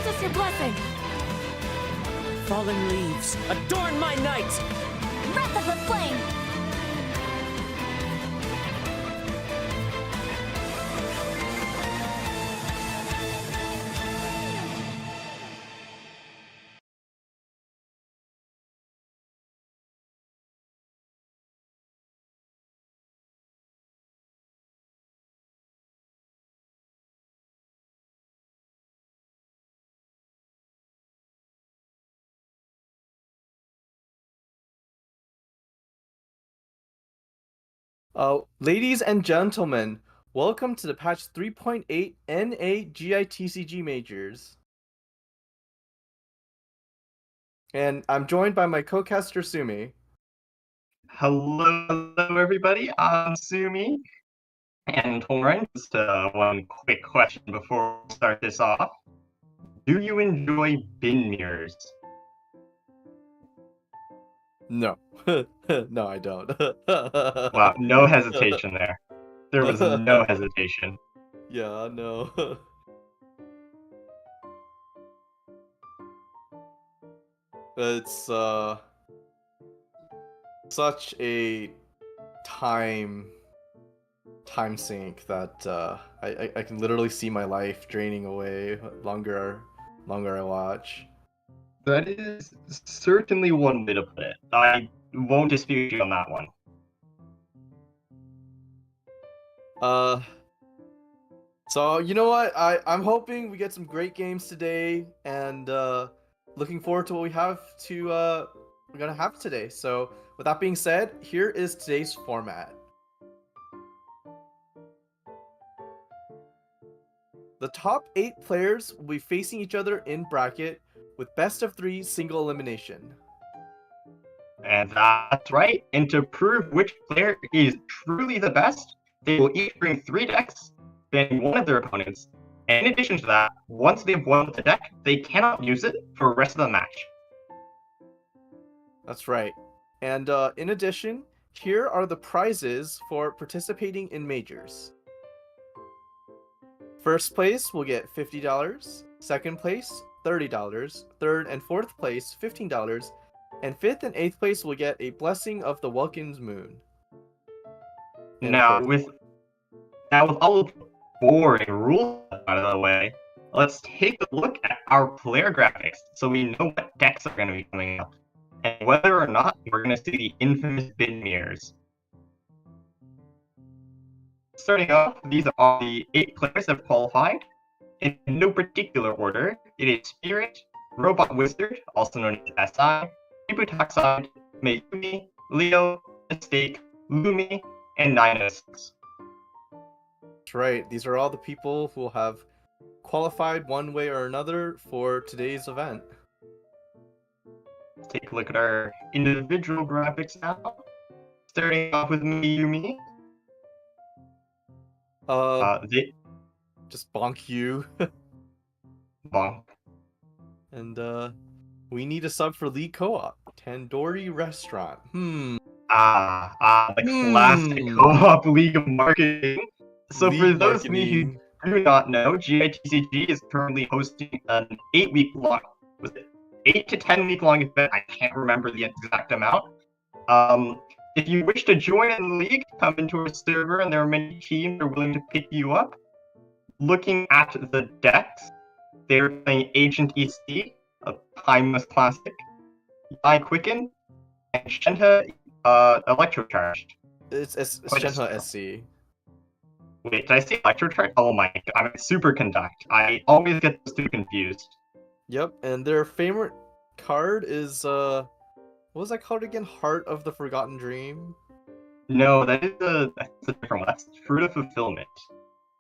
grant us your blessing! Fallen leaves, adorn my night! Wrath of the flame! Ladies and gentlemen, welcome to the patch 3.8 NA GITCG majors. And I'm joined by my co-caster Sueme. Hello, everybody. I'm Sueme and Torrin. Just one quick question before we start this off. Do you enjoy bin mirrors? No. No, I don't. Wow, no hesitation there. There was no hesitation. Yeah, no. It's such a time sink that I can literally see my life draining away longer I watch. That is certainly one way to put it. I won't dispute you on that one. So you know what? I'm hoping we get some great games today, and looking forward to what we're gonna have today. So with that being said, here is today's format. The top 8 players will be facing each other in bracket with best of 3 single elimination. And that's right. And to prove which player is truly the best, they will each bring 3 decks, banning one of their opponents. And in addition to that, once they've won with the deck, they cannot use it for the rest of the match. That's right. And in addition, here are the prizes for participating in majors. First place will get $50, second place $30, third and fourth place $15, and fifth and eighth place will get a blessing of the Welkin's Moon. Now with all the boring rules out of the way, let's take a look at our player graphics so we know what decks are going to be coming up, and whether or not we're going to see the infamous bin mirrors. Starting off, these are the 8 players that have qualified. In no particular order, it is Spirit, Robot Wizard, also known as SI, Ibutaxide, Mayumi, Leo, Mistake, Lumi, and 906. That's right. These are all the people who will have qualified one way or another for today's event. Let's take a look at our individual graphics now. Starting off with Mayumi. Just bonk you. Bonk. And we need a sub for Lee Co-op. Tandoori Restaurant. The classic co-op League of Marketing. So League for those marketing. of you who do not know, GITCG is currently hosting an 8-week long, was it 8 to 10 week long event? I can't remember the exact amount. If you wish to join in the league, come into our server, and there are many teams that are willing to pick you up. Looking at the decks, they're playing Ancient EC, a timeless classic, Yai Quicken, and Shenhe Electrocharged. It's Shenhe SC. Wait, did I say Electrocharged? Oh my god, I mean Superconduct. I always get those two confused. Yep, and their favorite card is what was that called again? Heart of the Forgotten Dream? No, that's a different one. That's Fruit of Fulfillment.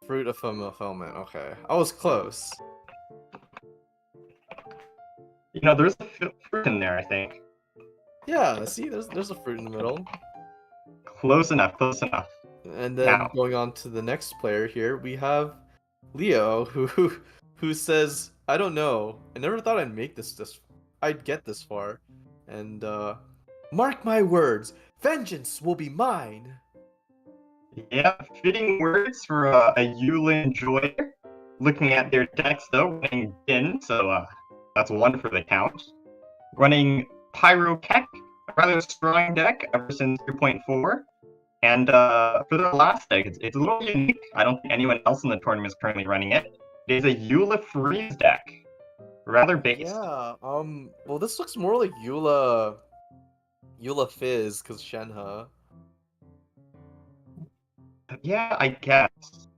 Fruit of Fulfillment, okay. I was close. You know, there's a fruit in there, I think. Yeah, see, there's a fruit in the middle. Close enough, close enough. And then Now, going on to the next player here, we have Leo, who says, I don't know. I never thought I'd get this far. And mark my words, vengeance will be mine. yeah, fitting words for a Yulin enjoyer. looking at their decks though, running Din, so that's one for the count. Running Pyrotech, a rather strong deck ever since 3.4. And for their last deck, it's a little unique. I don't think anyone else in the tournament is currently running it. It is a Eula Freeze deck. Rather based. Yeah. Well, this looks more like Eula Fizz, cause Shenhe. Yeah, I guess.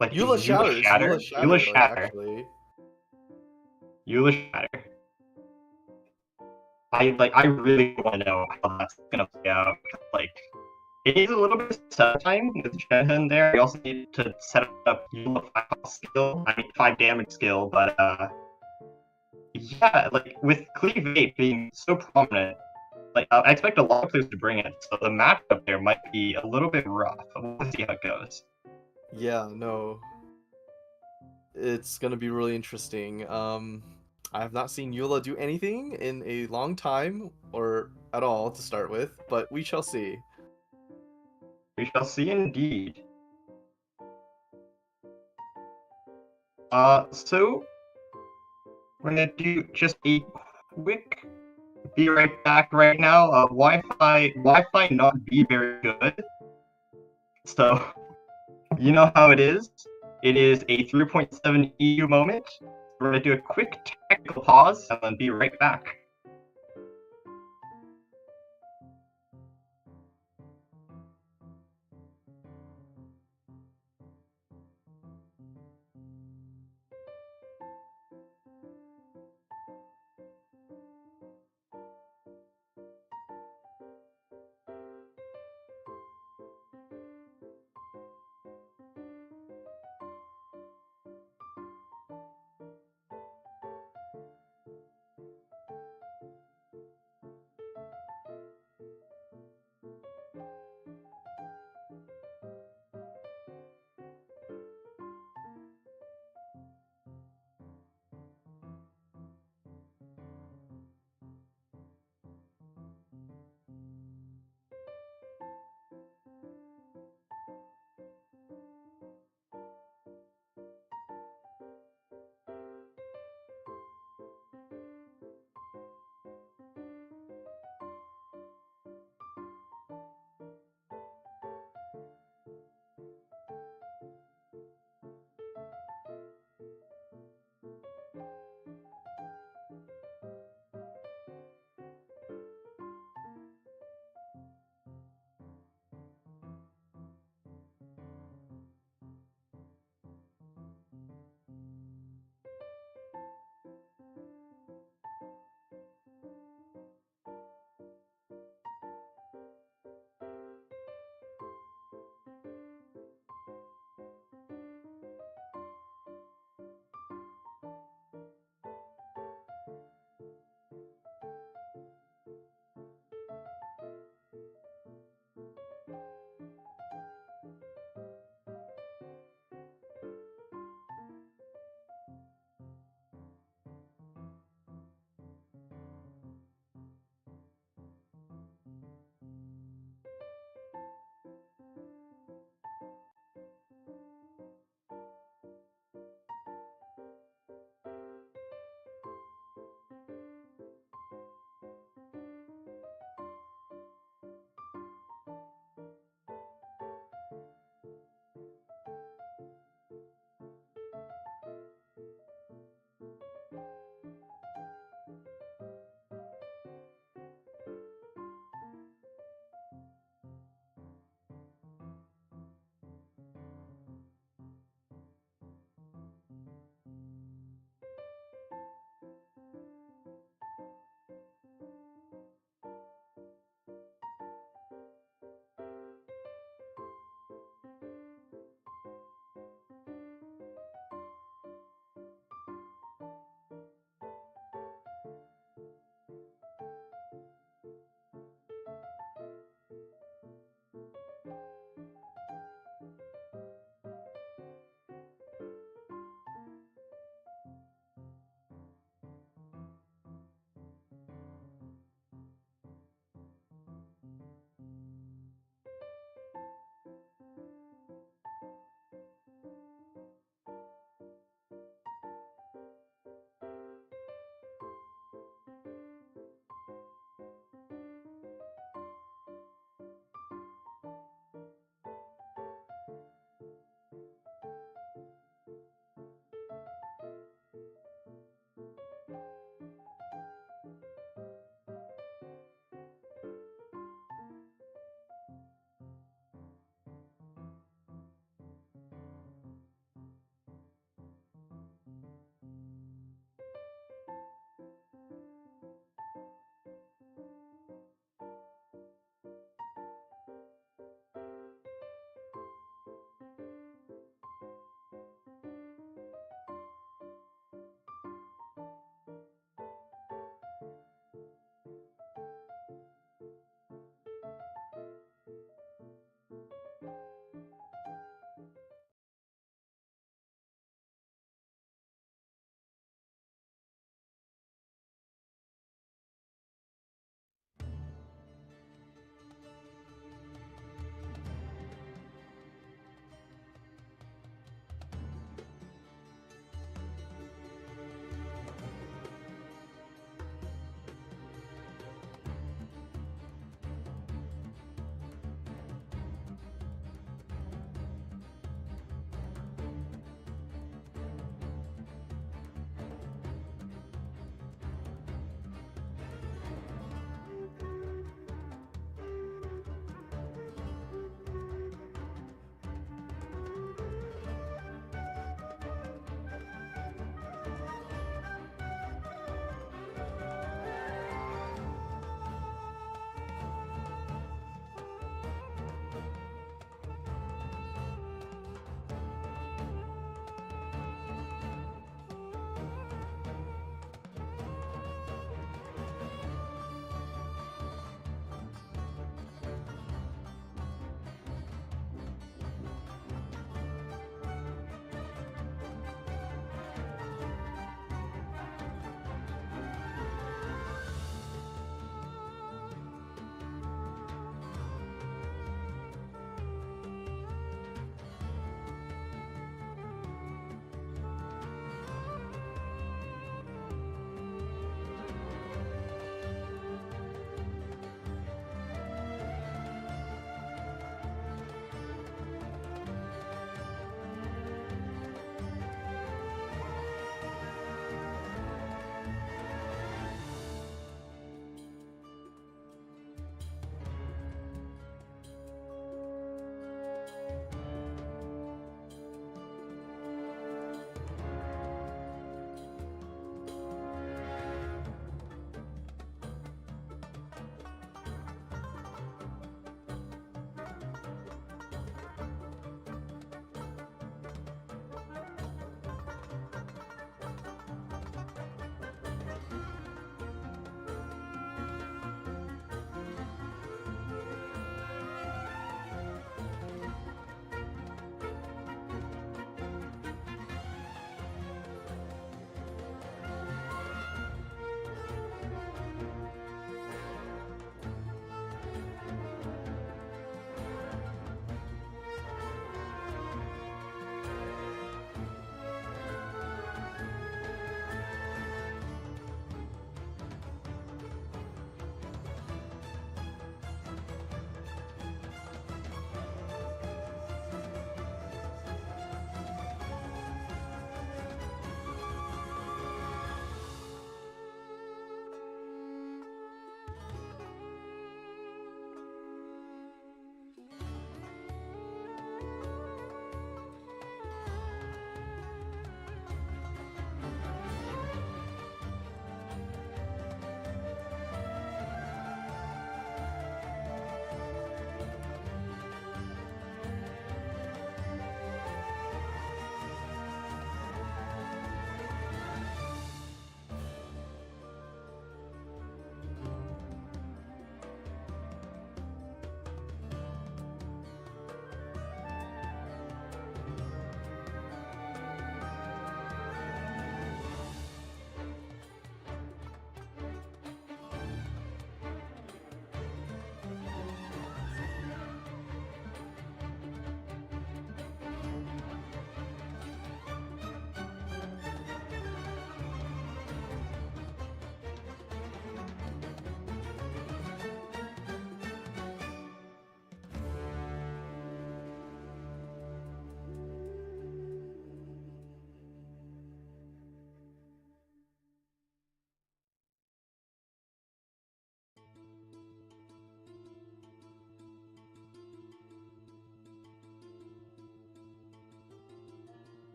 Like Eula Shatters. Shatter? Eula Shatter, like, Shatter. actually. Eula Shatter. I really want to know how that's gonna play out. Like, it needs a little bit of setup time with Shenhe in there. You also need to set up Eula 5 skill, 5 damage skill, but yeah, like with Cleave 8 being so prominent, like I expect a lot of players to bring it, so the matchup there might be a little bit rough. We'll see how it goes. Yeah, no. It's gonna be really interesting. I have not seen Eula do anything in a long time, or at all to start with, but we shall see. We shall see indeed. So we're gonna do just a quick be right back right now. Wi-Fi not be very good. So you know how it is. It is a 3.7 EU moment. We're gonna do a quick technical pause and then be right back.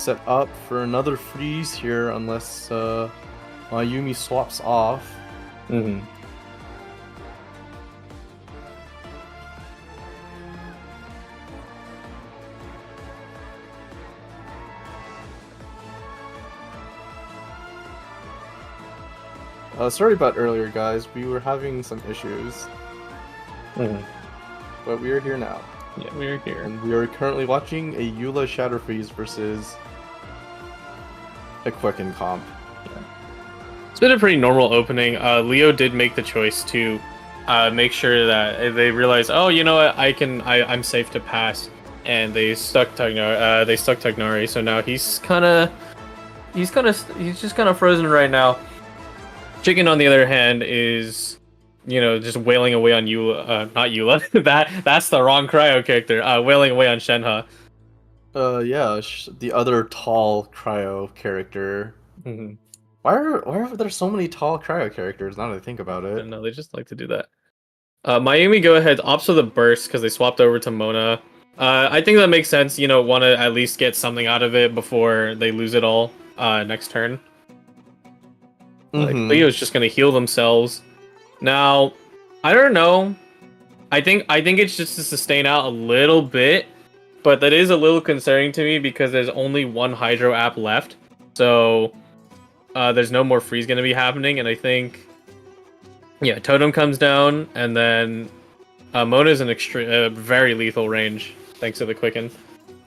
set up for another freeze here unless Mayumi swaps off. Mm-hmm. Sorry about earlier, guys. We were having some issues, Mm-hmm. but we are here now. Yeah, we're here. And we are currently watching a Eula Shadow Freeze versus a Quicken comp. It's been a pretty normal opening. Leo did make the choice to make sure that they realize, oh, you know what, I'm safe to pass, and they stuck Tagnari. So now he's just kind of frozen right now. Chicken, on the other hand, is, you know, just wailing away on Eula, not Eula. that's the wrong cryo character. Wailing away on Shenhe. Yeah, the other tall cryo character. Mm-hmm. Why are there so many tall cryo characters now that I think about it? No, they just like to do that. Mayumi go ahead, opts for the burst because they swapped over to Mona. I think that makes sense. You know, want to at least get something out of it before they lose it all next turn. Like, Leo's just gonna heal themselves. Now, I don't know. I think it's just to sustain out a little bit, but that is a little concerning to me because there's only one Hydro app left. So there's no more freeze gonna be happening, and I think, yeah, Totem comes down, and then Mona's in very lethal range thanks to the Quicken.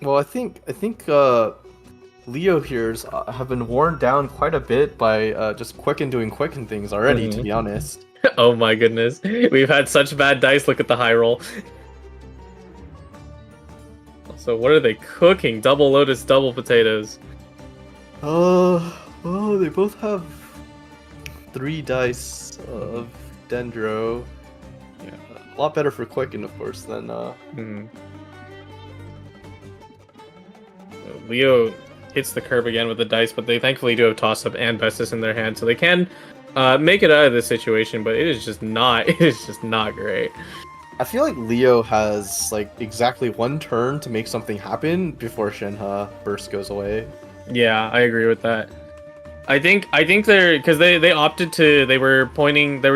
Well, I think Leo here's have been worn down quite a bit by just Quicken doing Quicken things already, to be honest. Oh my goodness. We've had such bad dice. Look at the high roll. So what are they cooking? Double lotus, double potatoes. Oh, they both have 3 dice of Dendro. Yeah. A lot better for Quicken, of course, than Leo hits the curb again with the dice, but they thankfully do have Toss Up and Bestis in their hand, so they can make it out of this situation, but it is just not great. I feel like Leo has like exactly 1 turn to make something happen before Shenhe burst goes away. Yeah, I agree with that. I think they're, because they opted to, they were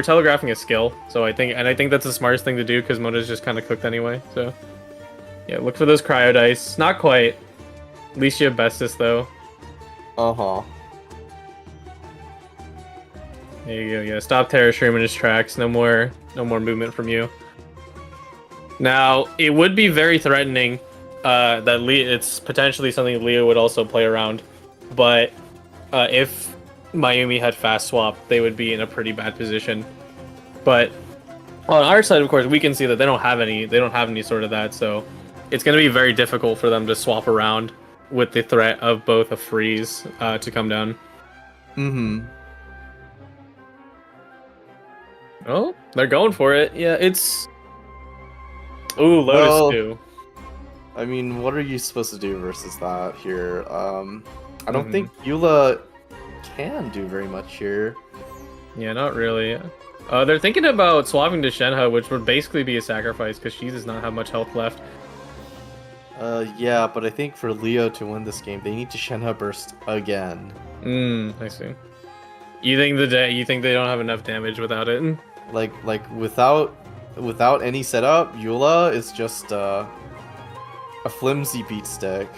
telegraphing a skill, so I think that's the smartest thing to do because Mona's just kind of cooked anyway. So yeah, look for those cryo dice. Not quite. At least you have Bestis though. There you go. Yeah, stop Terra Shroom in his tracks. No more movement from you. Now it would be very threatening that it's potentially something Leo would also play around, but if Mayumi had fast swap, they would be in a pretty bad position. But on our side, of course, we can see that they don't have any sort of that, so it's going to be very difficult for them to swap around with the threat of both a freeze to come down. Oh, they're going for it. Yeah, it's... Ooh, Lotus 2. I mean, what are you supposed to do versus that here? I don't think Eula can do very much here. Yeah, not really. They're thinking about swapping to Shenhe, which would basically be a sacrifice because she does not have much health left. Yeah, but I think for Leo to win this game, they need to Shenhe burst again. I see. You think they don't have enough damage without it? Like without any setup, Eula is just a flimsy beat stick.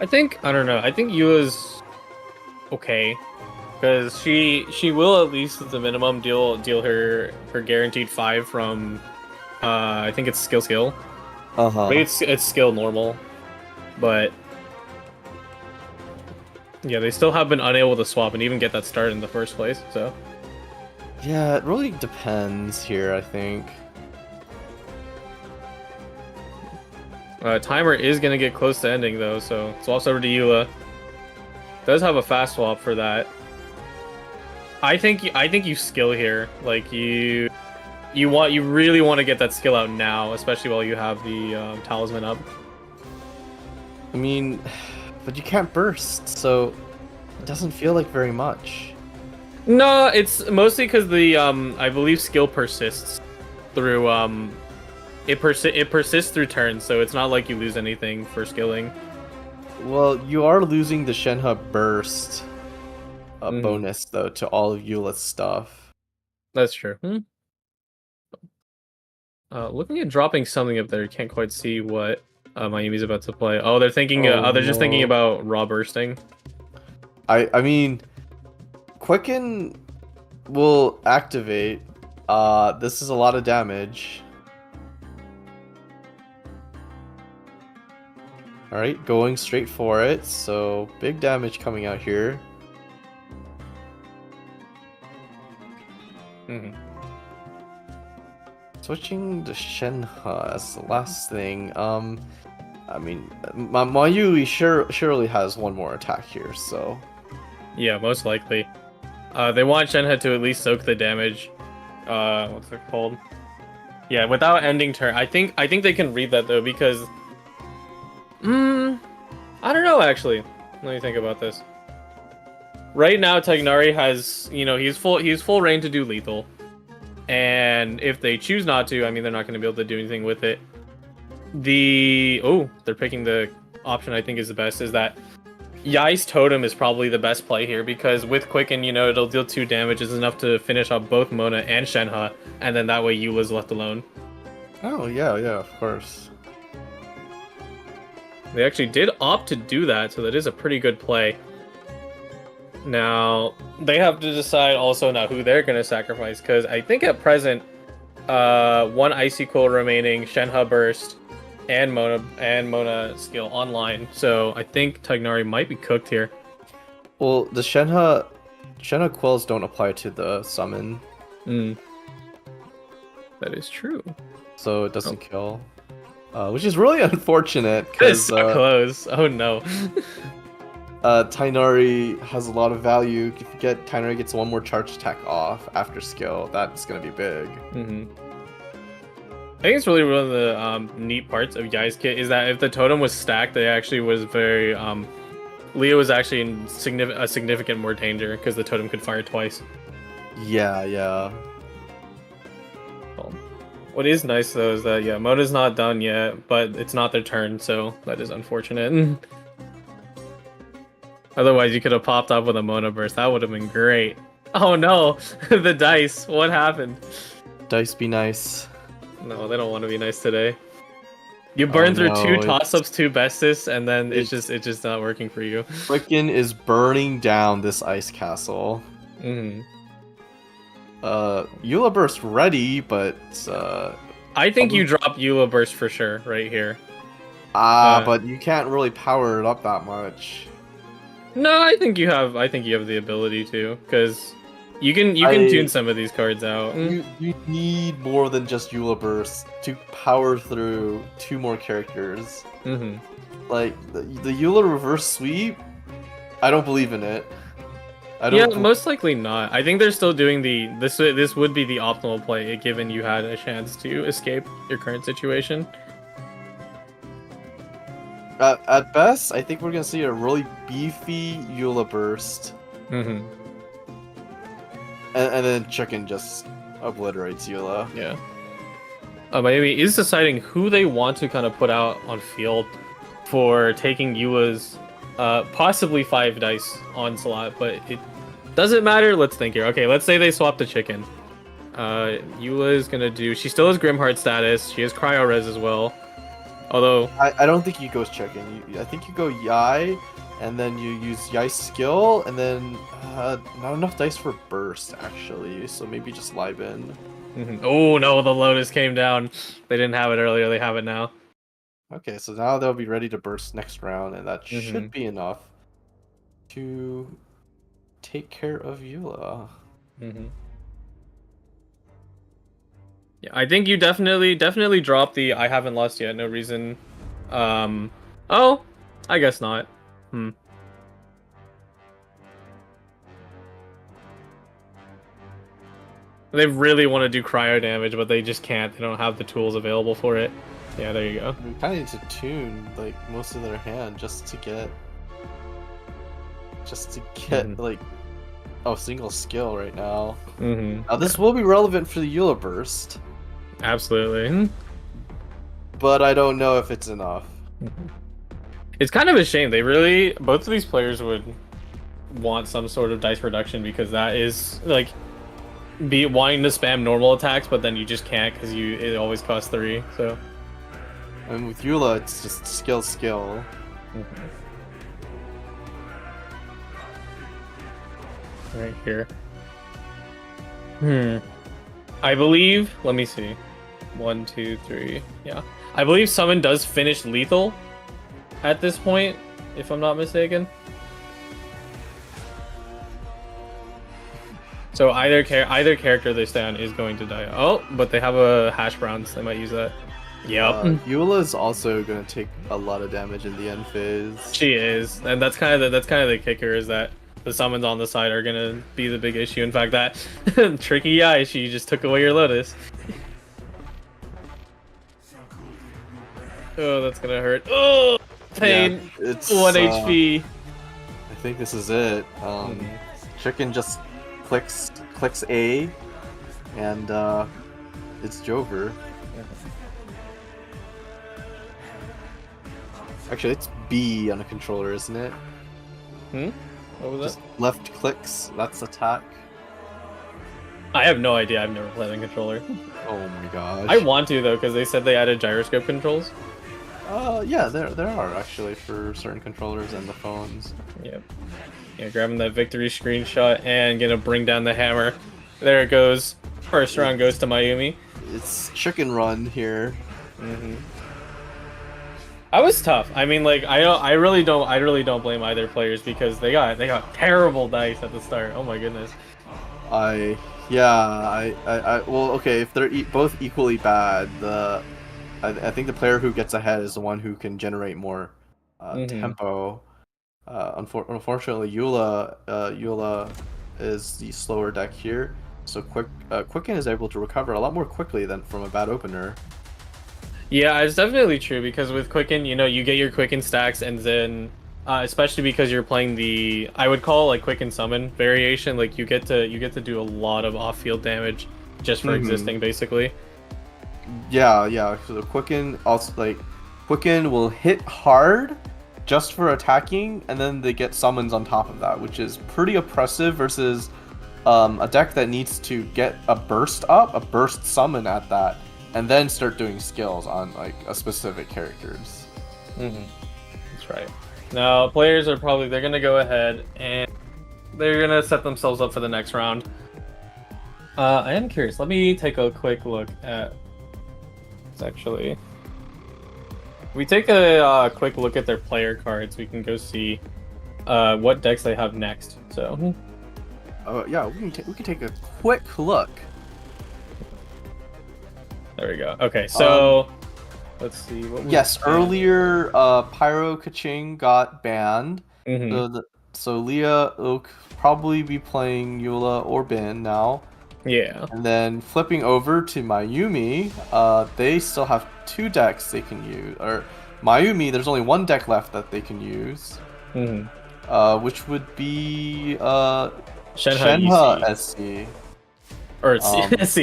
I don't know. I think Eula's okay, because she will at least at the minimum deal her guaranteed 5 from I think it's skill. Maybe it's skill normal, but yeah, they still have been unable to swap and even get that start in the first place. So yeah, it really depends here, I think. Timer is gonna get close to ending though, so swaps over to Eula. Does have a fast swap for that. I think you skill here. Like you really want to get that skill out now, especially while you have the talisman up. I mean, but you can't burst, so it doesn't feel like very much. No, it's mostly because the I believe skill persists through it persists through turns, so it's not like you lose anything for skilling. Well, you are losing the Shenhe burst Mhm. bonus though to all of Eula's stuff. That's true. Looking at dropping something up there, you can't quite see what Mayumi's about to play. Oh, they're thinking. They're just thinking no. about raw bursting. I mean, Quicken will activate. This is a lot of damage. Alright, going straight for it, so big damage coming out here. Switching to Shenhe as the last thing. I mean, Mayui surely has one more attack here, so... Yeah, most likely. They want Shenhe to at least soak the damage. What's it called? Yeah, without ending turn. I think they can read that though, because I don't know actually. Let me think about this. Right now Tagnari has, he's full reign to do lethal. And if they choose not to, I mean they're not going to be able to do anything with it. They're picking the option I think is the best, is that Yai's Totem is probably the best play here, because with Quicken, it'll deal 2 damage, is enough to finish off both Mona and Shenhe, and then that way Eula's left alone. Oh, yeah, of course. They actually did opt to do that, so that is a pretty good play. Now, they have to decide also now who they're going to sacrifice, because I think at present, 1 Icy Cold remaining, Shenhe Burst, and Mona skill online, so I think Tagnari might be cooked here. Well, the Shenhe Quells don't apply to the summon. That is true. So it doesn't kill. Which is really unfortunate, It's because so close. Oh no. Tainari has a lot of value. If Tainari gets 1 more charge attack off after skill, that's going to be big. I think it's really one of the neat parts of Yai's kit is that if the totem was stacked, they actually was very Leo was actually in significant more danger because the totem could fire twice. Yeah. What is nice though is that Mona's not done yet, but it's not their turn, so that is unfortunate. Otherwise, you could have popped up with a Mona burst. That would have been great. Oh no, the dice. What happened? Dice be nice. No, they don't want to be nice today. You burn through 2 toss-ups, 2 bestes, and then it's just not working for you. Quicken is burning down this ice castle. Eula Burst ready, but I think you drop Eula Burst for sure right here. But you can't really power it up that much. No, I think you have the ability to, because you can tune some of these cards out. You need more than just Eula Burst to power through 2 more characters. Like the Eula Reverse Sweep, I don't believe in it. Most likely not. I think they're still doing this would be the optimal play given you had a chance to escape your current situation. At best, I think we're gonna see a really beefy Eula Burst. And then Chicken just obliterates Eula. Yeah. Mayumi is deciding who they want to kind of put out on field for taking Eula's possibly 5 dice onslaught, but it doesn't matter. Let's think here. Okay, let's say they swap the Chicken. Eula is gonna do. She still has Grimheart status. She has Cryo Res as well. Although I don't think you go Chicken. I think you go Yai, and then you use Yai's skill, and then not enough dice for burst actually. So maybe just Libin. Oh no, the Lotus came down. They didn't have it earlier. They have it now. Okay, so now they'll be ready to burst next round, and that should be enough to take care of Eula. Yeah, I think you definitely drop the I haven't lost yet, no reason. Oh, I guess not. They really want to do cryo damage, but they just can't. They don't have the tools available for it. Yeah, there you go. We kind of need to tune like most of their hand just to get like single skill right now. Mm-hmm. Now this will be relevant for the Eula burst, Absolutely. but I don't know if it's enough. It's kind of a shame. They really, both of these players would want some sort of dice reduction because that is like be wanting to spam normal attacks, but then you just can't because it always costs 3. So. And with Eula, it's just skill. Right here. I believe. Let me see. 1, 2, 3. Yeah. I believe summon does finish lethal at this point, if I'm not mistaken. So either character they stay on is going to die. Oh, but they have a hash brown, so they might use that. Yep. Eula is also going to take a lot of damage in the end phase. She is, and that's kind of the kicker is that the summons on the side are gonna be the big issue. In fact, that tricky eye, she just took away your Lotus. Oh, that's gonna hurt. Oh, pain. Yeah, it's 1 HP. I think this is it. Chicken just clicks A, and it's Jover. Actually, it's B on a controller, isn't it? What was Just that? left clicks. That's attack. I have no idea. I've never played on controller. Oh my gosh. I want to though, because they said they added gyroscope controls. Yeah, there are actually for certain controllers and the phones. Yep. Yeah, grabbing that victory screenshot and gonna bring down the hammer. There it goes. First round goes to Mayumi. It's chicken run here. That was tough. I mean, like I really don't blame either players because they got terrible dice at the start. Oh my goodness. Well, okay, if they're both equally bad, I think the player who gets ahead is the one who can generate more tempo. Unfortunately, Eula is the slower deck here, so Quicken is able to recover a lot more quickly than from a bad opener. Yeah, it's definitely true because with Quicken, you know, you get your Quicken stacks and then especially because you're playing the I would call like Quicken summon variation, like you get to do a lot of off-field damage just for existing basically. Yeah. So the Quicken also Quicken will hit hard just for attacking, and then they get summons on top of that, which is pretty oppressive versus a deck that needs to get a burst summon at that, and then start doing skills on like a specific characters. That's right. Now players are they're gonna go ahead and they're gonna set themselves up for the next round. I am curious. Let me take a quick look at. Actually, if we take a quick look at their player cards, we can go see what decks they have next. So. Yeah, we can take a quick look. There we go. Okay, so let's see. What yes, earlier Pyro Kaching got banned. So Leah will probably be playing Eula or Bin now. Yeah. And then flipping over to Mayumi, they still have 2 decks they can use. Or Mayumi, there's only 1 deck left that they can use, which would be Shenhe SC. Or it's SC.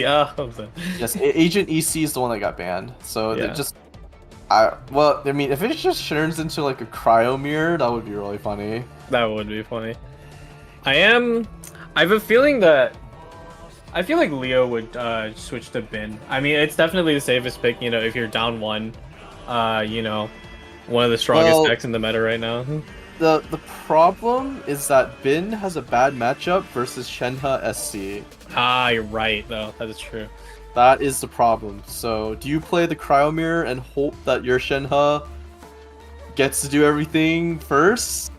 Yes, Agent EC is the one that got banned. So they just, I mean, if it just turns into like a cryo mirror, that would be really funny. That would be funny. I have a feeling that. I feel like Leo would switch to Bin. I mean, it's definitely the safest pick, you know, if you're down 1. You know, one of the strongest decks in the meta right now. The problem is that Bin has a bad matchup versus Shenhe SC. Ah, you're right, though. That is true. That is the problem. So, do you play the Cryo Mirror and hope that your Shenhe gets to do everything first?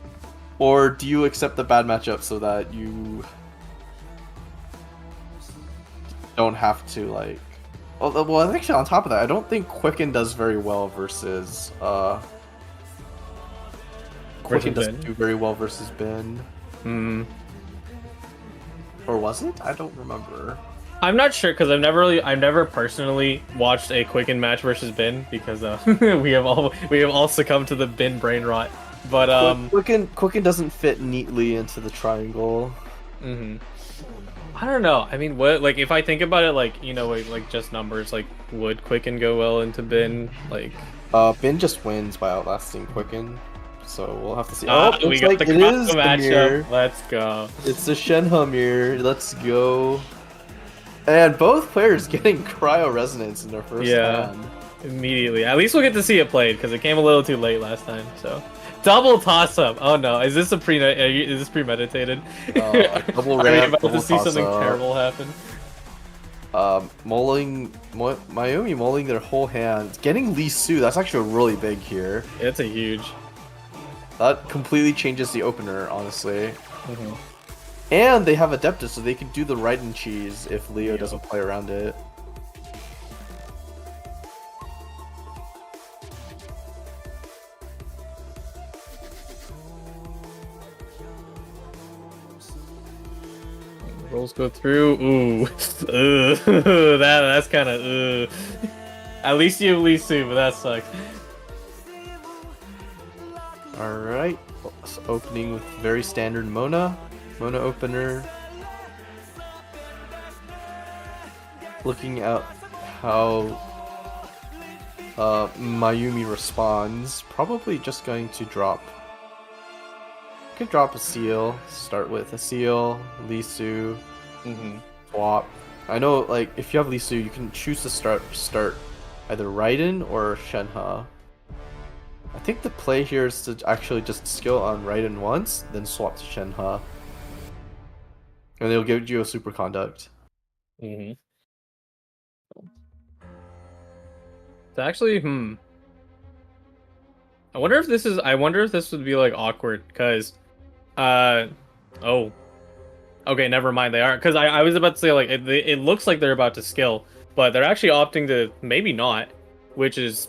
Or do you accept the bad matchup so that you don't have to, like... Well, actually, on top of that, I don't think Quicken does very well versus... Quicken doesn't do very well versus Bin. Or was it? I don't remember. I'm not sure because I've never personally watched a Quicken match versus Bin because we have all succumbed to the Bin brain rot. But Quicken doesn't fit neatly into the triangle. I don't know. I mean, what like if I think about it, like you know, like just numbers, like would Quicken go well into Bin? Like, Bin just wins by outlasting Quicken, so we'll have to see. we looks got like the it is the mirror. matchup. Let's go. It's the Shenhe mirror. Let's go. And both players getting cryo resonance in their first hand. Immediately. At least we'll get to see it played because it came a little too late last time. So, double toss up. Oh no, is this is this premeditated? Double Are we ramp. about to see something terrible happen? Mayumi mulling their whole hand, getting Lee Su. That's actually really big here. It's a huge. That completely changes the opener, honestly. And they have Adeptus, so they can do the Raiden cheese if Leo doesn't play around it. Rolls go through. Ooh, that's kind of. At least you have Lee Su, but that sucks. All right, opening with very standard Mona opener. Looking at how Mayumi responds, probably just going to drop. Could drop a seal. Start with a seal, Lee Su, swap. I know, like if you have Lee Su, you can choose to start either Raiden or Shenhe. I think the play here is to actually just skill on Raiden once, then swap to Shenhe. And they'll give you a superconduct. It's actually, I wonder if this would be like awkward, cause, oh, okay, never mind. They aren't, cause I was about to say like it looks like they're about to skill, but they're actually opting to maybe not, which is,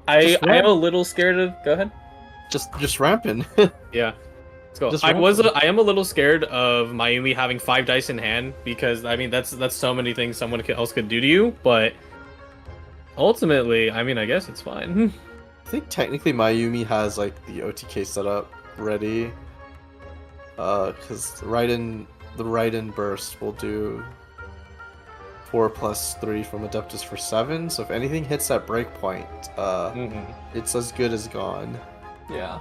I am a little scared of. Go ahead. Just ramping. Yeah. Let's go. I am a little scared of Mayumi having 5 dice in hand because I mean that's so many things someone else could do to you, but ultimately, I mean I guess it's fine. I think technically Mayumi has like the OTK setup ready, because the Raiden burst will do 4+3 from Adeptus for 7. So if anything hits that breakpoint, it's as good as gone. Yeah.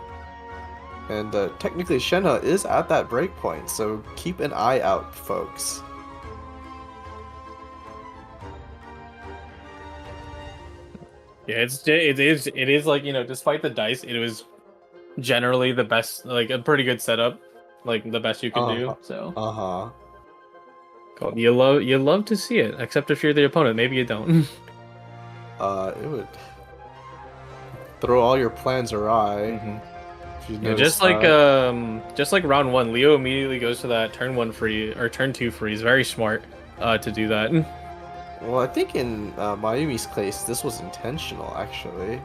And technically Shenhe is at that breakpoint, so keep an eye out, folks. Yeah, it is like, you know, despite the dice, it was generally the best, like a pretty good setup, like the best you can do. So cool. You love to see it, except if you're the opponent. Maybe you don't. It would throw all your plans awry. Yeah, just like round 1, Leo immediately goes to that turn 1 free or turn 2 freeze. Very smart to do that. Well, I think in Mayumi's case, this was intentional, actually.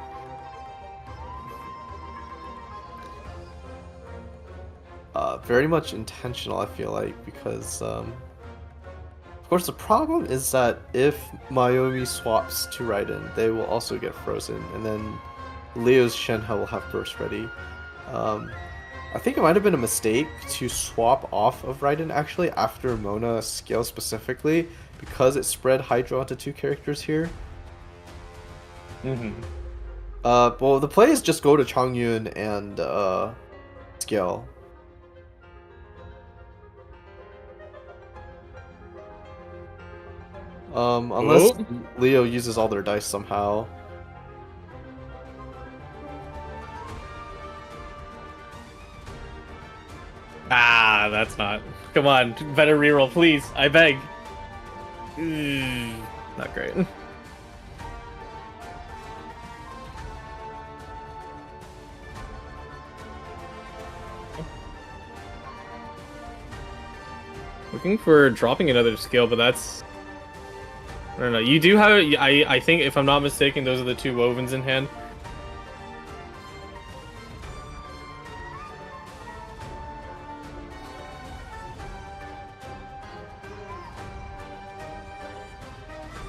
Very much intentional, I feel like, because of course the problem is that if Mayumi swaps to Raiden, they will also get frozen, and then Leo's Shenhe will have burst ready. I think it might have been a mistake to swap off of Raiden actually after Mona skill specifically, because it spread Hydra onto 2 characters here. Well, the play is just go to Changyun and skill. Unless Leo uses all their dice somehow. Ah, that's not. Come on, better reroll, please. I beg. Not great. Looking for dropping another skill, but that's... I don't know. You do have... I think, if I'm not mistaken, those are the 2 Wovens in hand.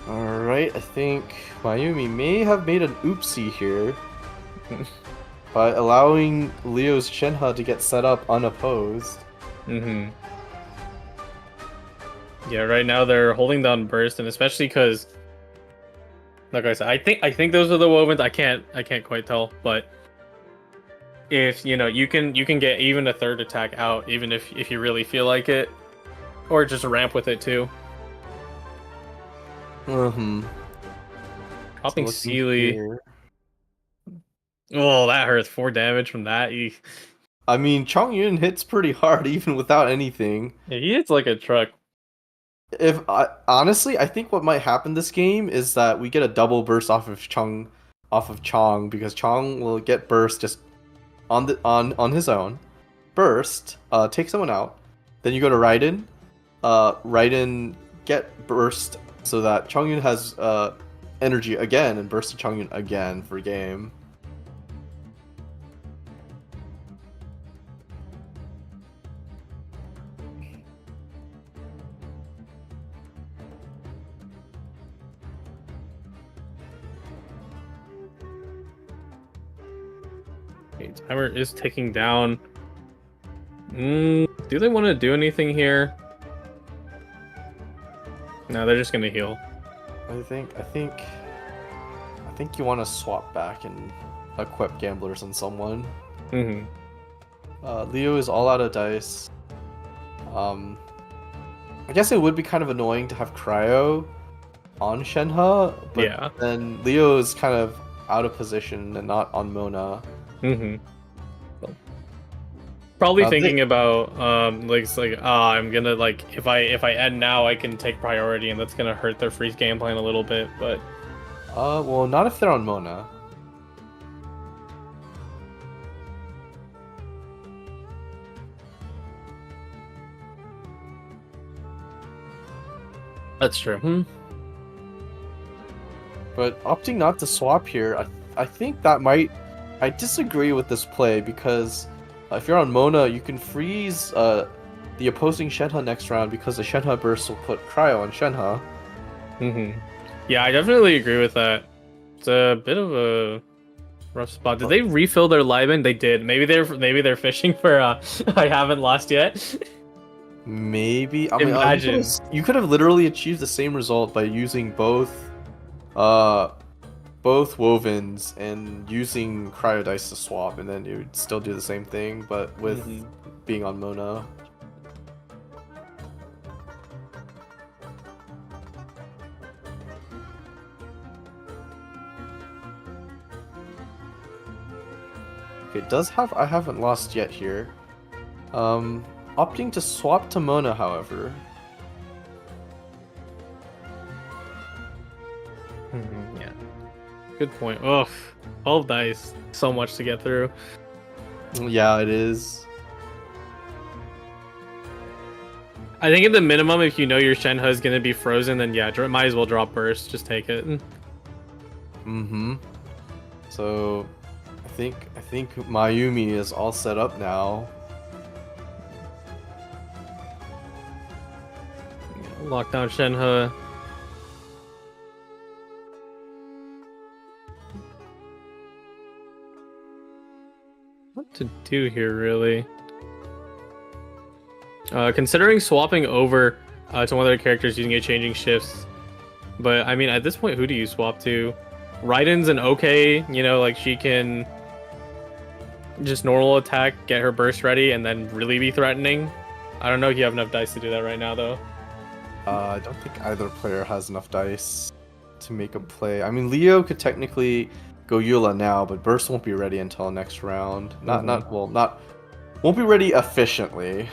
Alright, I think Mayumi may have made an oopsie here by allowing Leo's Shenhe to get set up unopposed. Yeah, right now they're holding down burst, and especially because, like I said, I think those are the wovens. I can't quite tell, but if you can get even a third attack out, even if you really feel like it, or just ramp with it too. Mm-hmm. Dropping So Sealy. here. Oh, that hurts. 4 damage from that. I mean, Chongyun hits pretty hard even without anything. Yeah, he hits like a truck. Honestly, I think what might happen this game is that we get a double burst off of Chong, because Chong will get burst just on his own. Burst, take someone out. Then you go to Raiden. Raiden get burst so that Chongyun has energy again, and burst to Chongyun again for game. Okay, timer is ticking down. Do they want to do anything here? No, they're just gonna heal. I think you want to swap back and equip gamblers on someone. Mm-hmm. Leo is all out of dice. I guess it would be kind of annoying to have Cryo on Shenhe, but Yeah. then Leo is kind of out of position and not on Mona. Mm-hmm. Probably They- thinking about I'm gonna if I end now I can take priority, and that's gonna hurt their freeze game plan a little bit, but well, not if they're on Mona. that's true. But opting not to swap here, I think that might... I disagree with this play, because if you're on Mona, you can freeze the opposing Shenhe next round, because the Shenhe burst will put Cryo on Shenhe. Mm-hmm. Yeah, I definitely agree with that. It's a bit of a rough spot. Did they refill their Liben? They did. Maybe they're fishing for I haven't lost yet. Maybe. I mean, Imagine. you could have literally achieved the same result by using both wovens and using Cryodice to swap, and then you would still do the same thing, but with being on Mona. Okay, it does have I haven't lost yet here. Opting to swap to Mona, however. Yeah. Good point. Ugh. 12 dice. So much to get through. Yeah, it is. I think at the minimum, if you know your Shenhe is gonna be frozen, then yeah, might as well drop burst. Just take it. Mm-hmm. So, I think Mayumi is all set up now. Lock down Shenhe. What to do here, really? Considering swapping over to one of their characters using a changing shifts, but I mean, at this point, who do you swap to? Raiden's an okay, she can just normal attack, get her burst ready, and then really be threatening. I don't know if you have enough dice to do that right now, though. I don't think either player has enough dice to make a play. I mean, Leo could technically go Eula now, but burst won't be ready until next round. Won't be ready efficiently.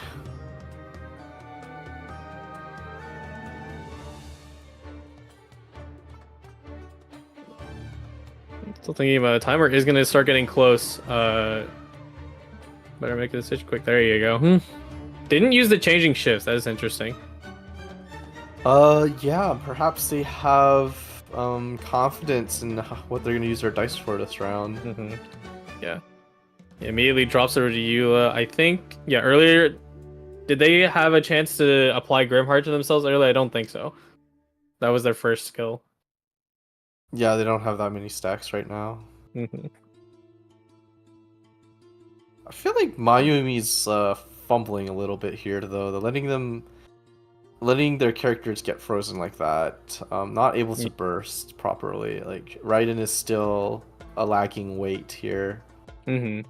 Still thinking about it. Timer is going to start getting close. Better make a decision quick. There you go. Didn't use the changing shifts. That is interesting. Yeah, perhaps they have confidence in what they're gonna use their dice for this round. Yeah. He immediately drops over to Eula. I think, yeah, earlier, did they have a chance to apply Grimheart to themselves earlier? I don't think so. That was their first skill. Yeah, they don't have that many stacks right now. I feel like Mayumi's fumbling a little bit here, though. They're letting letting their characters get frozen like that, not able to burst properly. Like Raiden is still a lacking weight here. Mm-hmm.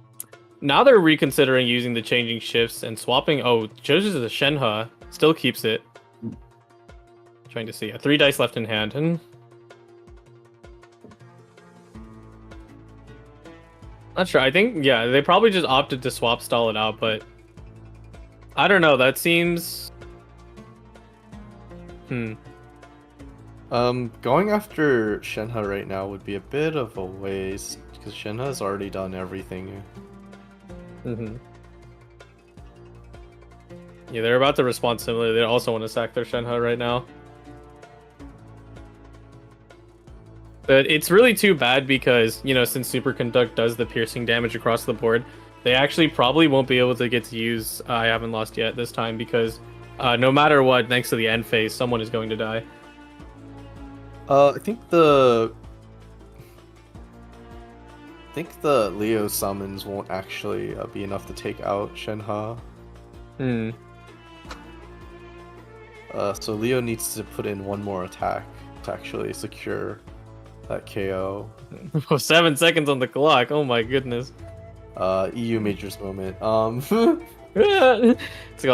Now they're reconsidering using the changing shifts and swapping. Oh, chooses the Shenhe, still keeps it. Trying to see a 3 dice left in hand. Not sure. I think they probably just opted to swap stall it out, but I don't know. That seems. Going after Shenhe right now would be a bit of a waste because Shenhe has already done everything. Yeah, they're about to respond similarly. They also want to sack their Shenhe right now. But it's really too bad because, since Superconduct does the piercing damage across the board, they actually probably won't be able to get to use I Haven't Lost Yet this time because no matter what, next to the end phase, someone is going to die. I think the Leo summons won't actually be enough to take out Shenhe. So Leo needs to put in one more attack to actually secure that KO. 7 seconds on the clock. Oh my goodness. EU Majors moment. So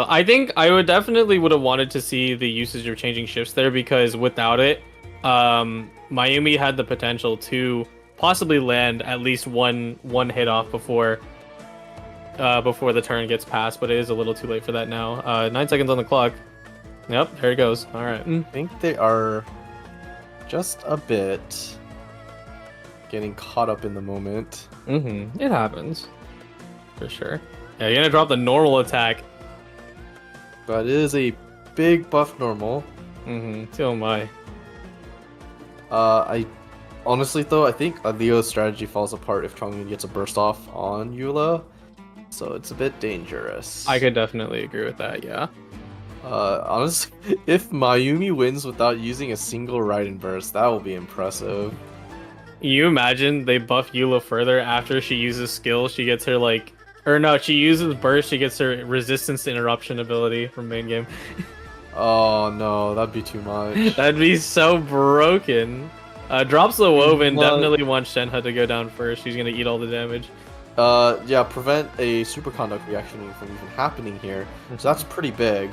I think I would have wanted to see the usage of changing shifts there because without it, Mayumi had the potential to possibly land at least one hit off before the turn gets passed, but it is a little too late for that now. 9 seconds on the clock. Yep, there it goes. All right. I think they are just a bit getting caught up in the moment. It happens. For sure. Yeah, you're gonna drop the normal attack. But it is a big buff normal. So am I. I honestly though, I think Leo's strategy falls apart if Chongyun gets a burst off on Eula. So it's a bit dangerous. I could definitely agree with that, yeah. Honestly, if Mayumi wins without using a single Raiden burst, that will be impressive. You imagine they buff Eula further after she uses skill, she gets her she uses burst, she gets her resistance to interruption ability from main game. Oh no, that'd be too much. That'd be so broken. Drops the Woven, definitely wants Shenhe to go down first. She's gonna eat all the damage. Yeah, prevent a superconduct reaction from even happening here. So that's pretty big.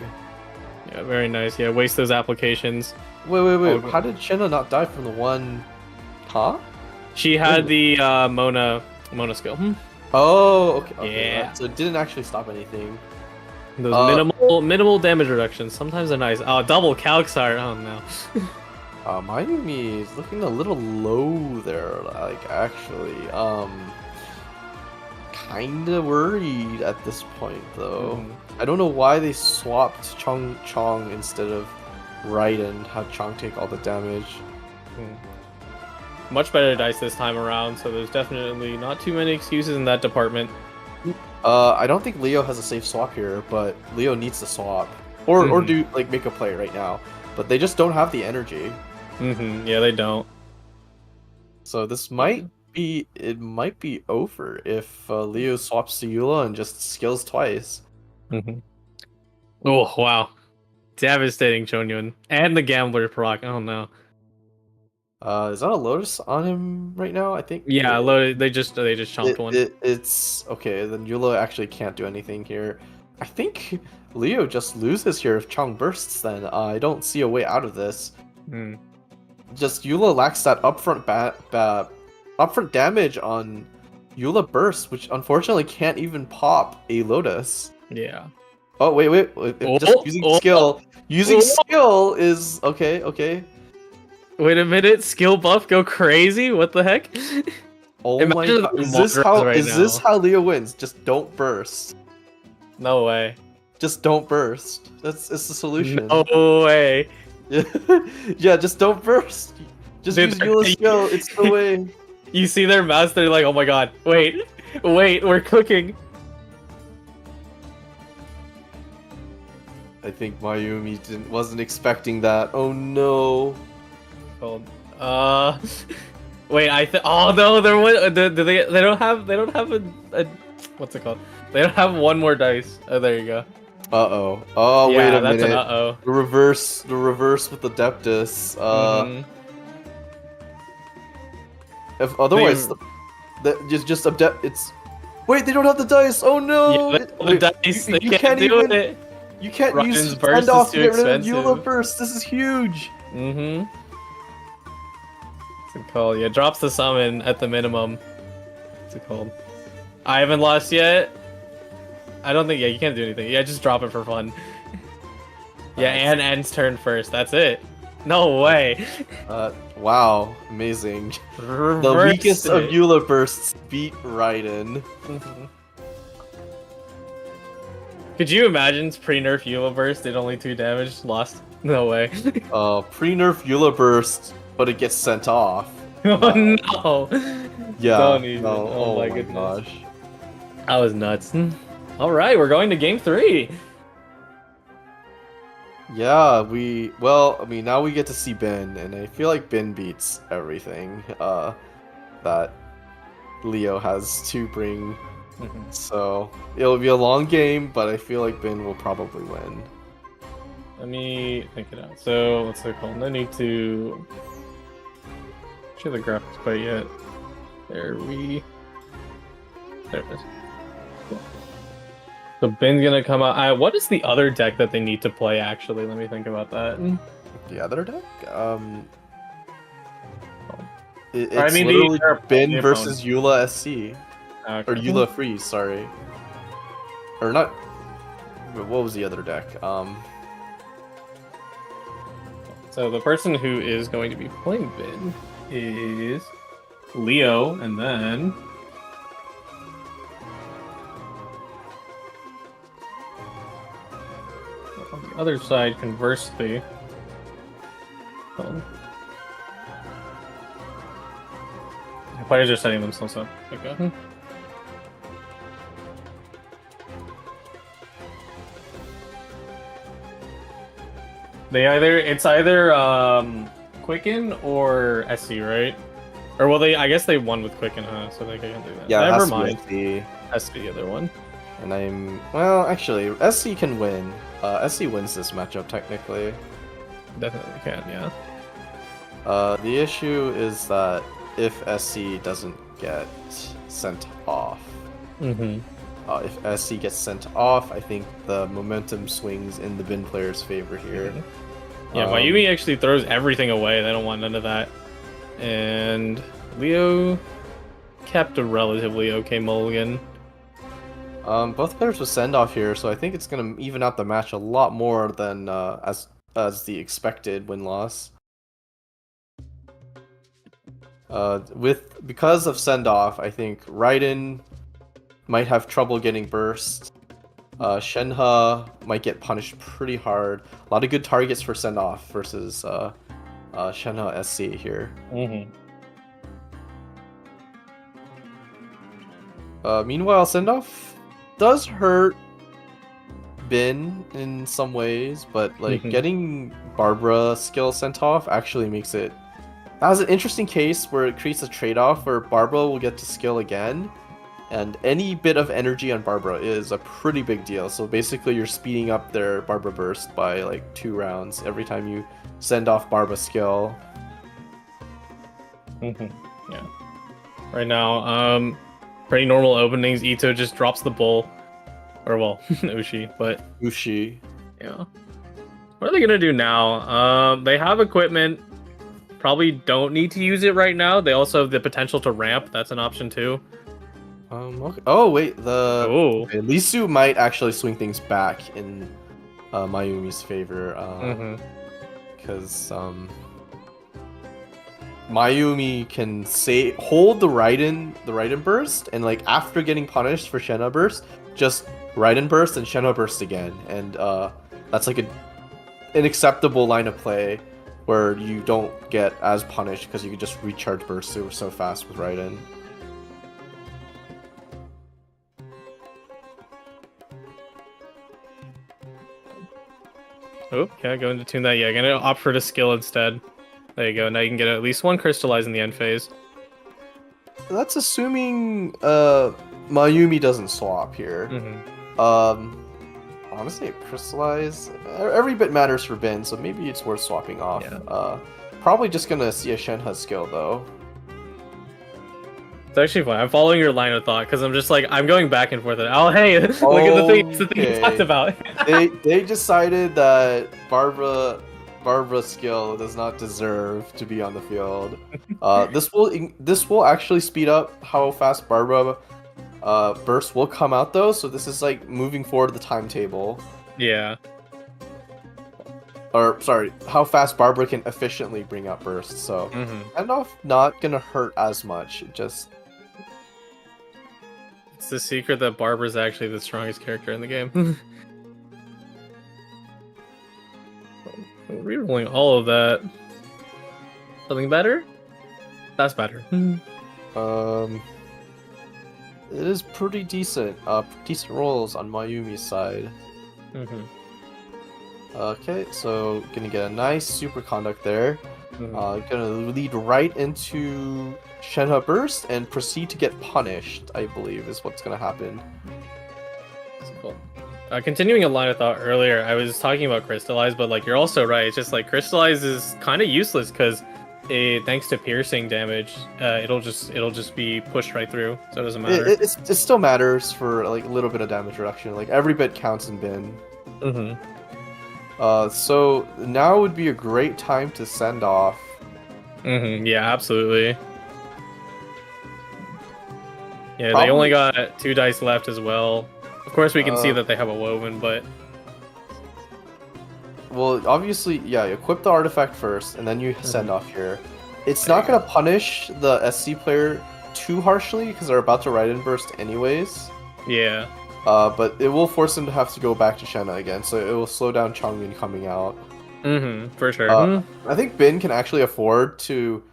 Yeah, very nice. Yeah, waste those applications. Wait. How did Shenhe not die from the one? Huh? She had the Mona skill. Oh, okay. Yeah. So it didn't actually stop anything. Those minimal damage reductions. Sometimes they're nice. Oh, double Calxar. Oh no. Mayumi is looking a little low there. Like actually, kinda worried at this point though. I don't know why they swapped Chong instead of Raiden. Had Chong take all the damage. Much better dice this time around, so there's definitely not too many excuses in that department. I don't think Leo has a safe swap here, but Leo needs to swap or do make a play right now. But they just don't have the energy. Yeah, they don't. So this might be over if Leo swaps to Eula and just skills twice. Oh wow, devastating Chongyun and the gambler proc. Oh no. Is that a Lotus on him right now? I think. Yeah, loaded. They just chomped one. It's okay. Then Eula actually can't do anything here. I think Leo just loses here if Chong bursts. Then I don't see a way out of this. Just Eula lacks that upfront damage on Eula burst, which unfortunately can't even pop a Lotus. Yeah. Oh wait. Just using skill. Using skill is okay. Wait a minute, skill buff go crazy? What the heck? Oh my god. Is this how Leo wins? Just don't burst. No way. Just don't burst. It's the solution. No way. Yeah, just don't burst. Just use Eula's skill. It's the way. You see their mouths, they're like, oh my god, wait, we're cooking. I think Mayumi wasn't expecting that. Oh no. Wait, oh no, they don't have a what's it called? They don't have one more dice. Oh, there you go. Uh-oh. Oh, Yeah, wait a that's minute. an uh-oh. The reverse with the Deptus. Mhm. If otherwise, just it's. Wait, they don't have the dice. Oh no! Yeah, the dice, they you can't can't do even. it. You can't Ryan's use burst send off is to too get rid of expensive. Eula burst. This is huge. Mm-hmm. What's it called? Yeah, drops the summon at the minimum. What's it called? I haven't lost yet. I don't think. Yeah, you can't do anything. Yeah, just drop it for fun. Yeah, and ends turn first. That's it. No way. Wow, amazing. The Reversed weakest of it. Eula bursts beat Raiden. Could you imagine pre-nerf Eula burst did only 2 damage? Lost? No way. Pre-nerf Eula burst, but it gets sent off. Oh no. Yeah. Don't even. No. Oh, my my goodness. gosh. That was nuts. All right, we're going to game 3. Yeah, well, I mean, now we get to see Ben, and I feel like Ben beats everything that Leo has to bring. So it'll be a long game, but I feel like Ben will probably win. Let me think it out. So, what's it called? No need to share the graphics quite yet. There it is. Cool. So Ben's gonna come out. What is the other deck that they need to play? Actually, let me think about that. The other deck? It's I mean, literally Ben the versus Eula SC. Okay. Or Eula Freeze, sorry. Or not. What was the other deck? So the person who is going to be playing Ben is Leo, and then on the other side, conversely, players are setting themselves up. Okay. It's either Quicken or SC, right? Or well, I guess they won with Quicken, huh? So they can't do that. Yeah, Never SC, mind. SC. That's the other one. And actually, SC can win. SC wins this matchup technically. Definitely can, yeah. The issue is that if SC doesn't get sent off, if SC gets sent off, I think the momentum swings in the bin player's favor here. Yeah, Mayumi actually throws everything away. They don't want none of that. And Leo kept a relatively okay mulligan. Both players with send off here, so I think it's gonna even out the match a lot more than as the expected win loss. Because of send off, I think Raiden might have trouble getting burst. Shenhe might get punished pretty hard. A lot of good targets for send off versus Shenhe SC here. Meanwhile, send off does hurt Bin in some ways, but like getting Barbara skill sent off actually makes it. That was an interesting case where it creates a trade-off where Barbara will get to skill again, and any bit of energy on Barbara is a pretty big deal. So basically, you're speeding up their Barbara burst by like 2 rounds every time you send off Barbara skill. Yeah. Right now, pretty normal openings. Ito just drops the bull. Or, well, Ushi, but... Ushi. Yeah. What are they gonna do now? They have equipment. Probably don't need to use it right now. They also have the potential to ramp. That's an option, too. Okay. Oh, wait, Okay, Lisu might actually swing things back in Mayumi's favor. Because, Mayumi can hold the Raiden burst, and like after getting punished for Shenhe burst, just Raiden burst and Shenhe burst again, and that's like an acceptable line of play where you don't get as punished because you can just recharge burst so fast with Raiden. Oh, yeah, going to tune that. Yeah, gonna opt for the skill instead. There you go. Now you can get at least 1 crystallize in the end phase. That's assuming Mayumi doesn't swap here. honestly, crystallize. Every bit matters for Ben, so maybe it's worth swapping off. Yeah. Probably just gonna see a Shenhe skill though. It's actually fun. I'm following your line of thought because I'm just like I'm going back and forth. Oh hey, look at the thing. It's the thing you talked about. they decided that Barbara's skill does not deserve to be on the field. This will actually speed up how fast Barbara burst will come out though. So this is like moving forward the timetable. Yeah. Or sorry, how fast Barbara can efficiently bring out bursts. So Gandalf not gonna hurt as much. It's the secret that Barbara's actually the strongest character in the game. Rerolling all of that. Something better? That's better. It is pretty decent. Decent rolls on Mayumi's side. Okay, so gonna get a nice super conduct there. Gonna lead right into Shenhe Burst and proceed to get punished, I believe, is what's gonna happen. That's cool. Continuing a line of thought earlier, I was talking about Crystallize, but like you're also right. It's just like Crystallize is kind of useless because thanks to piercing damage, it'll just be pushed right through, so it doesn't matter. It still matters for like a little bit of damage reduction. Like every bit counts in bin. So now would be a great time to send off. Yeah, absolutely. Yeah, Probably... they only got 2 dice left as well. Of course, we can see that they have a woven, but... Well, obviously, yeah, you equip the artifact first, and then you send off here. It's not going to punish the SC player too harshly, because they're about to ride in burst anyways. Yeah. But it will force him to have to go back to Shenhe again, so it will slow down Changmin coming out. For sure. I think Bin can actually afford to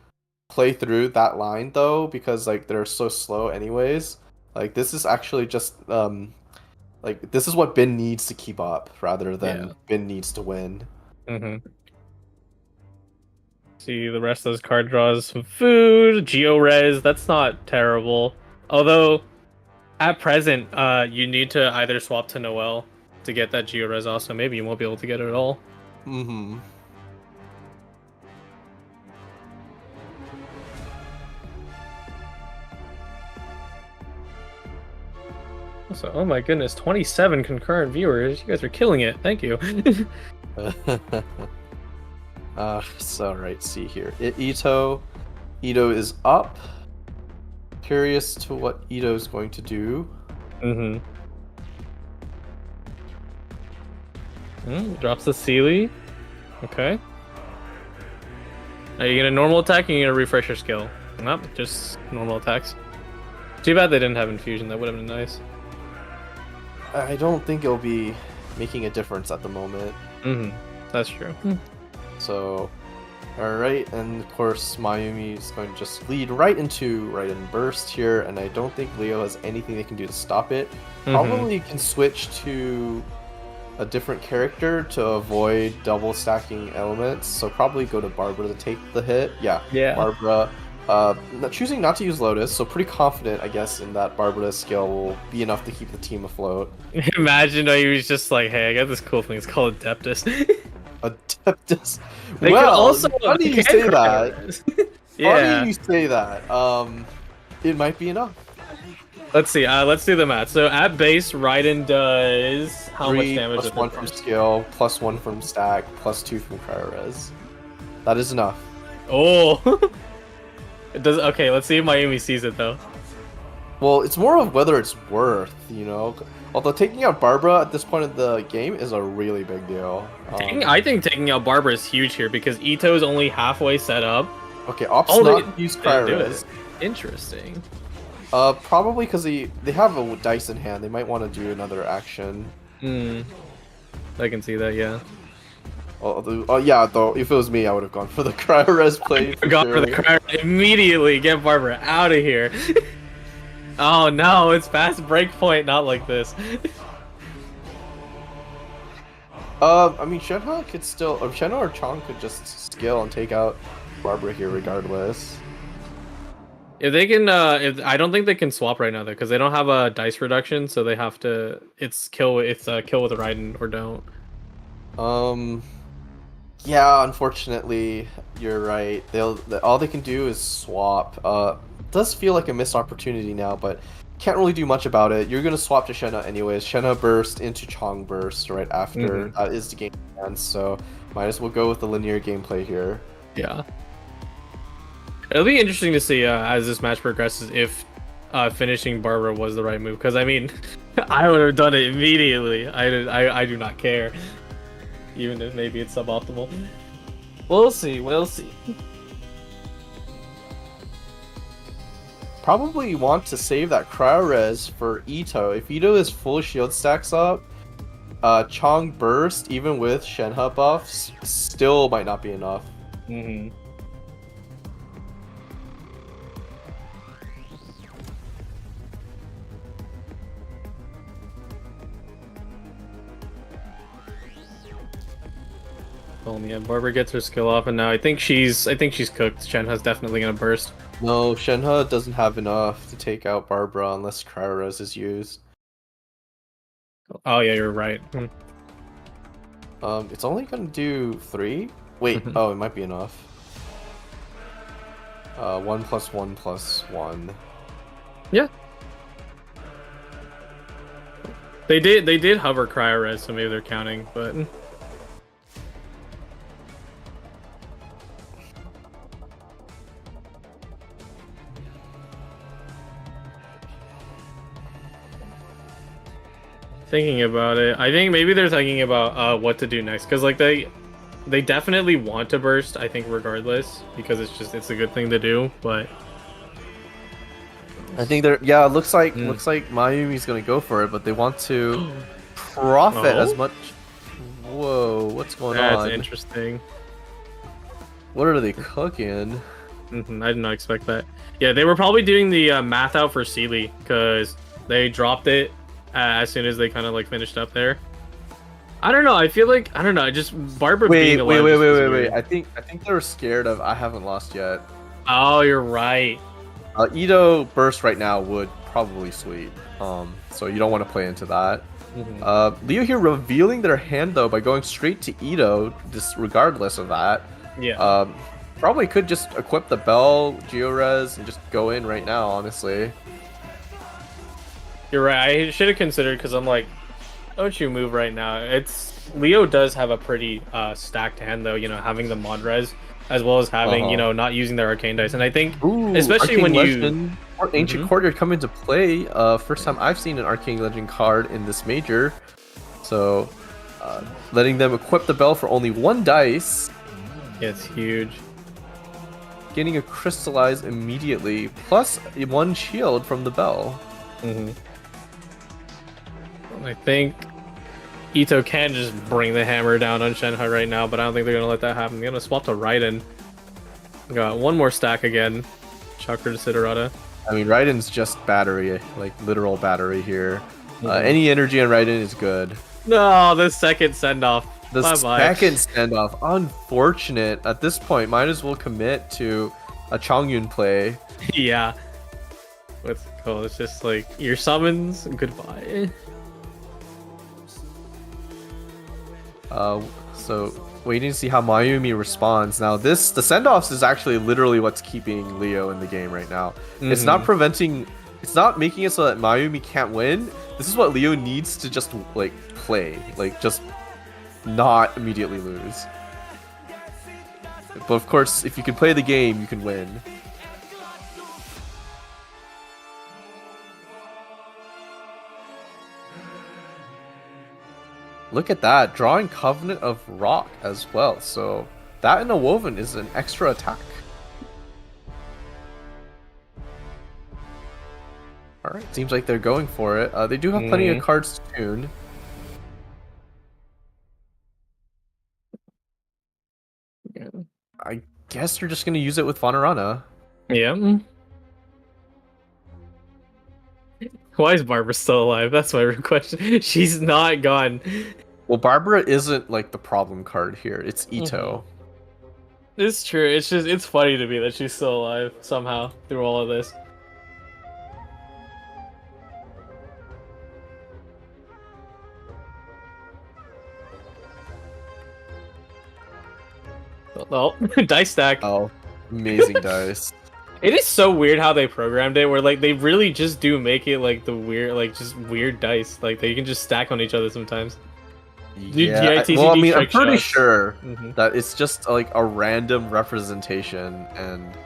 play through that line, though, because, like, they're so slow anyways. Like, this is actually just, like, this is what Bin needs to keep up, rather than Bin needs to win. See, the rest of those card draws, some food, Geo-Res, that's not terrible. Although... at present, you need to either swap to Noelle to get that Geo-Res off, so maybe you won't be able to get it at all. So, oh my goodness, 27 concurrent viewers. You guys are killing it. Thank you. So, right, see here. Ito is up. Curious to what Ito's going to do. Drops the Sealy. Okay. Are you gonna normal attack or are you gonna refresh your skill? Nope, just normal attacks. Too bad they didn't have infusion, that would have been nice. I don't think it'll be making a difference at the moment. That's true. So, alright, and of course Mayumi is going to just lead right into burst here, and I don't think Leo has anything they can do to stop it. Probably can switch to a different character to avoid double stacking elements, so probably go to Barbara to take the hit. Yeah. Barbara. Choosing not to use Lotus, so pretty confident, I guess, in that Barbara's skill will be enough to keep the team afloat. Imagine he was just like, hey, I got this cool thing, it's called Adeptus. Adeptus. They well, also funny you say that. Yeah. Funny you say that. It might be enough. Let's see. Let's do the math. So at base, Raiden does how much damage? Plus 1 from skill, plus 1 from stack, plus 2 from cryo-res. That is enough. Oh. It does. Okay, let's see if Mayumi sees it though. Well, it's more of whether it's worth, you know. Although taking out Barbara at this point of the game is a really big deal. I think taking out Barbara is huge here because Ito's only halfway set up. Okay, Ops not use cryo-res. Interesting. Probably because they have a dice in hand. They might want to do another action. I can see that, yeah. Yeah, though, if it was me, I would have gone for the cryo-res play. For the cryo immediately. Get Barbara out of here. Oh no, it's past breakpoint, not like this. I mean, Shenhe could still, or Shenhe or Chong could just skill and take out Barbara here regardless. If they can, if I don't think they can swap right now though, because they don't have a dice reduction, so they have to. It's kill. It's kill with a Raiden or don't. Yeah, unfortunately, you're right. All they can do is swap. It does feel like a missed opportunity now, but can't really do much about it. You're gonna swap to Shenna anyways. Shenna burst into Chong burst right after. That is the game plan, so might as well go with the linear gameplay here. Yeah. It'll be interesting to see as this match progresses if finishing Barbara was the right move. Because I mean, I would have done it immediately. I do not care, even if maybe it's suboptimal. We'll see. We'll see. Probably want to save that cryo res for Ito. If Ito is full shield stacks up, Chong burst even with Shenhe buffs still might not be enough. Oh yeah, Barbara gets her skill off, and now I think she's cooked. Shenhe's definitely gonna burst. No, Shenhe doesn't have enough to take out Barbara unless cryo res is used. Oh yeah, you're right. It's only gonna do 3. Wait, oh, it might be enough. 1 + 1 + 1. Yeah. They did hover cryo res, so maybe they're counting, but. Thinking about it, I think maybe they're thinking about what to do next, because like they definitely want to burst, I think, regardless, because it's a good thing to do. But I think they're it looks like Mayumi's gonna go for it, but they want to profit as much. Whoa, what's going on? That's interesting. What are they cooking? I did not expect that. Yeah, they were probably doing the math out for Sealy, because they dropped it as soon as they kind of like finished up there. I don't know. I feel like just Barbara being alive. Wait. I think they were scared of I haven't lost yet. Oh, you're right. Ito burst right now would probably sweep. So you don't want to play into that. Leo here revealing their hand though by going straight to Ito, just regardless of that. Yeah. Probably could just equip the bell, Geores, and just go in right now. Honestly. You're right. I should have considered, because I'm like, don't you move right now. Leo does have a pretty stacked hand though, having the mod res as well as having, not using their arcane dice. And I think especially when Legend or Ancient Courtyard come into play, first time I've seen an Arcane Legend card in this major. So letting them equip the bell for only 1 dice. Yeah, it's huge. Getting a crystallize immediately, plus 1 shield from the bell. I think Ito can just bring the hammer down on Shenhe right now, but I don't think they're going to let that happen. They're going to swap to Raiden. Got 1 more stack again. Chakra to Siddharata. I mean, Raiden's just battery, like literal battery here. Any energy on Raiden is good. No, the second send-off. The second send-off. Unfortunate. At this point, might as well commit to a Chongyun play. Yeah. Let's go. It's just like, your summons, goodbye. So waiting to see how Mayumi responds. Now the send-offs is actually literally what's keeping Leo in the game right now. It's not making it so that Mayumi can't win. This is what Leo needs to just like play, like just not immediately lose. But of course, if you can play the game, you can win. Look at that, drawing Covenant of Rock as well. So that in a Woven is an extra attack. Alright, seems like they're going for it. They do have plenty of cards to tune. Yeah. I guess they're just going to use it with Vanarana. Yeah. Why is Barbara still alive? That's my real question. She's not gone. Well, Barbara isn't like the problem card here. It's Ito. It's true. It's funny to me that she's still alive somehow through all of this. Oh, dice stack. Oh, amazing dice. It is so weird how they programmed it, where like they really just do make it like the weird, like just weird dice, like they can just stack on each other sometimes. Yeah, GITCG well, I mean, I'm trick pretty shots. sure Mhm. that it's just like a random representation, and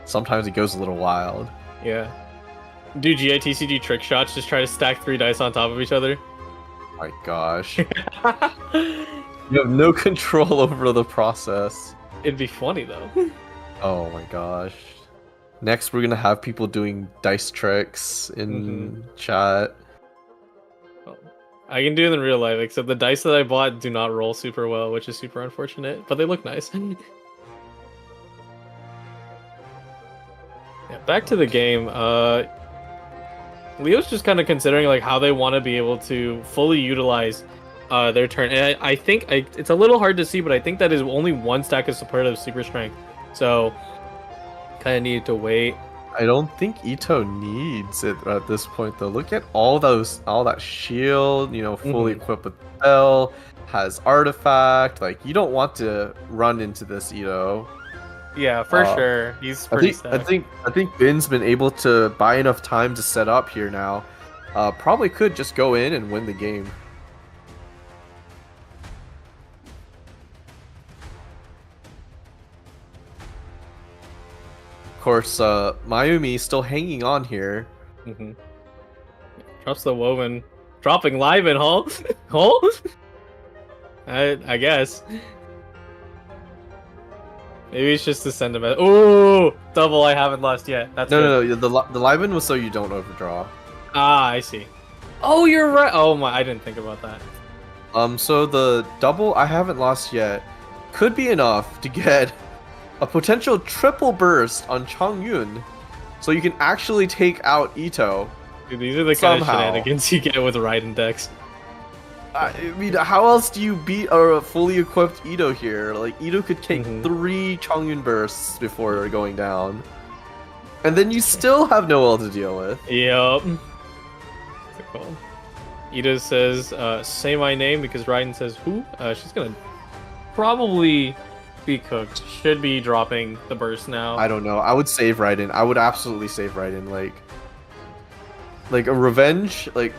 sometimes it goes a little wild. Yeah. Do GITCG trick shots just try to stack 3 dice on top of each other? My gosh, you have no control over the process. It'd be funny though. Oh my gosh. Next, we're gonna have people doing dice tricks in chat. I can do it in real life, except the dice that I bought do not roll super well, which is super unfortunate, but they look nice. Yeah, back to the game. Leo's just kind of considering like how they want to be able to fully utilize their turn. And I think it's a little hard to see, but I think that is only 1 stack of supportive super strength. So kind of need to wait. I don't think Ito needs it at this point though. Look at all that shield, you know, fully equipped with spell, has artifact. Like you don't want to run into this Ito. Yeah, for sure. He's pretty I think Bin's been able to buy enough time to set up here now. Probably could just go in and win the game. Of course, Mayumi still hanging on here. Drops the woven. Dropping live in Hull. Hull? I guess. Maybe it's just to send a message. Ooh! Double I haven't lost yet. That's good. No. The Liven was so you don't overdraw. Ah, I see. Oh, you're right. Oh my, I didn't think about that. So the double I haven't lost yet could be enough to get a potential triple burst on Chongyun, so you can actually take out Ito. Dude, these are the kind of Somehow. shenanigans you get with Raiden decks. I mean, how else do you beat a fully equipped Ito here? Like, Ito could take 3 Chongyun bursts before going down. And then you still have no L to deal with. Yup. What's it called? Ida says, say my name because Raiden says who? She's gonna probably be cooked. Should be dropping the burst now. I don't know. I would save Raiden. I would absolutely save Raiden. Like a revenge, like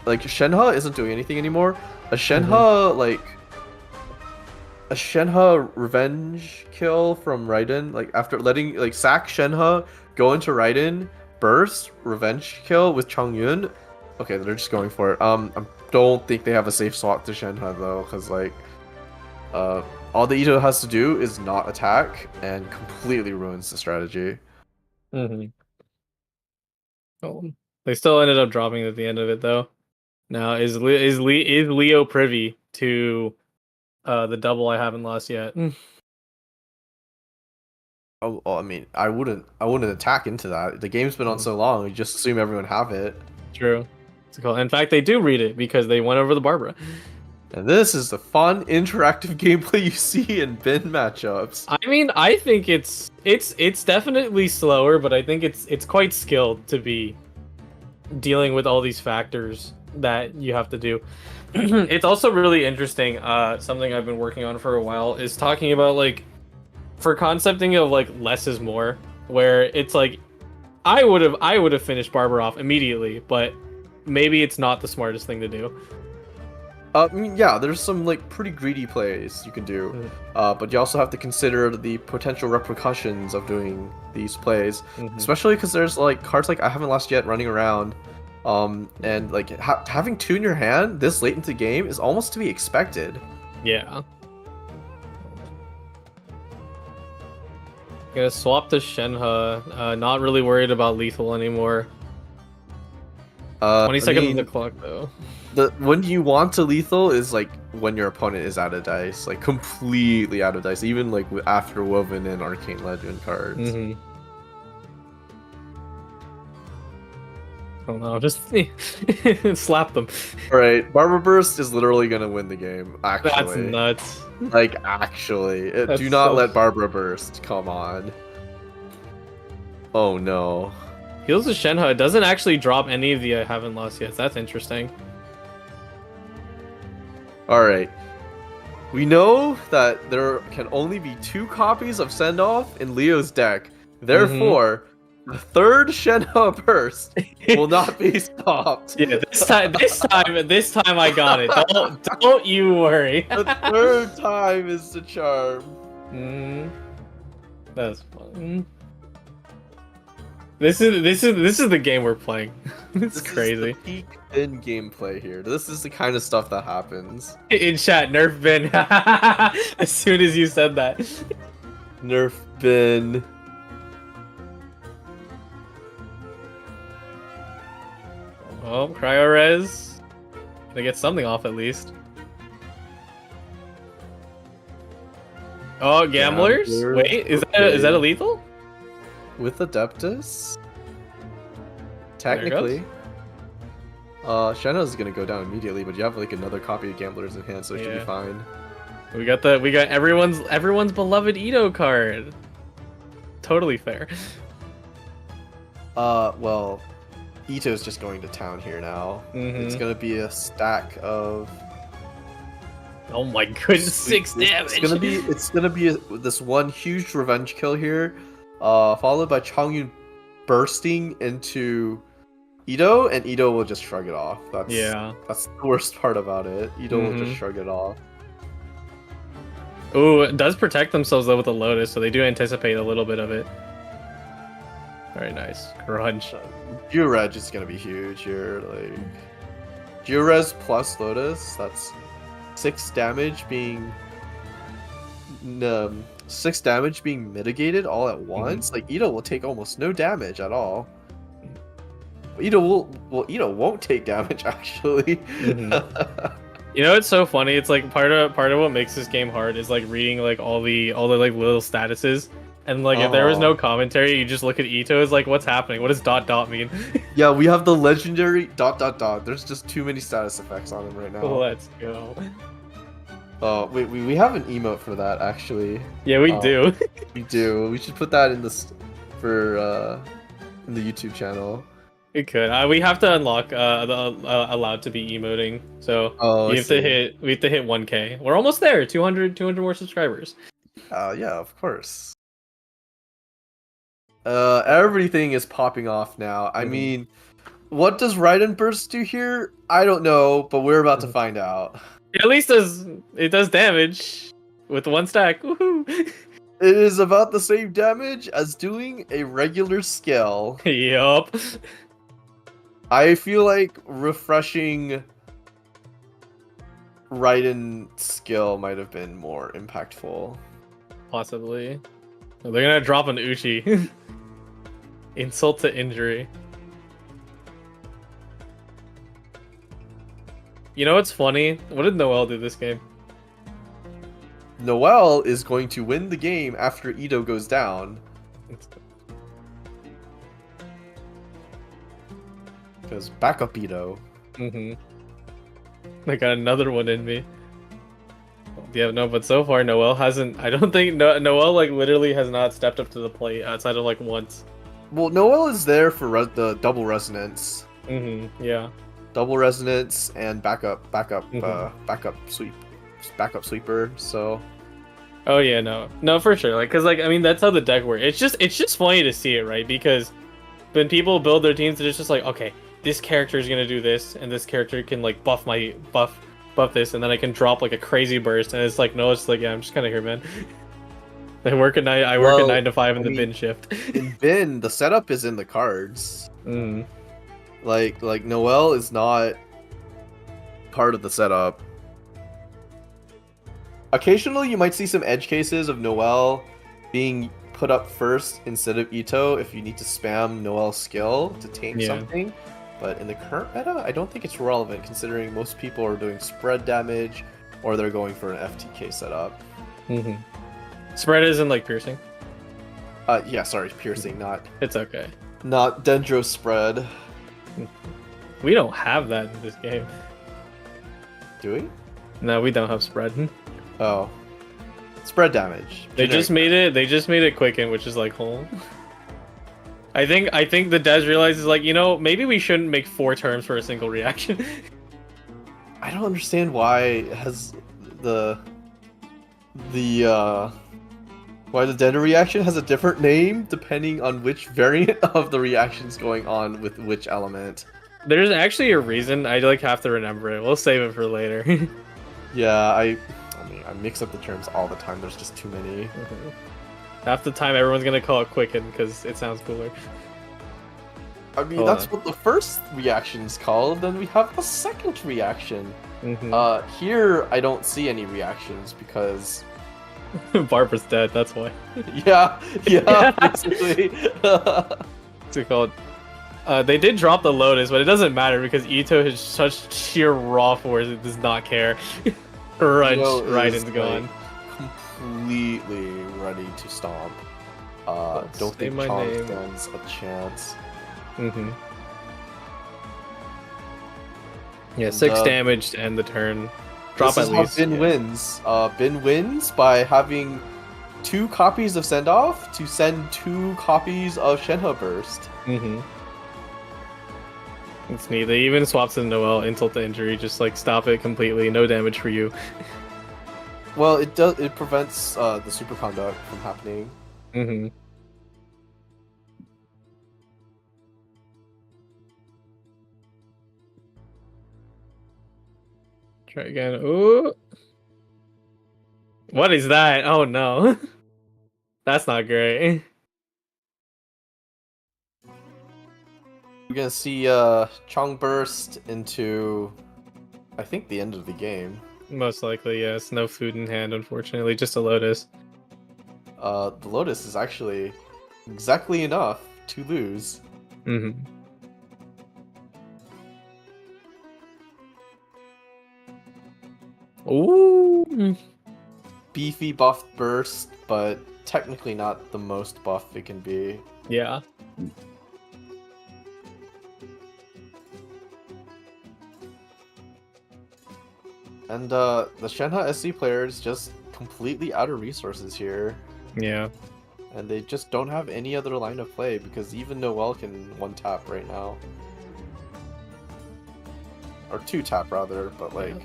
Shenhe isn't doing anything anymore. A Shenhe a Shenhe revenge kill from Raiden, like after letting sack Shenhe, go into Raiden, burst, revenge kill with Chongyun. Okay, they're just going for it. I don't think they have a safe swap to Shenhe though, because all the Ito has to do is not attack and completely ruins the strategy. Oh, they still ended up dropping at the end of it though. Now is Leo privy to the double I haven't lost yet? Oh, I mean, I wouldn't attack into that. The game's been on so long, you just assume everyone have it. True. It's cool. In fact, they do read it because they went over the Barbara. And this is the fun, interactive gameplay you see in bin matchups. I mean, I think it's definitely slower, but I think it's quite skilled to be dealing with all these factors that you have to do. It's also really interesting. Something I've been working on for a while is talking about for concepting of less is more, where it's I would have finished Barber off immediately, but maybe it's not the smartest thing to do. I mean, yeah, there's some pretty greedy plays you can do, but you also have to consider the potential repercussions of doing these plays, especially because there's cards I haven't lost yet running around, and having 2 in your hand this late into the game is almost to be expected. Yeah. Gonna swap to Shenhe. Not really worried about lethal anymore. 20 seconds on the clock though. When you want to lethal is when your opponent is out of dice, completely out of dice, even after Woven and Arcane Legend cards. don't know. Just slap them. All right, Barber Burst is literally gonna win the game. That's Actually, nuts. like actually, That's do not so- let Barber Burst. Come on. Oh no. Heals the Shenhe. It doesn't actually drop any of the I haven't lost yet. That's interesting. All right. We know that there can only be 2 copies of Send Off in Leo's deck. Therefore, the third Shenhe Burst will not be stopped. Yeah, this time I got it. Don't you worry. The third time is the charm. That's fun. This is the game we're playing. It's crazy. Is the peak bin gameplay here. This is the kind of stuff that happens. In chat, nerf bin. As soon as you said that. Nerf bin. Oh, Cryo Res. Gonna get something off at least. Oh, Gamblers? Gambler. Wait, is that a lethal? With Adeptus? There it goes. Technically. Shenhe's gonna go down immediately, but you have like another copy of Gamblers in hand, so it should be Yeah. fine. We got everyone's beloved Ito card. Totally fair. Well, Ito's just going to town here now. It's Mhm. gonna be a stack of. Oh my goodness, 6 damage. It's gonna be this one huge revenge kill here, followed by Changyun bursting into Ito, and Ito will just shrug it off. That's the worst part about it. Ito will just shrug it off. Ooh, it does protect themselves though with the Lotus, so they do anticipate a little bit of it. Very nice. Grunge. Georeg is gonna be huge here. Like Georeg plus Lotus, that's 6 damage being 6 damage being mitigated all at once. Like Ito will take almost no damage at all. Ito won't take damage actually. You know, it's so funny. It's like part of what makes this game hard is like reading like all the like little statuses. And like if there was no commentary, you just look at Ito as like, what's happening? What does ... mean? Yeah, we have the legendary ... There's just too many status effects on him right now. Let's go. Oh, wait, we have an emote for that actually. Yeah, we do. We do. We should put that in this for in the YouTube channel. It could. We have to unlock allowed to be emoting. So we have to hit 1K. We're almost there. 200 more subscribers. Yeah, of course. Everything is popping off now. I mean, what does Raiden Burst do here? I don't know, but we're about to find out. At least it does damage with 1 stack. Woohoo! It is about the same damage as doing a regular skill. Yup. I feel like refreshing Raiden skill might have been more impactful. Possibly. They're gonna drop an Uchi. Insult to injury. You know what's funny? What did Noel do this game? Noel is going to win the game after Ito goes down. Because backup Ito. I got another one in me. Yeah, no, but so far Noel hasn't. I don't think Noel like literally has not stepped up to the plate outside of like once. Well, Noel is there for the double resonance. Yeah. Double resonance and backup sweeper. So. Oh yeah, no, for sure. Like, cause like I mean that's how the deck works. It's just funny to see it, right? Because when people build their teams, it's just like, okay, this character is gonna do this, and this character can like buff this, and then I can drop like a crazy burst, and it's like, no, it's like, yeah, I'm just kind of here, man. I work at 9 to 5 in the bin shift. In bin, the setup is in the cards. Like Noel is not part of the setup. Occasionally, you might see some edge cases of Noel being put up first instead of Ito if you need to spam Noel's skill to tame something. But in the current meta, I don't think it's relevant considering most people are doing spread damage or they're going for an FTK setup. Spread isn't like piercing. Yeah, sorry, piercing, not. It's okay. Not Dendro spread. We don't have that in this game. Do we? No, we don't have spread. Oh. Spread damage. They just made it. They just made it quicken, which is like, oh. I think the devs realizes like, you know, maybe we shouldn't make 4 terms for a single reaction. I don't understand why it has why the Dender reaction has a different name depending on which variant of the reaction's going on with which element. There's actually a reason. I like have to remember it. We'll save it for later. Yeah, I mean, I mix up the terms all the time. There's just too many. Half the time, everyone's gonna call it quicken because it sounds cooler. I mean, that's what the first reaction's called. Then we have the second reaction. Here I don't see any reactions because Barbara's dead. That's why. yeah, basically. What's it called? They did drop the Lotus, but it doesn't matter because Ito has such sheer raw force. It does not care. Crunch, Raiden's gone. Completely ready to stomp. Don't think Chong stands a chance. Yeah, 6 damage to end the turn. Drop this at is least. How Bin wins. Bin wins by having 2 copies of Send Off to send 2 copies of Shenhe Burst. It's neat. They even swapped to Noel, insult to injury, just like stop it completely, no damage for you. Well, it does. It prevents the superconduct from happening. Try again. Ooh. What is that? Oh no. That's not great. We're gonna see Chong burst into, I think, the end of the game. Most likely, yes. No food in hand, unfortunately. Just a Lotus. The Lotus is actually exactly enough to lose. Ooh. Beefy buff burst, but technically not the most buff it can be. Yeah. And the Shenhe SC players just completely out of resources here. Yeah. And they just don't have any other line of play because even Noel can 1-tap right now. Or 2-tap rather, but like,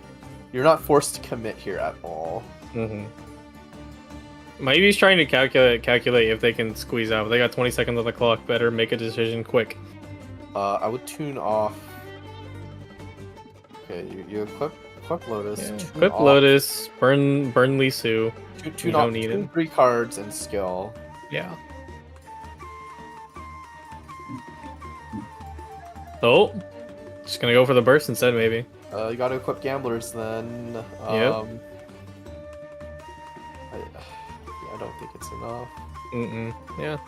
you're not forced to commit here at all. Maybe he's trying to calculate if they can squeeze out. They got 20 seconds on the clock. Better make a decision quick. I would tune off. Okay, you equip Lotus. Yeah. Equip Lotus. Burn Lee Su. You don't need it. 3 cards and skill. Yeah. Oh, just gonna go for the burst instead, maybe. You gotta equip Gamblers then. Yep. I don't think it's enough. Yeah.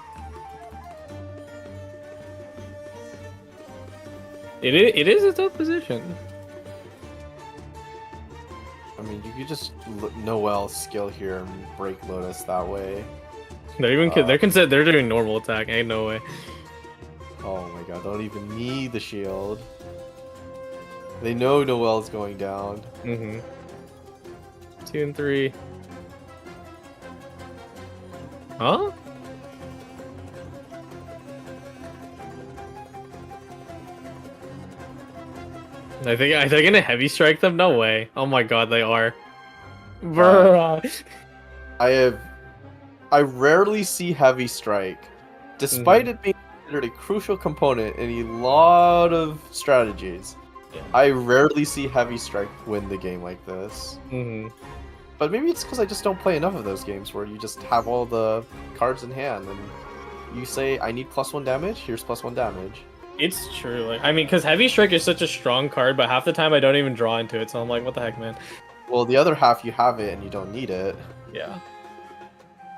It is a tough position. I mean, you could just Noel skill here and break Lotus that way. They're even they're doing normal attack. Ain't no way. Oh my god! Don't even need the shield. They know Noel's going down. 2 and 3. Huh? Are they gonna heavy strike them? No way. Oh my god, they are. Bruh. I rarely see heavy strike, despite it being considered a crucial component in a lot of strategies. Yeah. I rarely see heavy strike win the game like this. But maybe it's because I just don't play enough of those games where you just have all the cards in hand and you say, I need +1 damage, here's +1 damage. It's true. Like, I mean, because heavy strike is such a strong card, but half the time I don't even draw into it, so I'm like, what the heck, man? Well, the other half you have it and you don't need it. Yeah.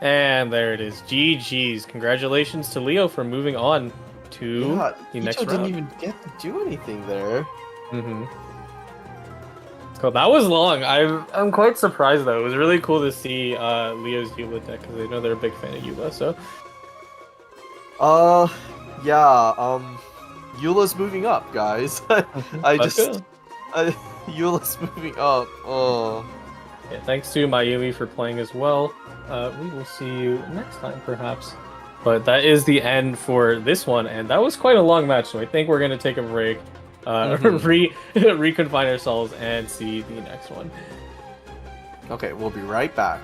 And there it is. GG's. Congratulations to Leo for moving on to the next round. Didn't even get to do anything there. Cool. That was long. I'm quite surprised though. It was really cool to see Leo's Eula deck because I know they're a big fan of Eula. So. Yeah. Eula's moving up, guys. I Let's just go. Eula's moving up. Oh. Yeah, thanks to Mayumi for playing as well. We will see you next time, perhaps. But that is the end for this one, and that was quite a long match, so I think we're going to take a break, reconfine ourselves, and see the next one. Okay, we'll be right back.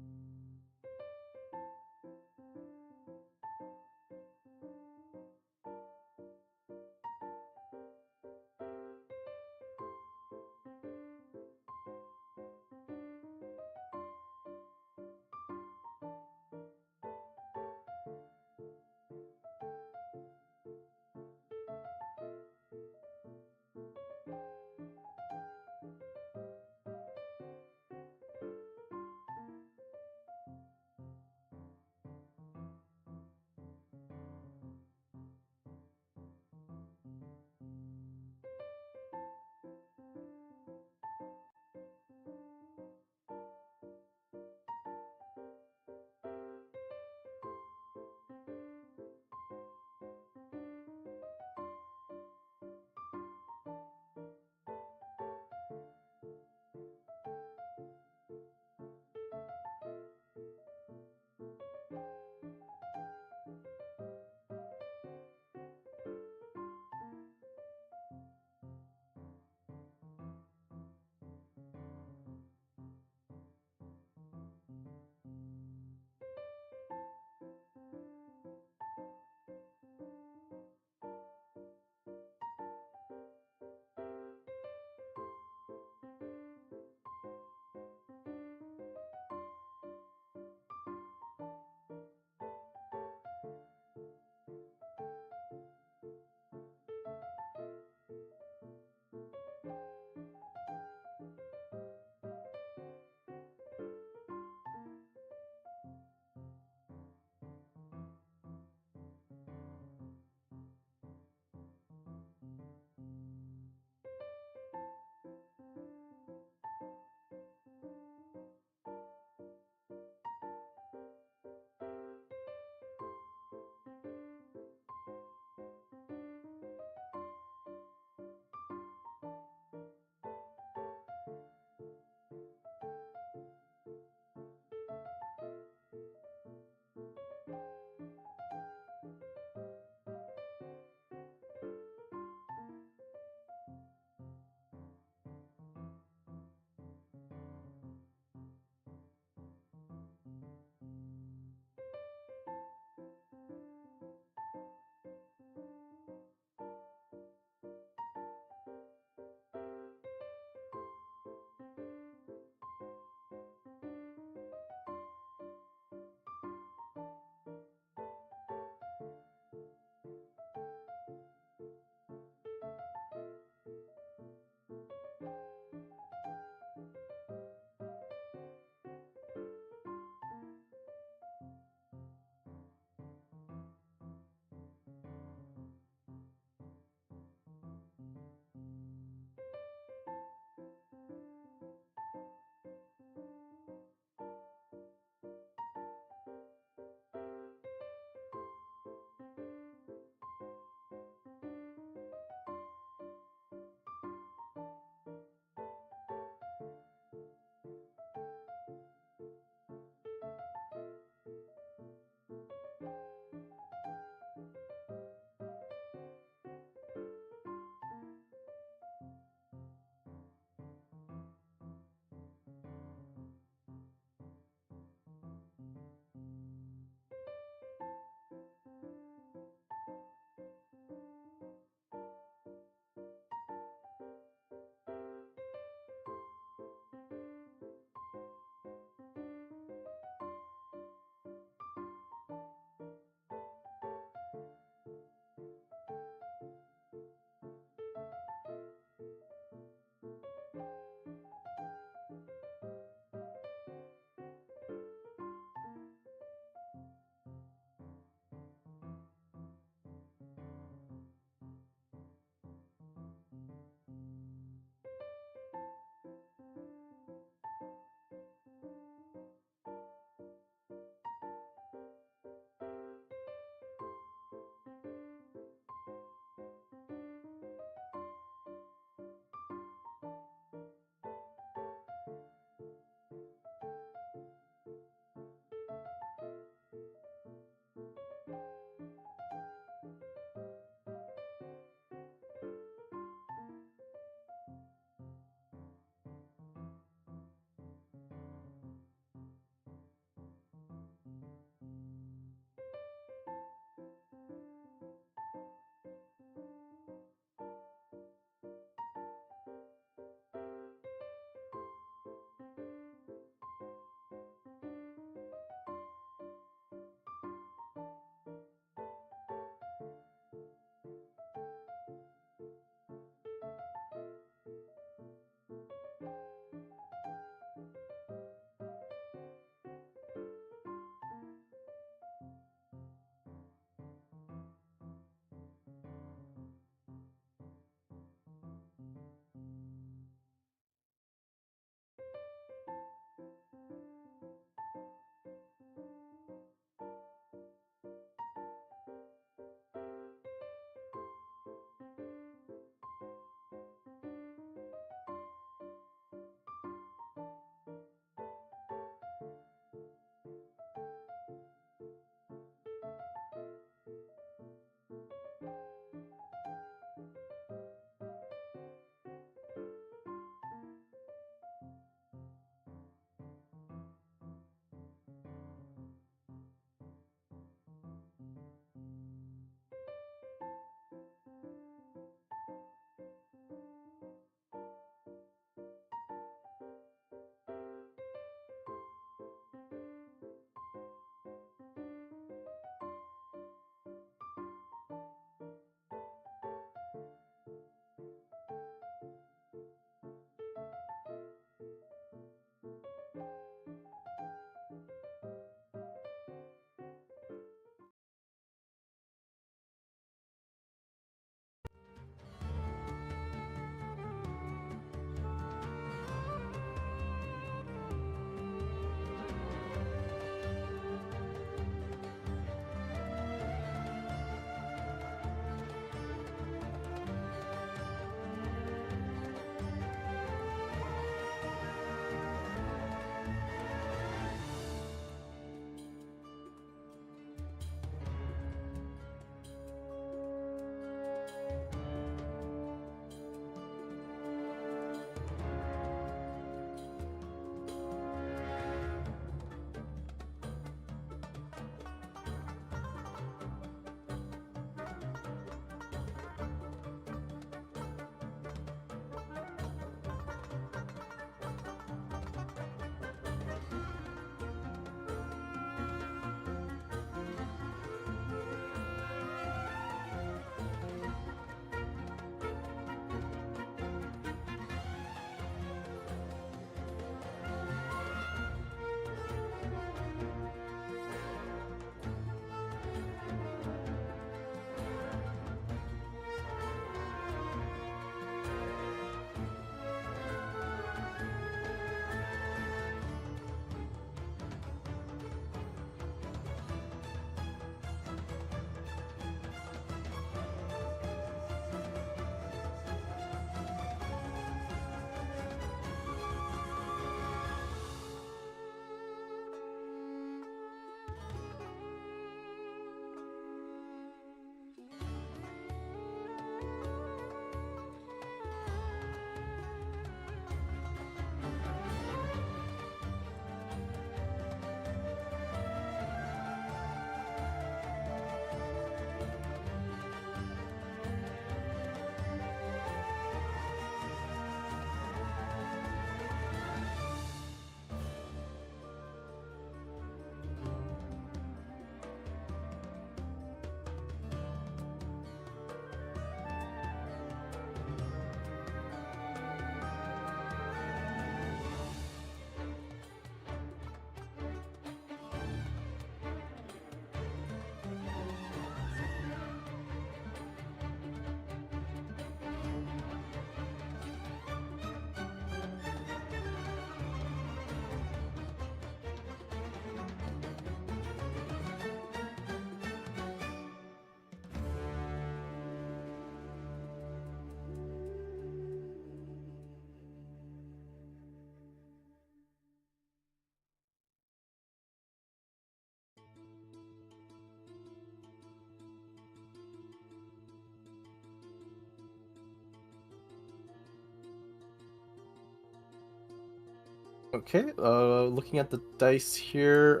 Okay, looking at the dice here,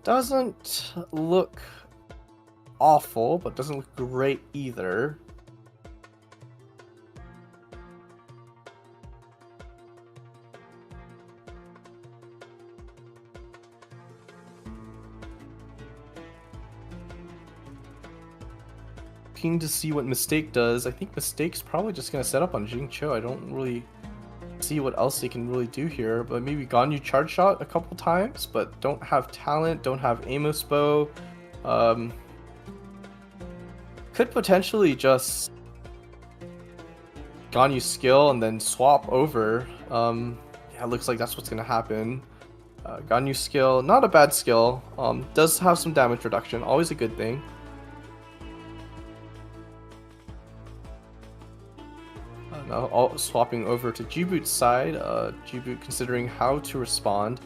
doesn't look awful, but doesn't look great either. Looking to see what Mistake does. I think Mistake's probably just gonna set up on Jingcho. I don't really see what else they can really do here, but maybe Ganyu charge shot a couple times, but don't have talent, don't have Amos bow. Could potentially just Ganyu skill and then swap over. Yeah, it looks like that's what's gonna happen. Ganyu skill, not a bad skill. Does have some damage reduction, always a good thing. Now all swapping over to Jiboot's side. Jiboot considering how to respond.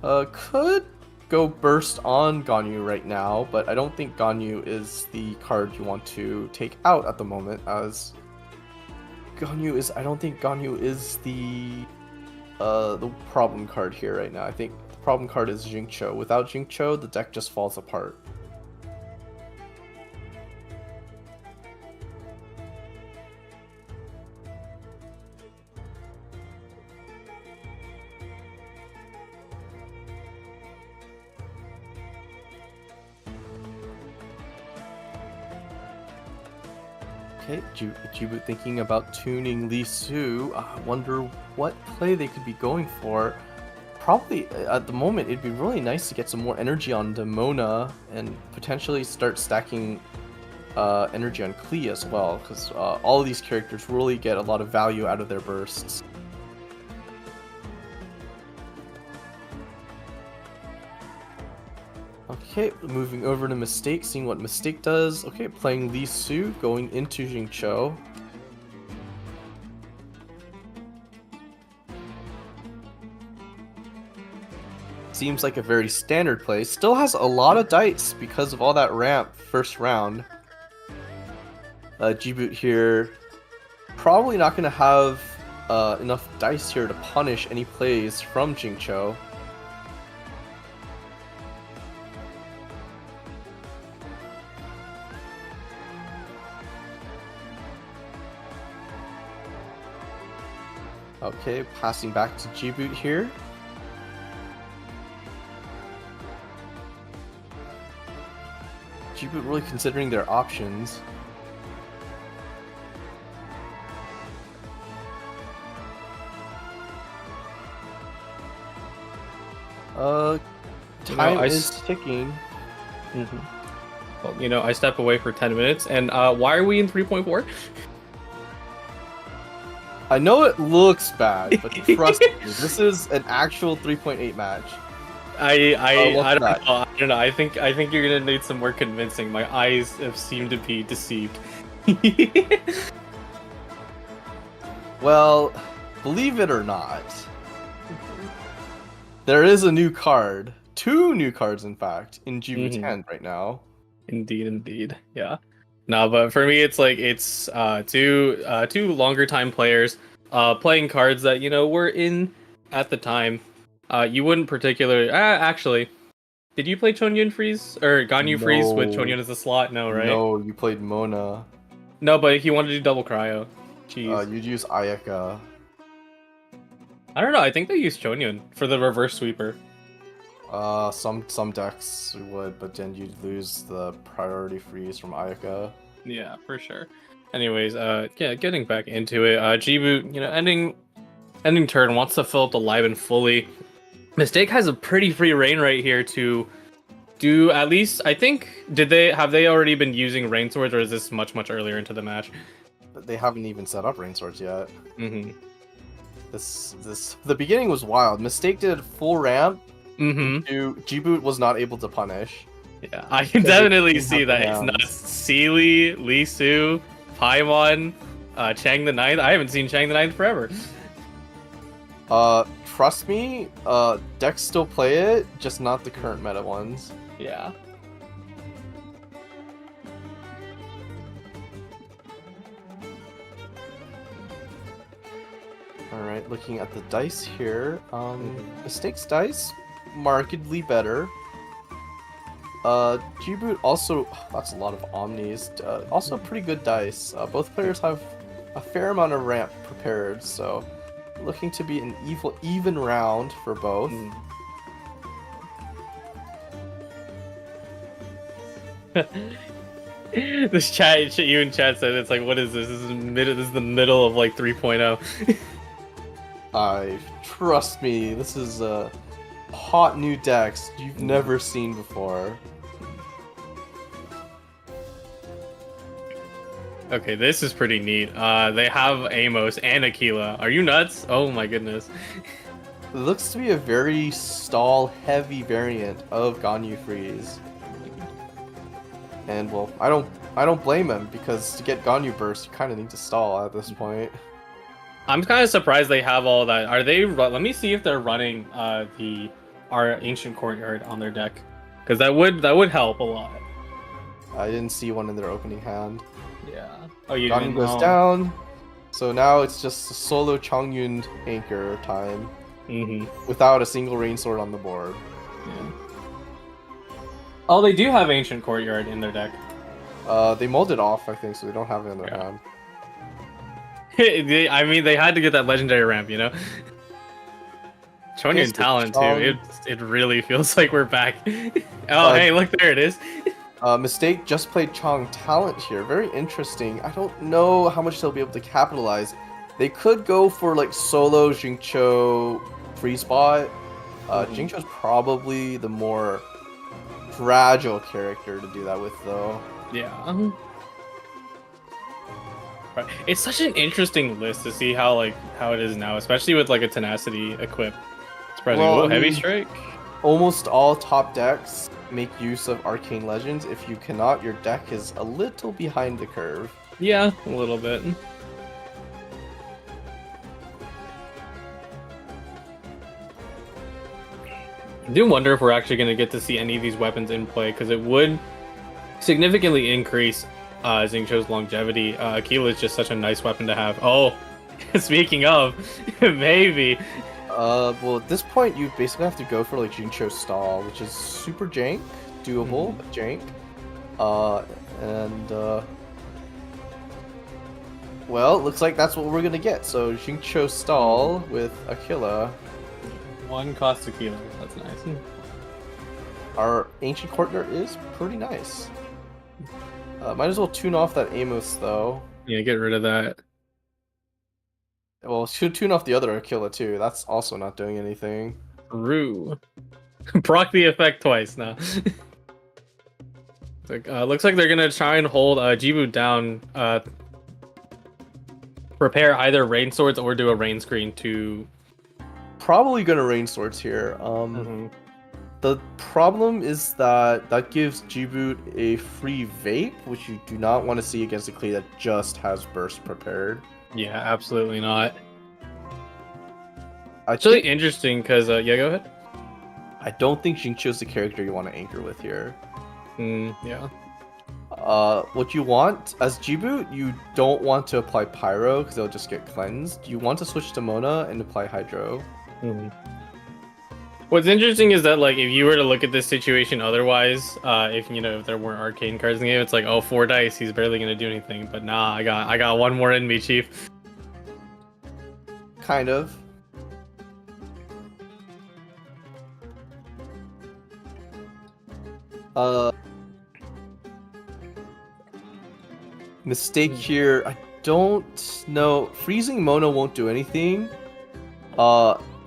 Could go burst on Ganyu right now, but I don't think Ganyu is the card you want to take out at the moment, as I don't think Ganyu is the problem card here right now. I think the problem card is Jingcho. Without Jingcho, the deck just falls apart. Okay, Jiboot thinking about tuning Lee Su. I wonder what play they could be going for. Probably, at the moment, it'd be really nice to get some more energy on Demona and potentially start stacking energy on Klee as well, because all of these characters really get a lot of value out of their bursts. Okay, moving over to Mistake, seeing what Mistake does. Okay, playing Lee Su, going into Jingcho. Seems like a very standard play. Still has a lot of dice because of all that ramp first round. Jiboot here, probably not going to have enough dice here to punish any plays from Jingcho. Okay, passing back to Jiboot here. Jiboot really considering their options. Time is ticking. Well, I step away for 10 minutes, and why are we in 3.4? I know it looks bad, but trust me, this is an actual 3.8 match. I don't know. I think you're gonna need some more convincing. My eyes have seemed to be deceived. Well, believe it or not, there is a new card. 2 new cards, in fact, in Jiboot's hand right now. Indeed. Yeah. No, but for me, it's like two longer time players playing cards that were in at the time. You wouldn't particularly actually. Did you play Chongyun Freeze or Ganyu Freeze with Chongyun as a slot? No, right? No, you played Mona. No, but he wanted to do double cryo. Jeez. You'd use Ayaka. I don't know. I think they used Chongyun for the reverse sweeper. Some decks would, but then you'd lose the priority freeze from Ayaka. Yeah, for sure. Anyways, getting back into it. Jiboot, ending turn, wants to fill up the Liven fully. Mistake has a pretty free reign right here to do at least. I think have they already been using rain swords, or is this much earlier into the match? They haven't even set up rain swords yet. Mm-hmm. The beginning was wild. Mistake did full ramp. Mm-hmm. Jiboot was not able to punish. Yeah, I can definitely see that. It's not Sealy, Lee Su, Paimon, Chang the Ninth. I haven't seen Chang the Ninth forever. Trust me, decks still play it, just not the current meta ones. Yeah. Alright, looking at the dice here. Mistakes dice, markedly better. G-Boot also, that's a lot of omnis. Also pretty good dice. Both players have a fair amount of ramp prepared, so looking to be an even round for both. This chat, you in chat said it's like, what is this? This is the middle of like 3.0. Trust me, this is hot new decks you've never seen before. Okay, this is pretty neat. They have Amos and Aquila. Are you nuts? Oh my goodness. It looks to be a very stall-heavy variant of Ganyu Freeze. And well, I don't blame him, because to get Ganyu Burst, you kind of need to stall at this point. I'm kind of surprised they have all that. Are they? Let me see if they're running our Ancient Courtyard on their deck, because that would help a lot. I didn't see one in their opening hand. Yeah. Oh, you Ganyu didn't goes know. down, so now it's just a solo Changyun anchor time, without a single rain sword on the board. Yeah. Oh, they do have Ancient Courtyard in their deck. They mulled it off, I think, so they don't have it in their hand. I mean, they had to get that legendary ramp, you know. Chonyun talent too. It really feels like we're back. Oh, hey, look, there it is. Mistake just played Chong talent here. Very interesting. I don't know how much they'll be able to capitalize. They could go for like solo Jingcho free spot. Jingcho's probably the more fragile character to do that with, though. Yeah. Right. It's such an interesting list to see how it is now, especially with like a tenacity equip. Surprising. Well, Whoa, heavy strike. Almost all top decks make use of arcane legends. If you cannot, your deck is a little behind the curve. Yeah, a little bit. I do wonder if we're actually going to get to see any of these weapons in play, because it would significantly increase Xingqiu's longevity. Aquila is just such a nice weapon to have. Oh, speaking of, maybe. Well, at this point, you basically have to go for like Jingqiu stall, which is super jank, doable, but jank. Well, looks like that's what we're gonna get. So Jingqiu stall with Aquila. One cost Aquila. That's nice. Our Ancient Courtyard is pretty nice. Might as well tune off that Amos, though. Yeah, get rid of that. Well, should tune off the other Aquila, too. That's also not doing anything. Rue. Proc the effect twice now. Looks like they're gonna try and hold Jibu down. Prepare either rain swords or do a rain screen to. Probably gonna rain swords here. The problem is that gives G-Boot a free vape, which you do not want to see against a Klee that just has burst prepared. Yeah, absolutely not. It's really interesting because yeah, go ahead. I don't think Xingqiu's the character you want to anchor with here. Yeah. What you want as G-Boot, you don't want to apply Pyro because they'll just get cleansed. You want to switch to Mona and apply Hydro. What's interesting is that, like, if you were to look at this situation otherwise, if there weren't arcane cards in the game, it's like, oh, 4 dice, he's barely gonna do anything. But nah, I got one more in me, Chief. Kind of. Mistake here. I don't know. Freezing Mona won't do anything.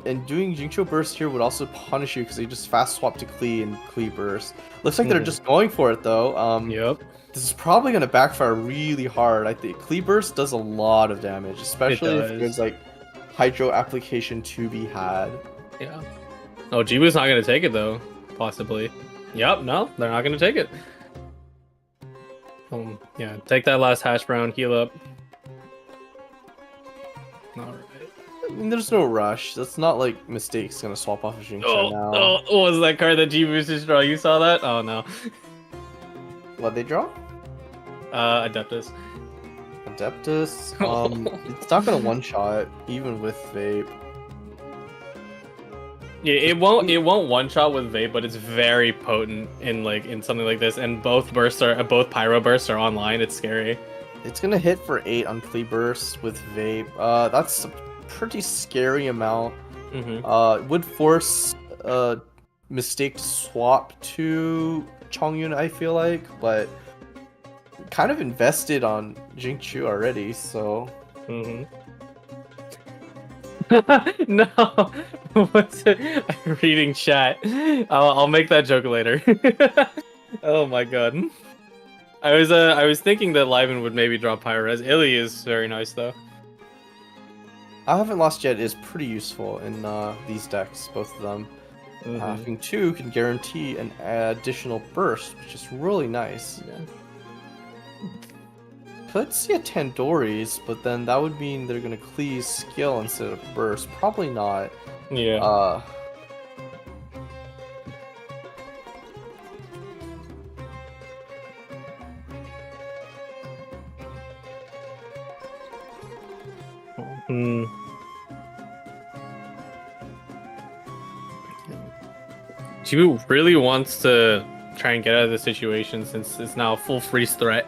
And doing Jingqiu Burst here would also punish you because they just fast swap to Klee and Klee Burst. Looks like they're just going for it though. Yep. This is probably going to backfire really hard. I think Klee Burst does a lot of damage, especially if there's like Hydro application to be had. Yeah. Oh, Jibu's not going to take it though. Possibly. Yep, no, they're not going to take it. Yeah, take that last hash brown, heal up. Alright. I mean, there's no rush. That's not like Mistake's gonna swap off of Jingqiu now. Oh, what was that card that Jibu's just draw? You saw that? Oh no. What they draw? Adeptus. Adeptus. It's not gonna one shot even with vape. Yeah, it won't one shot with vape, but it's very potent in something like this. And both pyro bursts are online. It's scary. It's gonna hit for 8 on Clee Burst with vape. That's a pretty scary amount. Would force Mistake to swap to Chongyun, I feel like, but kind of invested on Jingchu already, so. No, what's it? I'm reading chat. I'll make that joke later. Oh my god. I was thinking that Lyman would maybe drop Pyres. Illy is very nice though. I Haven't Lost Yet is pretty useful in these decks, both of them. Having 2 can guarantee an additional burst, which is really nice. Yeah. Could see a Tandoori's, but then that would mean they're gonna cleave skill instead of burst. Probably not. Yeah. Jibu really wants to try and get out of the situation since it's now a full freeze threat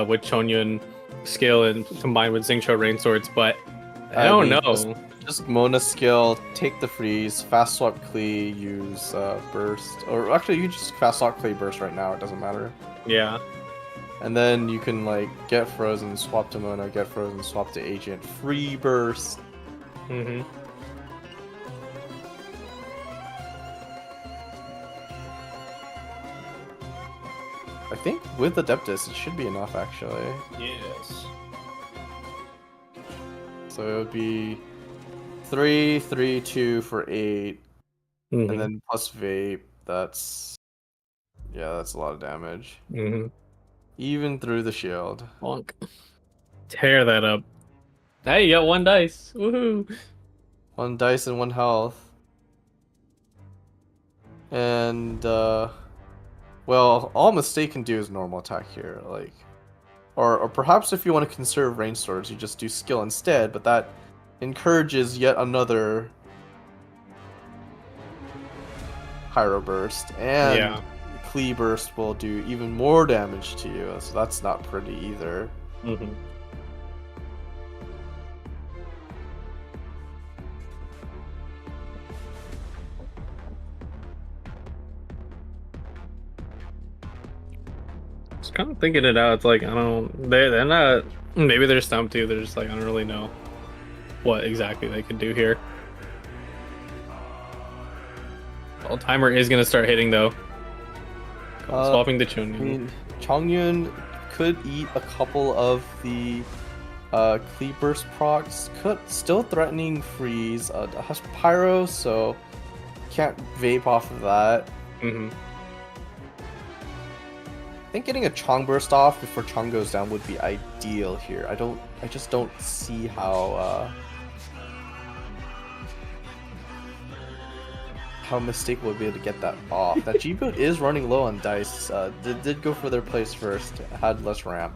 with Chonyun skill and combined with Xingqiu Rain Swords, but I don't know. Just Mona skill, take the freeze, fast swap Klee, use burst. Or actually, you can just fast swap Klee burst right now, it doesn't matter. Yeah. And then you can like get frozen, swap to Mona, get frozen, swap to Agent, free burst. I think with Adeptus, it should be enough actually. Yes. So it would be 3, 3, 2 for 8, and then plus vape. That's a lot of damage. Even through the shield. Bonk. Tear that up. Hey, you got 1 dice. Woohoo! 1 dice and 1 health. And well, all Mistake can do is normal attack here, like, or perhaps if you want to conserve range swords, you just do skill instead. But that encourages yet another Pyro Burst, and Klee Burst will do even more damage to you, so that's not pretty either. Just kind of thinking it out. It's like, I don't. They're not. Maybe they're stumped too. They're just like, I don't really know what exactly they could do here. Well, timer is gonna start hitting though. Swapping to Chongyun. I mean, Chongyun could eat a couple of the Klee Burst procs. Still threatening freeze. Has Pyro, so can't vape off of that. I think getting a Chong Burst off before Chong goes down would be ideal here. I just don't see how Mistake would be able to get that off. That G-Boot is running low on dice. Did go for their place first. Had less ramp.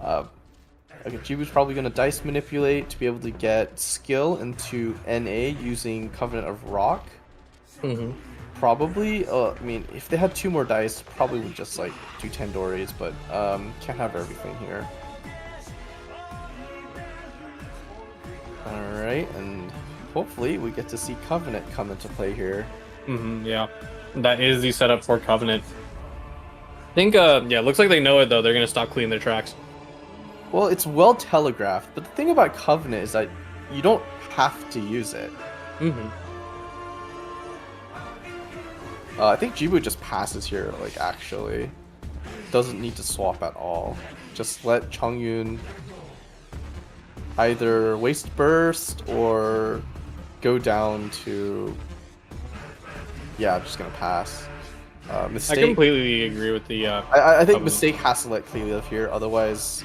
Okay, G-Boot's probably going to dice manipulate to be able to get skill into NA using Covenant of Rock. Probably, I mean, if they had 2 more dice, probably would just like do Tandoori's, but can't have everything here. Alright, and hopefully we get to see Covenant come into play here. Yeah, that is the setup for Covenant. I think, yeah, looks like they know it though. They're gonna stop cleaning their tracks. Well, it's well telegraphed, but the thing about Covenant is that you don't have to use it. I think Jibu just passes here, like, actually. Doesn't need to swap at all. Just let Chongyun either waste burst or go down to... Yeah, I'm just gonna pass. Mistake... I completely agree with the... I think Mistake has to let Klee live here, otherwise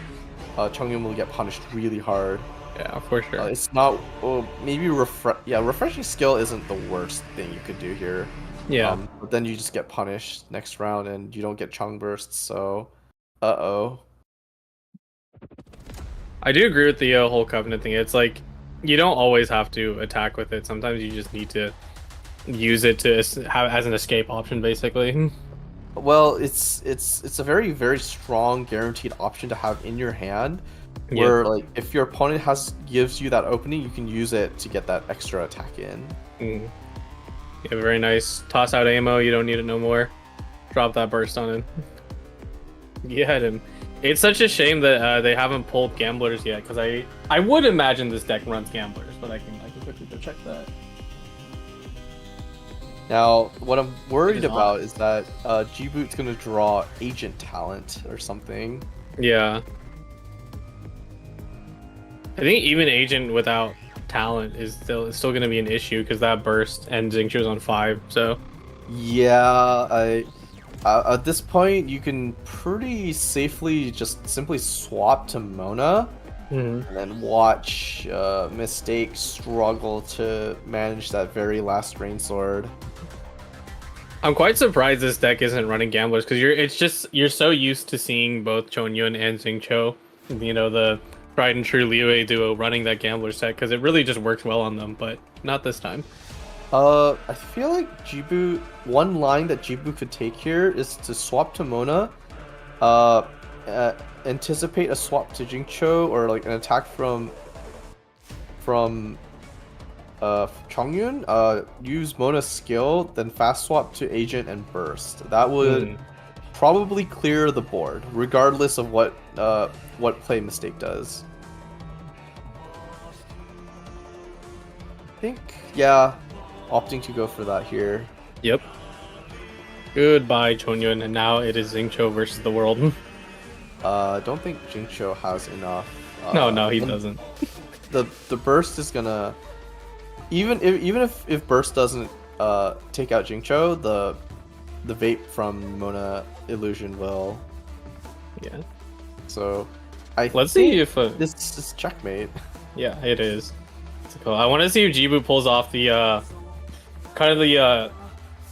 Chongyun will get punished really hard. Yeah, for sure. It's not... Well, maybe refreshing skill isn't the worst thing you could do here. Yeah. But then you just get punished next round and you don't get Chong bursts, so... Uh-oh. I do agree with the whole covenant thing. It's like you don't always have to attack with it. Sometimes you just need to use it to have as an escape option, basically. Well, it's a very very strong guaranteed option to have in your hand, Yeah. where like if your opponent gives you that opening, you can use it to get that extra attack in. Mm. Yeah, very nice. Toss out ammo. You don't need it no more. Drop that burst on him. You had him. It's such a shame that they haven't pulled gamblers yet, because I would imagine this deck runs gamblers, but I can quickly go check that. Now, what I'm worried It is about is that G-Boot's gonna draw agent talent or something. Yeah. I think even agent without talent is still going to be an issue, because that burst and Xingqiu's on 5. So Yeah, at this point you can pretty safely just simply swap to Mona and then watch Mistake struggle to manage that very last rain sword. I'm quite surprised this deck isn't running gamblers, because you're so used to seeing both Chonyun and Xingqiu, you know, the tried and true Liyue duo running that gambler set, because it really just works well on them, but not this time. I feel like G-Boot, one line that G-Boot could take here is to swap to Mona, anticipate a swap to Xingqiu or like an attack from Chongyun, use Mona's skill, then fast swap to agent and burst. That would probably clear the board, regardless of what play Mistake does. I think, yeah, opting to go for that here. Yep. Goodbye, Chonyun, and now it is Xingqiu versus the world. Don't think Xingqiu has enough. No, he doesn't. The burst is gonna, even if burst doesn't take out Xingqiu, the vape from Mona Illusion will. Yeah. So Let's see if this is checkmate. Yeah, it is. It's cool. I want to see if G-Boot pulls off the kind of the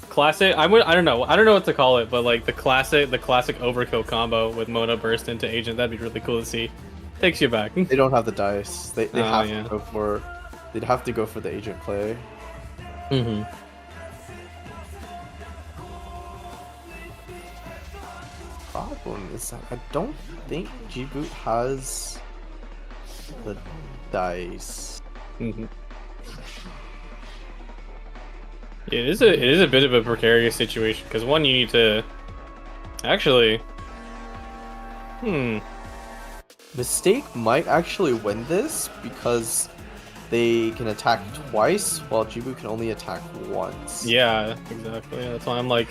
classic. I don't know what to call it, but like the classic overkill combo with Mona burst into agent. That'd be really cool to see. Takes you back. They don't have the dice. They Oh, have yeah. to go for. They'd have to go for the agent play. Mm-hmm. Problem is that I don't think G-Boot has the dice. Mm-hmm. It is a bit of a precarious situation, because one, you need to actually. Mistake might actually win this because they can attack twice, while G-Boot can only attack once. Yeah, exactly. That's why I'm like.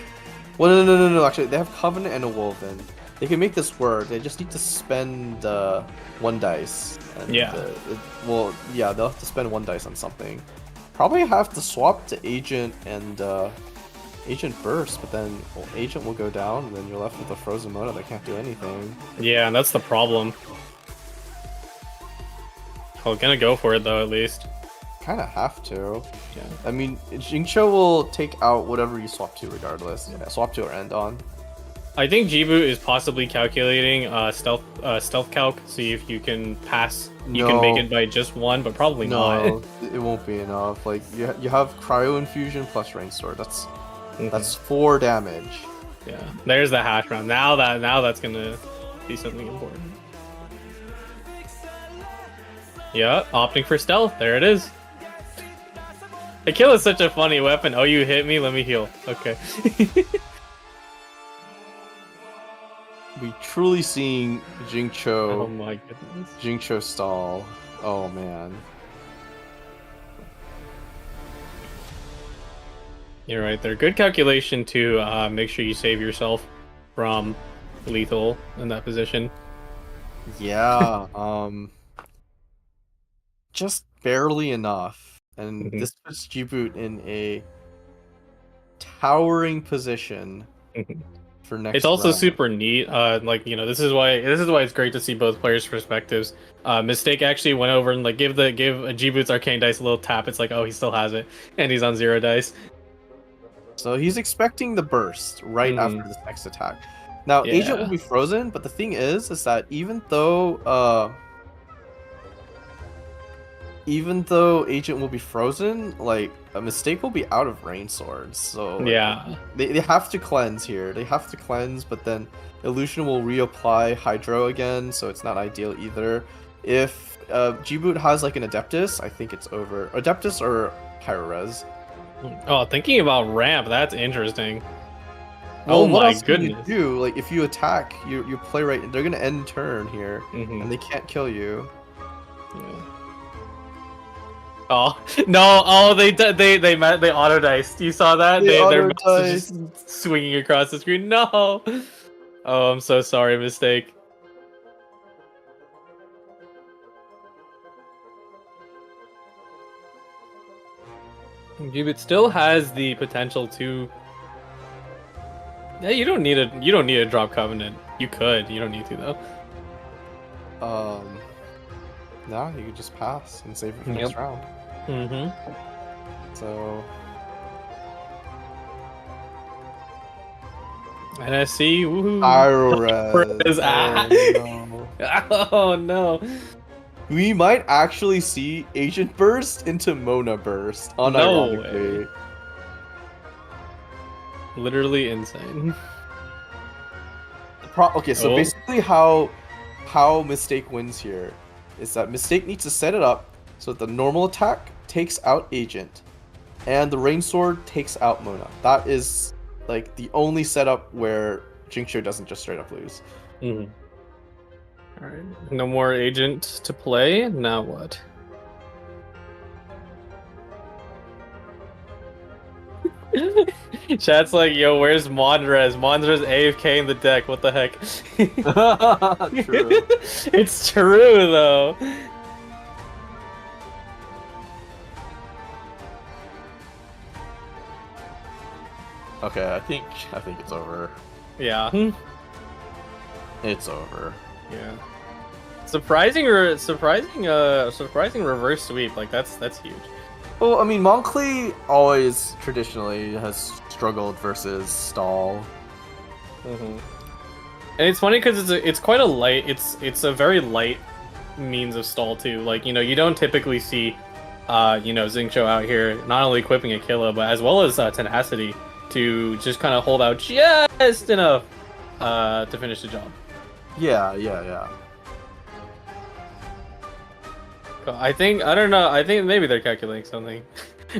Well, no. Actually, they have Covenant and a Woven. They can make this work. They just need to spend one dice. And, Yeah. Yeah, they'll have to spend one dice on something. Probably have to swap to Agent and Agent Burst, but then Agent will go down, and then you're left with a Frozen Mona that can't do anything. Yeah, and that's the problem. I'm gonna go for it though, at least. Kind of have to. Yeah. I mean, Xingqiu will take out whatever you swap to regardless. Yeah, swap to or end on. I think G-Boot is possibly calculating stealth calc, see if you can pass. You can make it by just one, but probably not. No, it won't be enough. Like you have Cryo Infusion plus Rain Sword. That's 4 damage. Yeah. There's the hash round. Now that's gonna be something important. Yeah, opting for stealth. There it is. A kill is such a funny weapon. Oh, you hit me? Let me heal. Okay. We truly seeing Oh Xingqiu my goodness. Xingqiu stall. Oh man. You're right there. Good calculation to make sure you save yourself from lethal in that position. Yeah. Just barely enough, and Mhm. this puts G-Boot in a towering position for next. It's also round. super neat. Like, you know, this is why it's great to see both players' perspectives. Mistake actually went over and like give G-Boot's arcane dice a little tap. It's like, oh, he still has it, and he's on 0 dice. So he's expecting the burst right after this next attack. Now, Agent Yeah. will be frozen, but the thing is that even though even though Agent will be frozen, like a Mistake will be out of Rain Swords. So like, Yeah. they have to cleanse here. They have to cleanse, but then Illusion will reapply Hydro again, so it's not ideal either. If G-Boot has like an Adeptus, I think it's over. Adeptus or Pyro-Res. Oh, thinking about ramp, that's interesting. Well, Oh what my else can you goodness. do? Like if you attack, you play right. They're gonna end turn here, Mhm. and they can't kill you. Oh no! Oh, they auto diced. You saw that? Their mouse is just swinging across the screen. No! Oh, I'm so sorry, Mistake. It still has the potential to. Yeah, you don't need a drop Covenant. You could. You don't need to though. No, you could just pass and save it for next round. Mm-hmm. So NSC, woohoo! Pyro-Res. Oh, no. Oh no! We might actually see Agent Burst into Mona Burst. Unironically. way. Literally insane. Okay, so Oh. basically how Mistake wins here is that Mistake needs to set it up so that the normal attack takes out Agent, and the Rain Sword takes out Mona. That is like the only setup where Jinxio doesn't just straight up lose. Mm-hmm. All right, no more Agent to play. Now what? Chat's like, yo, where's Mondrez? Mondrez AFK in the deck. What the heck? True. It's true though. Okay, I think it's over. Yeah. It's over. Yeah. Surprising reverse sweep. Like that's huge. Well, I mean, Moncley always traditionally has struggled versus stall. Mm-hmm. And it's funny because it's quite a light. It's a very light means of stall too. Like, you know, you don't typically see, Xingqiu out here not only equipping a Killa but as well as tenacity to just kind of hold out just enough to finish the job. Yeah. I don't know. I think maybe they're calculating something.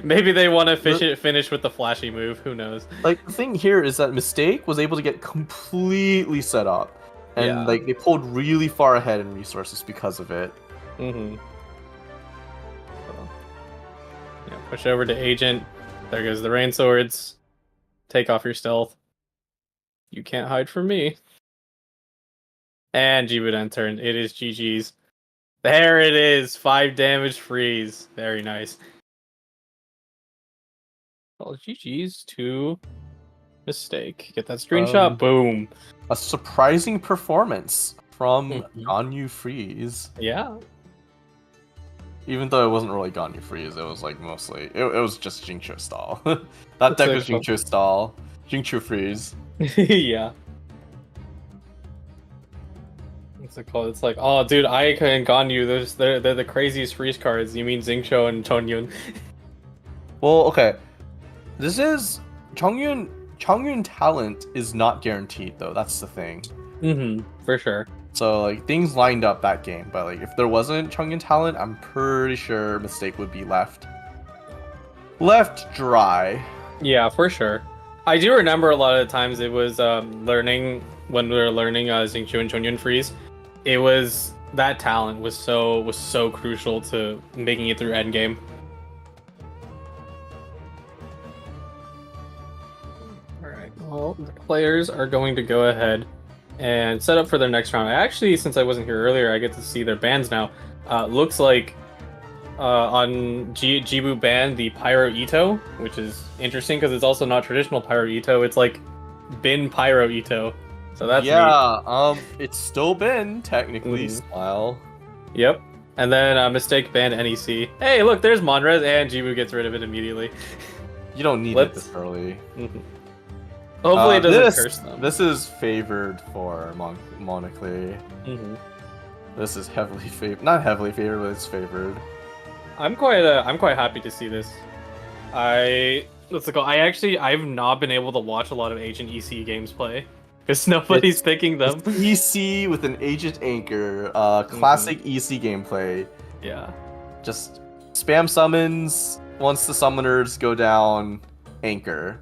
Maybe they want to finish with the flashy move. Who knows? Like, the thing here is that Mistake was able to get completely set up, and Yeah. like they pulled really far ahead in resources because of it. Mm-hmm. So, yeah, push over to Agent. There goes the Rain Swords. Take off your stealth. You can't hide from me. And Jibuden turned. It is GG's. There it is. 5 damage freeze. Very nice. Well, GG's to Mistake. Get that screenshot. Boom. A surprising performance from Mhm. Ganyu Freeze. Yeah. Even though it wasn't really Ganyu Freeze, it was like mostly it was just Jinxio stall. That deck was Jinxio stall. Jinxio Freeze. Yeah. What's it called? It's like, oh, dude, Ayaka and Ganyu, they're the craziest freeze cards. You mean Xingqiu and Chongyun? Well, okay. This is Chongyun talent is not guaranteed though. That's the thing. Mm-hmm. For sure. So like things lined up that game, but like if there wasn't Chongyun talent, I'm pretty sure Mistake would be left dry. Yeah, for sure. I do remember a lot of the times it was learning when we were learning Xingqiu and Chongyun freeze. It was that talent was so crucial to making it through endgame. Alright, well, the players are going to go ahead and set up for their next round. Actually, since I wasn't here earlier, I get to see their bans now. Looks like on Jibu banned the Pyro Ito, which is interesting because it's also not traditional Pyro Ito. It's like Bin Pyro Ito. So that's neat. It's still been technically Mhm. Smile. Yep. And then Mistake banned NEC. Hey, look, there's Monrez, and Jibu gets rid of it immediately. You don't need it this early. Mhm. Hopefully it doesn't curse them. This is favored for Monically. Mm-hmm. This is heavily favored. Not heavily favored, but it's favored. I'm quite happy to see this. I've not been able to watch a lot of Agent EC games play because nobody's picking them. It's EC with an agent anchor, classic EC gameplay. Yeah. Just spam summons. Once the summoners go down, anchor.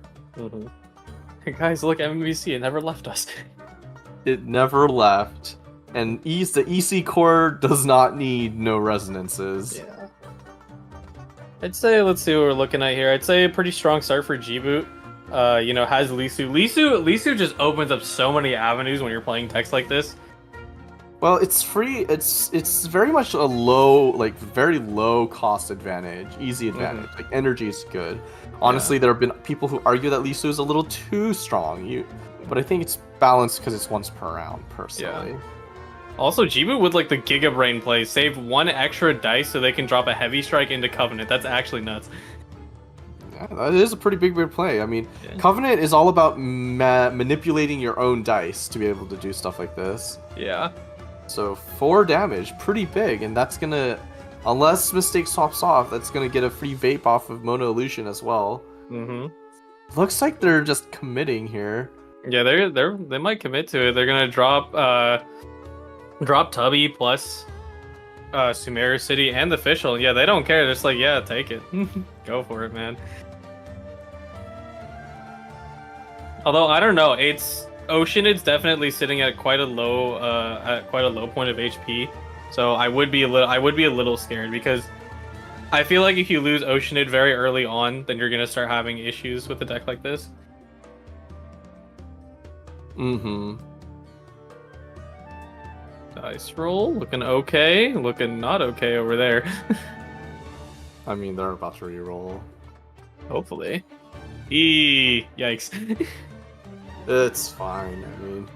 Guys, look, MVC, it never left us. It never left. And the EC core does not need no resonances. Yeah. I'd say, let's see what we're looking at here. I'd say a pretty strong start for G-Boot. You know, has Lisu. Lisu just opens up so many avenues when you're playing text like this. Well, it's free. It's very much a low, like very low cost advantage, easy advantage. Like energy is good. Honestly, there have been people who argue that Lisu is a little too strong. But I think it's balanced because it's once per round, personally. Yeah. Also, G-Boot with like the Giga Brain play saved 1 extra dice so they can drop a heavy strike into Covenant. That's actually nuts. Yeah, that is a pretty big play. I mean, Covenant is all about manipulating your own dice to be able to do stuff like this. Yeah. So 4 damage, pretty big, and that's gonna, unless Mistake swaps off, that's gonna get a free vape off of Mono Illusion as well. Looks like they're just committing here. Yeah, they might commit to it. They're gonna drop Tubby plus Sumeru City and the Fischl. Yeah, they don't care. They're just like, yeah, take it. Go for it, man. Although I don't know, Oceanid's definitely sitting at quite a low point of HP. So I would be a little scared because I feel like if you lose Oceanid very early on, then you're gonna start having issues with a deck like this. Dice roll, looking okay, looking not okay over there. I mean, they're about to reroll. Hopefully. Yikes. It's fine. I mean,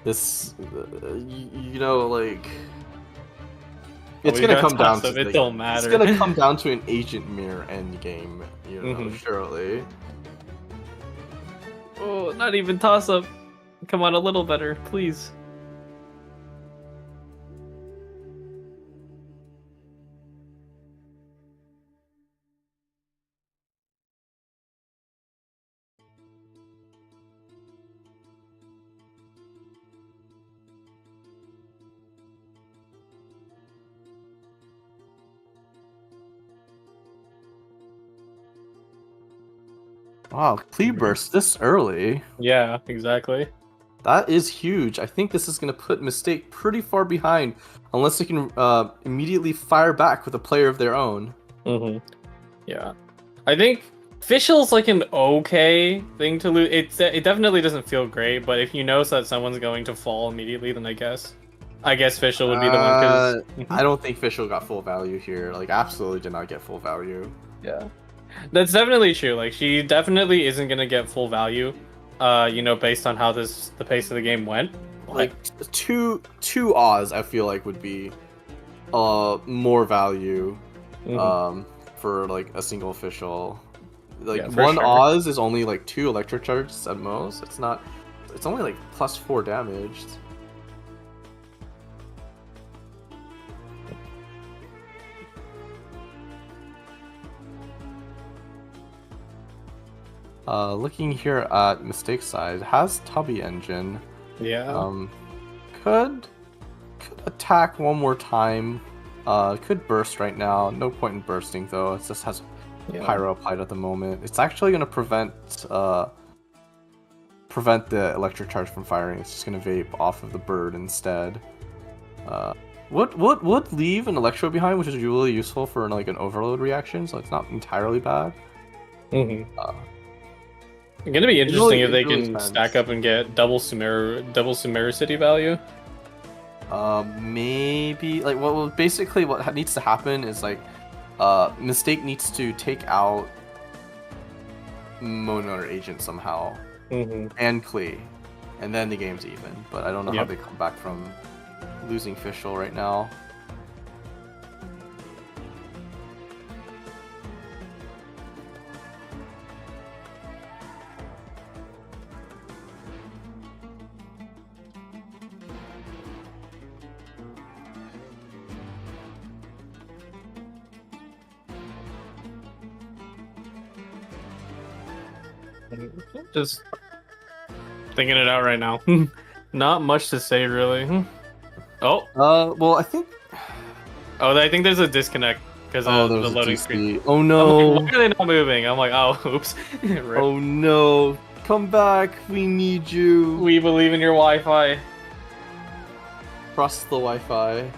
this, you know, like, it's gonna come down to it. Don't matter. It's gonna come down to an agent mirror end game, you know, surely. Oh, not even toss up. Come on, a little better, please. Wow, Cleave Burst this early. Yeah, exactly. That is huge. I think this is going to put Mistake pretty far behind, unless they can immediately fire back with a player of their own. Yeah. I think Fischl's like an okay thing to lose. It definitely doesn't feel great, but if you know that someone's going to fall immediately, then I guess Fischl would be the one. Cause... I don't think Fischl got full value here. Like, absolutely did not get full value. Yeah. That's definitely true. Like, she definitely isn't gonna get full value, you know, based on how the pace of the game went. Like two Oz, I feel like would be more value for like a single official. Like one Oz is only like 2 electric charges at most. It's only like +4 damage. Looking here at Mistake side, has Tubby Engine. Yeah. Could attack one more time. Could burst right now. No point in bursting though. It just has Pyro applied at the moment. It's actually gonna prevent the electric charge from firing. It's just gonna vape off of the bird instead. Would leave an Electro behind, which is really useful for like an overload reaction, so it's not entirely bad. It's gonna be interesting if they can stack up and get double Sumeru City value. Maybe like basically what needs to happen is like Mistake needs to take out Mono or Agent somehow and Klee, and then the game's even. But I don't know how they come back from losing Fischl right now. Just thinking it out right now. Not much to say, really. Oh, Well, I think. I think there's a disconnect because of there the was a loading DC. screen. Oh I'm no! like, why are they not moving? I'm like, oh, oops. Rip. Oh no! Come back! We need you. We believe in your Wi-Fi. Trust the Wi-Fi.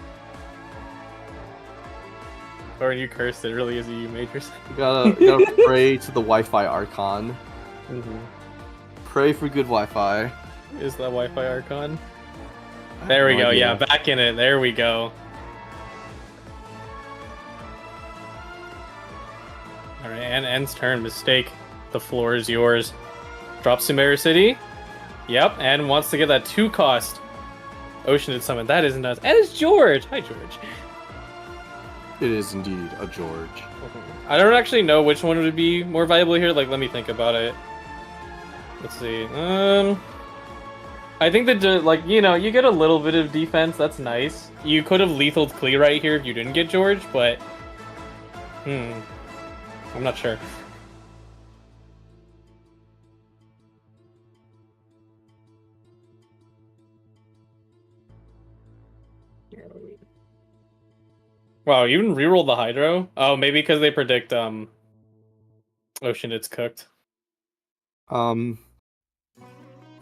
Or you cursed it. Really is a U majors. You gotta pray to the Wi-Fi Archon. Pray for good Wi-Fi. Is that Wi-Fi Archon? There we go. Yeah, back in it. There we go. All right, and End's turn. Mistake. The floor is yours. Drops to Mirror City. Yep, and wants to get that 2 cost. Oceanid Summon. That is nuts. And it's George. Hi, George. It is indeed a George. I don't actually know which one would be more valuable here. Like, let me think about it. Let's see. I think that, like, you know, you get a little bit of defense. That's nice. You could have lethaled Klee right here if you didn't get George, but... I'm not sure. Wow, you even rerolled the Hydro? Oh, maybe because they predict, Ocean it's cooked.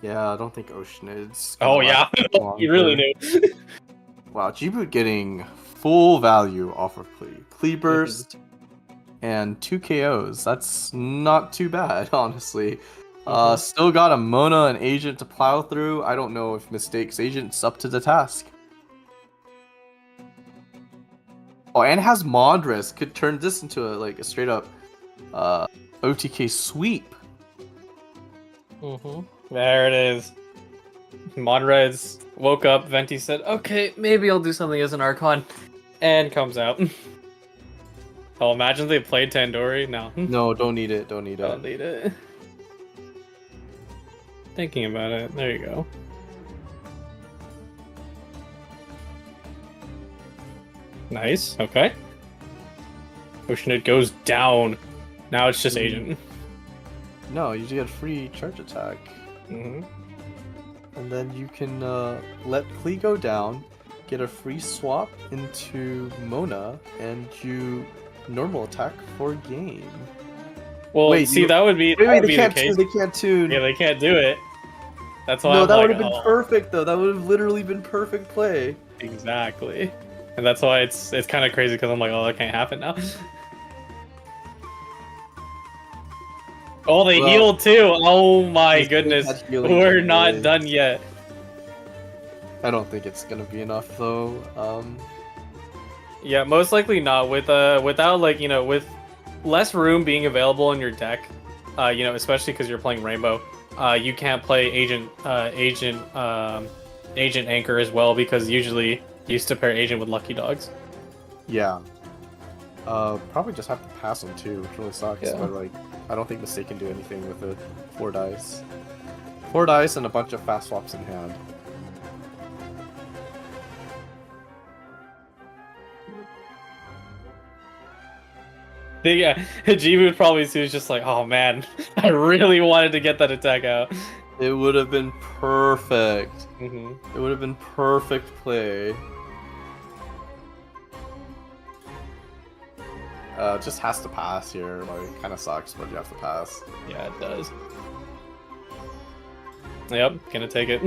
Yeah, I don't think Oceanid's. Oh, yeah. You really knew. Wow, G-Boot getting full value off of Klee. Klee Burst and 2 KOs. That's not too bad, honestly. Still got a Mona and Agent to plow through. I don't know if Mistake's Agent's up to the task. Oh, and has Mondris. Could turn this into a straight up OTK sweep. There it is. Monrez woke up, Venti said, okay, maybe I'll do something as an Archon. And comes out. Oh, imagine they played Tandoori. No. No, don't need it. Don't need Don't need it. Thinking about it. There you go. Nice. Okay. Oceanid goes down. Now it's just Agent. No, you get free charge attack. And then you can let Klee go down, get a free swap into Mona, and you normal attack for game. Well, wait, see, that would be, wait, the case. They can't tune. Yeah, they can't do it. That's why. No, I'm that like, would have been perfect though. That would have literally been perfect play. Exactly. And that's why it's kind of crazy because I'm like, oh, that can't happen now. Oh, they healed too. Oh my goodness. We're not done yet. I don't think it's gonna be enough though. Yeah, most likely not. Without like, you know, with less room being available in your deck, you know, especially because you're playing Rainbow, you can't play Agent Anchor as well because usually you used to pair Agent with Lucky Dogs. Yeah. Probably just have to pass them too, which really sucks. Yeah. But like, I don't think Mistake can do anything with it. 4 dice. 4 dice and a bunch of fast swaps in hand. Yeah, Jibu probably was just like, oh man, I really wanted to get that attack out. It would have been perfect. It would have been perfect play. Just has to pass here. Like, kind of sucks, but you have to pass. Yeah, it does. Yep, gonna take it.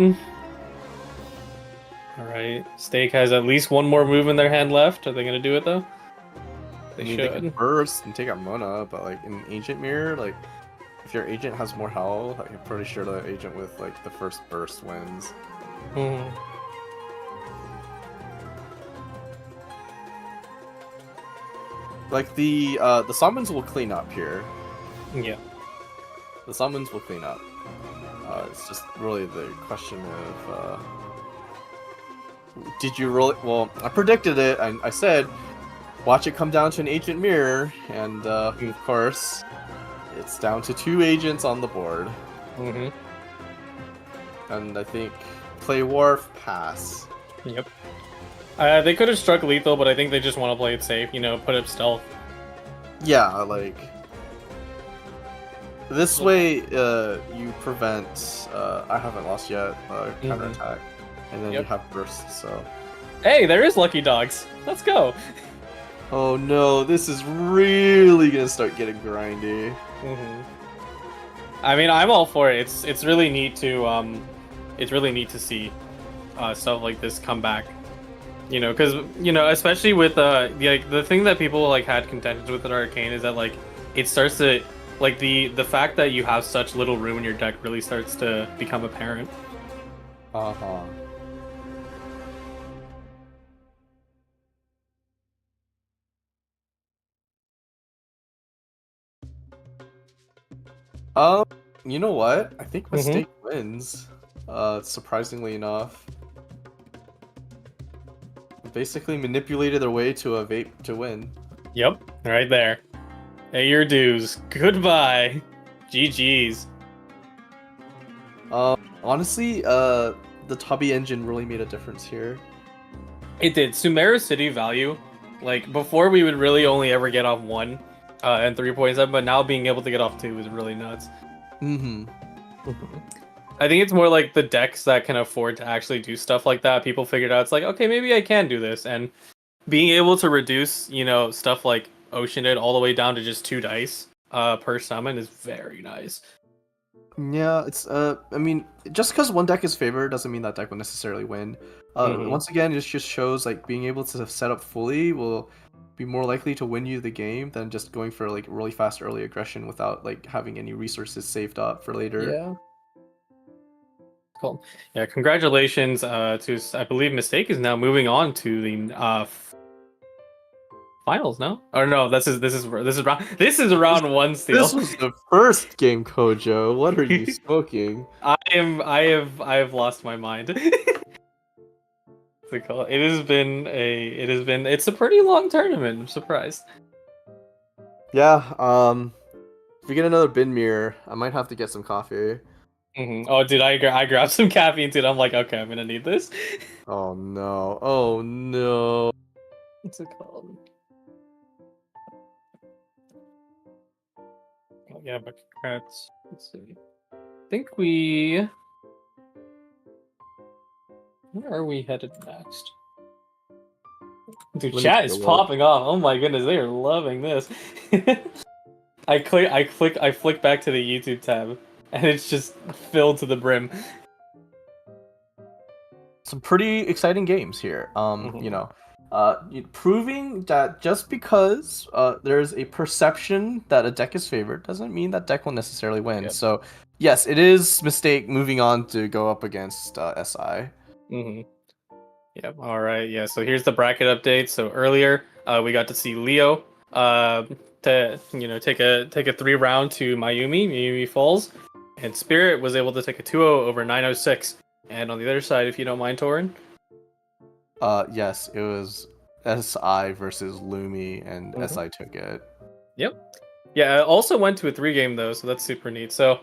Alright, Stake has at least one more move in their hand left. Are they gonna do it though? They should. They could burst and take out Mona, but like in Agent Mirror, like if your agent has more health, like, I'm pretty sure the agent with like the first burst wins. Like the summons will clean up here. Yeah. The summons will clean up. It's just really the question of did you roll it? Well, I predicted it. I said watch it come down to an agent mirror, and of course it's down to 2 agents on the board. And I think play Wharf, pass. Yep. They could have struck lethal, but I think they just want to play it safe, you know, put up stealth. Yeah, like This way, you prevent. I haven't lost yet. Counterattack, and then you Yep. have burst. So. Hey, there is Lucky Dogs. Let's go. Oh no, this is really gonna start getting grindy. I mean, I'm all for it. It's really neat to see stuff like this come back. You know, because especially with the thing that people like had contentions with in Arcane is that like it starts to like the fact that you have such little room in your deck really starts to become apparent. Uh-huh. You know what? I think Mistake wins. Surprisingly enough. Basically manipulated their way to a vape to win. Yep, right there. Hey, your dues. Goodbye. GG's. Honestly, the Tubby engine really made a difference here. It did. Sumeru City value, like before we would really only ever get off 1 and 3.7, but now being able to get off 2 is really nuts. I think it's more like the decks that can afford to actually do stuff like that. People figured out it's like, okay, maybe I can do this, and being able to reduce, stuff like Oceanid all the way down to just 2 dice per summon is very nice. Yeah, it's I mean, just because one deck is favored doesn't mean that deck will necessarily win. Once again, it just shows like being able to set up fully will be more likely to win you the game than just going for like really fast early aggression without like having any resources saved up for later. Yeah. Cool. Yeah, congratulations to I believe Mistake is now moving on to the finals. No, or no, this is round 1 still. This was the first game, Kojo. What are you smoking? I have lost my mind. It's a pretty long tournament. I'm surprised. Yeah, if we get another bin mirror, I might have to get some coffee. Oh, dude, I grabbed some caffeine, dude. I'm like, okay, I'm gonna need this. Oh no! Oh no! What's it called? Oh, yeah, but congrats. Let's see. I think where are we headed next? Dude, Let me chat take is a look. popping off. Oh my goodness, they are loving this. I flick back to the YouTube tab, and it's just filled to the brim. Some pretty exciting games here. Proving that just because there's a perception that a deck is favored doesn't mean that deck will necessarily win. Yep. So yes, it is Mistake moving on to go up against SI. Yep. All right. Yeah. So here's the bracket update. So earlier, we got to see Leo to take a 3-round to Mayumi falls, and Spirit was able to take a 2-0 over 906. And on the other side, if you don't mind, Torrin. Yes, it was SI versus Lumi, and SI took it. Yep. Yeah. I also went to a 3-game though, so that's super neat. So,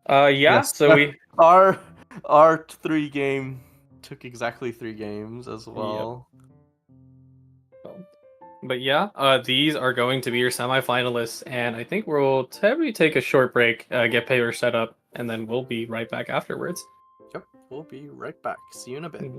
yeah. Yes. So we our 3-game took exactly 3 games as well. Yep. But yeah, these are going to be your semifinalists, and I think we'll probably take a short break, get paper set up, and then we'll be right back afterwards. Yep, we'll be right back. See you in a bit.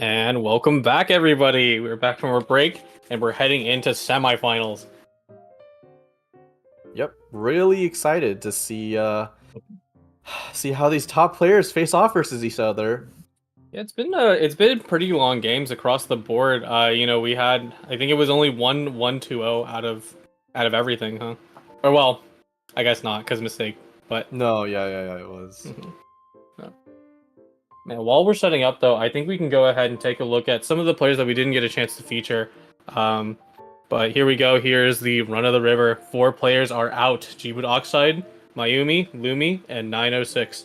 And welcome back, everybody. We're back from our break, and we're heading into semifinals. Yep, really excited to see how these top players face off versus each other. Yeah, it's been pretty long games across the board. We had, I think it was only 1-2-0 out of everything, huh? Or well, I guess not, because mistake. But No, yeah, it was. No. Man, while we're setting up, though, I think we can go ahead and take a look at some of the players that we didn't get a chance to feature. But here we go. Here's the run of the river. 4 players are out: Gboot Oxide, Mayumi, Lumi, and 906.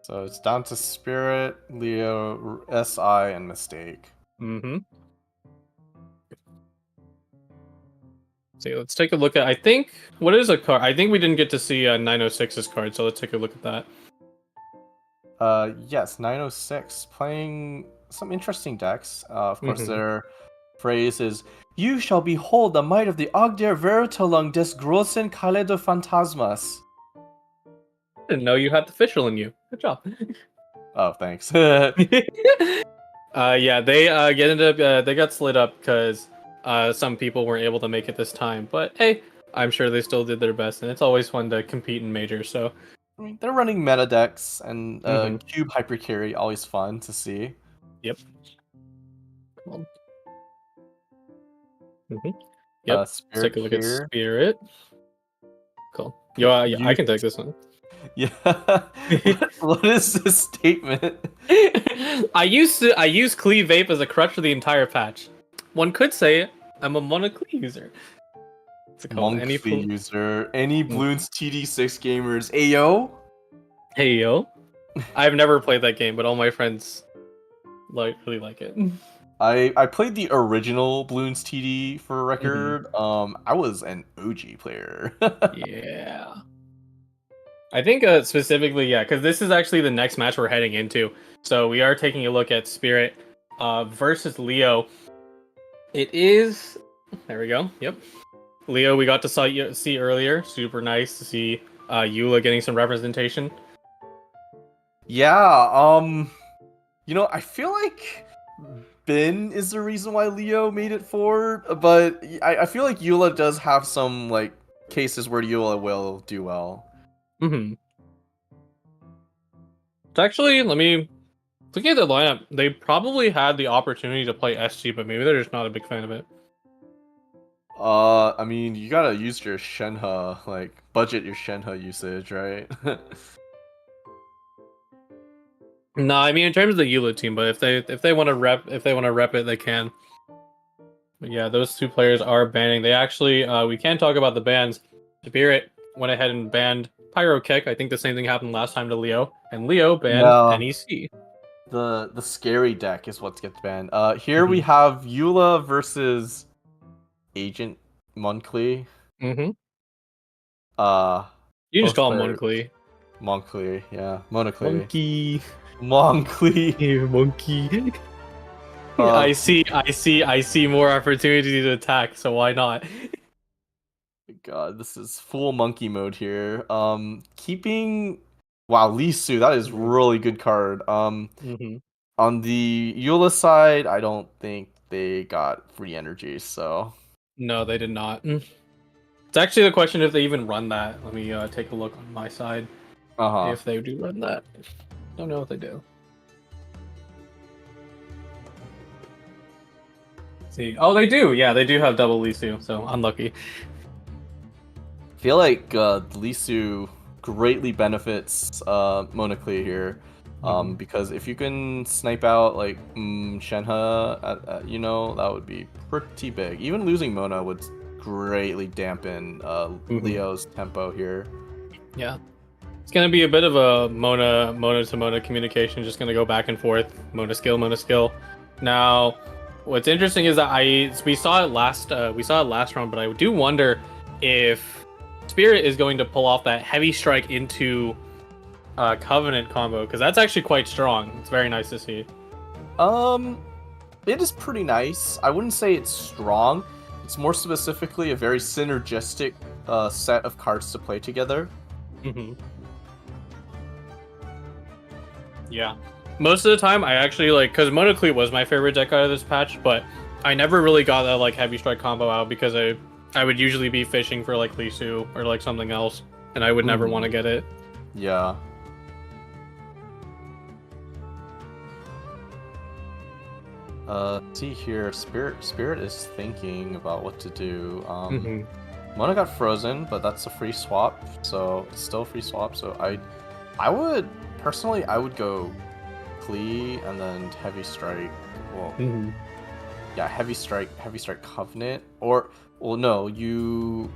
So it's down to Spirit, Leo, SI, and Mistake. Mm-hmm. So let's take a look at. I think what is a card? I think we didn't get to see 906's card, so let's take a look at that. Yes, 906 playing some interesting decks. Of course, their phrase is "You shall behold the might of the Ogdir Veritolung des großen Kaleido-Phantasmas." Didn't know you had the fischl in you. Good job. Oh, thanks. Yeah, they they got slid up because some people weren't able to make it this time. But hey, I'm sure they still did their best, and it's always fun to compete in majors. So I mean, they're running meta decks and Cube Hypercarry, always fun to see. Yep. Cool. Yep. Let's take a look at Spirit. Cool. Yeah, I can take this one. Yeah. What is this statement? I use Cleave Vape as a crutch for the entire patch. One could say I'm a monoclee user. What's it called? Monthly user. Any Bloons TD6 gamers. Ayo? Hey yo. I've never played that game, but all my friends really like it. I played the original Bloons TD for record. I was an OG player. Yeah. I think specifically, yeah, because this is actually the next match we're heading into. So we are taking a look at Spirit versus Leo. It is... There we go. Yep. Leo, we got to see earlier. Super nice to see Eula getting some representation. Yeah, I feel like Ben is the reason why Leo made it forward, but I feel like Eula does have some, like, cases where Eula will do well. It's actually, looking at the lineup, they probably had the opportunity to play SG, but maybe they're just not a big fan of it. I mean, you gotta use your Shenhe, like, budget your Shenhe usage, right? No, I mean in terms of the Eula team, but if they want to rep it, they can. But yeah, those 2 players are banning. They actually we can talk about the bans. Spirit went ahead and banned Pyrokick. I think the same thing happened last time to Leo, and Leo banned NEC. The scary deck is what gets banned. Here we have Eula versus Agent Moncley. You just call him Moncley. Moncley, yeah. Monocley. Monkey. Monkey. I see more opportunity to attack, so why not? God, this is full monkey mode here. Keeping Lisu, that is really good card. On the Eula side, I don't think they got free energy, so no, they did not. It's actually the question if they even run that. Let me take a look on my side. If they do run that. Don't know if they do. Let's see. Oh, they do. Yeah, they do have double Lisu, so unlucky. I feel like Lisu greatly benefits Monoclea here. Because if you can snipe out like Shenhe, that would be pretty big. Even losing Mona would greatly dampen Leo's tempo here. Yeah. It's going to be a bit of a Mona to Mona communication, just going to go back and forth. Mona skill. Now, what's interesting is that we saw it last round, but I do wonder if Spirit is going to pull off that heavy strike into Covenant combo, because that's actually quite strong. It's very nice to see. It is pretty nice. I wouldn't say it's strong. It's more specifically a very synergistic set of cards to play together. Yeah. most of the time I actually like, because Monoclete was my favorite deck out of this patch, but I never really got that like heavy strike combo out because I would usually be fishing for like Lisu or like something else, and I would never want to get it. Yeah. See here, Spirit is thinking about what to do. Mona got frozen, but that's a free swap, so it's still a free swap. So I would personally, I would go Klee and then heavy strike. Well, yeah, heavy strike Covenant, or well, no, do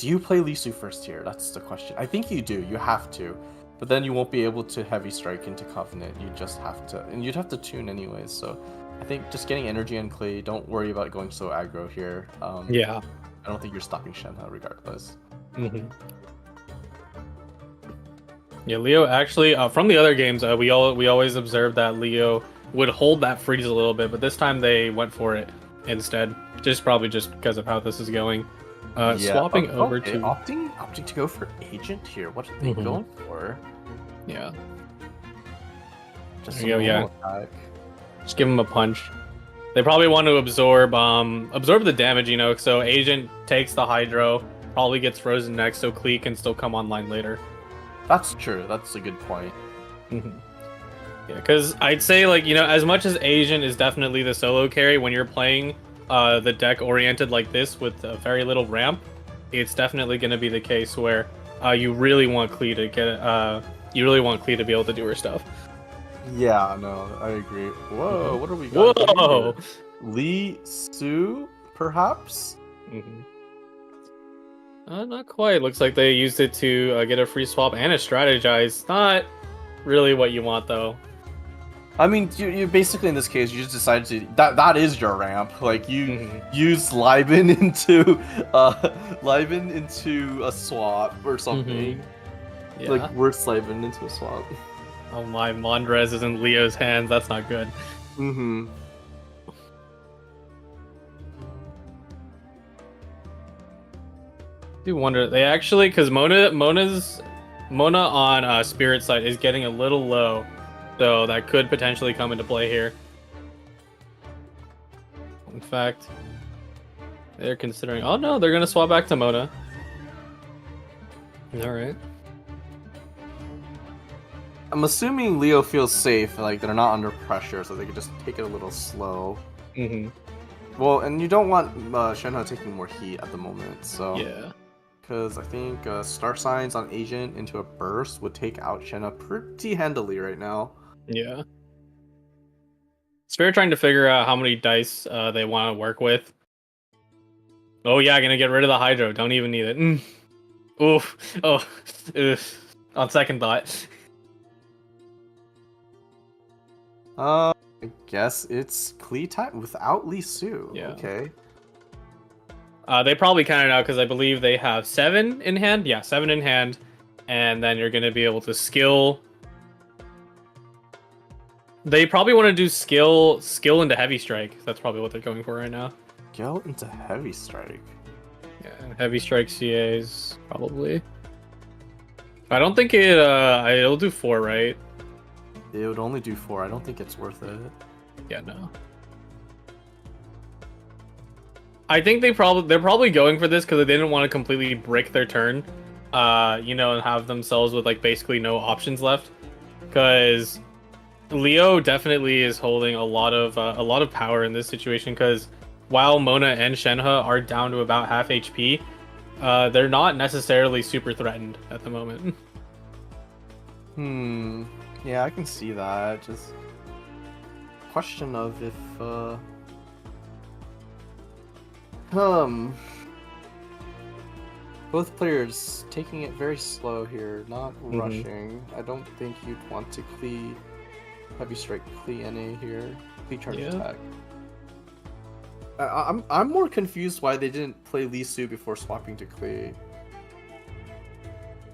you play Lisu first here? That's the question. I think you do. You have to. But then you won't be able to heavy strike into Covenant. You just have to, and you'd have to tune anyways. So I think just getting energy and Clay. Don't worry about going so aggro here. Yeah. I don't think you're stopping Shenhe regardless. Yeah, Leo actually from the other games we always observed that Leo would hold that freeze a little bit, but this time they went for it instead. Probably just because of how this is going. Swapping over to opting to go for Agent here. What are they going for? Yeah. Just There you go, yeah. attack. Just give him a punch. They probably want to absorb the damage, you know, so Agent takes the Hydro, probably gets frozen next, so Klee can still come online later. That's true. That's a good point. Yeah, because I'd say, like, you know, as much as Agent is definitely the solo carry, when you're playing the deck oriented like this with very little ramp, it's definitely going to be the case where you really want Klee to get to be able to do her stuff. Yeah, no, I agree. Whoa, what are we got? Whoa! Lisu, perhaps? Not quite. Looks like they used it to get a free swap and a strategize. Not really what you want, though. I mean, you basically in this case you just decided to that is your ramp. Like you use Liben into a swap or something. Yeah. Like worse Liben into a swap. Oh my, Mondrez is in Leo's hands. That's not good. Do wonder they actually, because Mona on Spirit side is getting a little low, so that could potentially come into play here. In fact, they're considering. Oh no, they're gonna swap back to Mona. All right. I'm assuming Leo feels safe, like they're not under pressure, so they could just take it a little slow. Well, and you don't want Shenhe taking more heat at the moment, so Yeah. Because I think Star Signs on Agent into a burst would take out Shenhe pretty handily right now. Yeah. Spirit trying to figure out how many dice they want to work with. Oh yeah, gonna get rid of the Hydro. Don't even need it. Oof. Oh. Oof. On second thought. I guess it's Klee time without Lisu. Yeah. Okay. They probably counted out because I believe they have 7 in hand. Yeah, 7 in hand. And then you're going to be able to skill. They probably want to do skill into heavy strike. That's probably what they're going for right now. Skill into heavy strike. Yeah, heavy strike CAs probably. I don't think it'll do 4, right? It would only do 4. I don't think it's worth it. Yeah, no. I think they're probably going for this because they didn't want to completely break their turn, you know, and have themselves with like basically no options left. Because Leo definitely is holding a lot of power in this situation. Because while Mona and Shenhe are down to about half HP, they're not necessarily super threatened at the moment. Yeah, I can see that. Just question of if both players taking it very slow here, not rushing. I don't think you'd want to Klee heavy strike Klee NA here. Klee charge attack. I'm more confused why they didn't play Lisu before swapping to Klee.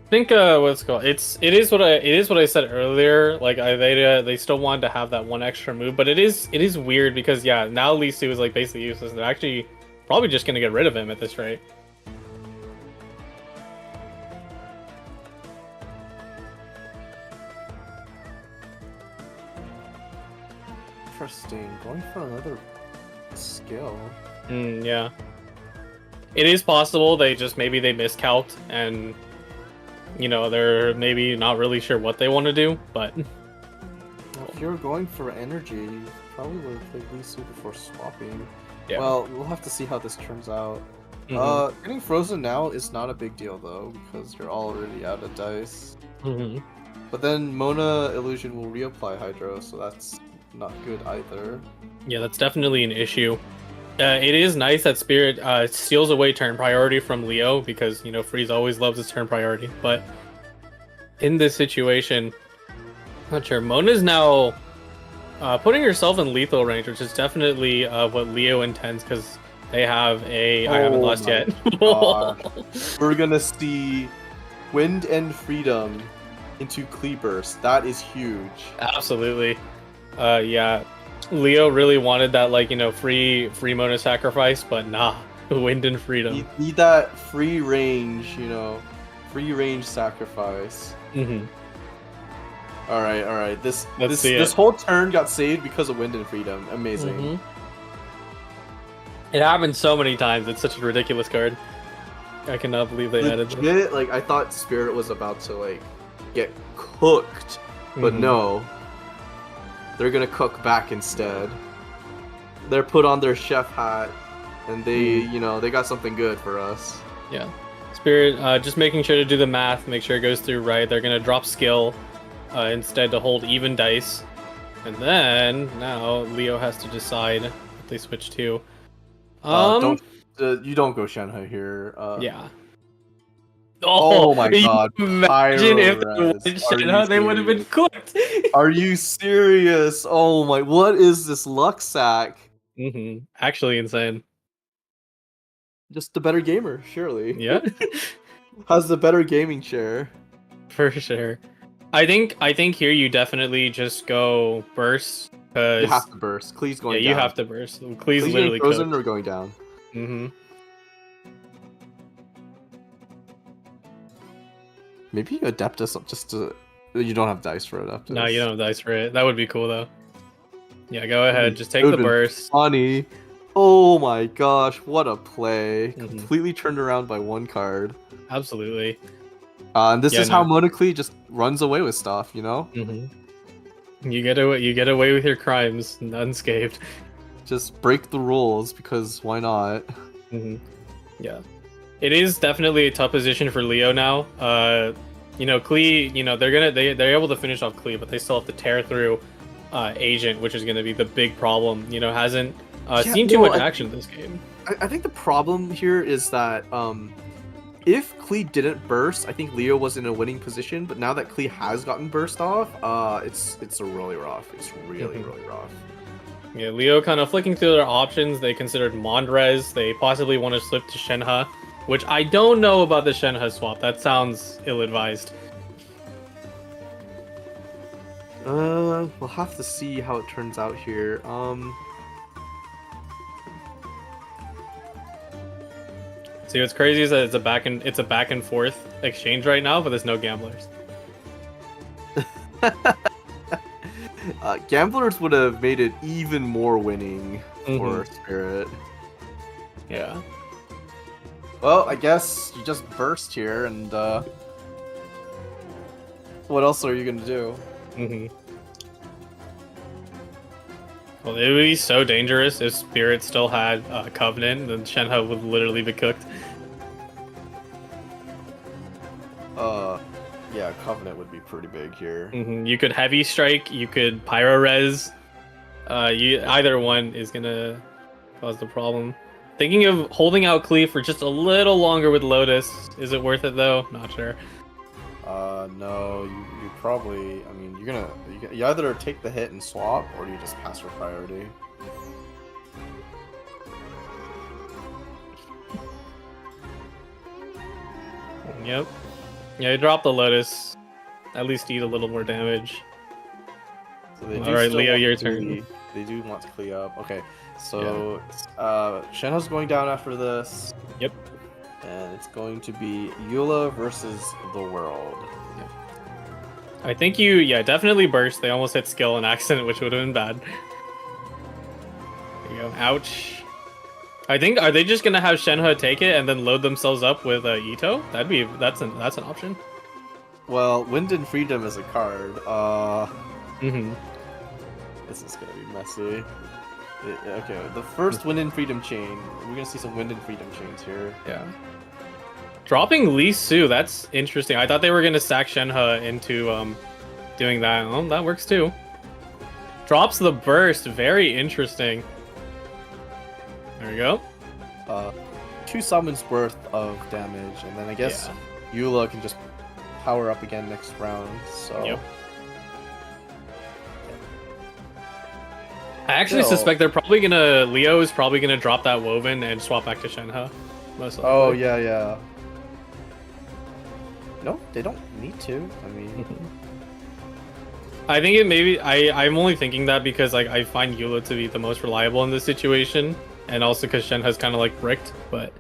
I think what's it called? It is what I said earlier. Like they still wanted to have that one extra move, but it is weird because yeah, now Lisu is like basically useless. They're actually probably just gonna get rid of him at this rate. Interesting. Going for another skill. Yeah. It is possible maybe they miscalced and they're maybe not really sure what they want to do, but If you're going for energy, you probably would have played Lee before swapping. yeah. Well, we'll have to see how this turns out. Mhm. Getting frozen now is not a big deal though, because you're already out of dice. Mhm. But then Mona Illusion will reapply Hydro, so that's not good either. Yeah, that's definitely an issue. It is nice that Spirit steals away turn priority from Leo because Freeze always loves his turn priority. But in this situation, not sure. Mona's now putting herself in lethal range, which is definitely what Leo intends because they have a. I haven't lost my yet. gosh. We're gonna see Wind and Freedom into Klee Burst. That is huge. Absolutely. Yeah. Leo really wanted that, free Mona sacrifice, but nah. Wind and Freedom. You need that free range, free range sacrifice. Mm-hmm. All right. This Let's see this it. whole turn got saved because of Wind and Freedom. Amazing. Mhm. It happened so many times. It's such a ridiculous card. I cannot believe they added this. Legit, I thought Spirit was about to get cooked, but Mhm. no. They're gonna cook back instead. They're put on their chef hat, and they, they got something good for us. Yeah. Spirit, just making sure to do the math, make sure it goes through right. They're gonna drop skill instead to hold even dice, and then now Leo has to decide what they switch to. You don't go Shanghai here. Yeah. Oh my can you god! Imagine if they Pyro won Res. Are Shenhe, you they would have been serious? cooked. Are you serious? Oh my! What is this luck sack? Actually insane. Just the better gamer, surely. Yeah. Has the better gaming share. For sure. I think here you definitely just go burst because You have to burst. Klee's going down. you have to burst. Klee's Klee's literally getting frozen cooked. or going down. Maybe you Adeptus just to. You don't have dice for Adeptus. No, you don't have dice for it. That would be cool though. Yeah, go ahead. Just take It the would've been burst. Funny. Oh my gosh, what a play. Mhm. Completely turned around by one card. Absolutely. And this Yeah, is how no. Monoclee just runs away with stuff, You get away with your crimes unscathed. Just break the rules because why not? Yeah. It is definitely a tough position for Leo now. Klee, they're able to finish off Klee, but they still have to tear through Agent, which is gonna be the big problem. Hasn't seen too much action this game. I think the problem here is that if Klee didn't burst, I think Leo was in a winning position. But now that Klee has gotten burst off, it's really rough. It's really rough. Yeah, Leo kind of flicking through their options. They considered Mondrez. They possibly want to slip to Shenhe, which I don't know about the Shenhe swap. That sounds ill-advised. We'll have to see how it turns out here. See, what's crazy is that it's a back and forth exchange right now, but there's no gamblers. Gamblers would have made it even more winning for Spirit. Yeah. Well, I guess you just burst here, and what else are you gonna do? Well, it would be so dangerous if Spirit still had Covenant, then Shenhe would literally be cooked. Yeah, Covenant would be pretty big here. You could Heavy Strike, you could Pyro Res. Either one is gonna cause the problem. Thinking of holding out Klee for just a little longer with Lotus. Is it worth it though? Not sure. No, you probably. I mean, you either take the hit and swap, or you just pass for priority. Yep. Yeah, you drop the Lotus. At least eat a little more damage. So they do Alright, still Leo, want your Klee- turn. They do want to Klee up. Okay, so Shenhe's going down after this. Yep. And it's going to be Eula versus the world. I think you, definitely burst. They almost hit skill and accident, which would have been bad. go. Ouch. I think, are they just gonna have Shenhe take it and then load themselves up with Ito? That's an option. Well, Wind and Freedom is a card. This is gonna be messy. Okay, the first Wind and Freedom chain. We're gonna see some Wind and Freedom chains here. Yeah. Dropping Lee Su, that's interesting. I thought they were gonna sack Shenhe into doing that. Oh, that works too. Drops the burst, very interesting. There we go. 2 summons worth of damage, and then I guess Eula can just power up again next round. So. Yep. I actually suspect they're probably gonna. Leo is probably gonna drop that Woven and swap back to Shenhe. Most likely. Oh yeah. No, they don't need to. I mean. I think it maybe I'm only thinking that because like I find Eula to be the most reliable in this situation, and also because Shenhe's kind of like bricked, but.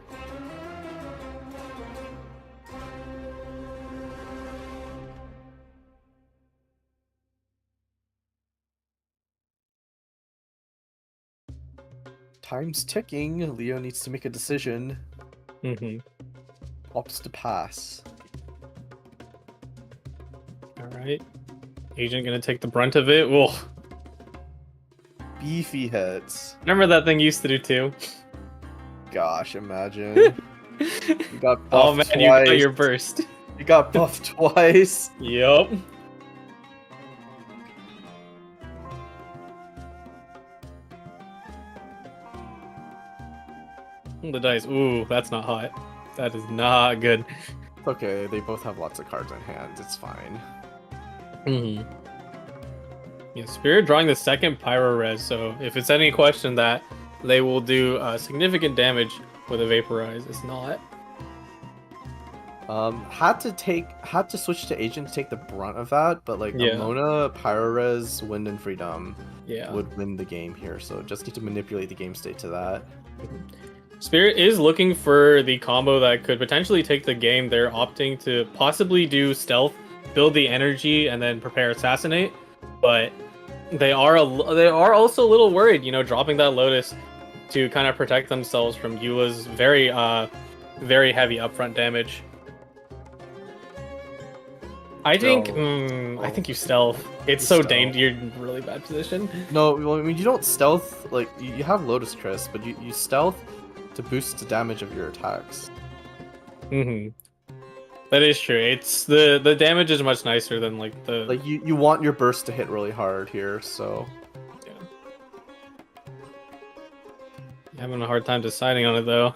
Time's ticking. Leo needs to make a decision. Opts to pass. All right. Agent gonna take the brunt of it. Whoa. Beefy heads. Remember that thing used to do too? Gosh, imagine. You got buffed Oh man, twice. you got your burst. You got buffed twice. Yup. The dice. Ooh, that's not hot. That is not good. Okay, they both have lots of cards in hand. It's fine. Yeah, Spirit drawing the second Pyro Res, so if it's any question that they will do significant damage with a Vaporize, it's not. Had to switch to Agent to take the brunt of that, but like Mona, Pyro Res, Wind and Freedom would win the game here, so just need to manipulate the game state to that. Spirit is looking for the combo that could potentially take the game. They're opting to possibly do Stealth, build the energy, and then prepare Assassinate, but they are also a little worried, you know, dropping that Lotus to kind of protect themselves from Eula's very heavy upfront damage. I think you Stealth. It's so dangerous. You're in a really bad position. No, well, I mean, you don't Stealth, like, you have Lotus Crest, but you Stealth to boost the damage of your attacks. That is true. It's the damage is much nicer than like the you want your burst to hit really hard here, so yeah. Having a hard time deciding on it though.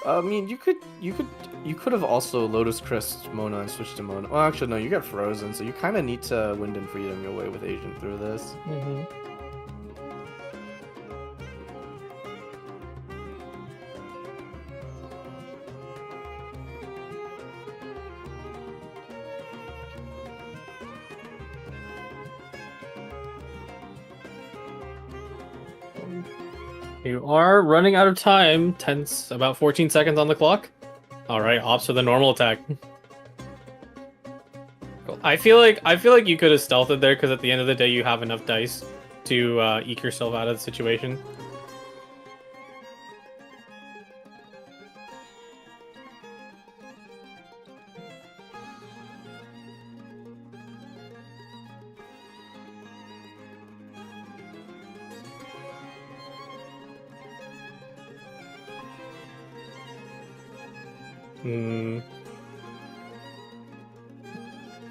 I mean, you could have also Lotus Crest Mona and switched to Mona. Well, actually, no, you got Frozen, so you kind of need to Wind and Freedom your way with Agent through this. You are running out of time. About 14 seconds on the clock. All right, opts for the normal attack. Cool. I feel like you could have stealthed there because at the end of the day you have enough dice to eke yourself out of the situation.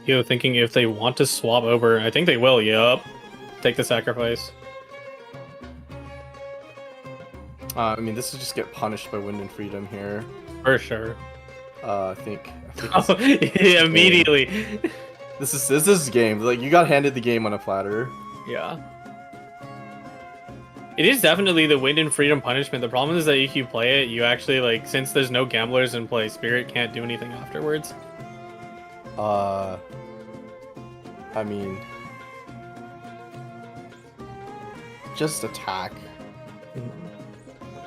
Yo, thinking if they want to swap over, I think they will. Yup. Take the sacrifice. I mean, this will just get punished by Wind and Freedom here. For sure. I think Oh, yeah, immediately. This is game. Like, you got handed the game on a platter. Yeah. It is definitely the Wind and Freedom punishment. The problem is that if you play it, you actually, like, since there's no gamblers in play, Spirit can't do anything afterwards. I mean, just attack.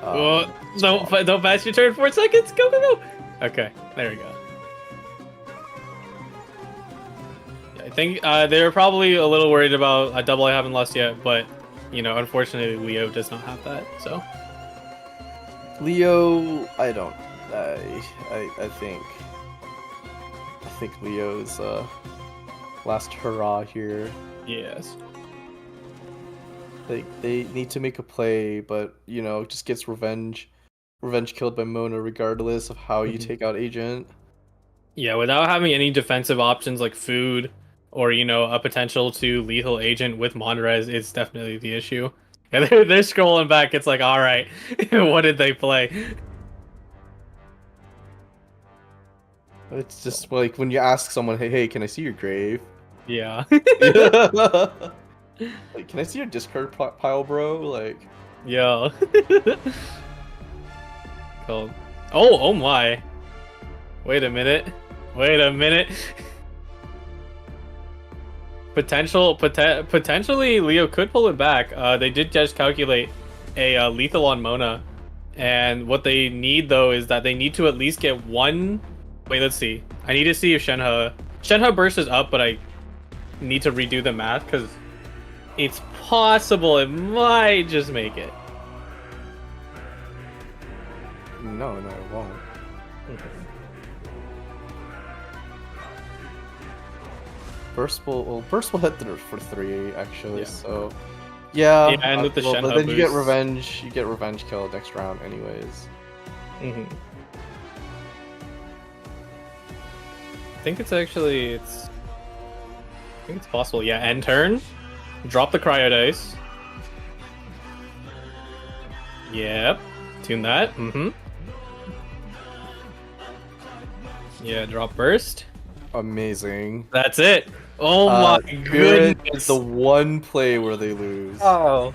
Don't pass your turn. 4 seconds. Go, go, go. Okay, there we go. Yeah, I think they were probably a little worried about a double I haven't lost yet, but you know, unfortunately, Leo does not have that. So Leo, I don't. I think Leo's last hurrah here. yes. Like they need to make a play, but you know, just gets revenge killed by Mona regardless of how you take out Agent. Yeah, without having any defensive options like food or, you know, a potential to lethal Agent with Monrez, it's definitely the issue. Yeah, they're scrolling back. It's like, all right, what did they play? It's just like when you ask someone, hey, can I see your grave? Yeah. Like, can I see your discard pile, bro? Like, Yeah. Cool. Oh my. Wait a minute. Potentially Leo could pull it back. They did just calculate a lethal on Mona. And what they need though is that they need to at least get one. Wait, let's see. I need to see if Shenhe burst is up, but I need to redo the math because it's possible it might just make it. no, it won't. Burst will hit for 3 actually. Yeah. So yeah. Yeah, and with the Shenhe but then you get boost. revenge. You get revenge kill next round, anyways. I think it's actually I think it's possible. Yeah, end turn. Drop the cryo dice. Yep. Tune that. Yeah, drop burst. Amazing. That's it. Oh my Good. goodness. It's the one play where they lose. Oh.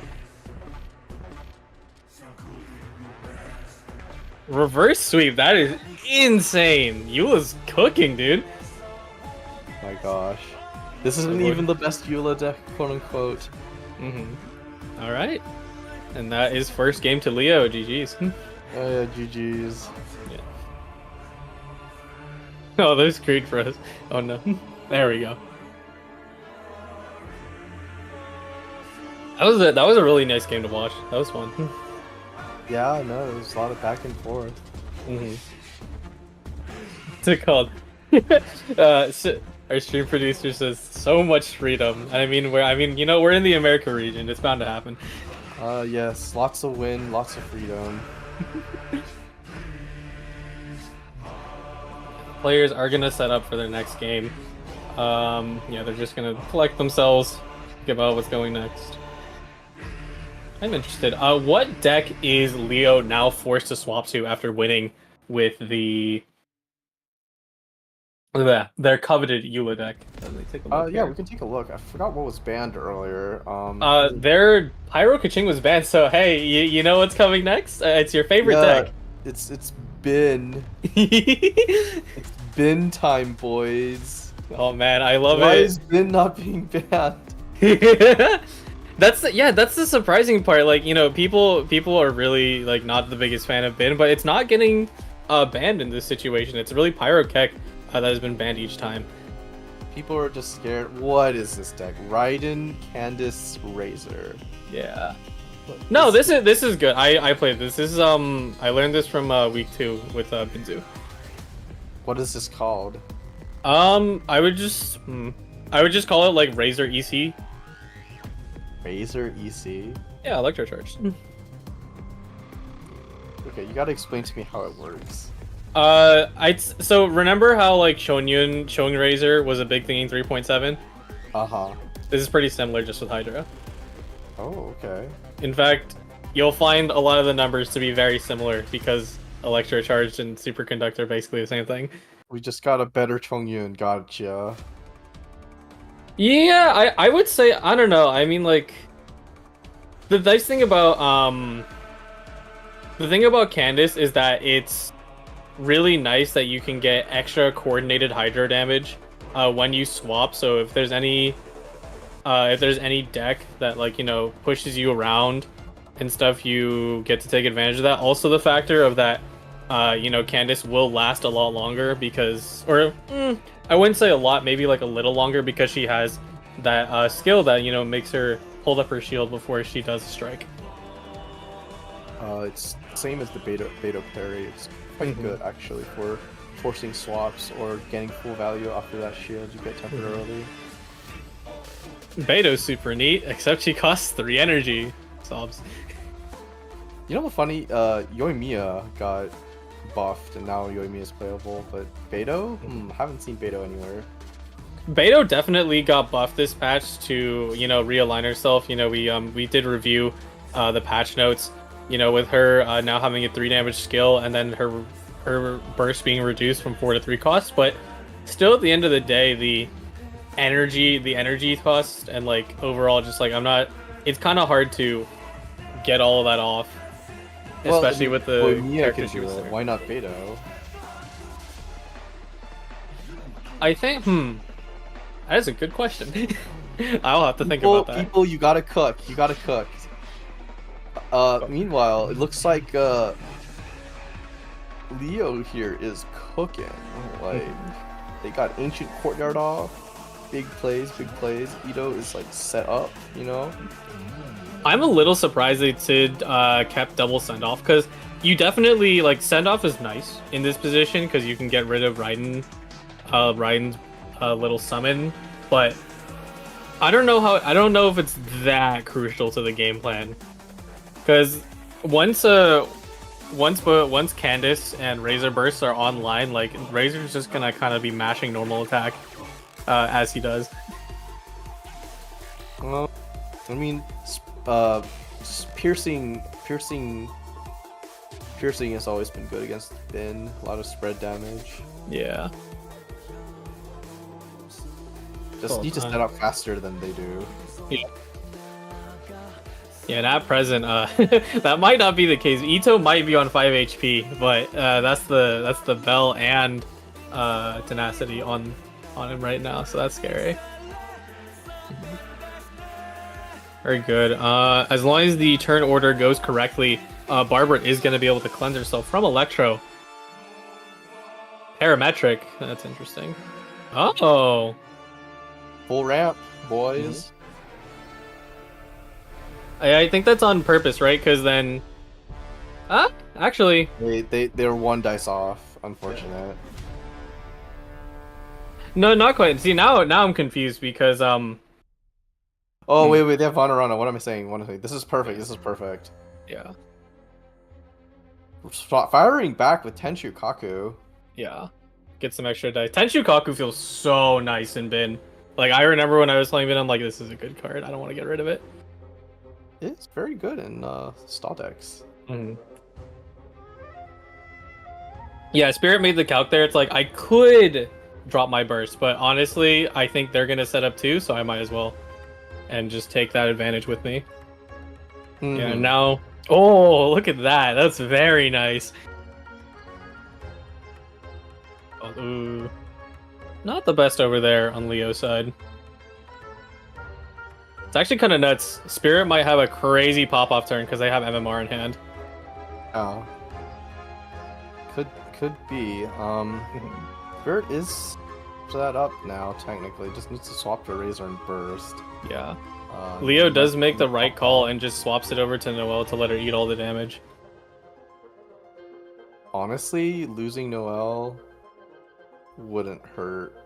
Reverse sweep. That is insane. Eula's cooking, dude. My gosh. This isn't even the best Eula deck, quote unquote. All right. And that is first game to Leo. GG's. Yeah, GG's. Yeah. Oh, there's Creed for us. Oh no. There we go. That was a really nice game to watch. That was fun. Yeah, no, there was a lot of back and forth. What's it called? Our stream producer says so much freedom. I mean, you know, we're in the America region. It's bound to happen. Yes, lots of win, lots of freedom. Players are gonna set up for their next game. Yeah, they're just gonna collect themselves, think about what's going next. I'm interested. What deck is Leo now forced to swap to after winning with their coveted Eula deck? Let me take a look Yeah, here. we can take a look. I forgot what was banned earlier. Their Pyro Kaching was banned, so hey, you know what's coming next? It's your favorite deck. It's been it's been time, boys. Oh man, I love Why it. is Bin not being banned? That's the surprising part. Like, you know, people are really like not the biggest fan of Bin, but it's not getting banned in this situation. It's really Pyro Kek that has been banned each time. People are just scared. What is this deck? Raiden, Candice, Razor. Yeah. No, this is good. I played this. This is I learned this from week 2 with Binzu. What is this called? I would just call it like Razor EC. Razor EC? Yeah, Electrocharge. Okay, you gotta explain to me how it works. So remember how like Showing Razor was a big thing in 3.7? Uh-huh. This is pretty similar, just with Hydra. Oh, okay. In fact, you'll find a lot of the numbers to be very similar because Electrocharged and Superconductor are basically the same thing. We just got a better Chongyun, gotcha. Yeah, I would say, I don't know. I mean, like, the nice thing about Candice is that it's really nice that you can get extra coordinated Hydro damage when you swap. So if there's any deck that, like, you know, pushes you around and stuff, you get to take advantage of that. Also, the factor of that, you know, Candice will last a lot longer because, I wouldn't say a lot, maybe like a little longer because she has that skill that, you know, makes her hold up her shield before she does a strike. It's same as the Beto parry. It's quite good actually for forcing swaps or getting full value after that shield you get temporarily. Beto's super neat, except she costs 3 energy. Sobs. You know what's funny? Yoimiya got buffed and now Yoimiya is playable, but Beto? Haven't seen Beto anywhere. Beto definitely got buffed this patch to, you know, realign herself. You know, we did review the patch notes, you know, with her now having a 3 damage skill and then her burst being reduced from 4 to 3 costs, but still at the end of the day, the energy cost and like overall just like it's kind of hard to get all of that off, especially with the characters she was there. Why not Beto? I think that is a good question. I'll have to think about that. People, you gotta cook. Meanwhile, it looks like Leo here is cooking. Like they got Ancient Courtyard off. Big plays. Ito is like set up, you know? I'm a little surprised they did kept double send off, because you definitely like send off is nice in this position because you can get rid of Raiden's little summon, but I don't know if it's that crucial to the game plan, because once Candace and Razor Bursts are online, like Razor's just gonna kind of be mashing normal attack as he does. Well, I mean, piercing has always been good against Finn. A lot of spread damage. Yeah. Just need to set up faster than they do. Yeah. Yeah, and at present, that might not be the case. Ito might be on 5 HP, but that's the Bell and Tenacity on him right now, so that's scary. Very good. As long as the turn order goes correctly, Barbara is going to be able to cleanse herself from Electro. Parametric. That's interesting. Oh. Full ramp, boys. I think that's on purpose, right? Because then... actually... They're 1 dice off, unfortunate. No, not quite. See, now I'm confused because, Oh, wait, they have Vanarana. What am I saying? This is perfect. Yeah. Firing back with Tenshu Kaku. Yeah. Get some extra dice. Tenshu Kaku feels so nice in Bin. Like, I remember when I was playing Bin, I'm like, this is a good card. I don't want to get rid of it. It's very good in stall decks. Yeah, Spirit made the calc there. It's like, I could drop my burst, but honestly, I think they're going to set up too, so I might as well. And just take that advantage with me. Yeah, now... Oh, look at that. That's very nice. Oh, ooh. Not the best over there on Leo's side. It's actually kind of nuts. Spirit might have a crazy pop-off turn because they have MMR in hand. Oh. Could be. Spirit is set up now, technically. Just needs to swap to Razor and Burst. Yeah. Leo does make the right call and just swaps it over to Noelle to let her eat all the damage. Honestly, losing Noelle wouldn't hurt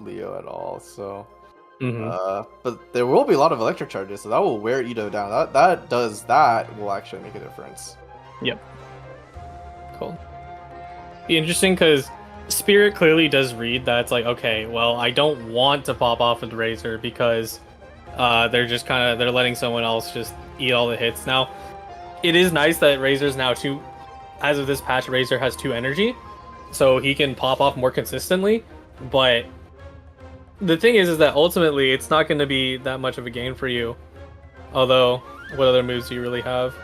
Leo at all, so... but there will be a lot of electric charges, so that will wear Ito down. That will actually make a difference. Yep. Cool. Be interesting because Spirit clearly does read that it's like, okay, well, I don't want to pop off with Razor because they're just they're letting someone else just eat all the hits. Now, it is nice that Razor's now 2, as of this patch, Razor has 2 energy, so he can pop off more consistently, but the thing is that ultimately it's not going to be that much of a gain for you. Although, what other moves do you really have?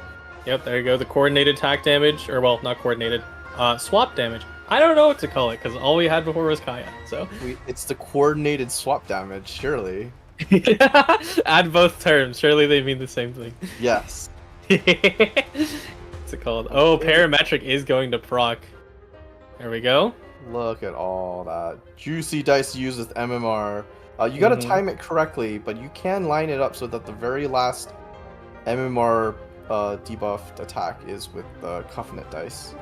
Yep, there you go. The coordinated attack damage, or well, not coordinated, swap damage. I don't know what to call it because all we had before was Kaya. So it's the coordinated swap damage, surely. Add both terms. Surely they mean the same thing. Yes. What's it called? Oh, parametric is going to proc. There we go. Look at all that juicy dice used with MMR. You gotta time it correctly, but you can line it up so that the very last MMR debuffed attack is with the Covenant dice.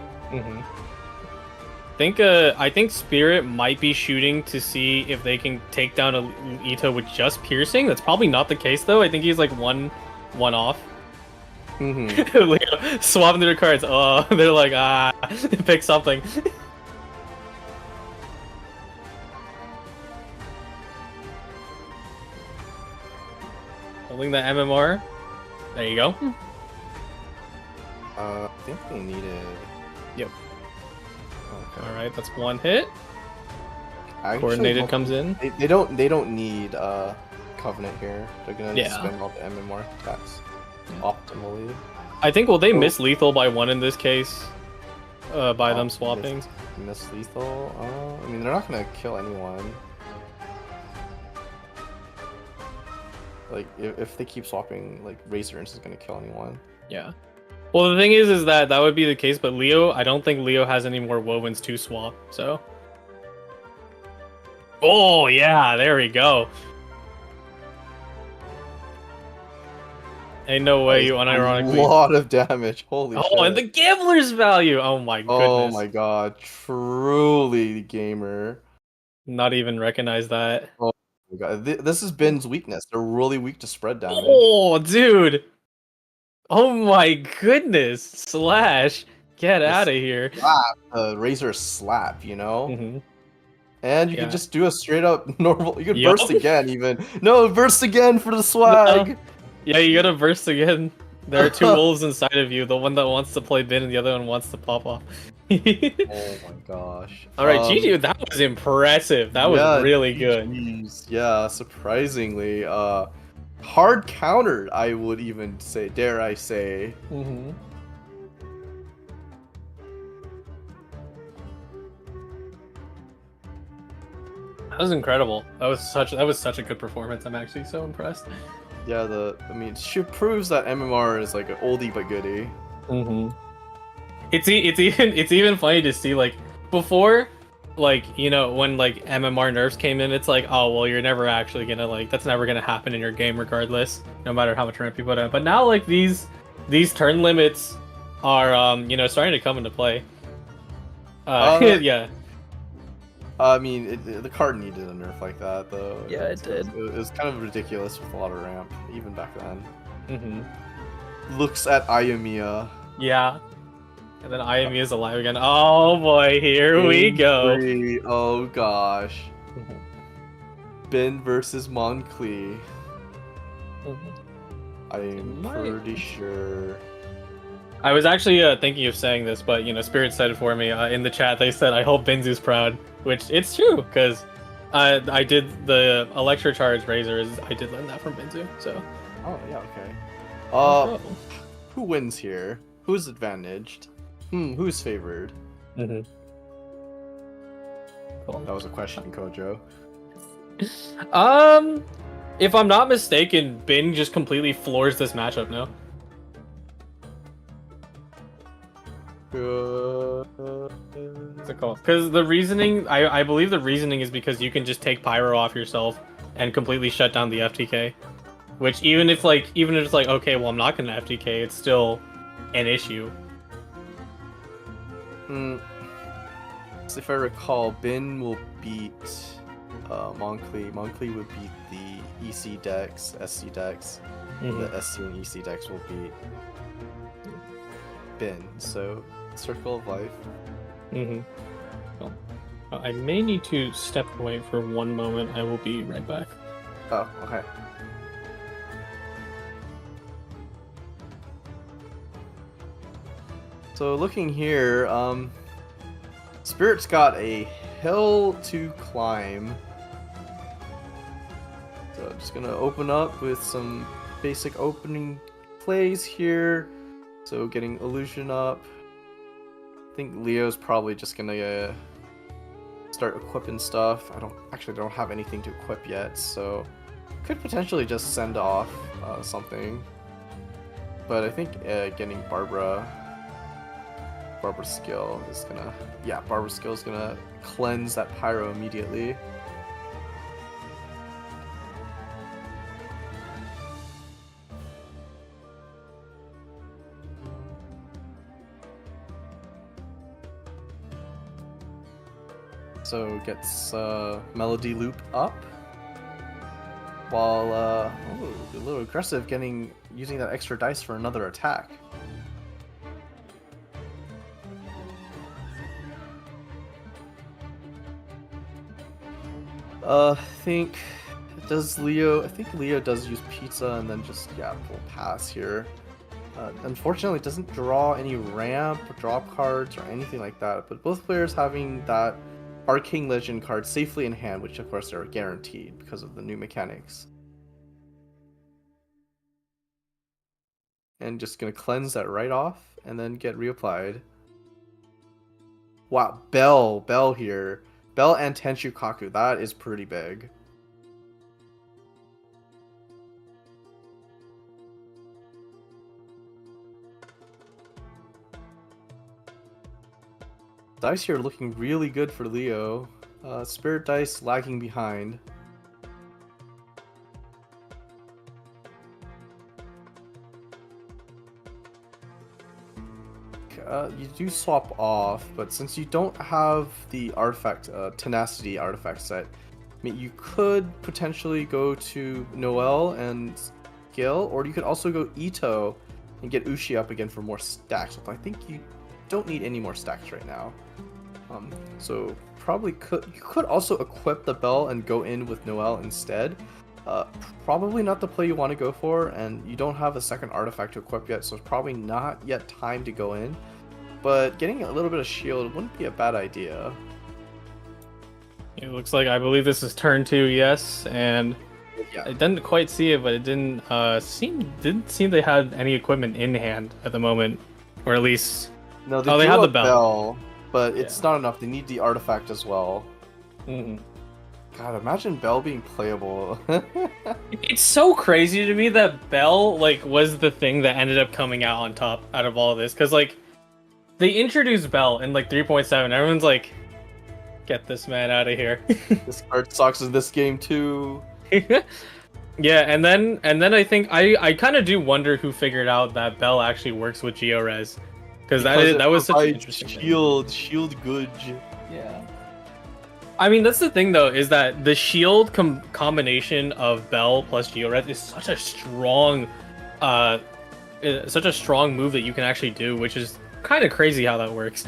I think Spirit might be shooting to see if they can take down a Ito with just piercing. That's probably not the case though. I think he's like one off. Leo swapping their cards. Oh, they're like pick something. Holding the MMR. There you go. I think they needed. Yep. Okay. All right, that's one hit. Actually, Coordinated comes in. They don't need Covenant here. They're gonna spend all the MMR attacks optimally. I think will they miss lethal by one in this case? By them swapping. Miss lethal. I mean, they're not gonna kill anyone. Like if they keep swapping, like Razor is gonna kill anyone. Yeah. Well, the thing is that would be the case, but Leo, I don't think Leo has any more Wovens to swap, so. Oh, yeah, there we go. Ain't no way you unironically. A lot of damage, holy shit. Oh, and the Gambler's Value! Oh my goodness. Oh my god, truly gamer. Not even recognize that. Oh my god, this is Ben's weakness. They're really weak to spread damage. Oh, dude! Oh my goodness! Slash! Get out of here! Slap, Razor slap, you know? And you can just do a straight up normal. You can Yup. burst again, even. No, burst again for the swag! No. Yeah, you gotta burst again. There are two wolves inside of you. The one that wants to play bin and the other one wants to pop off. Oh my gosh. Alright, GG, that was impressive. That was really good. Yeah, surprisingly. Hard countered, I would even say, dare I say. That was incredible. That was such a good performance. I'm actually so impressed. Yeah, I mean, she proves that MMR is like an oldie but goodie. It's even funny to see, like, before, like, you know, when like MMR nerfs came in, it's like, oh well, you're never actually gonna, like, that's never gonna happen in your game regardless, no matter how much ramp you put in. But now, like, these turn limits are you know, starting to come into play. Yeah. I mean, the card needed a nerf like that, though. Yeah, it did. It was kind of ridiculous with a lot of ramp, even back then. Looks at Ayamiya. Yeah. And then Ayami is alive again. Oh boy, here we go. Oh gosh. Ben versus Moncli. I'm pretty sure. I was actually thinking of saying this, but you know, Spirit said it for me in the chat. They said, "I hope Benzu's proud," which it's true because I did the Electro Charge Razors. I did learn that from Benzu. So. Oh yeah, okay. Who wins here? Who's advantaged? Who's favored? Cool. That was a question, Kojo. If I'm not mistaken, Bin just completely floors this matchup now. Because the reasoning, I believe the reasoning is because you can just take Pyro off yourself and completely shut down the FTK. Which even if it's like, okay, well, I'm not gonna FTK, it's still an issue. So if I recall, Bin will beat Moncli. Moncli would beat the EC decks, SC decks. The SC and EC decks will beat Bin. So, Circle of Life. Well, I may need to step away for one moment. I will be right back. Oh, okay. So looking here, Spirit's got a hill to climb. So I'm just gonna open up with some basic opening plays here. So getting Illusion up. I think Leo's probably just gonna start equipping stuff. I don't have anything to equip yet, so could potentially just send off something. But I think getting Barbara's skill is gonna... Yeah, Barbara's skill is gonna cleanse that Pyro immediately. So gets melody loop up. While a little aggressive, using that extra dice for another attack. I think Leo does use pizza and then just full pass here. Unfortunately, it doesn't draw any ramp, or drop cards, or anything like that. But both players having that arcane legend card safely in hand, which of course are guaranteed because of the new mechanics. And just gonna cleanse that right off and then get reapplied. Wow, Bell here. Bell and Tenshu Kaku, that is pretty big. Dice here looking really good for Leo. Spirit dice lagging behind. You do swap off, but since you don't have the artifact, tenacity artifact set, I mean, you could potentially go to Noel and Gil, or you could also go Ito and get Ushi up again for more stacks. But I think you don't need any more stacks right now. So you could also equip the bell and go in with Noel instead. Probably not the play you want to go for, and you don't have a second artifact to equip yet, so it's probably not yet time to go in. But getting a little bit of shield wouldn't be a bad idea. It looks like I believe this is turn 2, yes, and I didn't quite see it, but it didn't seem they had any equipment in hand at the moment, or at least no, they have the bell, but it's not enough. They need the artifact as well. Mm-hmm. God, imagine Bell being playable. It's so crazy to me that Bell was the thing that ended up coming out on top out of all of this, because they introduced Bell in 3.7. Everyone's like, get this man out of here. This card sucks in this game too. Yeah, and then I think I kind of do wonder who figured out that Bell actually works with GeoRes, because that was such an interesting shield good. Yeah. I mean, that's the thing though, is that the shield combination of Bell plus GeoRes is such a strong move that you can actually do, which is kind of crazy how that works.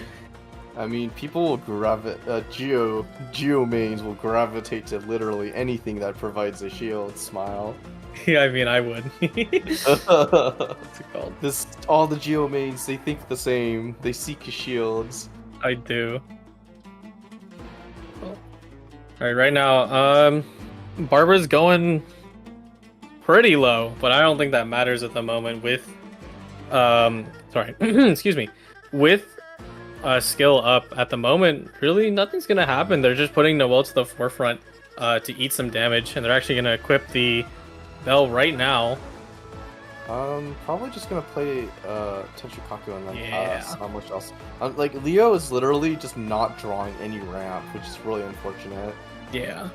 I mean, people will Geo mains will gravitate to literally anything that provides a shield. Smile. Yeah, I mean, I would. What's it called? All the Geo mains, they think the same. They seek shields. I do. Alright, right now, Barbara's going pretty low, but I don't think that matters at the moment with, sorry, excuse me, with skill up at the moment, really nothing's gonna happen. They're just putting Noel to the forefront to eat some damage, and they're actually gonna equip the bell right now. Probably just gonna play Tenchukaku and then pass. Not much else. Leo is literally just not drawing any ramp, which is really unfortunate. Yeah.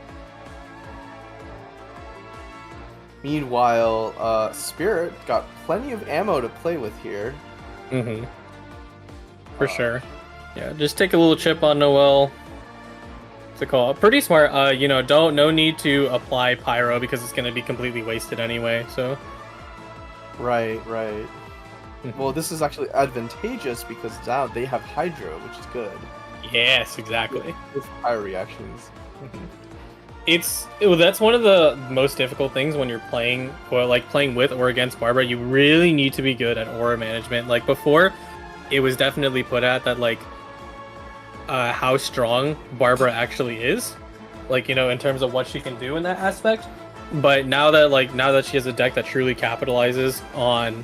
Meanwhile, Spirit got plenty of ammo to play with here. Mm-hmm. For sure. Yeah, just take a little chip on Noel. What's it called? Pretty smart. No need to apply Pyro because it's gonna be completely wasted anyway, so. Right. Well, this is actually advantageous because now they have Hydro, which is good. Yes, exactly. With fire reactions. That's one of the most difficult things when you're playing, or playing with or against Barbara. You really need to be good at aura management. Before, it was definitely put at that how strong Barbara actually is, in terms of what she can do in that aspect. But now that she has a deck that truly capitalizes on,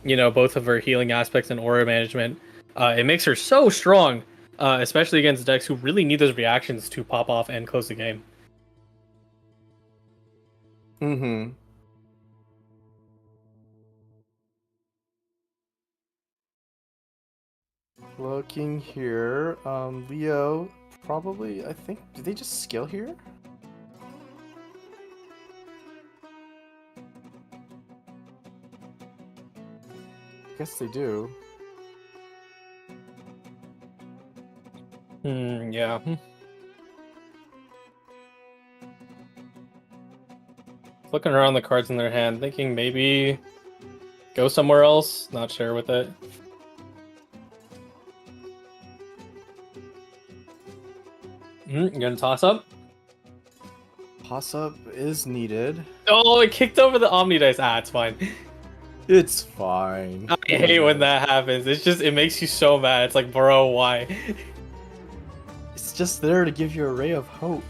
both of her healing aspects and aura management, it makes her so strong, especially against decks who really need those reactions to pop off and close the game. Mm-hmm. Looking here, Leo probably, I think, did they just skill here? I guess they do. Yeah. Looking around the cards in their hand, thinking maybe go somewhere else. Not sure with it. You gonna toss up? Toss up is needed. Oh, it kicked over the Omni dice. Ah, it's fine. It's fine. I hate when that happens. It's just, it makes you so mad. It's like, bro, why? It's just there to give you a ray of hope.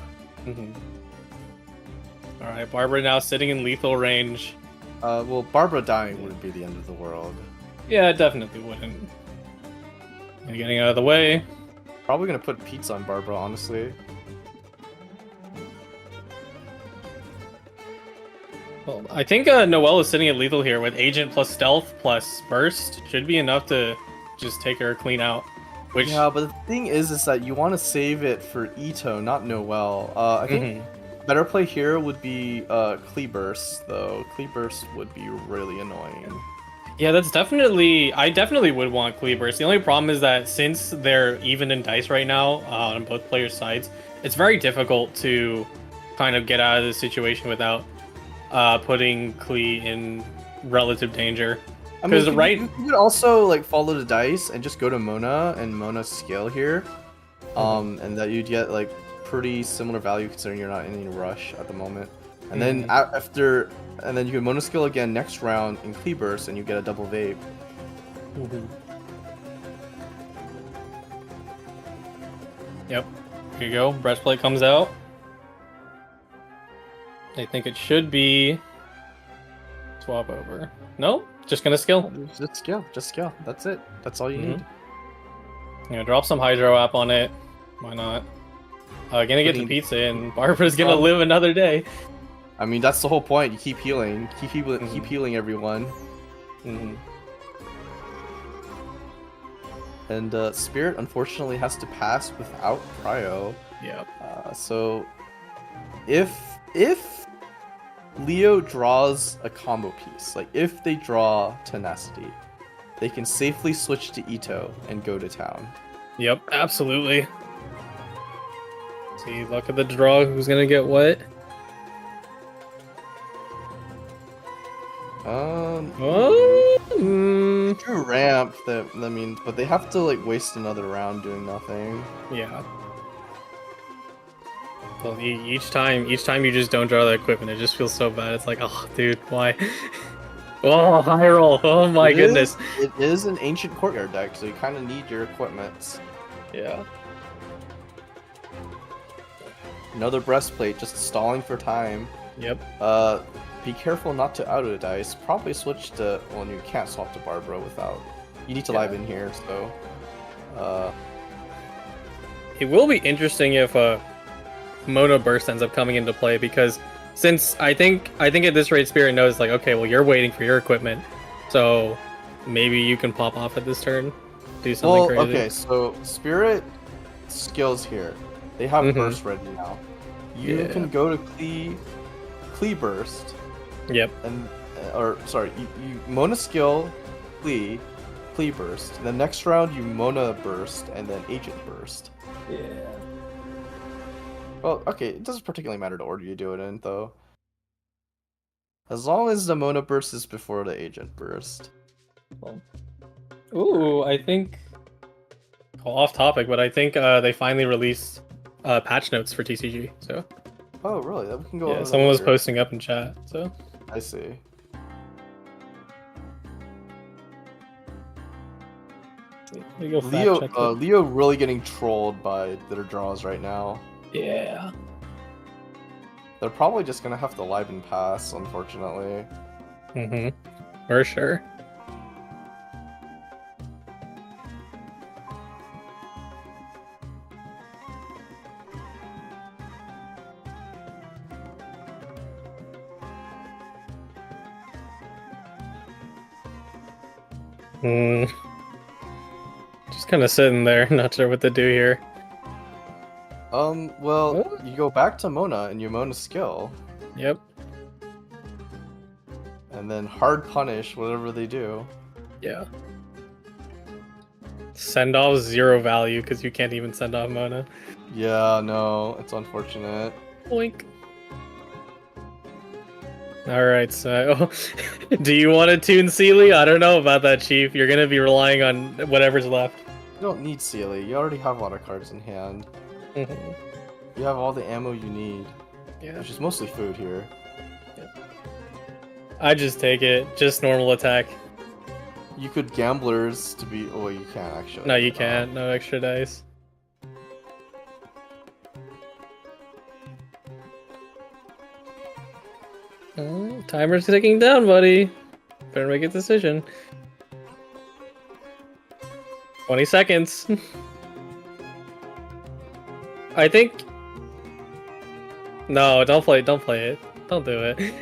Alright, Barbara now sitting in lethal range. Well, Barbara dying wouldn't be the end of the world. Yeah, it definitely wouldn't. Getting out of the way. Probably gonna put pizza on Barbara, honestly. Well, I think Noelle is sitting at lethal here with Agent plus Stealth plus Burst. Should be enough to just take her clean out. Which... Yeah, but the thing is that you want to save it for Ito, not Noelle. I think better play here would be Kleeburst, though. Kleeburst would be really annoying. Yeah, that's definitely... I definitely would want Kleeburst. The only problem is that since they're even in dice right now on both players' sides, it's very difficult to kind of get out of this situation without putting Klee in relative danger. I mean, you could also like follow the dice and just go to Mona and Mona skill here, and that you'd get like pretty similar value considering you're not in any rush at the moment. And then and then you can Mona skill again next round in Kleeburst and you get a double vape. Yep. Here you go. Breastplate comes out. I think it should be swap over. No, just gonna skill. Just skill. That's it. That's all you need. Drop some Hydro App on it. Why not? Gonna get the pizza and Barbara's gonna live another day. I mean, that's the whole point. You keep healing. Keep healing everyone. And Spirit unfortunately has to pass without Cryo. Yep. So if Leo draws a combo piece, like if they draw Tenacity, they can safely switch to Ito and go to town. Yep, absolutely. See, luck of the draw, who's gonna get what? True ramp. That I mean, but they have to like waste another round doing nothing. Yeah. Well, each time you just don't draw the equipment, it just feels so bad. It's like, oh, dude, why? Oh, high roll! Oh my goodness! It is an ancient courtyard deck, so you kind of need your equipments. Yeah. Another breastplate, just stalling for time. Yep. Be careful not to auto dice. Probably switch to. Well, you can't swap to Barbara without. You need to live in here, so. It will be interesting if Mona Burst ends up coming into play, because since I think at this rate Spirit knows, like, okay, well, you're waiting for your equipment, so maybe you can pop off at this turn, do something crazy. Okay, so Spirit skills here. They have Burst ready now. You can go to Klee Burst. Yep. And you Mona skill Klee Burst. And then next round you Mona Burst and then Agent Burst. Yeah. Well, okay, it doesn't particularly matter the order you do it in, though. As long as the Mona Burst is before the Agent Burst. Ooh, I think... Well, off topic, but I think they finally released patch notes for TCG, so... Oh, really? That can go. Yeah, someone was posting up in chat, so... I see. Leo really getting trolled by their draws right now. Yeah. They're probably just gonna have to live and pass, unfortunately. For sure. Just kind of sitting there, not sure what to do here. Well, you go back to Mona and you Mona skill. Yep. And then hard punish whatever they do. Yeah. Send off 0 value because you can't even send off Mona. Yeah, no, it's unfortunate. Boink. All right, so do you want to tune Sealy? I don't know about that, Chief. You're gonna be relying on whatever's left. You don't need Sealy. You already have a lot of cards in hand. Mhm. You have all the ammo you need, Yeah, which is mostly food here. I just take it. Just normal attack. You could gamblers to be. Oh, you can't actually. No, you can't. No extra dice. Timer's ticking down, buddy. Better make a decision. 20 seconds. I think. No, don't play it. Don't play it. Don't do it.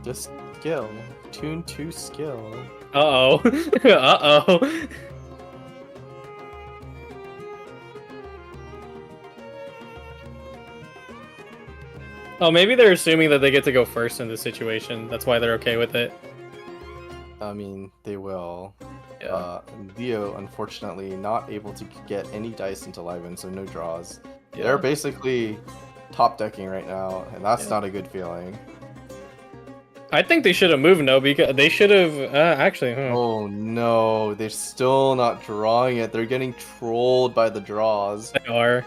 Just skill. Tune to skill. Uh-oh. Uh-oh. Oh, maybe they're assuming that they get to go first in this situation. That's why they're okay with it. I mean, they will. Yeah. Leo, unfortunately, not able to get any dice into Liven, so no draws. Yeah. They're basically top decking right now, and that's Yeah. not a good feeling. I think they should have moved, no, because they should have actually. Oh no, they're still not drawing it. They're getting trolled by the draws. They are,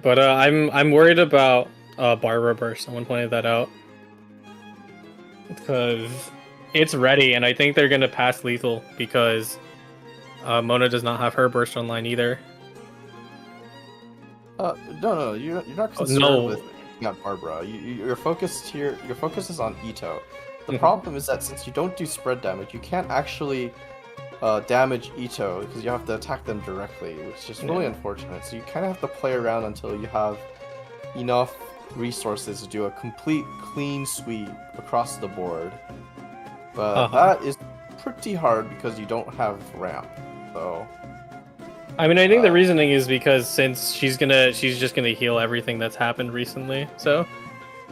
but I'm worried about Barbara Burst. Someone pointed that out because it's ready, and I think they're gonna pass lethal because Mona does not have her burst online either. No, you're not concerned no. with not Barbara. You're focused here. Your focus is on Ito. The problem is that since you don't do spread damage, you can't actually damage Ito because you have to attack them directly, which is really unfortunate. So you kind of have to play around until you have enough resources to do a complete clean sweep across the board. But that is pretty hard because you don't have ramp. So I mean, I think the reasoning is because since she's just gonna heal everything that's happened recently. So,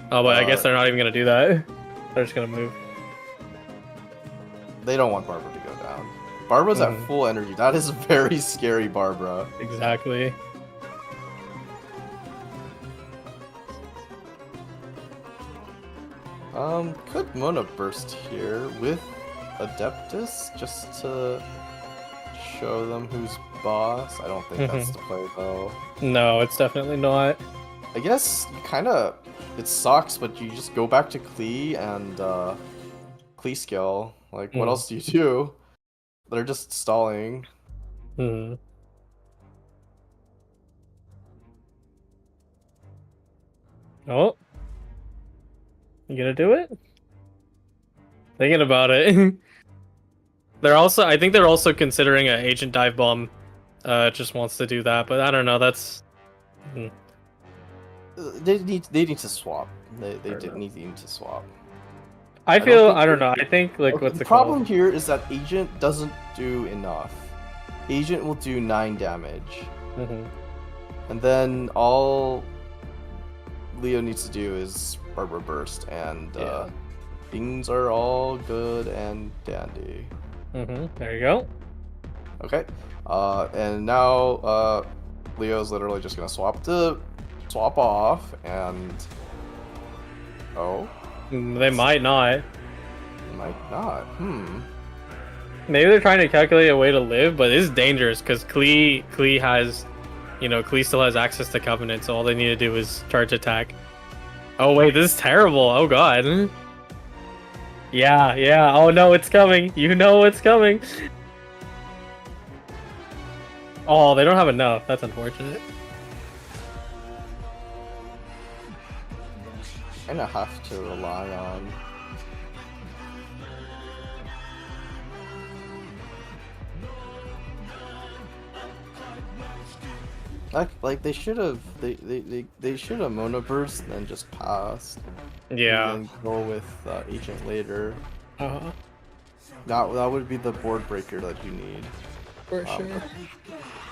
but I guess they're not even gonna do that. They're just gonna move. They don't want Barbara to go down. Barbara's at full energy. That is very scary, Barbara. Exactly. Could Mona burst here with Adeptus just to show them who's boss? I don't think that's the play though. No, it's definitely not. I guess you kind of it sucks, but you just go back to Klee and Klee skill. Like, what else do you do? They're just stalling. Oh, you gonna do it? Thinking about it. I think they're also considering an agent dive bomb. Just wants to do that, but I don't know. That's. They need to swap. They need to swap. I don't know. I think like what's the problem here is that agent doesn't do enough. Agent will do 9 damage, and then all Leo needs to do is Barbara burst, and things are all good and dandy. There you go. Okay, and now Leo's literally just gonna swap off, and they might not. Might not. Maybe they're trying to calculate a way to live, but it's dangerous because Klee has, Klee still has access to Covenant, so all they need to do is charge attack. Oh wait, this is terrible. Oh god. Yeah. Oh no, it's coming. You know it's coming. Oh, they don't have enough. That's unfortunate. Kinda have to rely on. Like they should have they should have monoburst and then just passed. Yeah. And then go with agent later. That would be the board breaker that you need. For sure.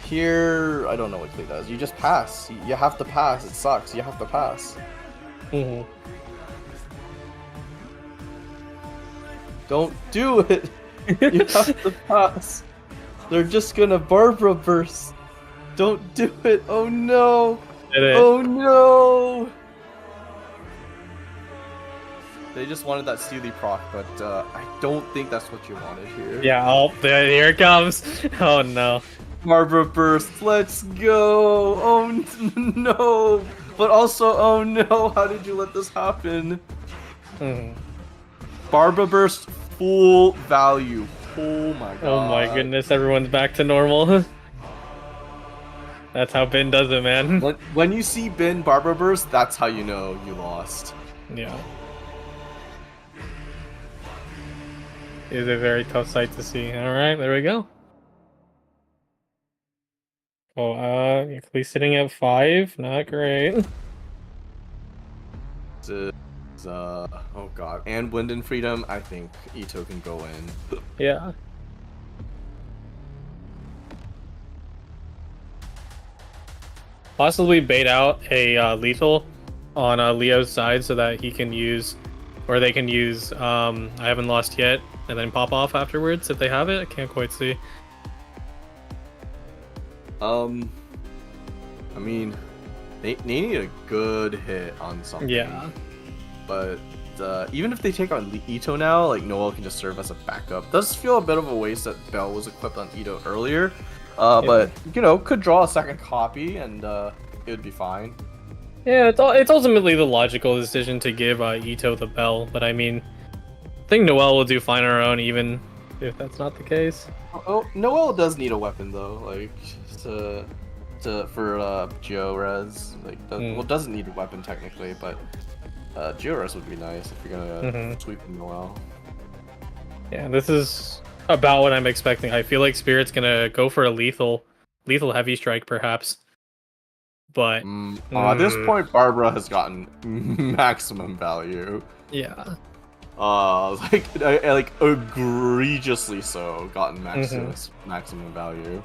Here, I don't know what Klee does. You just pass. You have to pass. It sucks. You have to pass. Don't do it. You have to pass. They're just gonna Barbara burst. Don't do it. Oh no. Oh no. They just wanted that Steely proc, but I don't think that's what you wanted here. Yeah, oh, here it comes. Oh no. Barbara Burst, let's go! Oh no! But also, oh no, how did you let this happen? Barbara Burst, full value. Oh my god. Oh my goodness, everyone's back to normal. That's how Bin does it, man. When you see Bin Barbara Burst, that's how you know you lost. Yeah. It is a very tough sight to see. Alright, there we go. Oh, Klee sitting at 5, not great. Oh god. And Wind and Freedom, I think Ito can go in. Yeah. Possibly bait out a lethal on Leo's side so that he can use, or they can use I haven't lost yet, and then pop off afterwards if they have it. I can't quite see. I mean, they need a good hit on something. Yeah. But even if they take on Ito now, like Noel can just serve as a backup. Does feel a bit of a waste that Bell was equipped on Ito earlier. But you know, could draw a second copy and it would be fine. Yeah, it's ultimately the logical decision to give Ito the Bell, but I mean, I think Noel will do fine on her own, even if that's not the case. Oh, Noel does need a weapon though, like for Geo-Res. Like, well, doesn't need a weapon technically, but Geo-Res would be nice if you're gonna sweep Noel. Yeah, this is about what I'm expecting. I feel like Spirit's gonna go for a lethal heavy strike, perhaps. But at this point, Barbara has gotten maximum value. Yeah. Like egregiously so gotten maximum value.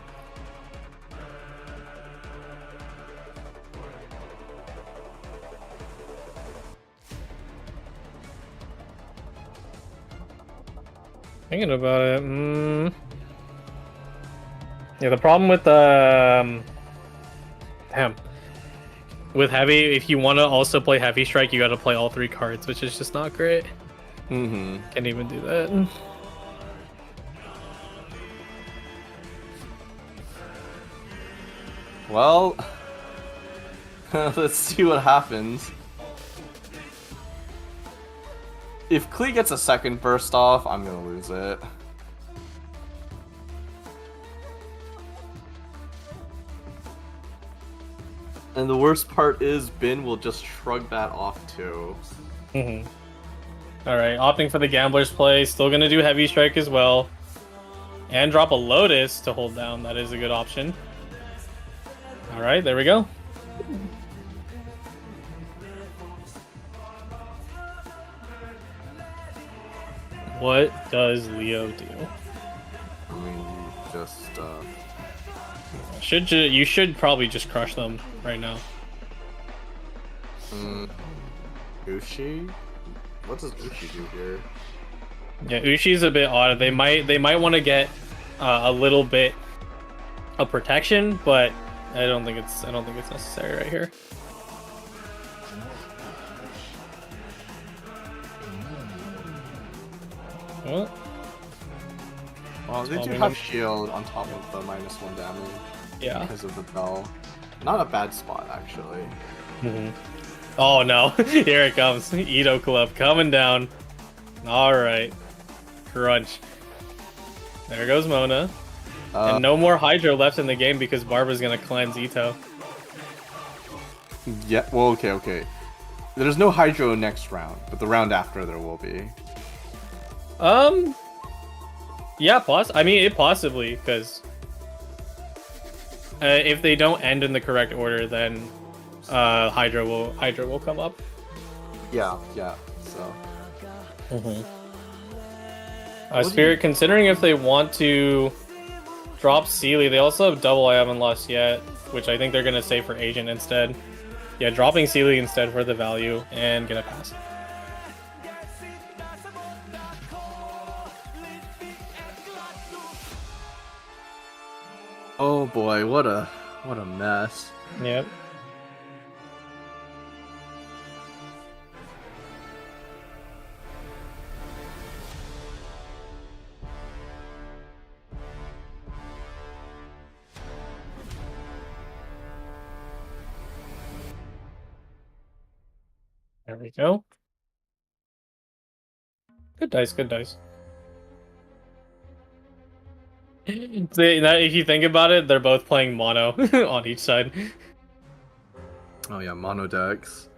Thinking about it, yeah, the problem with with heavy, if you want to also play heavy strike, you got to play all 3 cards, which is just not great. Can't even do that. Well, let's see what happens. If Klee gets a second burst off, I'm gonna lose it. And the worst part is Bin will just shrug that off too. Alright, opting for the Gambler's play. Still gonna do Heavy Strike as well. And drop a Lotus to hold down. That is a good option. Alright, there we go. What does Leo do? I mean, just you should probably just crush them right now. Ushi? What does Ushi do here? Yeah, Ushi's a bit odd. They might want to get a little bit of protection, but I don't think it's necessary right here. Well, they do have shield on top of the -1 damage. Yeah. Because of the bell. Not a bad spot, actually. Oh no, here it comes. Ito Club coming down. Alright. Crunch. There goes Mona. And no more Hydro left in the game because Barbara's gonna cleanse Ito. Yeah, well, okay. There's no Hydro next round, but the round after there will be. Yeah, I mean, it possibly, because if they don't end in the correct order, then Hydro will come up. Yeah, so. Spirit, considering if they want to drop Sealy, they also have double I haven't lost yet, which I think they're going to save for Agent instead. Yeah, dropping Sealy instead for the value, and gonna pass. Oh boy, what a mess. Yep. There we go. Good dice, good dice. See, now, if you think about it, they're both playing mono on each side. Oh yeah, mono decks.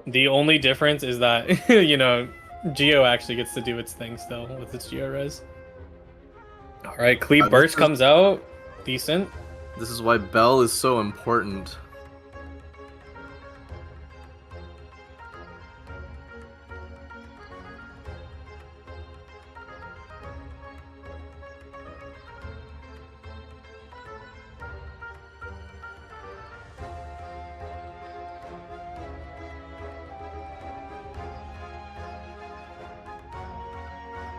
The only difference is that, you know, Geo actually gets to do its thing still with its Geo res. Alright, Cleave Burst comes out. Decent. This is why Bell is so important.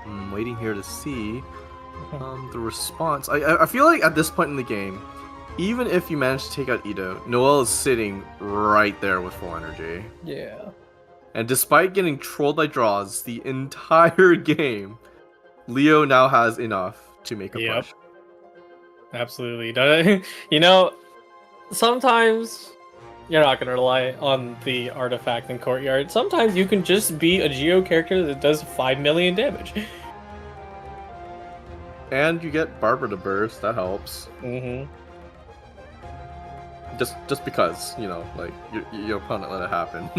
I'm waiting here to see the response. I feel like at this point in the game, even if you manage to take out Ito, Noelle is sitting right there with full energy. Yeah. And despite getting trolled by draws the entire game, Leo now has enough to make a push. Absolutely. You know, sometimes you're not going to rely on the artifact in Courtyard. Sometimes you can just be a Geo character that does 5 million damage. And you get Barbara to burst, that helps. Mm-hmm. Just because, you know, like, your opponent let it happen.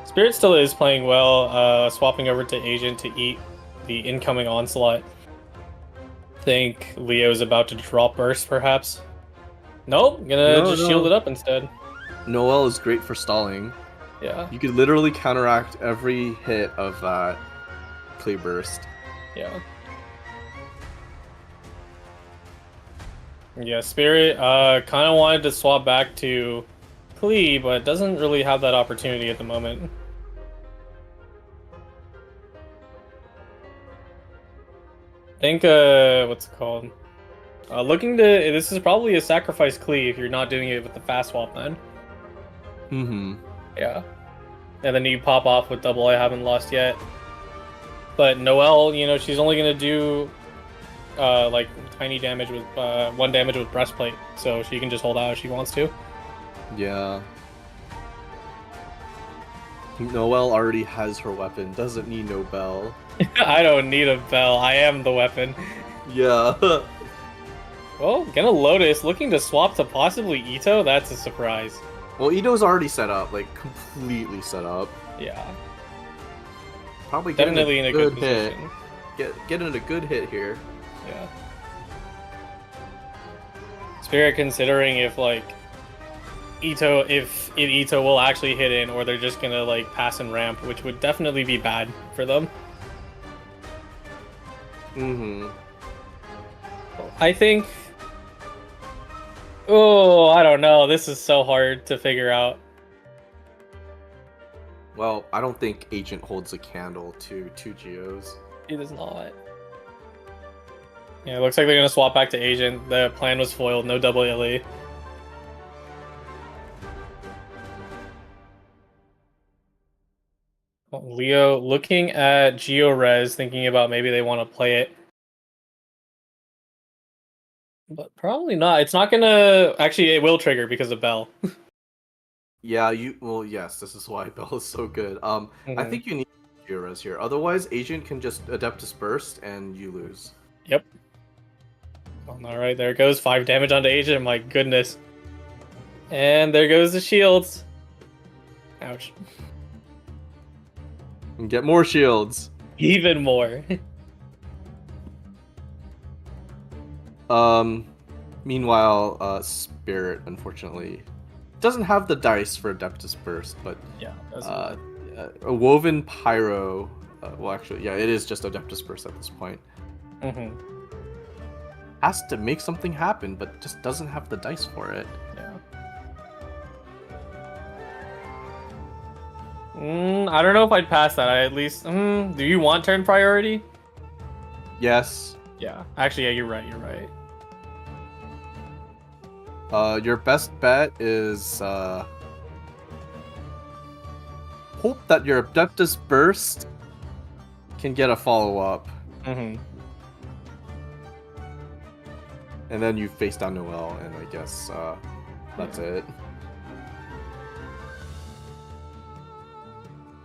Spirit still is playing well, swapping over to Agent to eat the incoming Onslaught. Think Leo's about to drop Burst, perhaps? Nope, gonna shield it up instead. Noelle is great for stalling. Yeah. You could literally counteract every hit of that Clay Burst. Yeah. Yeah, Spirit kind of wanted to swap back to Klee, but doesn't really have that opportunity at the moment. I think, what's it called? Looking to... This is probably a sacrifice Klee if you're not doing it with the fast swap then. Mm-hmm. Yeah. And then you pop off with double I haven't lost yet. But Noelle, you know, she's only going to do... like tiny damage with 1 damage with breastplate, so she can just hold out if she wants to. Yeah. Noelle already has her weapon, doesn't need no bell. I don't need a bell, I am the weapon. Yeah. Well, gonna Lotus, looking to swap to possibly Ito, that's a surprise. Well, Ito's already set up, like completely set up. Yeah. Probably definitely in a good hit. position. Getting a good hit here. Yeah. Spirit considering if like if Ito will actually hit in or they're just gonna like pass and ramp, which would definitely be bad for them. Mm-hmm. I think I don't know. This is so hard to figure out. Well, I don't think Agent holds a candle to 2 Geos. It is not. Yeah, it looks like they're gonna swap back to Agent. The plan was foiled, no double LE. Leo looking at Geo Res, thinking about maybe they want to play it. But probably not. It's not gonna... Actually, it will trigger because of Bell. Yeah, well, yes, this is why Bell is so good. I think you need Geores here. Otherwise, Agent can just Adeptus Burst and you lose. Yep. Alright, there it goes. 5 damage onto Agent, my goodness. And there goes the shields. Ouch. And get more shields. Even more. Meanwhile, Spirit, unfortunately, doesn't have the dice for Adeptus Burst, but Yeah. a Woven Pyro, well, actually, yeah, it is just Adeptus Burst at this point. Mm-hmm. Has to make something happen, but just doesn't have the dice for it. Yeah. I don't know if I'd pass that. I at least... do you want turn priority? Yes. Yeah. Actually, yeah, you're right. You're right. Your best bet is hope that your Adeptus Burst can get a follow-up. Mm-hmm. and then you face down Noelle, and I guess that's it.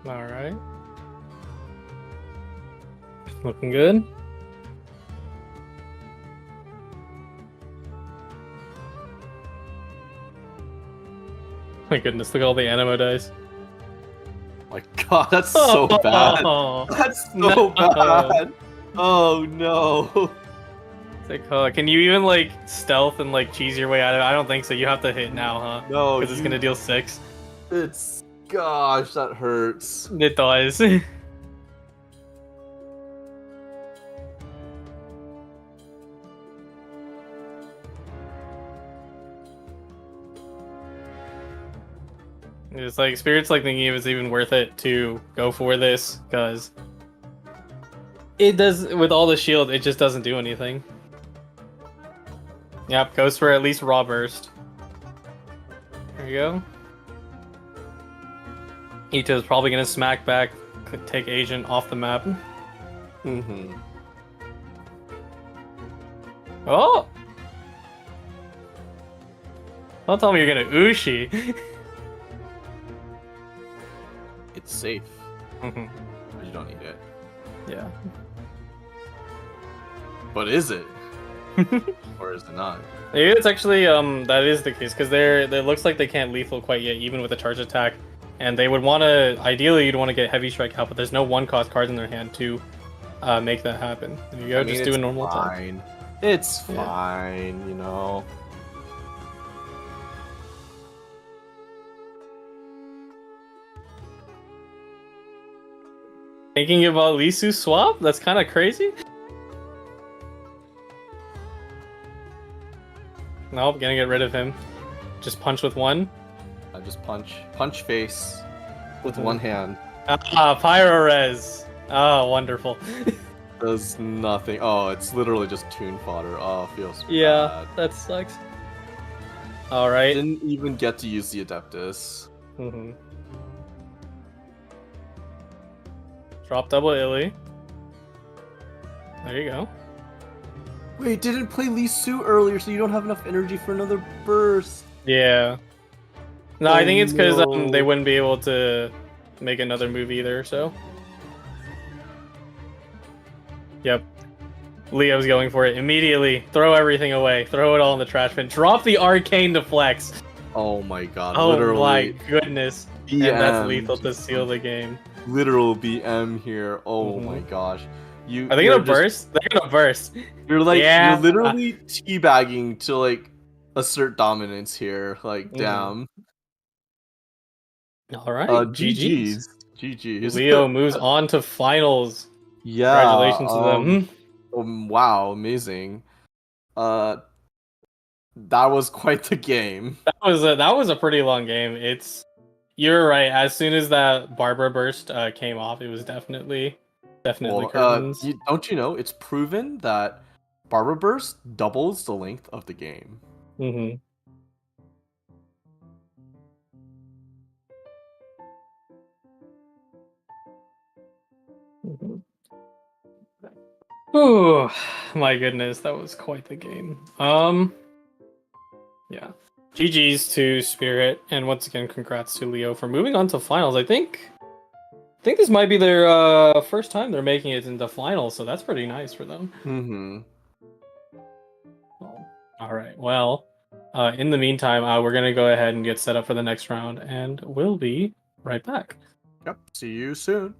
All right. Looking good. My goodness, look at all the animo dice. My God, that's so bad. That's so No. bad. Oh no. It's like, can you even like stealth and like cheese your way out of it? I don't think so. You have to hit now, huh? No, Because it's gonna deal 6. It's gosh, that hurts. It does. It's like Spirit's like thinking if it's even worth it to go for this, because it does with all the shield, it just doesn't do anything. Yep, goes for at least raw burst. There you go. Ito's probably gonna smack back, take agent off the map. Mm-hmm. Oh! Don't tell me you're gonna Ushi. It's safe, Mhm. but you don't need it. Yeah. But is it? Or is it not? Maybe it's actually that is the case, because it looks like they can't lethal quite yet, even with a charge attack. And they would want to, ideally you'd want to get heavy strike out, but there's no 1-cost cards in their hand to make that happen. There you go, just do a normal attack. It's fine, you know. Thinking about Lisu swap? That's kind of crazy. Nope, gonna get rid of him. Just punch with one. I just punch face with one hand. Pyro res. Oh, wonderful. Does nothing. Oh, it's literally just tune fodder. Oh, feels Yeah, bad. that sucks. All right. Didn't even get to use the Adeptus. Mm-hmm. Drop double illy. There you go. Wait, didn't play Lee Su earlier, so you don't have enough energy for another burst. Yeah. No, Oh, I think it's because no. they wouldn't be able to make another move either, so. Yep. Leo's going for it immediately. Throw everything away. Throw it all in the trash bin. Drop the arcane to flex. Oh my God! Oh literally, my goodness. BM, And that's lethal to seal the game. Literal BM here. Oh my Mhm. gosh. Are they gonna burst? They're gonna burst. You're like, Yeah. you're literally teabagging to like assert dominance here. Like, damn. All right. GG's. GG's. Leo moves on to finals. Yeah. Congratulations to them. Wow, amazing. That was quite the game. That was a pretty long game. You're right. As soon as that Barbara burst came off, it was definitely Well, curtains. don't you know it's proven that Barber Burst doubles the length of the game. Mm-hmm. Oh my goodness, that was quite the game. Yeah. GG's to Spirit, and once again, congrats to Leo for moving on to finals. I think this might be their first time they're making it into finals, so that's pretty nice for them. Mm-hmm. Oh, all right. Well, in the meantime, we're gonna go ahead and get set up for the next round, and we'll be right back. Yep. See you soon.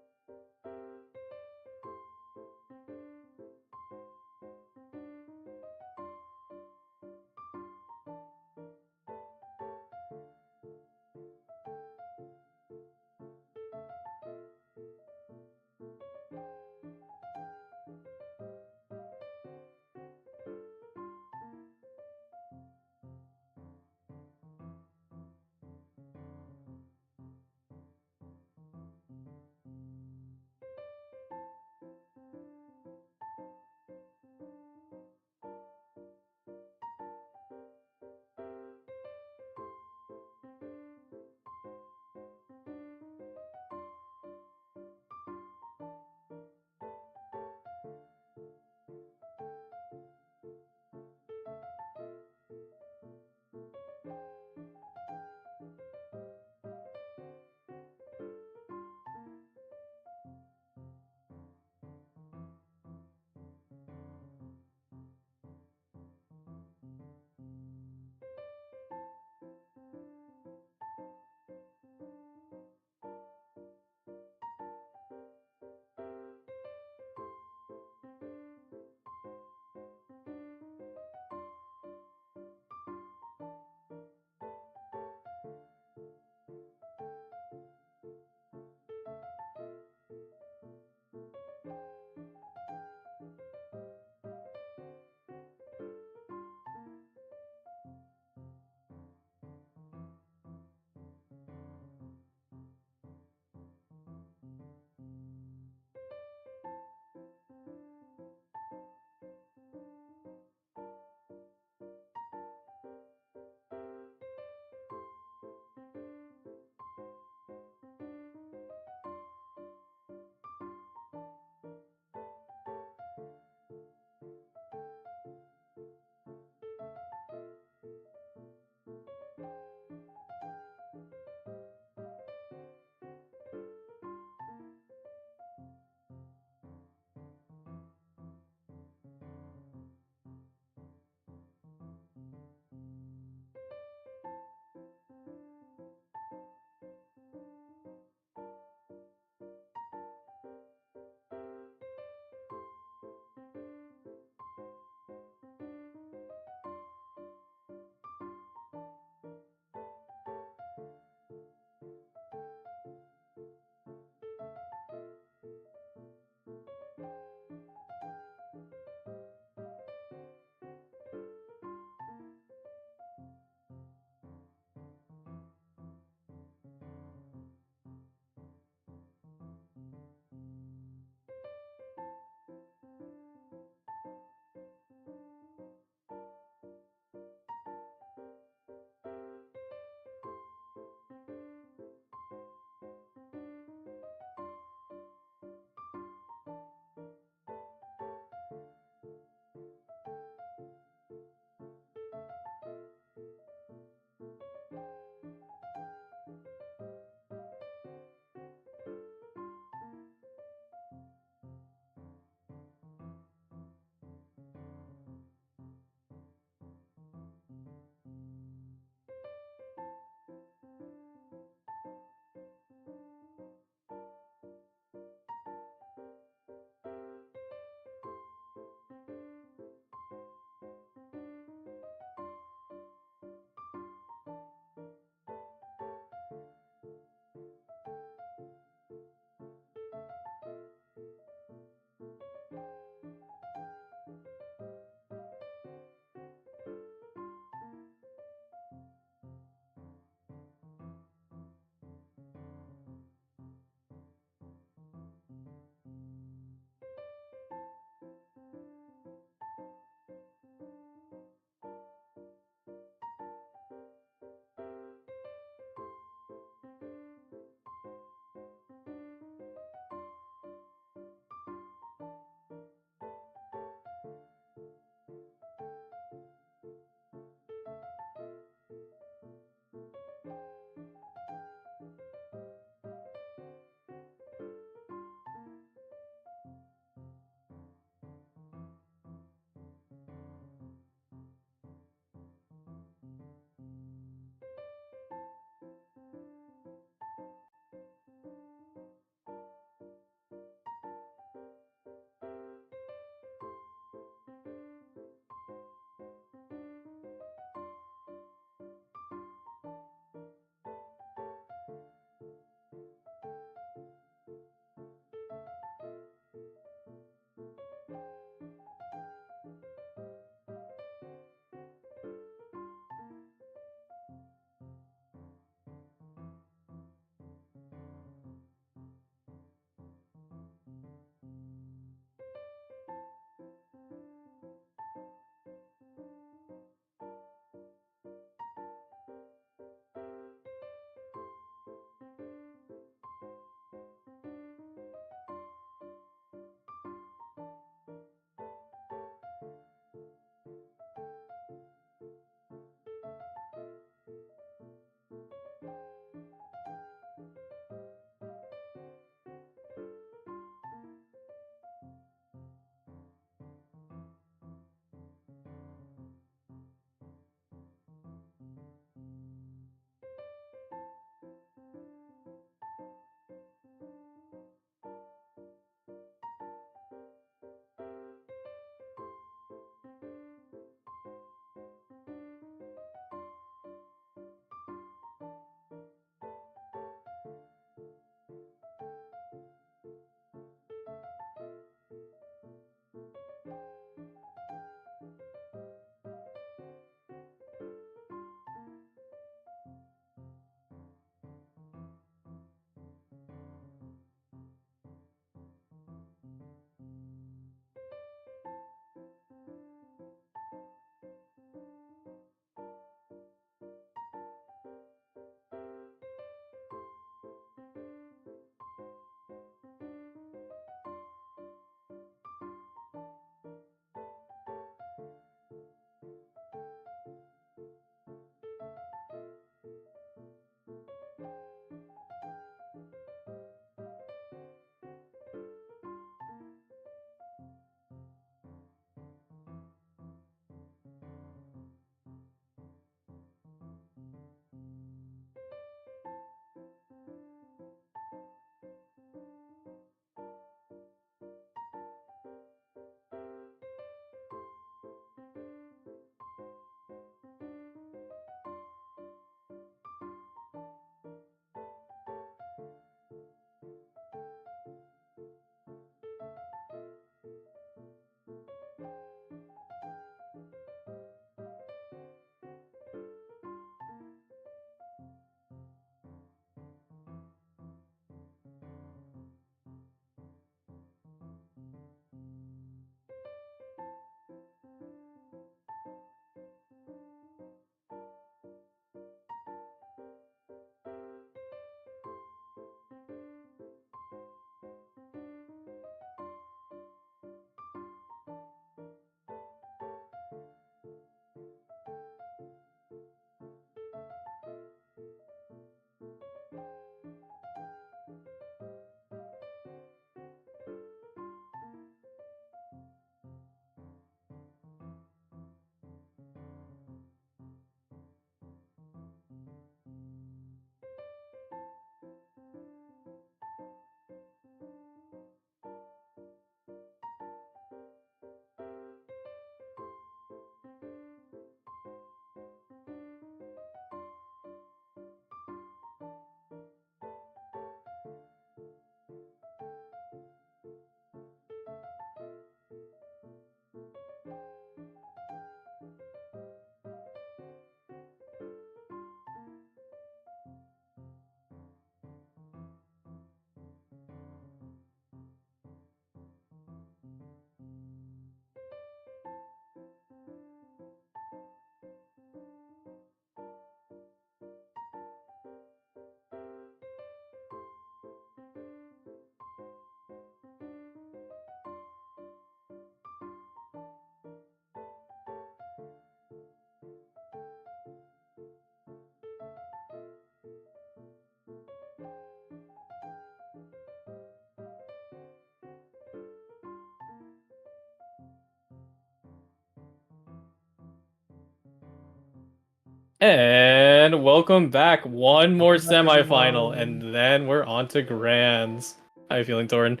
And welcome back. One more Welcome back, semifinal, everyone. and then we're on to grands. How you feeling, Torrin?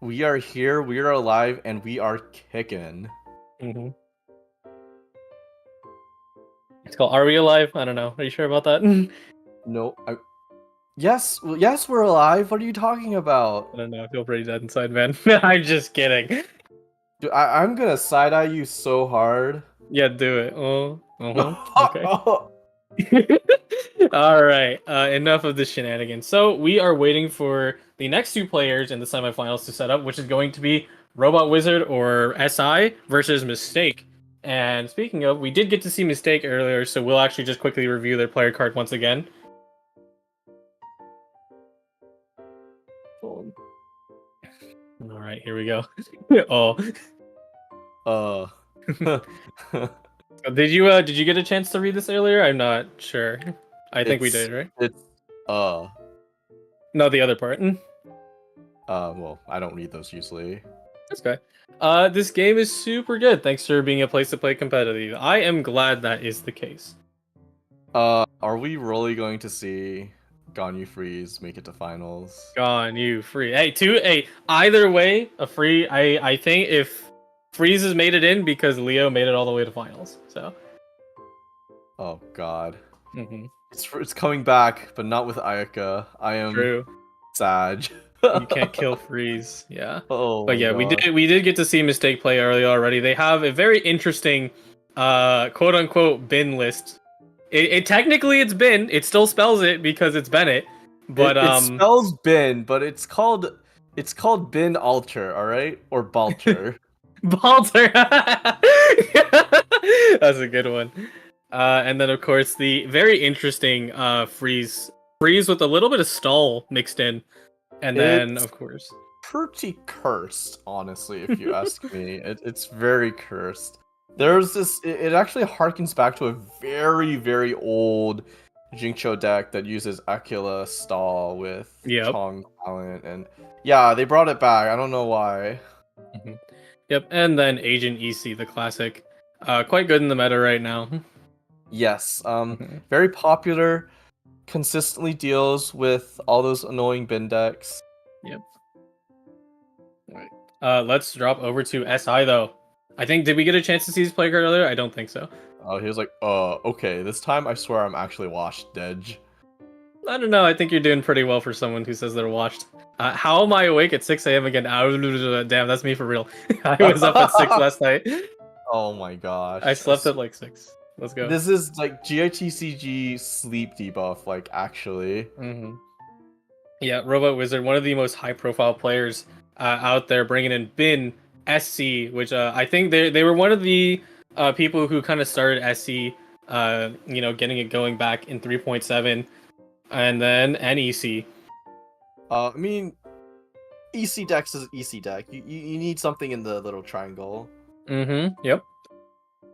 We are here, we are alive, and we are kicking. Mm-hmm. It's called Are We Alive? I don't know. Are you sure about that? I No, yes, yes, we're alive. What are you talking about? don't know. I feel pretty dead inside, man. I'm just kidding. Dude, I'm gonna side eye you so hard. Yeah, do it. Oh, okay. All right. Enough of the shenanigans. So we are waiting for the next two players in the semifinals to set up, which is going to be Robot Wizard or SI versus Mistake. And speaking of, we did get to see Mistake earlier, so we'll actually just quickly review their player card once again. All right, here we go. Did you get a chance to read this earlier? I'm not sure. I think we did, right? It's No, the other part. well, I don't read those usually. That's okay. This game is super good. Thanks for being a place to play competitive. I am glad that is the case. Are we really going to see Ganyu Freeze make it to finals? Gone, you free. Hey, either way, a free. I think if Freeze has made it in because Leo made it all the way to finals. So. Oh God. Mm-hmm. It's coming back, but not with Ayaka. I am True. sad. You can't kill Freeze. Yeah. Oh. But yeah, my God. we did get to see Mistake play earlier already. They have a very interesting, quote unquote bin list. It technically it's bin. It still spells it because it's Bennett. But it spells bin, but it's called bin alter, all right, or balter. Balter. That's a good one. And then of course the very interesting freeze with a little bit of stall mixed in, and then It's of course pretty cursed, honestly, if you ask me. It's very cursed. There's this. It actually harkens back to a very, very old Jincho deck that uses Aquila stall with Chong talent, and yeah, they brought it back. I don't know why. Mm-hmm. Yep, and then Agent EC, the classic, quite good in the meta right now. Yes, very popular, consistently deals with all those annoying bin decks. Yep. Alright. Let's drop over to SI though. I think, did we get a chance to see his play card earlier? I don't think so. Oh, he was like, okay, this time I swear I'm actually washed, Dedge. I don't know, I think you're doing pretty well for someone who says they're washed. How am I awake at 6 a.m. again? Damn, that's me for real. I was up at 6 last night. Oh my gosh. I slept at like 6. Let's go. This is like GITCG sleep debuff, like, actually. Mm-hmm. Yeah, Robot Wizard, one of the most high-profile players out there, bringing in Bin SC, which I think they were one of the people who kind of started SC, getting it going back in 3.7, and then NEC. I mean, EC decks is EC deck. You need something in the little triangle. Mm-hmm. Yep.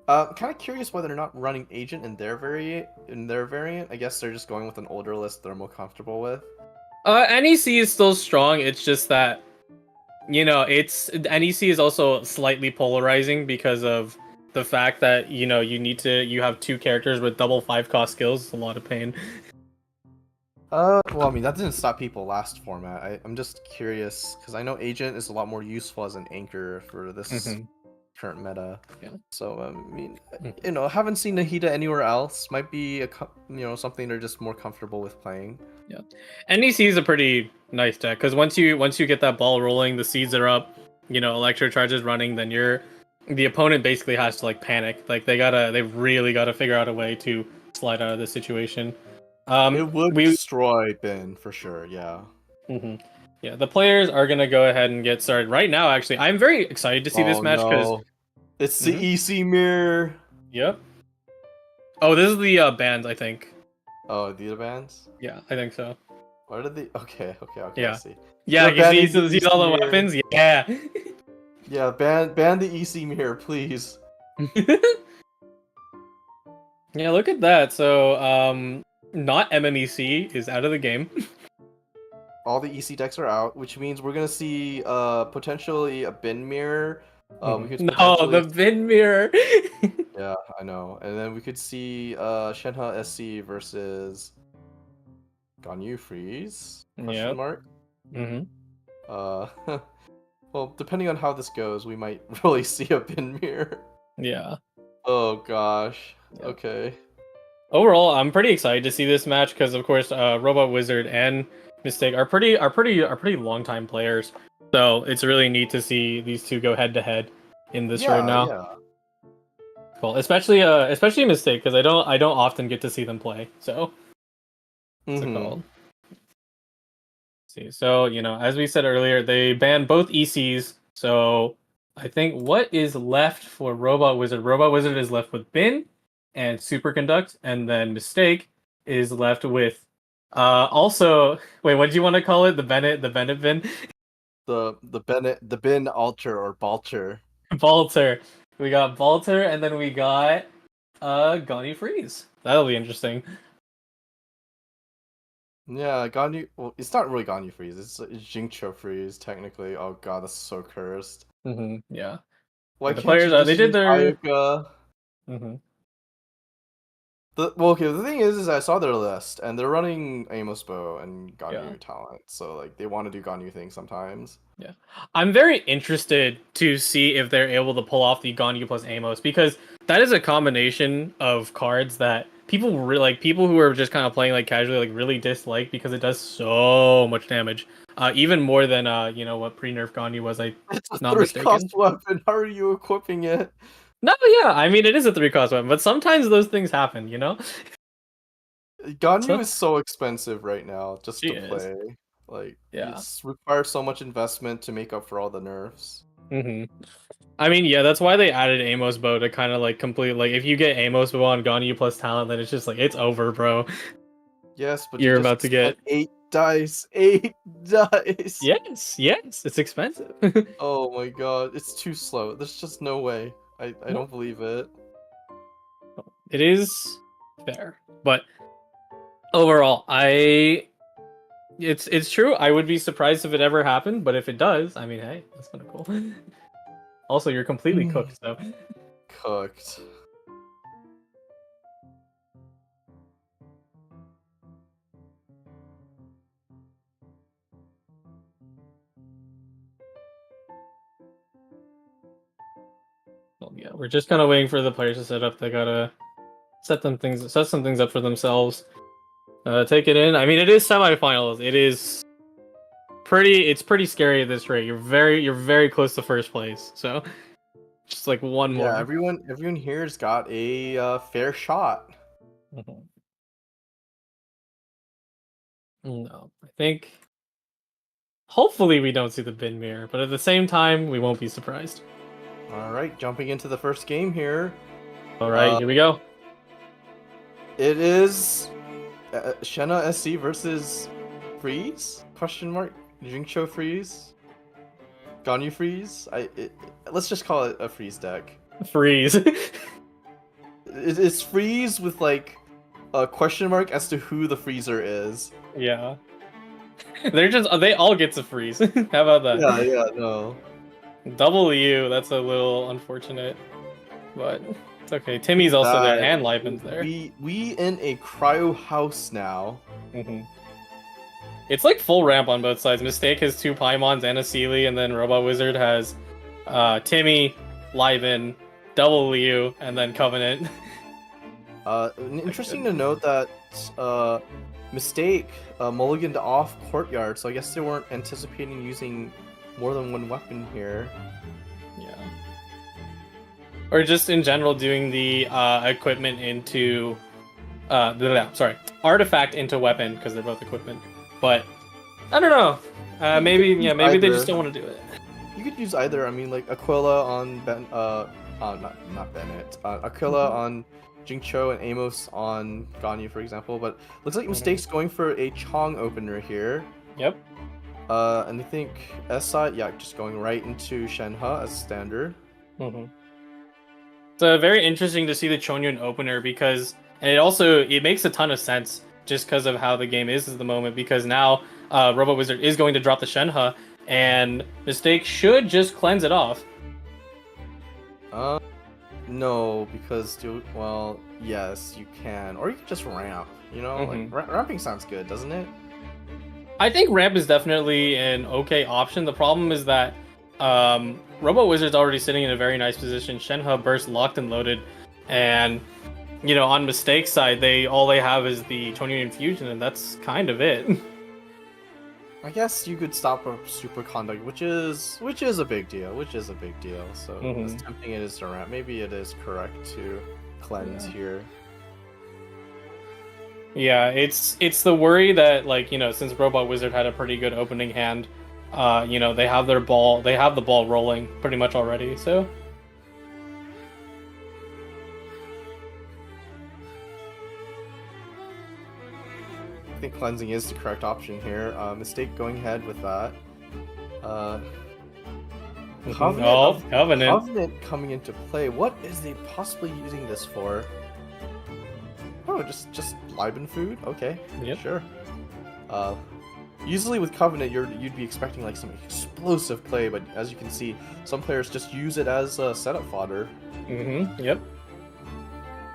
Kind of curious why they're not running Agent in their variant. I guess they're just going with an older list they're more comfortable with. NEC is still strong. It's just that, NEC is also slightly polarizing because of the fact that, you have two characters with double 5-cost skills. It's a lot of pain. Well, I mean, that didn't stop people last format. I'm just curious, because I know Agent is a lot more useful as an anchor for this current meta. Yeah. So, I mean, haven't seen Nahida anywhere else. Might be, something they're just more comfortable with playing. Yeah. NEC is a pretty nice deck, because once you get that ball rolling, the seeds are up, Electro Charge is running, then the opponent basically has to, like, panic. Like, they've really got to figure out a way to slide out of this situation. It would destroy Bin for sure, yeah. Mm-hmm. Yeah, the players are gonna go ahead and get started right now. Actually, I'm very excited to see this match because it's the EC mirror. Yep. Oh, this is the bands, I think. Oh, the bands? Yeah, I think so. What are the? Okay. Yeah. I see. Yeah, you see all the weapons. Yeah. Yeah, ban the EC mirror, please. Yeah, look at that. So, not MMEC is out of the game. All the EC decks are out, which means we're gonna see potentially a bin mirror. No, the bin mirror. Yeah, I know. And then we could see Shenhe SC versus Ganyu Freeze? Question Yep. mark. Mm-hmm. Well, depending on how this goes, we might really see a bin mirror. Yeah. Oh gosh. Yep. Okay. Overall, I'm pretty excited to see this match because, of course, Robot Wizard and Mistake are pretty long time players. So it's really neat to see these two go head to head in this right now. Yeah. Cool, especially Mistake because I don't often get to see them play. So what's it called? See, so as we said earlier, they banned both ECs. So I think what is left for Robot Wizard? Robot Wizard is left with Bin and Superconduct, and then Mistake is left with also wait, what do you want to call it? The Bennett bin? The bin alter or balter. Balter. We got Balter, and then we got Gani Freeze. That'll be interesting. Yeah, Ganyu. Well, it's not really Ganyu Freeze. It's Jincho Freeze technically. Oh god, that's so cursed. Yeah. Why The can't players you just they did use their. Ayuka? The thing is I saw their list and they're running Amos Bow and Ganyu talent, so like they want to do Ganyu things sometimes. Yeah, I'm very interested to see if they're able to pull off the Ganyu plus Amos because that is a combination of cards that people really like. People who are just kind of playing like casually like really dislike because it does so much damage, even more than what pre-nerf Ganyu was. It's a Not 3-cost mistaken. weapon. How are you equipping it? No, yeah, I mean it is a 3-cost weapon, but sometimes those things happen, Ganyu is so expensive right now just She to is. play. Like, Yeah. it requires so much investment to make up for all the nerfs. I mean, yeah, that's why they added Amos Bow to kind of like complete. Like, if you get Amos Bow on Ganyu plus talent, then it's just like it's over, bro. Yes, but You're you just about to get 8 dice. 8 dice. yes, it's expensive. Oh my god, it's too slow. There's just no way. I don't believe it. It is fair, but overall, it's true. I would be surprised if it ever happened, but if it does, I mean, hey, that's kind of cool. Also, you're completely cooked, so. Cooked. Well, yeah, we're just kind of waiting for the players to set up. They gotta set some things up for themselves. Take it in. I mean, it is semifinals. It's pretty scary at this rate. You're very close to first place. So just like one more. Yeah, everyone here's got a fair shot. No, I think hopefully we don't see the bin mirror, but at the same time we won't be surprised. All right, jumping into the first game here. All right, here we go. It is Shenhe SC versus Freeze? Question mark. Jincho Freeze. Ganyu Freeze. Let's just call it a Freeze deck. Freeze. It's Freeze with like a question mark as to who the freezer is. Yeah. They all get to freeze. How about that? Yeah, no. W, that's a little unfortunate, but it's okay. Timmy's also there and Liven's there. We in a cryo house now. It's like full ramp on both sides. Mistake has 2 Paimons and a Sealy, and then Robot Wizard has Timmy, Liven, W, and then Covenant. Interesting to note that Mistake mulliganed off Courtyard, so I guess they weren't anticipating using more than one weapon here. Yeah. Or just in general doing the equipment into artifact into weapon because they're both equipment. But I don't know. Maybe they just don't want to do it. You could use either. I mean, like Aquila on not Bennett. Aquila on Jincho and Amos on Ganyu, for example. But looks like Mistake's going for a Chong opener here. Yep. And I think SI, just going right into Shenhe as standard. It's very interesting to see the Chongyun opener because, and it makes a ton of sense just because of how the game is at the moment. Because now Robot Wizard is going to drop the Shenhe, and Mistake should just cleanse it off. No, because well, yes, you can, or you can just ramp. You know, like ramping sounds good, doesn't it? I think ramp is definitely an okay option. The problem is that Robo Wizard's already sitting in a very nice position. Shenhe burst locked and loaded, and you know, on mistake side, all they have is the Chonyu Infusion, and that's kind of it. I guess you could stop a super conduct, which is a big deal. So as tempting it is to ramp, maybe it is correct to cleanse here. Yeah, it's the worry that, like, you know, since Robot Wizard had a pretty good opening hand, you know, they have the ball rolling pretty much already, so. I think cleansing is the correct option here. Mistake going ahead with that. Covenant coming into play. What is they possibly using this for? Oh, just Liben food? Okay, sure. Usually with Covenant, you'd be expecting like some explosive play, but as you can see, some players just use it as setup fodder. Yep.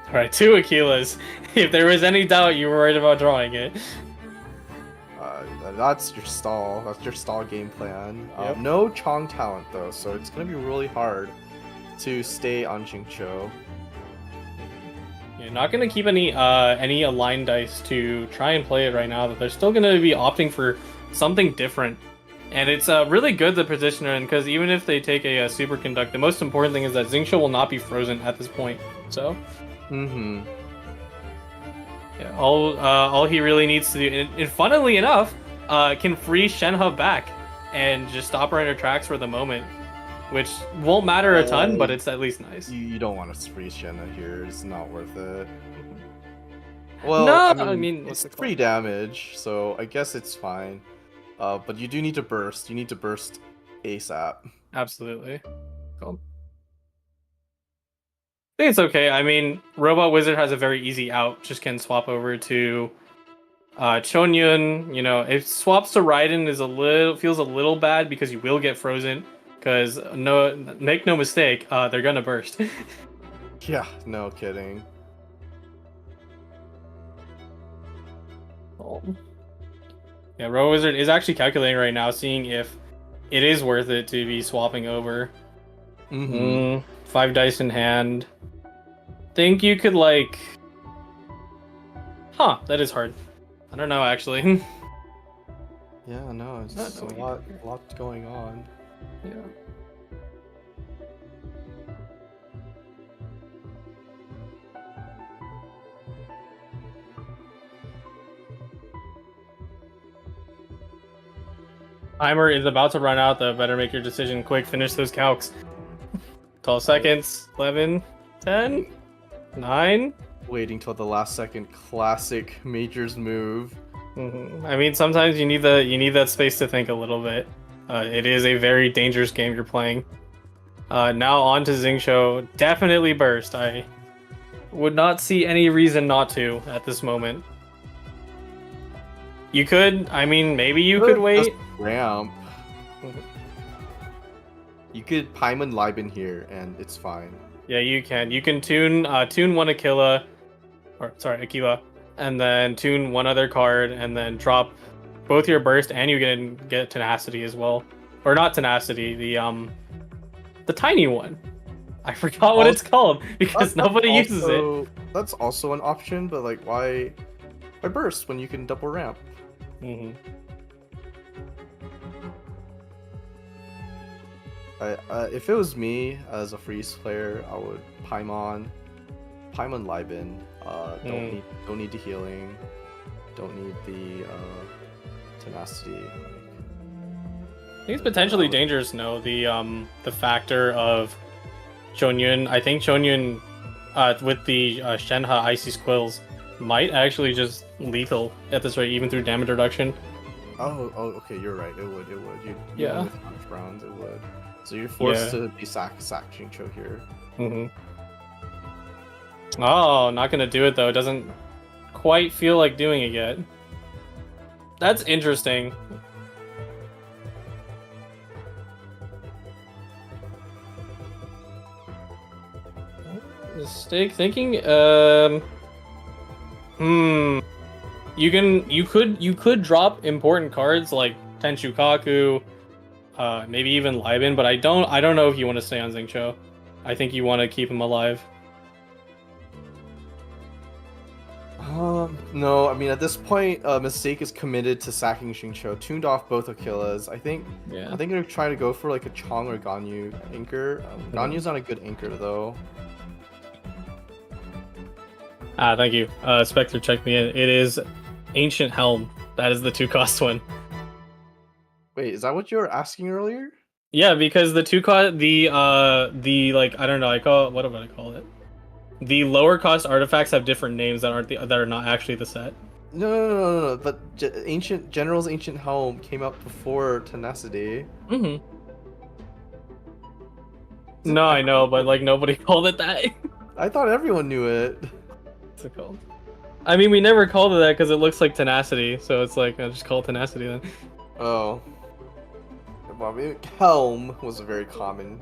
Alright, 2 Aquilas. If there was any doubt you were worried about drawing it. That's your stall. That's your stall game plan. Yep. No Chong talent though, so it's gonna be really hard to stay on Jingcho. You're not gonna keep any aligned dice to try and play it right now. But they're still gonna be opting for something different, and it's really good the position they're in, because even if they take a superconduct, the most important thing is that Xingqiu will not be frozen at this point. So. Yeah, all he really needs to do, and funnily enough, can free Shenhe back and just stop her in her tracks for the moment, which won't matter a ton, but it's at least nice. You don't want to free Shenhe here; it's not worth it. Well, no, I I mean mean it's free damage, so I guess it's fine. But you do need to burst. You need to burst ASAP. Absolutely. Cool. I think it's okay. I mean, Robot Wizard has a very easy out. Just can swap over to Chonyun. You know, if swaps to Raiden feels a little bad because you will get frozen. Because make no mistake, they're gonna burst. Yeah, no kidding. Yeah, Robot Wizard is actually calculating right now, seeing if it is worth it to be swapping over. 5 dice in hand. Think you could, like... Huh, that is hard. I don't know, actually. Yeah, no, it's just a lot going on. Yeah. Timer is about to run out, though. Better make your decision quick. Finish those calcs. 12 seconds. 11, 10, 9. Waiting till the last second. Classic Majors move. I mean, sometimes you need that space to think a little bit. It is a very dangerous game you're playing. Now on to Xingqiu. Definitely burst. I would not see any reason not to at this moment. You could, I mean, maybe you could wait. Ramp. You could Paimon Liben here, and it's fine. Yeah, you can. You can tune one Aquila, and then tune one other card, and then drop both your burst, and you get tenacity as well, or not tenacity, the tiny one. I forgot what it's called because nobody uses it. That's also an option, but like, why burst when you can double ramp? If it was me as a freeze player, I would Paimon Liben. Don't need the healing. Don't need the tenacity. I think it's potentially dangerous. No, the factor of Chonyun. I think Chonyun, with the Shenhe Icy Squills, might actually just lethal at this rate, even through damage reduction. Oh, okay, you're right. It would. Yeah. With damage rounds, it would. So you're forced to be sack Jingqiu here. Oh, not gonna do it though. It doesn't quite feel like doing it yet. That's interesting. Mistake thinking. You could drop important cards like Tenshukaku, maybe even Liben, but I don't know if you want to stay on Xingqiu. I think you want to keep him alive. No, I mean at this point, Mistake is committed to sacking Xingqiu, tuned off both Achilles. I think they're trying to go for like a Chong or Ganyu anchor. Ganyu's not a good anchor though. Thank you. Specter checked me in. It is Ancient Helm. That is the 2-cost one. Wait, is that what you were asking earlier? Yeah, because the 2-cost, the like I don't know, what would I call it? The lower cost artifacts have different names that are not actually the set. No. But General's Ancient Helm came out before Tenacity. Mm-hmm. No, I know, but like nobody called it that. I thought everyone knew it. What's it called? I mean, we never called it that because it looks like Tenacity, so it's like I'll just call it Tenacity then. Oh. Well, I mean, Helm was a very common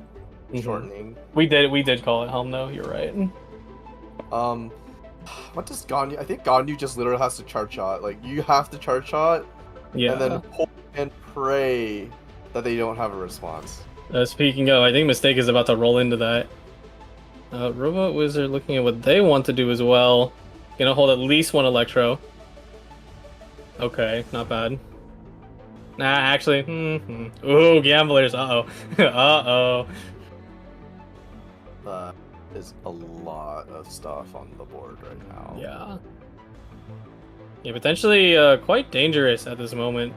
shortening. We did call it Helm though. You're right. What does Ganyu? I think Ganyu just literally has to charge shot. Like you have to charge shot, and then hope and pray that they don't have a response. Speaking of, I think Mistake is about to roll into that. Robot Wizard looking at what they want to do as well. Gonna hold at least one Electro. Okay, not bad. Nah, actually, Ooh, Gamblers. Uh oh. Is a lot of stuff on the board right now. Yeah. Yeah, potentially quite dangerous at this moment.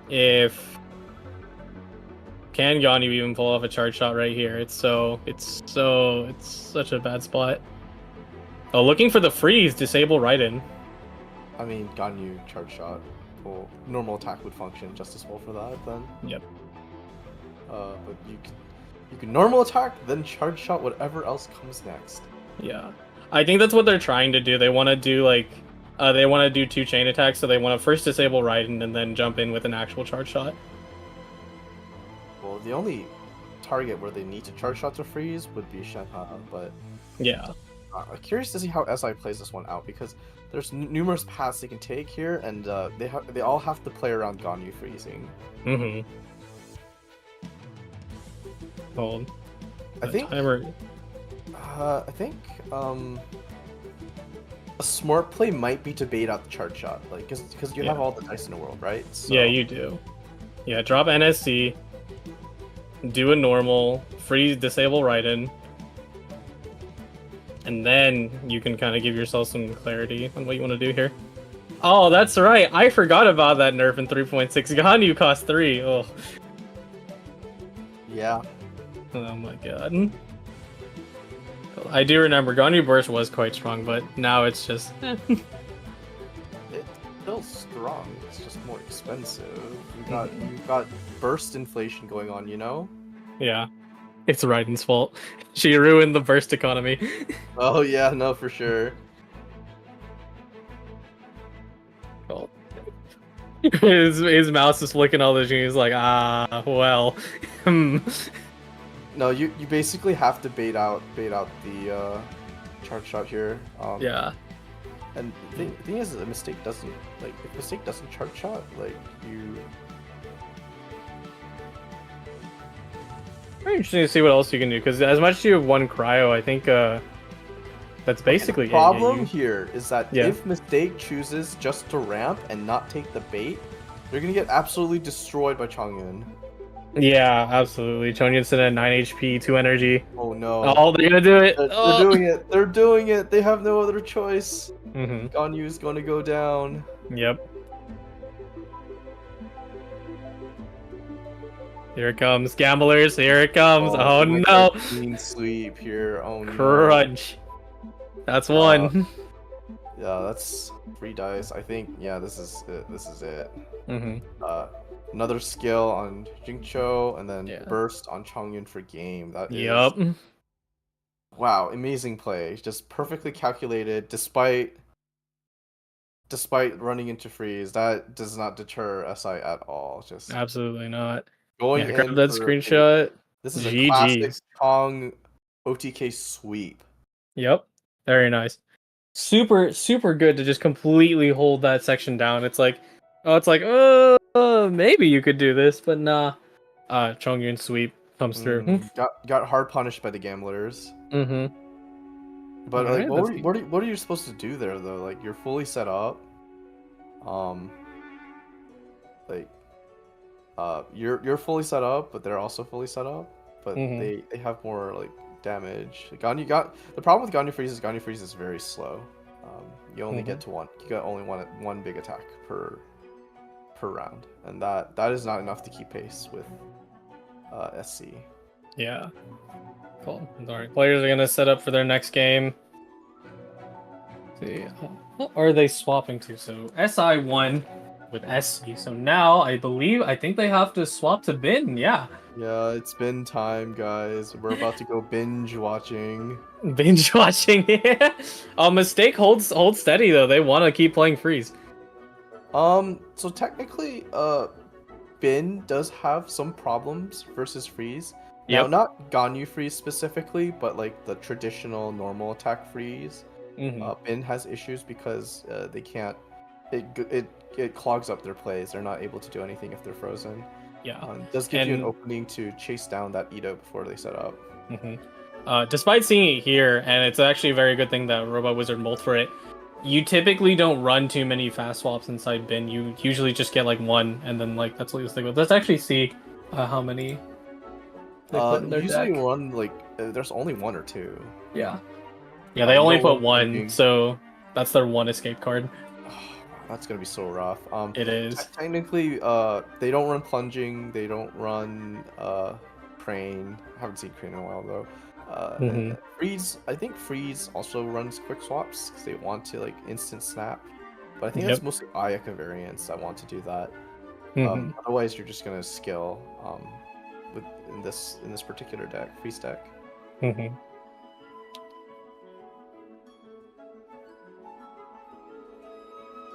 If can Ganyu even pull off a charge shot right here? It's such a bad spot. Oh, looking for the freeze, disable right in. I mean, Ganyu charge shot. Well, normal attack would function just as well for that then. Yep. But you can normal attack, then charge shot whatever else comes next. Yeah. I think that's what they're trying to do. They want to do like they want to do 2 chain attacks, so they want to first disable Raiden and then jump in with an actual charge shot. Well, the only target where they need to charge shot to freeze would be Shenhe, but yeah. I'm curious to see how SI plays this one out because there's numerous paths they can take here, and they all have to play around Ganyu freezing. Mm-hmm. Hold. I think a smart play might be to bait out the charge shot, like because you have all the dice in the world, right? So... Yeah, you do. Yeah, drop NSC, do a normal, freeze, disable Raiden, and then you can kind of give yourself some clarity on what you want to do here. Oh, that's right. I forgot about that nerf in 3.6. Ganyu cost 3. Oh. Yeah. Oh my god. I do remember Ganyu Burst was quite strong, but now it's just... It's still strong, it's just more expensive. You've got burst inflation going on, you know? Yeah. It's Raiden's fault. She ruined the burst economy. Oh yeah, no, for sure. Cool. His mouse is flicking all the genies like, well. No, you basically have to bait out the charge shot here. Yeah. And the thing is, a mistake doesn't if mistake doesn't charge shot, like you. Very interesting to see what else you can do, because as much as you have one cryo, I think that's basically the problem here is that if mistake chooses just to ramp and not take the bait, they're gonna get absolutely destroyed by Chongyun. Yeah, absolutely. Chongyun's at 9 HP, 2 energy. Oh no! Oh, they're gonna do it. They're doing it. They're doing it. They have no other choice. Mm-hmm. Ganyu's gonna go down. Yep. Here it comes, gamblers. Here it comes. Oh no! Clean sweep here. Oh no! Crunch. That's one. Yeah, that's 3 dice. I think. Yeah, this is it. This is it. Mm-hmm. Another skill on Xingqiu, and then burst on Chongyun for game. That is... Yep. Wow, amazing play. Just perfectly calculated, despite running into freeze. That does not deter SI at all. Just absolutely not. Going in grab that screenshot. This is a classic Kong OTK sweep. Yep. Very nice. Super, super good to just completely hold that section down. It's like, maybe you could do this, but nah. Chongyun sweep comes through. Got hard punished by the gamblers. Mm-hmm. But like, Alright, what are you supposed to do there though? Like, you're fully set up. Like, you're fully set up, but they're also fully set up. But they have more like damage. Ganyu got the problem with Ganyu Freeze is very slow. You only get to one. You got only one big attack per round, and that is not enough to keep pace with SC. Yeah. Cool. Alright, players are gonna set up for their next game. Let's see, what are they swapping to? So SI won with SC. So now I think they have to swap to Bin. Yeah. Yeah, it's been time, guys. We're about to go binge watching. Binge watching. Mistake holds steady though. They want to keep playing Freeze. So technically, Bin does have some problems versus Freeze. Now, not Ganyu Freeze specifically, but like the traditional normal attack Freeze. Bin has issues because they can't. It clogs up their plays. They're not able to do anything if they're frozen. Yeah. It does give you an opening to chase down that Ito before they set up. Despite seeing it here, and it's actually a very good thing that Robot Wizard mulled for it, you typically don't run too many fast swaps inside Bin. You usually just get like one, and then like that's what you stick with. Let's actually see how many they put in their usually deck. run like there's only one or two. Yeah, they only no put one one, thinking. so that's their one escape card. That's gonna be so rough. It is. Technically, they don't run plunging. They don't run crane. I haven't seen crane in a while though. And Freeze. I think Freeze also runs quick swaps because they want to like instant snap. But I think that's mostly Ayaka variants that want to do that. Otherwise, you're just gonna skill in this particular deck, Freeze deck.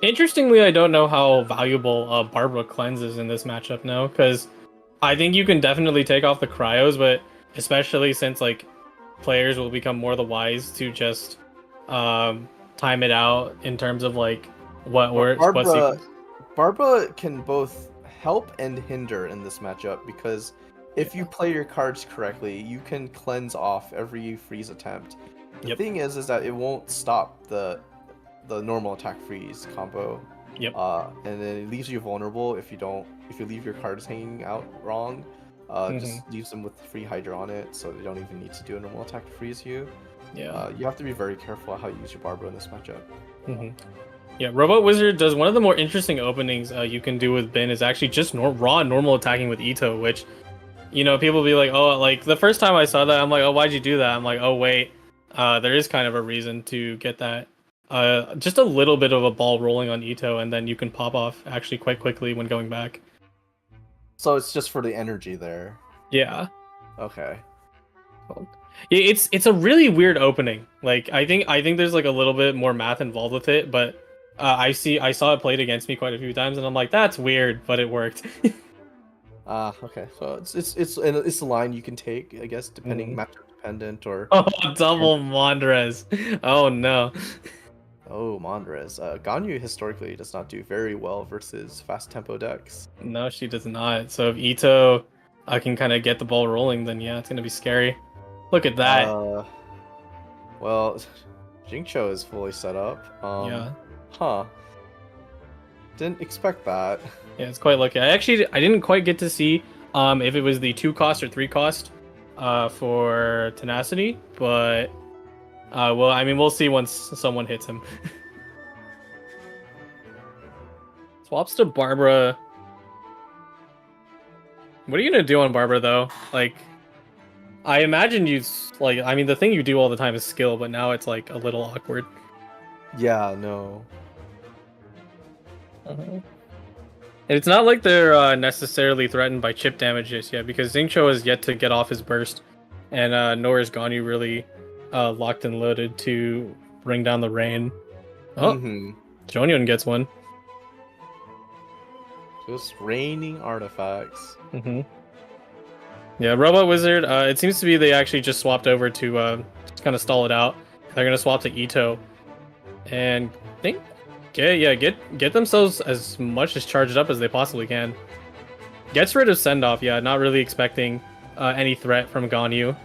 Interestingly, I don't know how valuable Barbara Cleanse is in this matchup now, because I think you can definitely take off the cryos, but especially since like players will become more the wise to just time it out in terms of like what works. Barbara can both help and hinder in this matchup because if you play your cards correctly, you can cleanse off every freeze attempt. The thing is that it won't stop the normal attack freeze combo. And then it leaves you vulnerable if you leave your cards hanging out wrong. Just leaves them with free Hydra on it, so they don't even need to do a normal attack to freeze you. You have to be very careful how you use your Barbara in this matchup. Yeah, Robot Wizard does one of the more interesting openings you can do with Bin is actually just raw normal attacking with Ito, which, you know, people be like, oh, like the first time I saw that, I'm like, oh, why'd you do that? I'm like, oh, wait, there is kind of a reason to get that. Just a little bit of a ball rolling on Ito, and then you can pop off actually quite quickly when going back. So it's just for the energy there. Yeah. Okay. It's a really weird opening. Like I think there's like a little bit more math involved with it, but I saw it played against me quite a few times, and I'm like, that's weird, but it worked. Okay. So it's a line you can take, I guess, depending matchup dependent or. Oh, double Mondres. Oh no. Oh, Mondres. Ganyu historically does not do very well versus fast tempo decks. No, she does not. So if Ito can kind of get the ball rolling, then yeah, it's gonna be scary. Look at that. Well, Jingcho is fully set up. Yeah. Huh. Didn't expect that. Yeah, it's quite lucky. I didn't quite get to see if it was the 2 cost or 3 cost for Tenacity, but well, I mean, we'll see once someone hits him. Swaps to Barbara. What are you gonna do on Barbara though? Like, I imagine I mean, the thing you do all the time is skill, but now it's like a little awkward. Yeah, no. And it's not like they're necessarily threatened by chip damage just yet, because Xingqiu has yet to get off his burst, and nor is Ganyu really locked and loaded to bring down the rain. Oh, Jonyon gets one. Just raining artifacts. Yeah, Robot Wizard, it seems to be they actually just swapped over to just kind of stall it out. They're gonna swap to Ito, and get themselves as much as charged up as they possibly can. Gets rid of send off. Yeah, not really expecting any threat from Ganyu.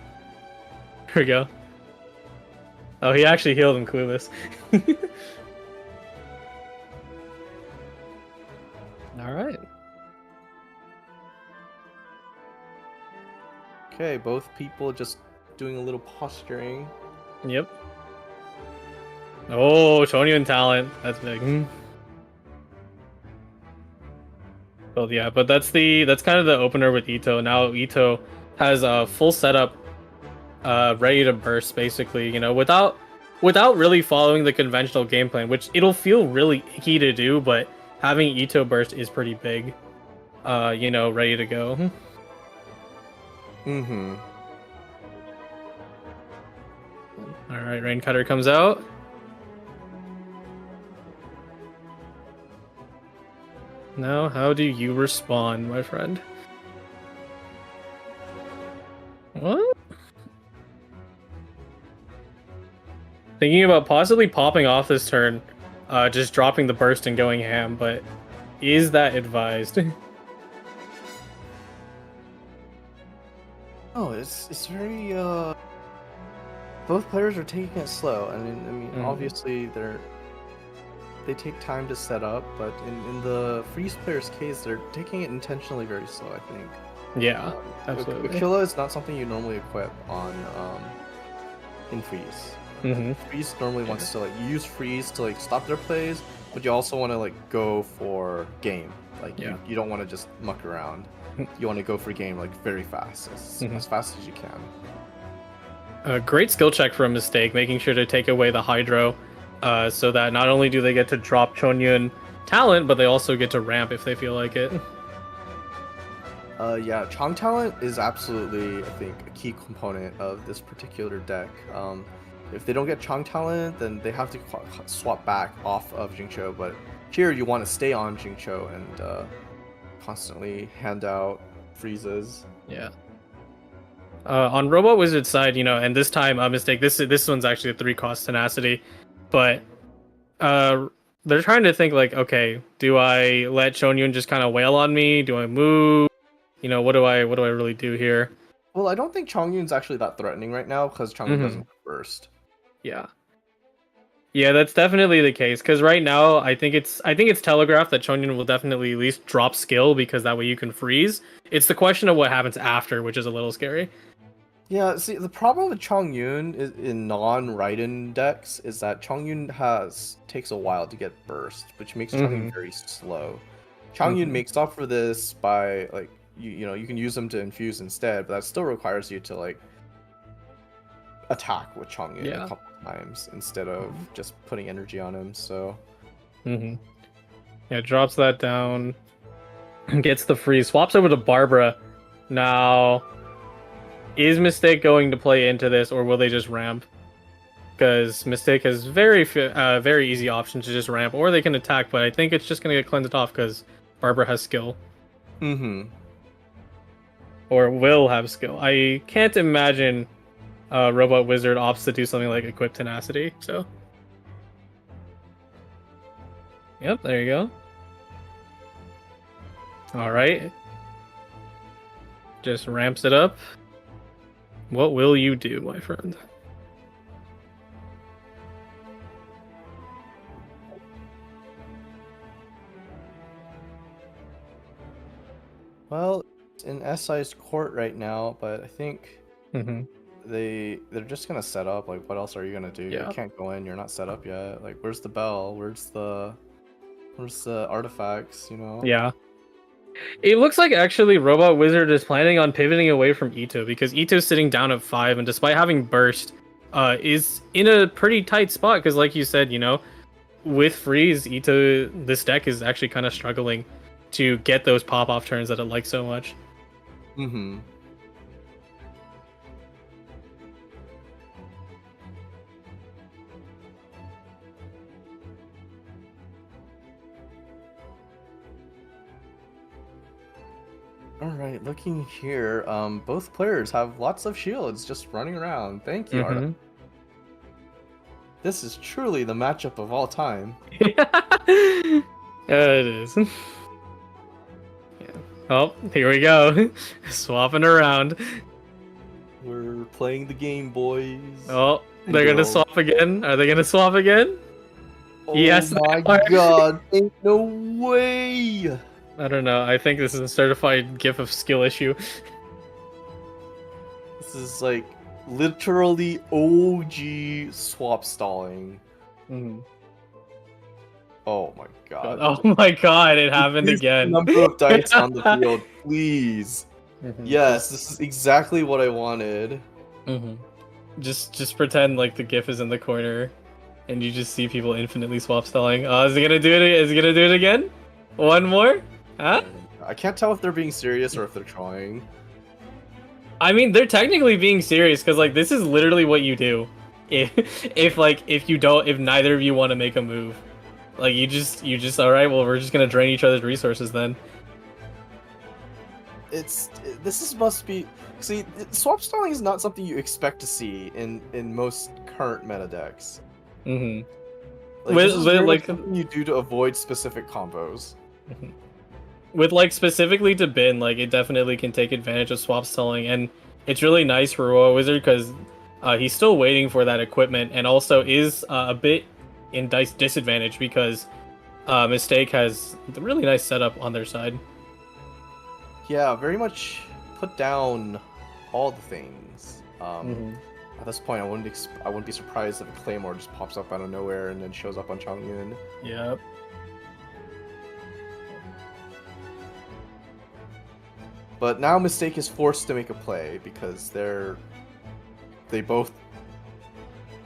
Here we go. Oh, he actually healed him, clueless. All right. Okay, both people just doing a little posturing. Yep. Oh, Chonyu talent. That's big. Well, yeah, but that's kind of the opener with Ito. Now Ito has a full setup, ready to burst, basically. You know, without really following the conventional game plan, which it'll feel really icky to do, but having Ito burst is pretty big. You know, ready to go. Mm-hmm. All right, Rain Cutter comes out. Now, how do you respond, my friend? What? Thinking about possibly popping off this turn, just dropping the burst and going ham, but is that advised? Oh, it's very both players are taking it slow. I mean, obviously they take time to set up, but in the freeze player's case, they're taking it intentionally very slow, I think. Yeah, absolutely. Aquila is not something you normally equip on in freeze. Freeze normally wants to you use freeze to stop their plays, but you also want to go for game. You don't want to just muck around. You want to go for game very fast, as fast as you can. A great skill check for a mistake, making sure to take away the hydro, so that not only do they get to drop Chonyun talent, but they also get to ramp if they feel like it. Yeah, Chong talent is absolutely, I think, a key component of this particular deck. If they don't get Chong talent, then they have to swap back off of Jingcho, but here you want to stay on Jingcho and constantly hand out freezes. Yeah. On Robot Wizard's side, and this time a mistake. This one's actually a 3-cost tenacity, but they're trying to think okay, do I let Chonyun just kind of wail on me? Do I move? What do I really do here? Well, I don't think Chongyun's actually that threatening right now because Chongyun doesn't burst. Yeah, that's definitely the case. Because right now, I think it's telegraphed that Chonyun will definitely at least drop skill because that way you can freeze. It's the question of what happens after, which is a little scary. Yeah, see, the problem with Chongyun in non-Raiden decks is that Chongyun takes a while to get burst, which makes Chongyun very slow. Chongyun makes up for this by you can use them to infuse instead, but that still requires you to attack with Chongyun a couple times instead of just putting energy on him. So yeah, drops that down, gets the freeze, swaps over to Barbara. Now, is Mistake going to play into this, or will they just ramp? Because Mistake has very easy option to just ramp, or they can attack, but I think it's just going to get cleansed off because Barbara has skill. Or will have skill. I can't imagine Robot Wizard opts to do something like Equip Tenacity, so... Yep, there you go. Alright. Just ramps it up. What will you do, my friend? Well, it's in SI's court right now, but I think they're just gonna set up. What else are you gonna do? Yeah. You can't go in. You're not set up yet. Where's the bell? Where's the artifacts? Yeah. It looks like actually Robot Wizard is planning on pivoting away from Ito because Ito's sitting down at 5, and despite having burst, is in a pretty tight spot because, like you said, with freeze, Ito, this deck is actually kind of struggling to get those pop-off turns that it likes so much. Alright, looking here, both players have lots of shields just running around. Thank you, Arda. This is truly the matchup of all time. Yeah, it is. Yeah. Oh, here we go. Swapping around. We're playing the game, boys. Oh, And they're gonna girls. swap again. Are they gonna swap again? Oh Yes, they my are. god! Ain't no way! I don't know. I think this is a certified GIF of skill issue. This is like literally OG swap stalling. Mhm. Oh my god. Oh my god, it happened Increase the again. number of dice on the field, please. Mhm. Yes, this is exactly what I wanted. Mhm. Just pretend like the GIF is in the corner, and you just see people infinitely swap stalling. Is he gonna do it? Is he gonna do it again? One more? Huh? I can't tell if they're being serious or if they're trying. I mean, they're technically being serious because like this is literally what you do, if neither of you want to make a move, like you just all right. Well, we're just gonna drain each other's resources then. Must be. See, swap stalling is not something you expect to see in most current meta decks. Mm-hmm. This is very much something you do to avoid specific combos. Mhm. With like specifically to Bin, like it definitely can take advantage of swap stalling, and it's really nice for Royal Wizard because he's still waiting for that equipment, and also is a bit in dice disadvantage because Mistake has a really nice setup on their side. Yeah, very much put down all the things. Mhm. At this point, I wouldn't be surprised if a Claymore just pops up out of nowhere and then shows up on Chongyun. Yep. But now Mistake is forced to make a play because they both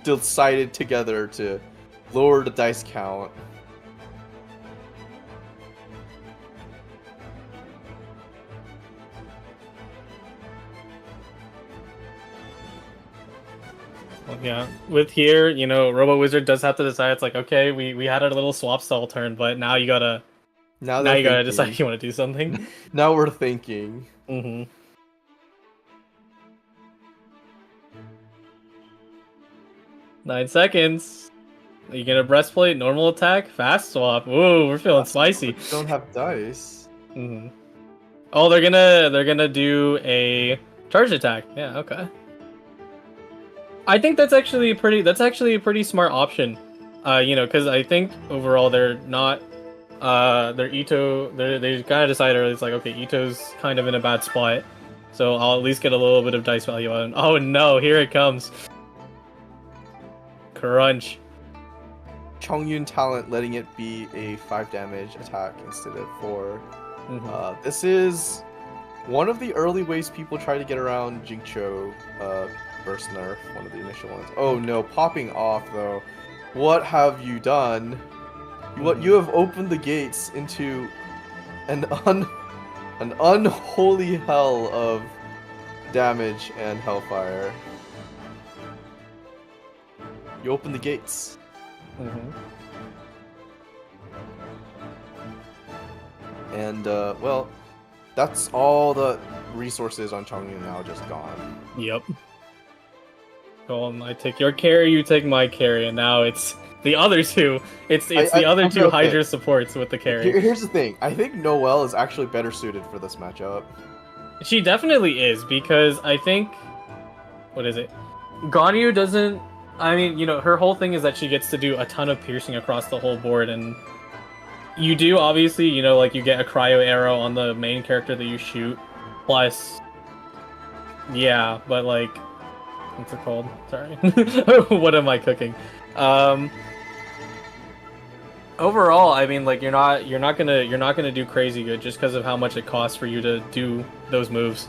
decided together to lower the dice count. Well, yeah. With here, Robo Wizard does have to decide. It's like, okay, we had a little swap stall turn, but now you gotta Now you gotta decide if you want to do something. Now we're thinking. Mm-hmm. Nine seconds. Are you gonna breastplate, normal attack, fast swap? Ooh, we're feeling spicy. We don't have dice. Mm-hmm. Oh, they're gonna do a charge attack. Yeah, okay. I think that's actually a pretty smart option. Because I think overall they're not. They're Ito. They kind of decided early. It's like, okay, Ito's kind of in a bad spot, so I'll at least get a little bit of dice value on. Oh no, here it comes. Crunch. Chongyun talent letting it be a 5 damage attack instead of 4. Mm-hmm. This is one of the early ways people try to get around Jincho burst nerf, one of the initial ones. Oh no, popping off though. What have you done? You have opened the gates into an unholy hell of damage and hellfire. You open the gates. Mm-hmm. And well, that's all the resources on Chongyun now just gone. Yep. Go on, I take your carry, you take my carry, and now it's the other two. It's the other two Hydra supports with the carry. Here's the thing. I think Noelle is actually better suited for this matchup. She definitely is, because I think... What is it? Ganyu doesn't... I mean, her whole thing is that she gets to do a ton of piercing across the whole board, and you do, obviously, you get a cryo arrow on the main character that you shoot, plus... Yeah, but, what's it called? Sorry. What am I cooking? Overall, I mean, you're not gonna do crazy good just because of how much it costs for you to do those moves.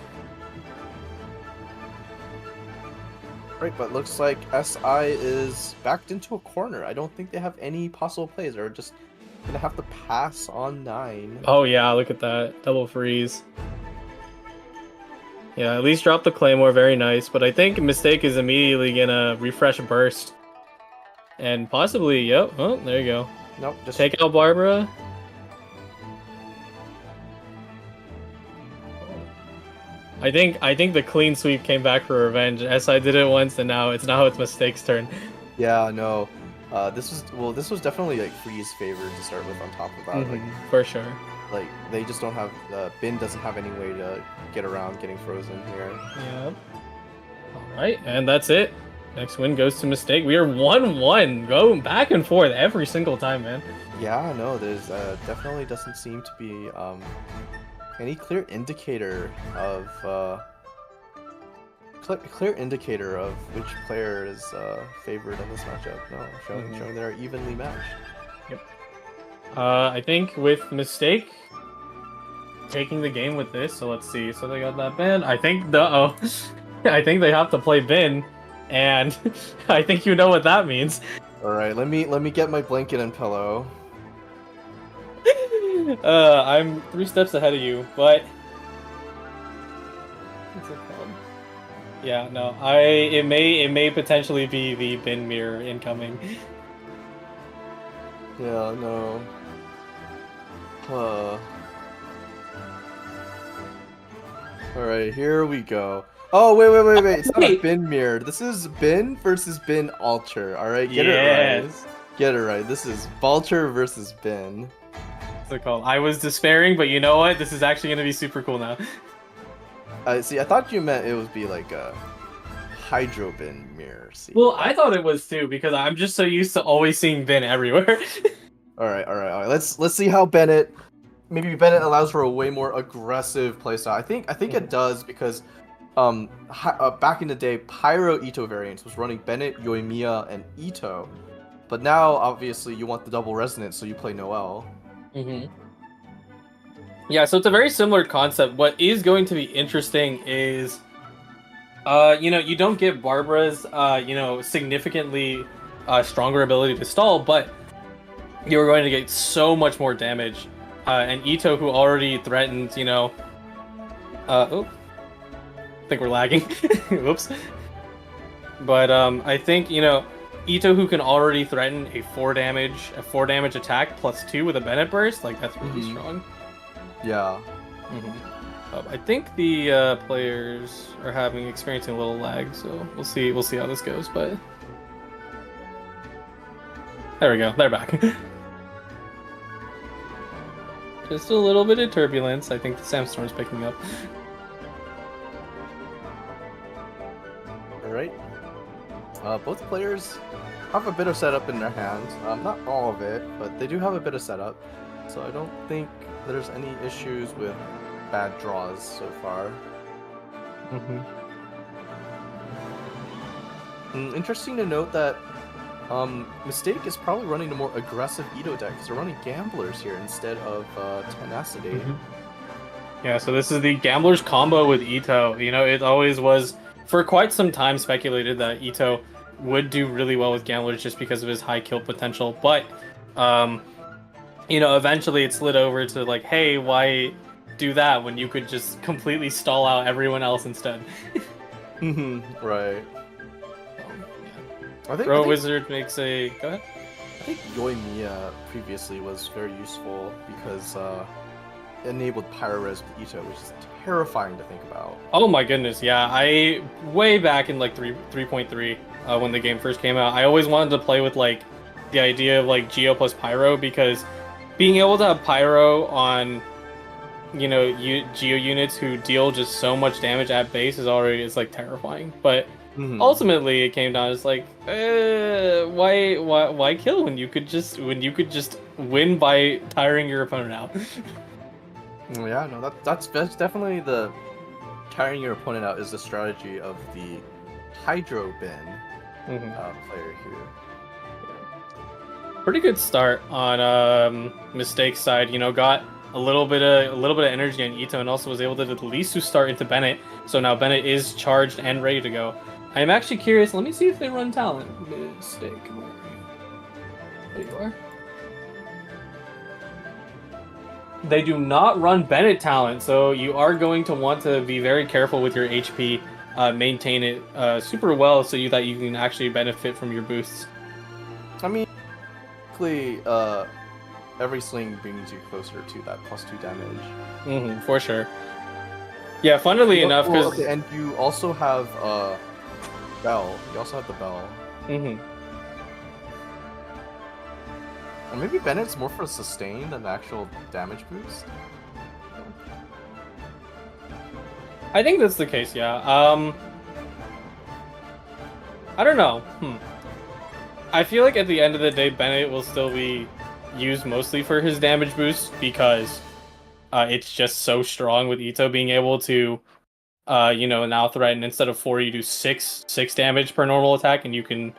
Right, but looks like SI is backed into a corner. I don't think they have any possible plays. They're just gonna have to pass on 9. Oh yeah, look at that. Double freeze. Yeah, at least drop the Claymore, very nice. But I think Mistake is immediately gonna refresh Burst. And possibly, yep, oh, there you go. Nope, just Take out Barbara. I think the clean sweep came back for revenge. SI did it once, and now it's Mistake's turn. Yeah, no. This was definitely like Free's favorite to start with. On top of that, For sure. like they just don't have Bin doesn't have any way to get around getting frozen here. Yep. All right, and that's it. Next win goes to Mistake. We are 1-1, going back and forth every single time, man. Yeah, no, there's definitely doesn't seem to be any clear indicator of which player is favored in this matchup. No, showing they're evenly matched. Yep. I think with Mistake taking the game with this, so let's see. So they got that ban. I think I think they have to play Bin, and I think you know what that means. All right, let me get my blanket and pillow. I'm 3 steps ahead of you, but what's it called? Yeah, no, it may potentially be the Bin mirror incoming. Yeah, no. Alright, here we go. Oh, wait. It's not a Bin mirror. This is Bin versus Bin Alter. Alright, get it right. Get it right. This is Vulture versus Bin. What's it called? I was despairing, but you know what? This is actually going to be super cool now. See, I thought you meant it would be like a Hydro Bin mirror. See? Well, I thought it was too, because I'm just so used to always seeing Bin everywhere. Alright. Let's see how maybe Bennett allows for a way more aggressive playstyle. I think it does because back in the day, Pyro Ito variants was running Bennett, Yoimiya, and Ito. But now, obviously, you want the double resonance, so you play Noelle. Yeah, so it's a very similar concept. What is going to be interesting is, you don't get Barbara's, significantly stronger ability to stall, but you're going to get so much more damage. And Ito, who already threatened, I think we're lagging. Whoops. But I think, Ito, who can already threaten a 4 damage attack +2 with a Bennett burst, like that's really strong. Yeah. I think the players are experiencing a little lag, so we'll see how this goes. But there we go, they're back. Just a little bit of turbulence. I think the sandstorm's picking up. Alright. Both players have a bit of setup in their hands. Not all of it, but they do have a bit of setup. So I don't think there's any issues with bad draws so far. Interesting to note that Mistake is probably running a more aggressive Ito deck because they're running Gamblers here instead of Tenacity. Yeah, so this is the Gamblers combo with Ito. It always was, for quite some time, speculated that Ito would do really well with Gamblers just because of his high kill potential. But, eventually it slid over to like, hey, why do that when you could just completely stall out everyone else instead? Right. I think Wizard makes a... Go ahead. I think Yoimiya previously was very useful because it enabled Pyro-Res with Ito, which is terrifying to think about. Oh my goodness, yeah. Way back in like 3.3, when the game first came out, I always wanted to play with like the idea of like Geo plus Pyro, because being able to have Pyro on, Geo units who deal just so much damage at base is like terrifying. But ultimately, it came down to like, why kill when you could just win by tiring your opponent out? Yeah, no, that's definitely the tiring your opponent out is the strategy of the Hydro Bin player here. Pretty good start on Mistake's side. Got a little bit of energy on Ito, and also was able to at least start into Bennett. So now Bennett is charged and ready to go. I am actually curious. Let me see if they run talent. Mistake. Where are you? There you are. They do not run Bennett talent, so you are going to want to be very careful with your HP. Maintain it super well so that you can actually benefit from your boosts. I mean, basically, every sling brings you closer to that +2 damage. For sure. Yeah, funnily enough, because and you also have Bell. You also have the Bell. Or maybe Bennett's more for sustain than the actual damage boost. I think that's the case, yeah. I don't know. I feel like at the end of the day, Bennett will still be used mostly for his damage boost because it's just so strong with Ito being able to, now threaten instead of 4, you do 6 damage per normal attack, and you can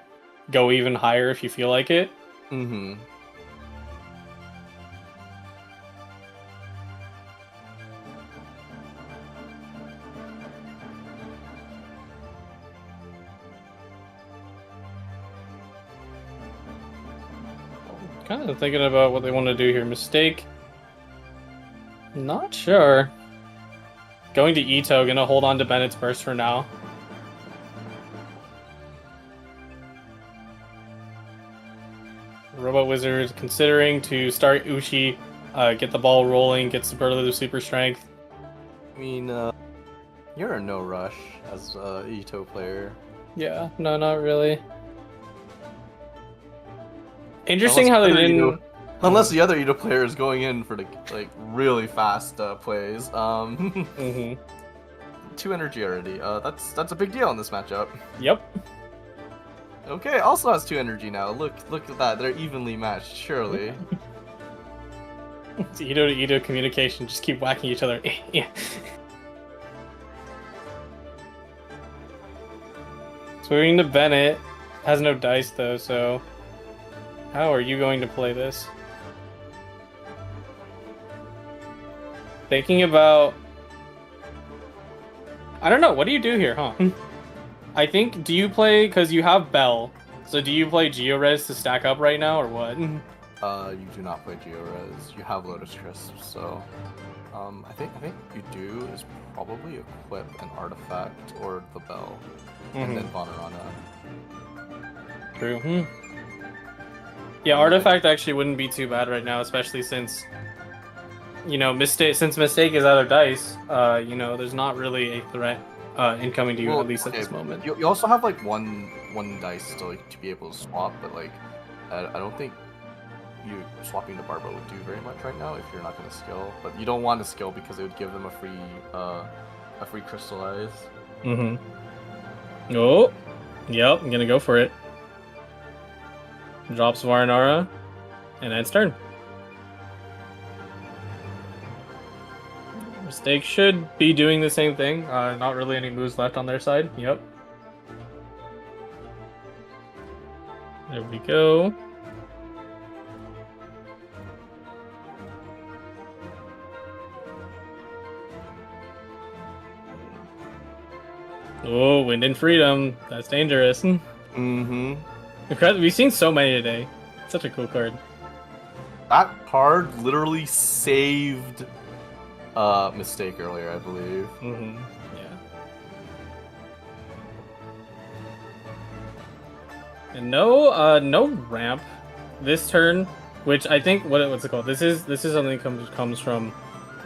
go even higher if you feel like it. Mm-hmm. Kind of thinking about what they want to do here. Mistake. Not sure. Going to Ito, gonna hold on to Bennett's burst for now. Robot Wizard considering to start Uchi, get the ball rolling, get superlative super strength. I mean, you're in no rush as a Ito player. Yeah, no, not really. Interesting how they didn't. Unless the other Ito player is going in for the really fast plays. Mm-hmm. 2 energy already. That's a big deal in this matchup. Yep. Okay, also has 2 energy now. Look at that. They're evenly matched. Surely. It's Ito to Ito communication. Just keep whacking each other. Yeah. Swinging to Bennett. Has no dice though, so how are you going to play this? Thinking about... I don't know, what do you do here, huh? I think, do you play, because you have Bell, so do you play Geores to stack up right now, or what? You do not play Geores. You have Lotus Crisp, so... I think you do is probably equip an artifact or the Bell, and then Vonarana. True. Yeah, artifact actually wouldn't be too bad right now, especially since, Mistake is out of dice, there's not really a threat incoming to you, at least at this moment. You also have one dice still to be able to swap, but I don't think you swapping to Barbara would do very much right now if you're not going to skill. But you don't want to skill because it would give them a free crystallize. Oh, yep, I'm gonna go for it. Drops Varanara, and ends turn. Mistake should be doing the same thing. Not really any moves left on their side. Yep. There we go. Oh, Wind and Freedom. That's dangerous. We've seen so many today. Such a cool card. That card literally saved Mistake earlier, I believe. Yeah. And no ramp this turn, which I think what's it called? This is something comes from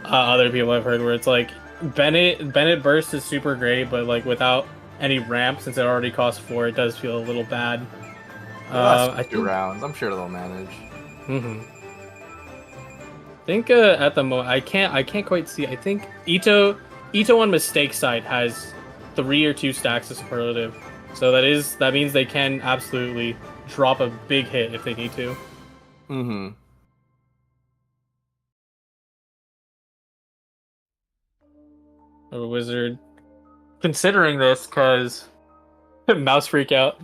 other people I've heard where it's like Bennett burst is super great, but without any ramp, since it already costs 4, it does feel a little bad. I think rounds. I'm sure they'll manage. I think at the moment I can't quite see. I think Ito on Mistake side has 3 or 2 stacks of superlative, so that means they can absolutely drop a big hit if they need to. A wizard considering this because mouse freak out.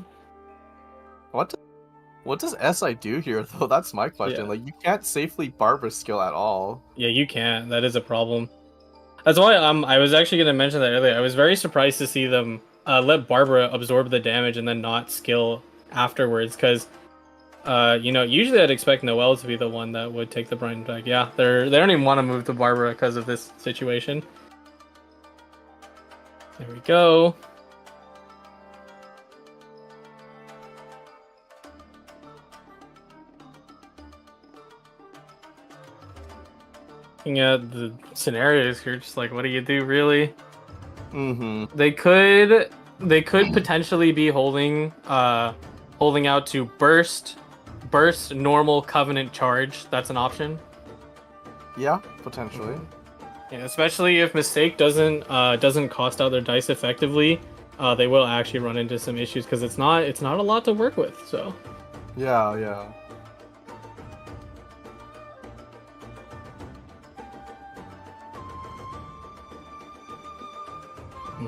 What does SI do here, though? That's my question. Yeah. You can't safely Barbara skill at all. Yeah, you can't. That is a problem. That's why I was actually going to mention that earlier. I was very surprised to see them let Barbara absorb the damage and then not skill afterwards, because usually I'd expect Noelle to be the one that would take the brunt back. Yeah, they don't even want to move to Barbara because of this situation. There we go. Looking at the scenarios here, just what do you do, really? They could potentially be holding out to burst burst, normal, covenant, charge. That's an option. Yeah, potentially. Yeah, especially if mistake doesn't cost out their dice effectively, they will actually run into some issues because it's not a lot to work with. So Yeah.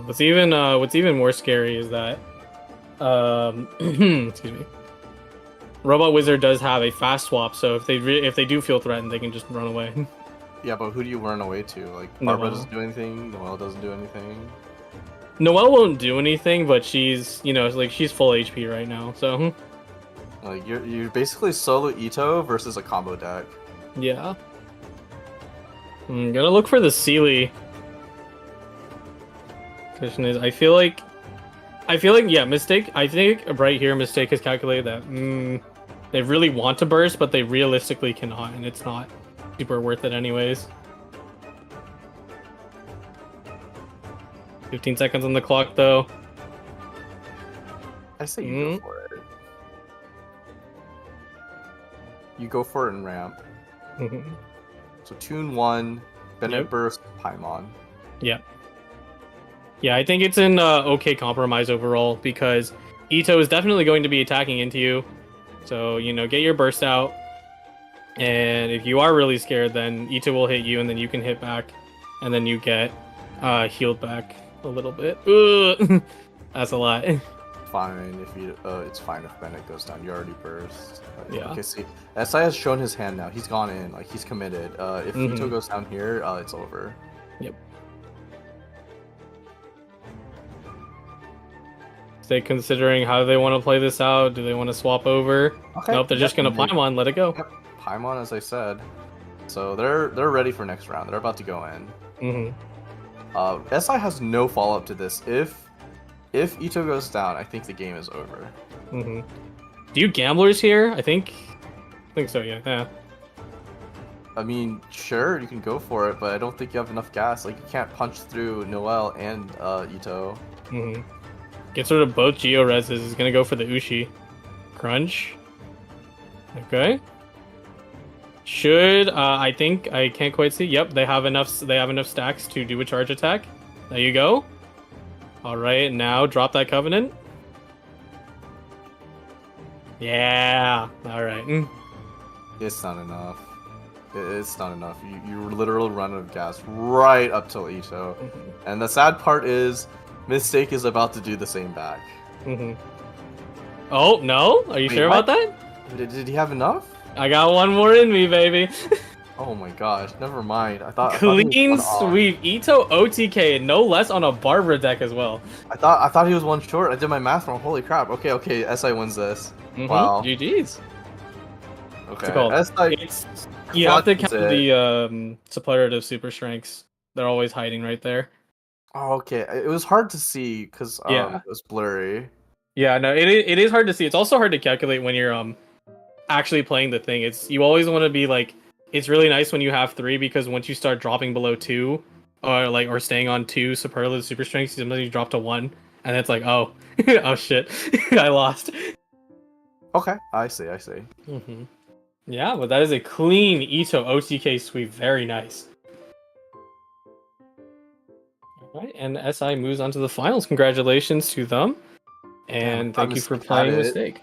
what's even more scary is that excuse me, Robot Wizard does have a fast swap, so if they do feel threatened, they can just run away. Yeah, but who do you run away to? Like, Barbara doesn't do anything, Noelle doesn't do anything. Noelle won't do anything, but she's she's full HP right now, so Like, you're basically solo Ito versus a combo deck. yeah. Gotta look for the Sealy. Question is, I feel like yeah, Mistake. I think right here, Mistake has calculated that they really want to burst, but they realistically cannot, and it's not super worth it anyways. 15 seconds on the clock, though. I say you go for it. You go for it in ramp. So tune 1, Bennett Burst, Paimon. Yep. Yeah, I think it's an okay compromise overall because Ito is definitely going to be attacking into you. So, get your burst out. And if you are really scared, then Ito will hit you and then you can hit back. And then you get healed back a little bit. Ugh. That's a lot. Fine if you. It's fine if Bennett goes down. You already burst. Yeah. Okay. See, SI has shown his hand now. He's gone in. Like he's committed. If Ito goes down here, it's over. Yep. They considering how they want to play this out. Do they want to swap over? Okay. Nope. They're just gonna Paimon. Let it go. Yep. Paimon, as I said. So they're ready for next round. They're about to go in. SI has no follow up to this. If Ito goes down, I think the game is over. Do you gamblers here? I think so. Yeah. I mean, sure, you can go for it, but I don't think you have enough gas. Like you can't punch through Noelle and Ito. Gets rid of both Geo Reses. Is gonna go for the Ushi. Crunch. Okay. Should I think I can't quite see. Yep, they have enough stacks to do a charge attack. There you go. All right, now drop that Covenant. Yeah. All right. It's not enough. It's not enough. You literally run out of gas right up till Ito. And the sad part is, Mistake is about to do the same back. Oh, no? Are you sure about that? Did he have enough? I got one more in me, baby. Oh my gosh, never mind. I thought Clean sweep. Ito OTK, no less on a Barbara deck as well. I thought he was one short. I did my math wrong. Holy crap. Okay, SI wins this. Wow. GG's. Okay. You have to count the superlative super strengths. They're always hiding right there. Oh, okay. It was hard to see because it was blurry. Yeah, no, it is hard to see. It's also hard to calculate when you're actually playing the thing. You always want to be like, it's really nice when you have 3 because once you start dropping below 2 or staying on 2 superlative super strengths, sometimes you drop to 1 and it's like, oh oh shit, I lost. Okay, I see. Yeah, but that is a clean Ito OTK sweep. Very nice. Alright, and SI moves on to the finals. Congratulations to them. And thank you for playing Mistake.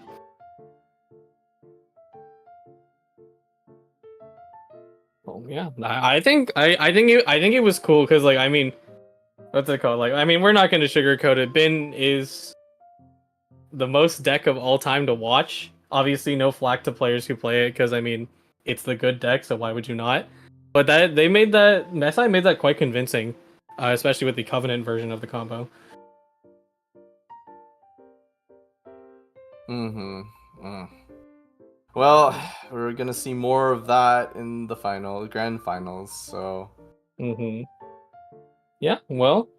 Well, yeah, I think it was cool because what's it called? We're not going to sugarcoat it. Bin is the most deck of all time to watch. Obviously, no flack to players who play it because it's the good deck. So why would you not? But SI made that quite convincing, especially with the Covenant version of the combo. Well, we're gonna see more of that in the grand finals. So. Yeah. Well,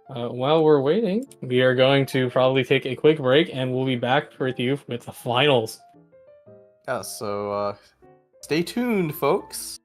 while we're waiting, we are going to probably take a quick break, and we'll be back with you with the finals. Yeah. So, stay tuned, folks.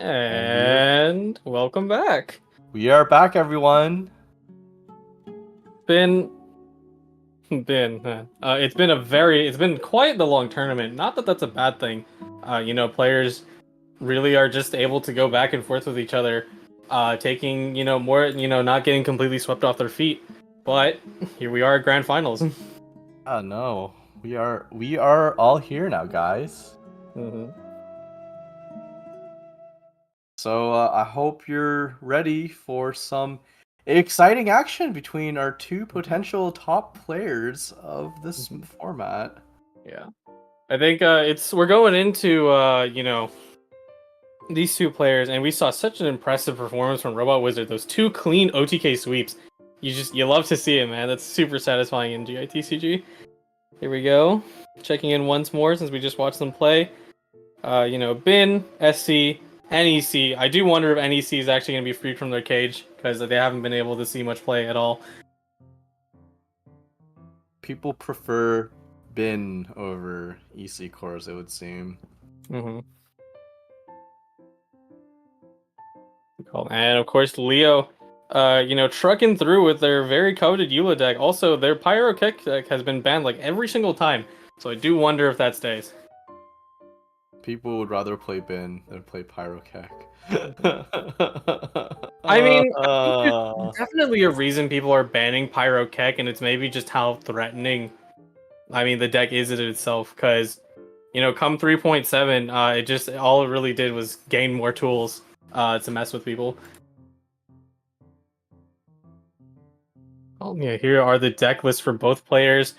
And welcome back. We are back, everyone. It's been quite the long tournament. Not that that's a bad thing. Players really are just able to go back and forth with each other, taking, more, not getting completely swept off their feet. But here we are at grand finals. Oh no, we are all here now, guys. Mm-hmm. So I hope you're ready for some exciting action between our two potential top players of this format. Yeah, I think we're going into these two players, and we saw such an impressive performance from Robot Wizard. Those two clean OTK sweeps. You love to see it, man. That's super satisfying in GITCG. Here we go. Checking in once more since we just watched them play. Bin, SC, NEC. I do wonder if NEC is actually going to be freed from their cage because they haven't been able to see much play at all. People prefer Bin over EC cores, it would seem. Mm-hmm. And of course, Leo, trucking through with their very coveted Eula deck. Also, their Pyro Kick deck has been banned like every single time, so I do wonder if that stays. People would rather play Bin than play Pyrokek. I mean, there's definitely a reason people are banning Pyro Kek, and it's maybe just how threatening, the deck is in itself. Because, come 3.7, all it really did was gain more tools to mess with people. Oh yeah, here are the deck lists for both players.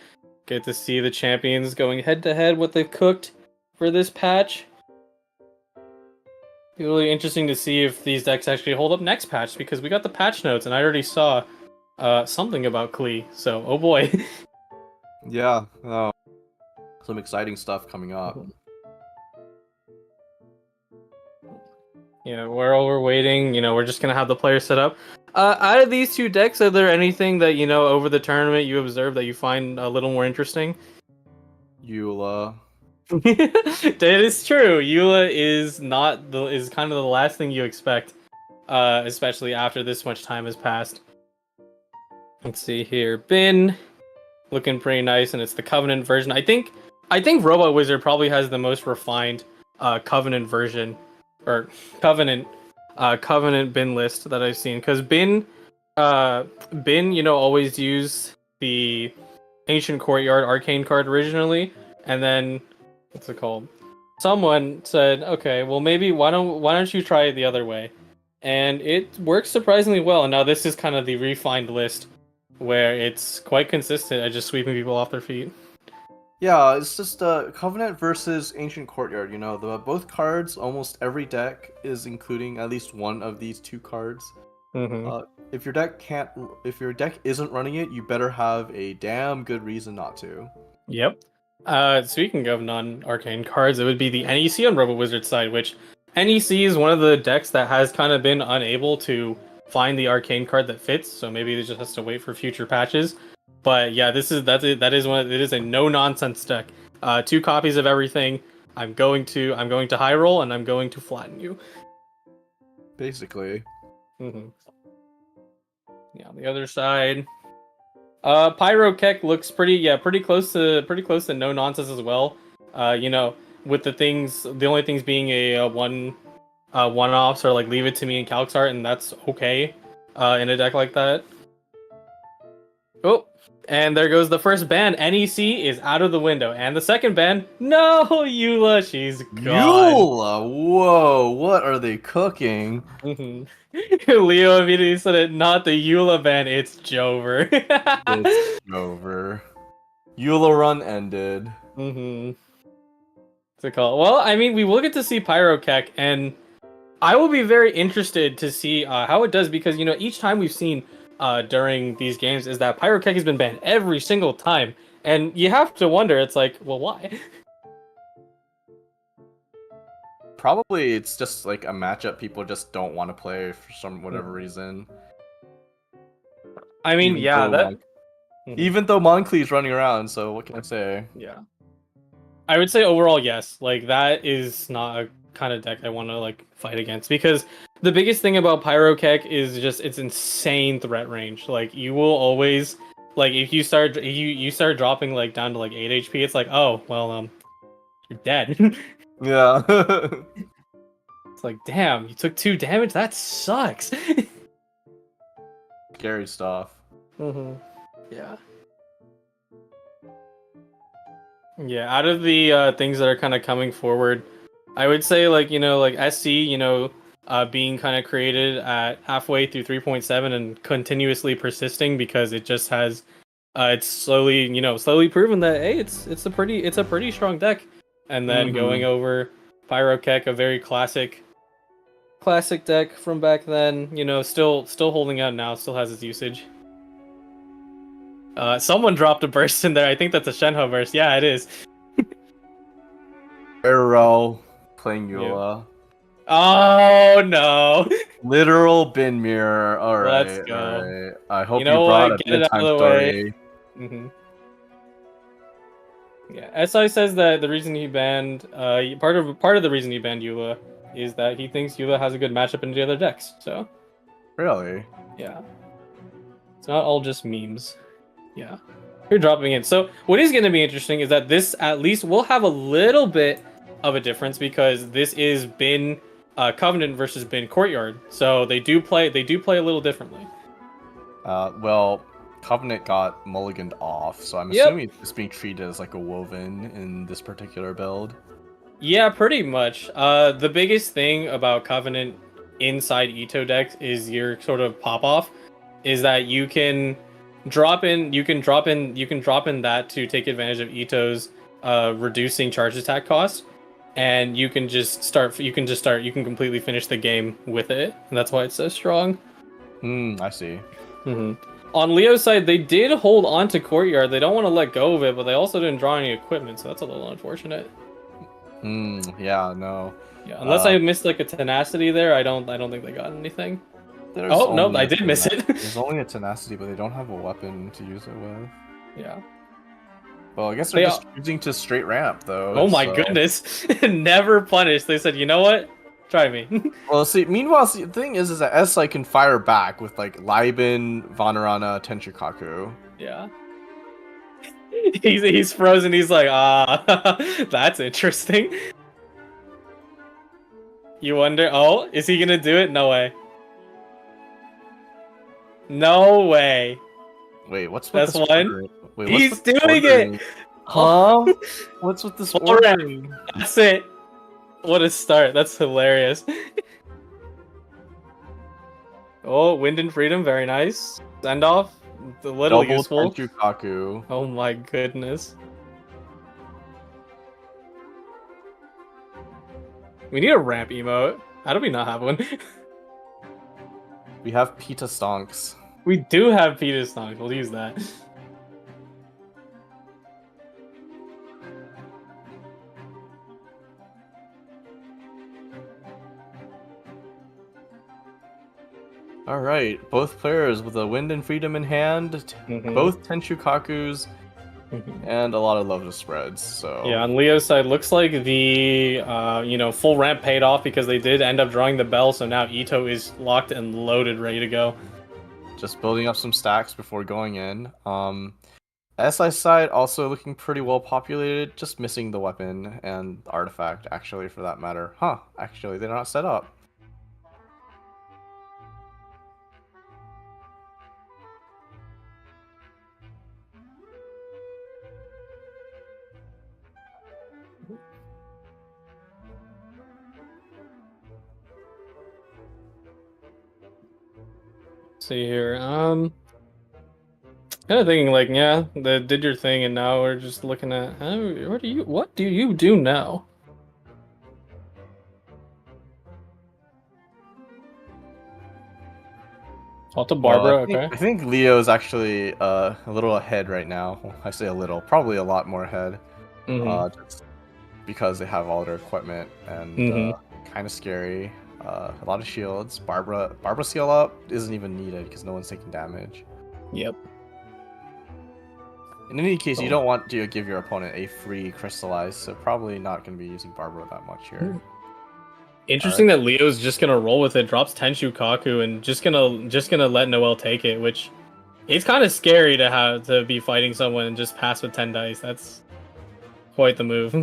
Get to see the champions going head to head what they've cooked for this patch. Be really interesting to see if these decks actually hold up next patch, because we got the patch notes and I already saw something about Klee, so oh boy. Yeah, some exciting stuff coming up. Yeah, while we're waiting, we're just gonna have the players set up. Out of these two decks, are there anything that over the tournament you observed that you find a little more interesting? Eula. That is true. Eula is kind of the last thing you expect, especially after this much time has passed. Let's see here. Bin, looking pretty nice, and it's the Covenant version. I think Robot Wizard probably has the most refined Covenant version, or Covenant bin list that I've seen. Because bin, always used the Ancient Courtyard Arcane card originally, and then what's it called? Someone said, okay, well maybe why don't you try it the other way? And it works surprisingly well. And now this is kind of the refined list where it's quite consistent at just sweeping people off their feet. Yeah, it's just Covenant versus Ancient Courtyard. Both cards, almost every deck is including at least one of these two cards. Mm-hmm. If your deck isn't running it, you better have a damn good reason not to. Yep. Speaking of non-arcane cards, it would be the NEC on Robo Wizard side, which NEC is one of the decks that has kind of been unable to find the arcane card that fits, so maybe it just has to wait for future patches. But yeah, it is a no-nonsense deck. 2 copies of everything. I'm going to high roll and I'm going to flatten you. Basically. Mm-hmm. Yeah, on the other side, Pyro Kek looks pretty close to no nonsense as well. With the only things being a one-offs or like Leave It to Me and Calx Art, and that's okay in a deck like that. Oh, and there goes the first ban. NEC is out of the window, and the second ban. No, Eula, she's gone. Eula, whoa, what are they cooking? Mm-hmm. Leo immediately said it. Not the Eula ban. It's Jover. It's over. Eula run ended. Mm-hmm. What's it called? Well, we will get to see Pyro Kek, and I will be very interested to see how it does, because each time we've seen during these games is that Pyro Kek has been banned every single time, and you have to wonder. It's like, well, why? Probably it's just like a matchup people just don't want to play for whatever reason. Even though Moncle's running around, so what can I say? Yeah. I would say overall, yes. Like, that is not kind of deck I want to like fight against, because the biggest thing about Pyrokek is just its insane threat range. Like you will always like if you start dropping like down to like 8 HP, it's like, oh well, you're dead. Yeah. It's like, damn, you took 2 damage. That sucks. Scary stuff. Yeah. Yeah, out of the things that are kind of coming forward, I would say like, like SC, being kind of created at halfway through 3.7 and continuously persisting because it just has it's slowly proven that hey, it's a pretty strong deck. And then going over Pyrokek, a very classic deck from back then, still holding out now, still has its usage. Someone dropped a burst in there. I think that's a Shenhe burst. Yeah, it is. Arrow playing Eula. Oh no! Literal bin mirror. Alright. Let's go. Alright. I hope You know brought what? a Get it out bedtime of the story. way. Yeah, SI says that the reason he banned part of the reason he banned Eula is that he thinks Eula has a good matchup in the other decks. So Really? yeah, it's not all just memes. Yeah, you're dropping it. So what is going to be interesting is that this at least will have a little bit of a difference because this is Bin Covenant versus Bin Courtyard. So they do play a little differently. Well, Covenant got mulliganed off, so I'm assuming it's being treated as like a woven in this particular build. Yeah, pretty much. The biggest thing about Covenant inside Ito decks is your sort of pop off, is that you can drop in that to take advantage of Ito's reducing charge attack cost, and you can completely finish the game with it, and that's why it's so strong. I see. On Leo's side, they did hold on to Courtyard. They don't want to let go of it, but they also didn't draw any equipment, so that's a little unfortunate. Yeah, no. Yeah, unless I missed like a tenacity there, I don't think they got anything. There's Oh no, only I a did miss it. There's only a tenacity, but they don't have a weapon to use it with. Yeah. Well, I guess they're just choosing to straight ramp though. Oh my goodness. Never punished. They said, you know what? Try me. Well, see, meanwhile, the thing is that SI can fire back with like Liben, Vanarana, Tenchukaku. Yeah. He's frozen. He's like, that's interesting. You wonder, oh, is he gonna do it? No way. No way. Wait, what's with That's this one. ordering? Wait, He's what's with this doing ordering? it. Huh? What's with this ordering? That's it. What a start. That's hilarious. Oh, Wind and Freedom, very nice. Send off, a little Double useful. Tenchukaku. Oh my goodness. We need a ramp emote. How do we not have one? We have Pita Stonks. We do have Peter Stonk. We'll use that. Alright, both players with a Wind and Freedom in hand, both Tenchukakus, and a lot of love to spreads, so... Yeah, on Leo's side, looks like the, full ramp paid off because they did end up drawing the bell, so now Ito is locked and loaded, ready to go. Just building up some stacks before going in. SI side also looking pretty well populated, just missing the weapon and the artifact, actually, for that matter. Huh, actually, they're not set up. See here, kind of thinking like, yeah, they did your thing, and now we're just looking at what do you do now? Talk to Barbara, Well, I think Leo's actually a little ahead right now. Well, I say a little, probably a lot more ahead. Just because they have all their equipment and kind of scary. A lot of shields. Barbara seal up isn't even needed because no one's taking damage. Yep. In any case, you don't want to give your opponent a free crystallize, so probably not going to be using Barbara that much here. Interesting that Leo's just gonna roll with it, drops Tenshu Kaku, and just gonna let Noel take it, which it's kind of scary to have to be fighting someone and just pass with 10 dice. That's quite the move.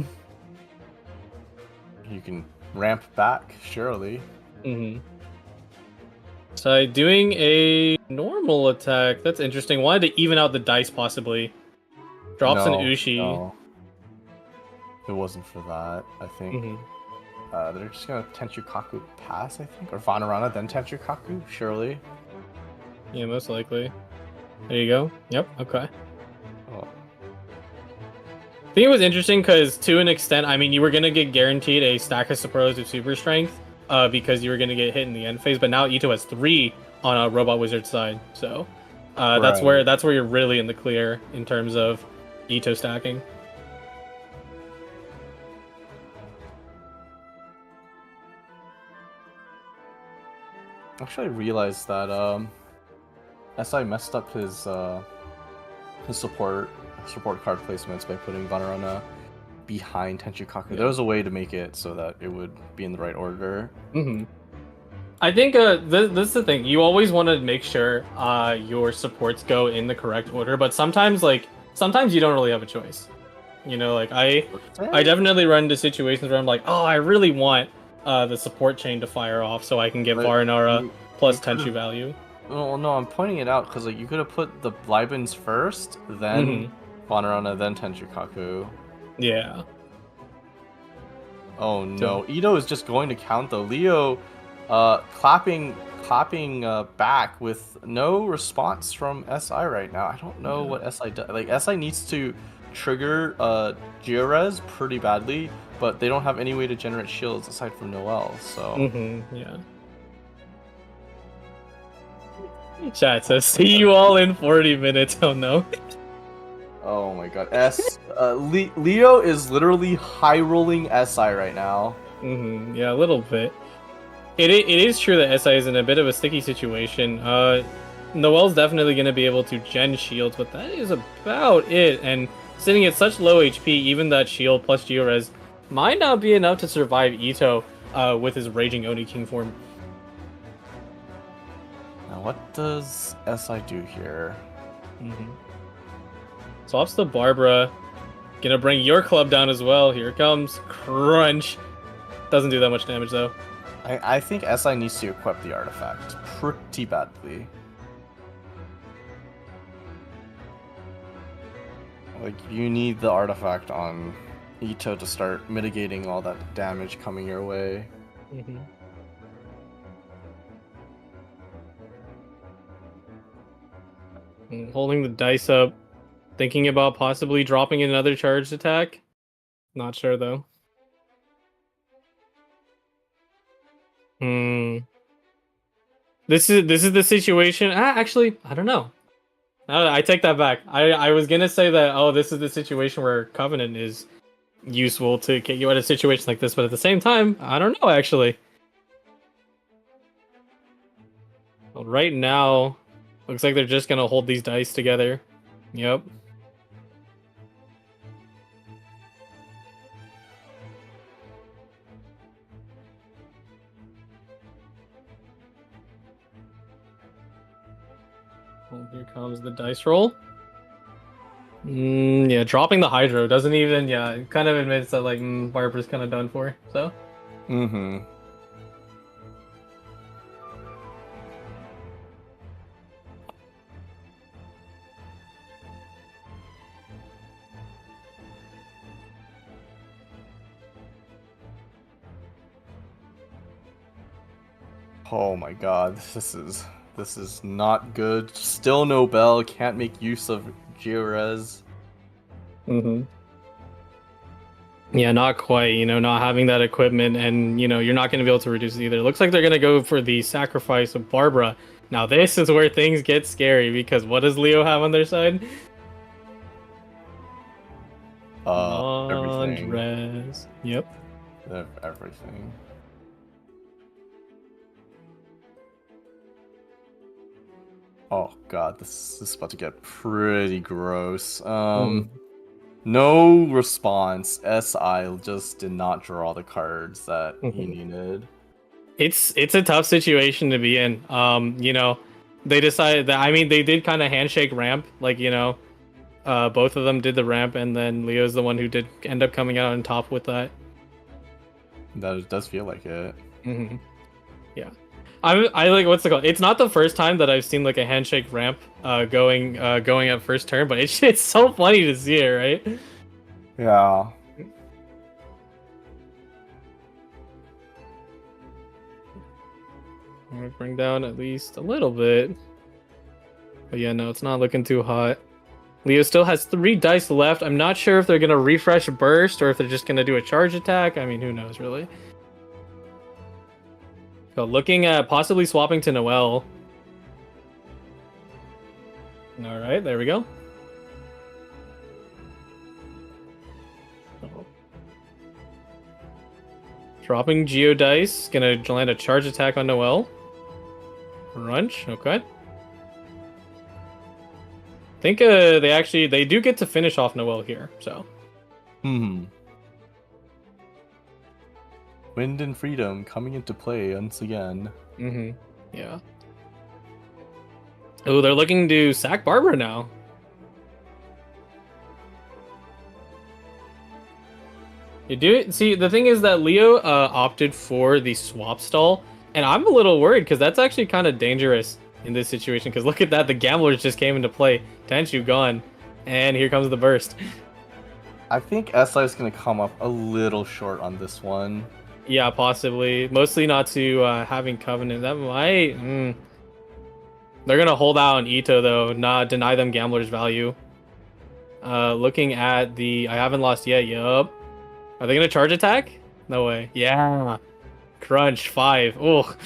You can ramp back, surely. Mm-hmm. So doing a normal attack. That's interesting. Wanted to even out the dice, possibly. Drops an Ushi. No. It wasn't for that, I think. Mm-hmm. They're just gonna Tenshu Kaku pass, I think? Or Vanarana, then Tenshu Kaku, surely. Yeah, most likely. There you go. Yep, okay. Oh. I think it was interesting because, to an extent, I mean, you were going to get guaranteed a stack of superlative super strength because you were going to get hit in the end phase, but now Ito has 3 on a Robot Wizard side, so that's where you're really in the clear in terms of Ito stacking. Actually, I realized that SI messed up his support card placements by putting Vanarana behind Tenshu Kaku. There was a way to make it so that it would be in the right order. Mm-hmm. I think this is the thing. You always want to make sure your supports go in the correct order, but sometimes you don't really have a choice. You know, like I definitely run into situations where I'm like, oh, I really want the support chain to fire off so I can get Varanara plus Tenshu value. Well, no, I'm pointing it out because like you could have put the Blybins first, then Vanarana, then Tenshu Kaku. Yeah. Oh no, Ito is just going to count though. Leo, clapping back with no response from SI right now. I don't know what SI does. Like SI needs to trigger Georez pretty badly, but they don't have any way to generate shields aside from Noel. So. Yeah. Chat says, see you all in 40 minutes. Oh no. Oh my god. Leo is literally high rolling SI right now. Yeah, a little bit. It is true that SI is in a bit of a sticky situation. Noel's definitely going to be able to gen shields, but that is about it. And sitting at such low HP, even that shield plus Georez might not be enough to survive Ito with his Raging Oni King form. Now, what does SI do here? Swaps to Barbara. Gonna bring your club down as well. Here it comes. Crunch. Doesn't do that much damage, though. I think SI needs to equip the artifact pretty badly. Like, you need the artifact on Ito to start mitigating all that damage coming your way. Holding the dice up. Thinking about possibly dropping another charged attack. Not sure, though. This is the situation. Actually, I don't know. I take that back. I was gonna say that, oh, this is the situation where Covenant is useful to get you out of situations like this, but at the same time, I don't know, actually. Well, right now, looks like they're just gonna hold these dice together. Yep. Well, here comes the dice roll. Yeah, dropping the Hydro doesn't even, it kind of admits that, like, Barbara's kind of done for, so. Oh my god, this is not good. Still no bell, can't make use of Georez. Yeah, not quite, not having that equipment, and, you're not going to be able to reduce it either. Looks like they're going to go for the sacrifice of Barbara. Now, this is where things get scary, because what does Leo have on their side? Everything. Andres. Yep. Everything. Oh god, this is about to get pretty gross. No response. SI just did not draw the cards that he needed. It's a tough situation to be in. You know, they decided that. I mean, they did kind of handshake ramp, like you know, both of them did the ramp, and then Leo's the one who did end up coming out on top with that. That does feel like it. Mm-hmm. Yeah, I like what's it called? It's not the first time that I've seen like a handshake ramp going at first turn, but it's so funny to see it, right? Yeah. I'm gonna bring down at least a little bit. But yeah, no, it's not looking too hot. Leo still has 3 dice left. I'm not sure if they're gonna refresh burst or if they're just gonna do a charge attack. I mean, who knows, really? So looking at possibly swapping to Noel. All right, there we go. Dropping Geodice, gonna land a charge attack on Noel. Crunch, okay. I think they do get to finish off Noel here, so. Wind and freedom coming into play once again. Yeah. Oh, they're looking to sack Barbara now. You do it. See, the thing is that Leo opted for the swap stall, and I'm a little worried because that's actually kind of dangerous in this situation. Because look at that, the gamblers just came into play. Tenshu gone, and here comes the burst. I think SI is going to come up a little short on this one. Yeah, possibly. Mostly not to having Covenant. That might. They're gonna hold out on Ito though, not deny them gamblers value. Looking at the I haven't lost yet. Yup. Are they gonna charge attack? No way. Yeah. Crunch 5. Oh.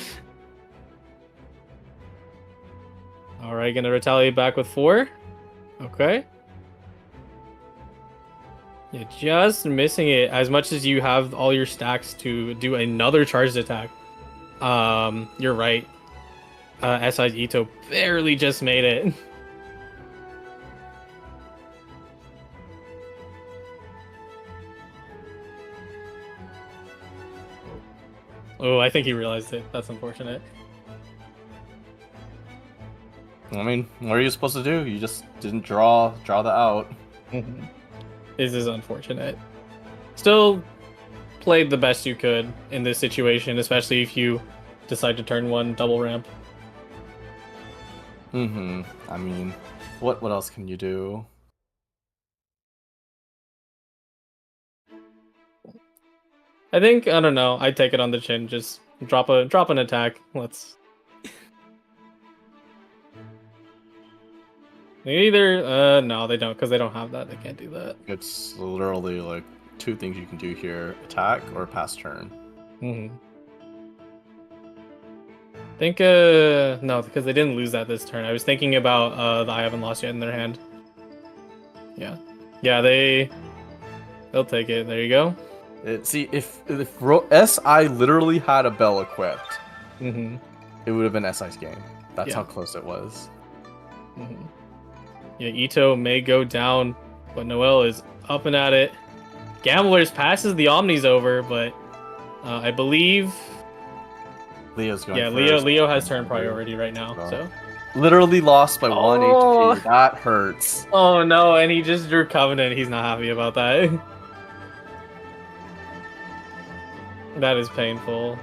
All right, gonna retaliate back with 4. Okay. You're just missing it as much as you have all your stacks to do another charged attack. You're right. SI's Ito barely just made it. Oh, I think he realized it. That's unfortunate. I mean, what are you supposed to do? You just didn't draw the out. This is unfortunate. Still played the best you could in this situation, especially if you decide to turn 1 double ramp. I mean, what else can you do? I think, I don't know, I'd take it on the chin, just drop an attack. Let's either no, they don't, because they don't have that. They can't do that. It's literally like 2 things you can do here: attack or pass turn. I think no, because they didn't lose that this turn. I was thinking about the I haven't lost yet in their hand. Yeah, they'll take it. There you go. See, if SI literally had a bell equipped, Mm-hmm. it would have been SI's game. That's Yeah. how close it was. Mm-hmm. Yeah, Ito may go down, but Noel is up and at it. Gamblers passes the Omnis over, but I believe Leo's going. yeah, first. Leo has turn priority right now. So Literally lost by 1 Oh. HP. That hurts. oh no, and he just drew Covenant. He's not happy about that. That is painful.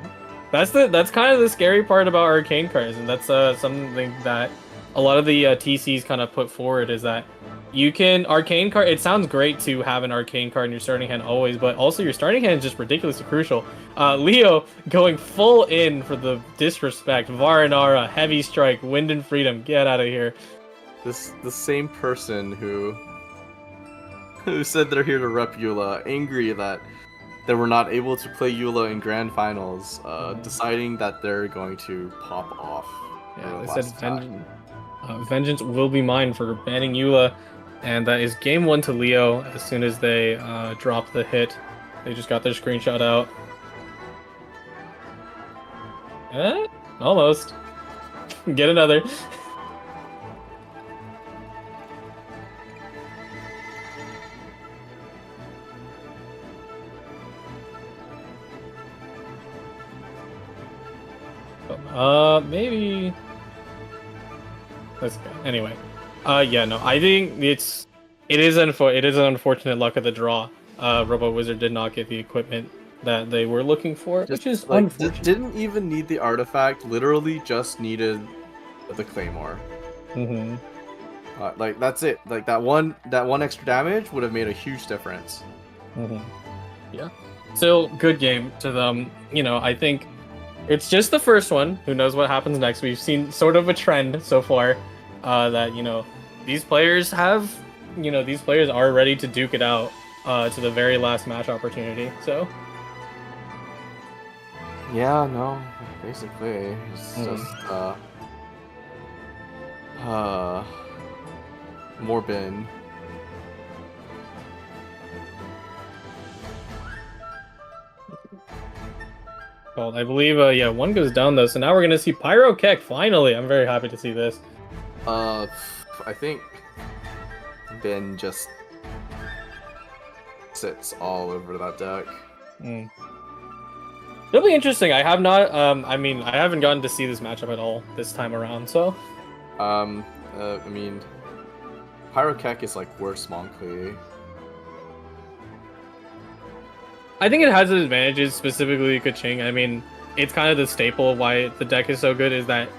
That's kind of the scary part about arcane cards, and that's something that a lot of the TCs kind of put forward is that you can arcane card. It sounds great to have an arcane card in your starting hand always, but also your starting hand is just ridiculously crucial. Leo going full in for the disrespect. Varanara, heavy strike, wind and freedom. Get out of here. The same person who said they're here to rep Eula, angry that they were not able to play Eula in grand finals, deciding that they're going to pop off. Yeah, they said vengeance will be mine for banning Eula, and that is game 1 to Leo. As soon as they drop the hit, they just got their screenshot out. Almost. Get another. Maybe. Let's go. Anyway. Yeah, no, I think it is an unfortunate luck of the draw. Robo Wizard did not get the equipment that they were looking for, which is unfortunate. Didn't even need the artifact. Literally, just needed the claymore. Mm-hmm. Like that's it. Like that one extra damage would have made a huge difference. Mm-hmm. Yeah. Still, good game to them. You know, I think it's just the first one. Who knows what happens next? We've seen sort of a trend so far that these players are ready to duke it out to the very last match opportunity. So. Yeah. No. Basically, it's just more bin. Well, I believe, one goes down though, so now we're gonna see Pyro Keck finally. I'm very happy to see this. I think bin just sits all over that deck. It'll be interesting. I have not, I haven't gotten to see this matchup at all this time around, so. Pyro Keck is like worse Monkey. I think it has its advantages, specifically Kaching. I mean, it's kind of the staple of why the deck is so good is that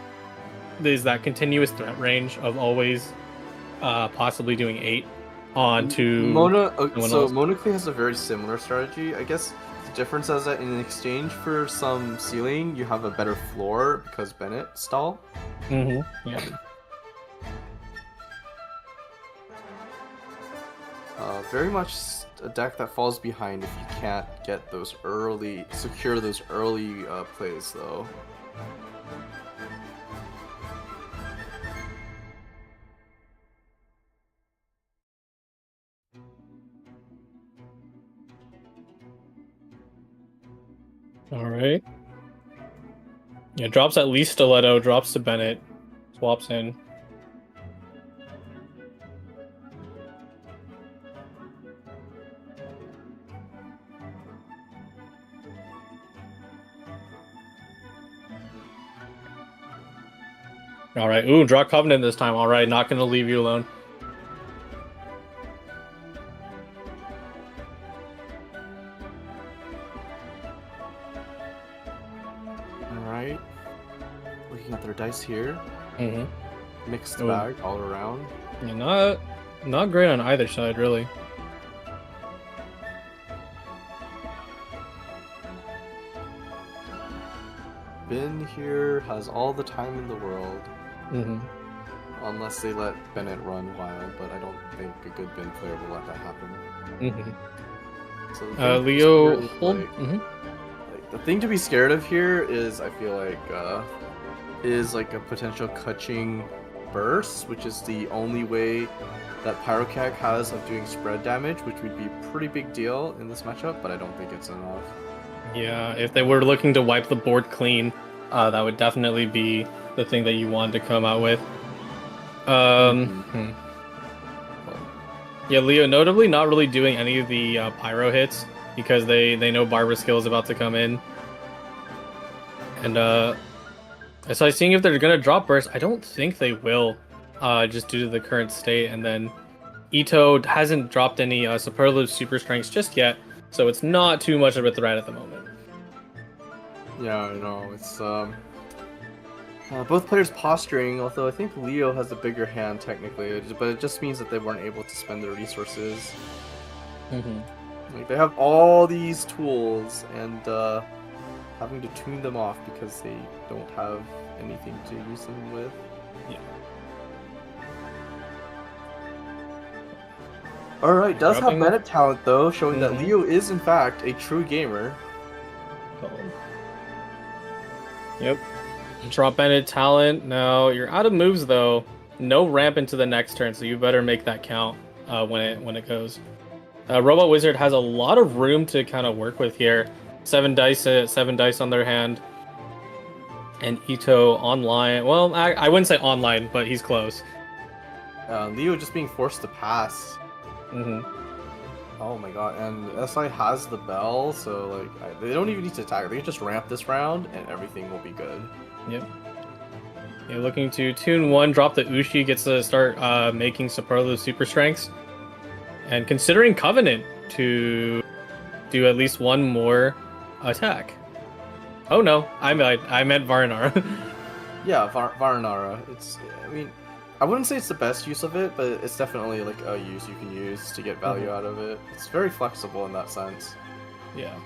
there's that continuous threat range of always possibly doing 8 onto Mona. So Monocly has a very similar strategy. I guess the difference is that in exchange for some ceiling, you have a better floor because Bennett stall. Mm-hmm. Yeah. Very much a deck that falls behind if you can't get secure those early plays though. Alright. Yeah, drops at least Stiletto, drops to Bennett, swaps in. Alright, ooh, draw Covenant this time. Alright, not gonna leave you alone. Alright. Looking at their dice here. Mm-hmm. Mixed bag all around. Yeah, not great on either side, really. Bin here has all the time in the world. Mm-hmm. Unless they let Bennett run wild, but I don't think a good bin player will let that happen. Mm-hmm. So Leo, hold. The thing to be scared of here is, I feel like, is like a potential Kaching burst, which is the only way that Pyrocag has of doing spread damage, which would be a pretty big deal in this matchup, but I don't think it's enough. Yeah, if they were looking to wipe the board clean, that would definitely be the thing that you wanted to come out with. Yeah, Leo notably not really doing any of the pyro hits because they know Barber skill is about to come in. And so I'm seeing if they're gonna drop burst. I don't think they will, just due to the current state. And then Ito hasn't dropped any superlative super strengths just yet, so it's not too much of a threat at the moment. Yeah, I know. It's both players posturing, although I think Leo has a bigger hand technically, but it just means that they weren't able to spend their resources. Like they have all these tools and having to tune them off because they don't have anything to use them with. Yeah. Alright, does have Bennett talent though, showing that Mhm. Leo is in fact a true gamer. Yep. Drop Bennett talent. No, you're out of moves though. No ramp into the next turn, so you better make that count when it goes. Robot Wizard has a lot of room to kind of work with here. 7 dice on their hand. And Ito online. Well, I wouldn't say online, but he's close. Leo just being forced to pass. Oh my god, and SI has the bell, so like they don't even need to attack. They can just ramp this round, and everything will be good. Yep. Yeah, looking to tune 1, drop the Ushi, gets to start making superlative super strengths. And considering Covenant to do at least one more attack. Oh no, I meant Varanara. Yeah, Varanara. I mean, I wouldn't say it's the best use of it, but it's definitely like a use you can use to get value out of it. It's very flexible in that sense. Yeah.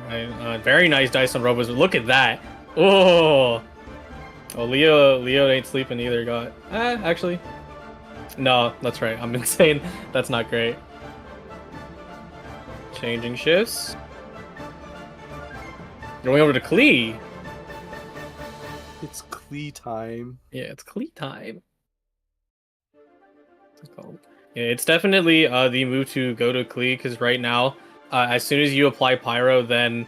Right, very nice dice on Robos. Look at that. Oh, Leo ain't sleeping either. Got actually, no, that's right. I'm insane. That's not great. Changing shifts. Going over to Klee. It's Klee time. Yeah, it's Klee time. What's it called? Yeah, it's definitely the move to go to Klee, because right now, as soon as you apply Pyro, then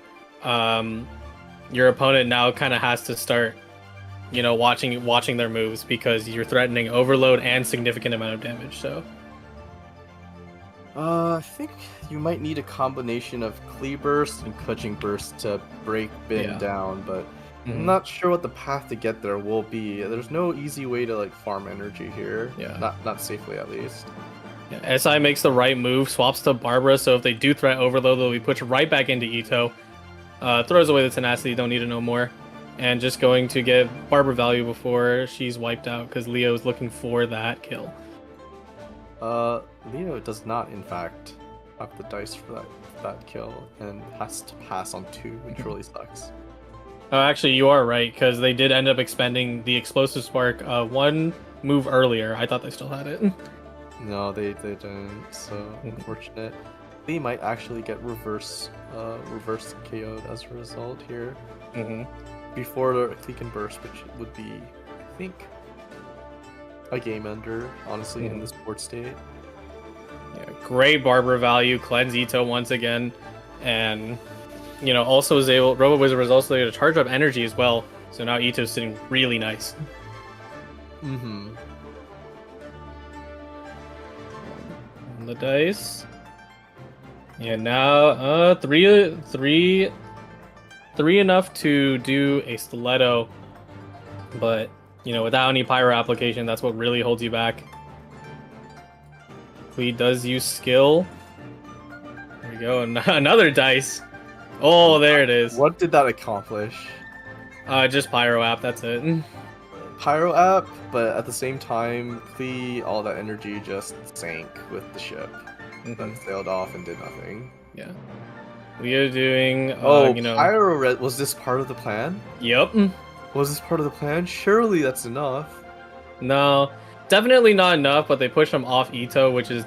your opponent now kind of has to start, watching their moves, because you're threatening overload and significant amount of damage. So I think you might need a combination of Klee Burst and Clutching Burst to break Bin down, but I'm not sure what the path to get there will be. There's no easy way to like farm energy here. Yeah. Not safely at least. Yeah, SI makes the right move, swaps to Barbara, so if they do threat overload, they'll be pushed right back into Ito. Throws away the tenacity, don't need it no more. And just going to get Barbara value before she's wiped out, because Leo is looking for that kill. Leo does not, in fact, have the dice for that kill, and has to pass on 2, which really sucks. Oh, actually, you are right, because they did end up expending the Explosive Spark one move earlier. I thought they still had it. No, they didn't, so unfortunate. They might actually get reverse KO'd as a result here. Before the Click and Burst, which would be, I think, a game ender, honestly, in this board state. Yeah, great Barbara value, cleanse Ito once again, and also was able. Robo Wizard was also able to charge up energy as well. So now Ito's sitting really nice. The dice. Yeah, now three enough to do a stiletto, but without any pyro application, that's what really holds you back. He does use skill. There we go, another dice. Oh, there it is. What did that accomplish? Just pyro app. That's it. Pyro app, but at the same time, all that energy just sank with the ship. That sailed off and did nothing. Yeah. Leo doing. Pyro was this part of the plan? Yep. Was this part of the plan? Surely that's enough. No, definitely not enough. But they push him off Ito, which is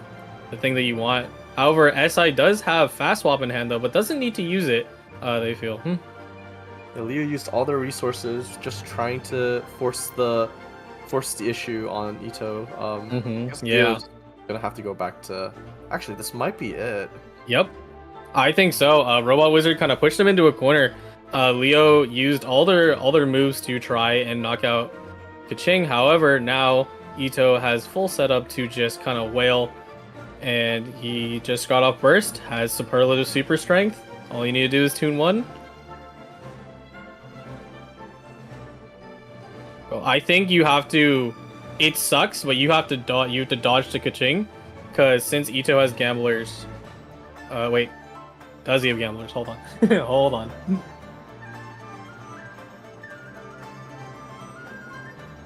the thing that you want. However, SI does have fast swap in hand though, but doesn't need to use it. They feel. Yeah, Leo used all their resources, just trying to force the issue on Ito. Leo's gonna have to go back to. Actually, this might be it. Yep, I think so. Robot Wizard kind of pushed him into a corner. Leo used all their moves to try and knock out Kaching. However, now Ito has full setup to just kind of wail, and he just got off burst. Has superlative super strength. All you need to do is tune 1. Well, I think you have to. It sucks, but you have to dodge. You have to dodge to Kaching, because since Ito has gamblers. Wait, does he have gamblers? Hold on, hold on.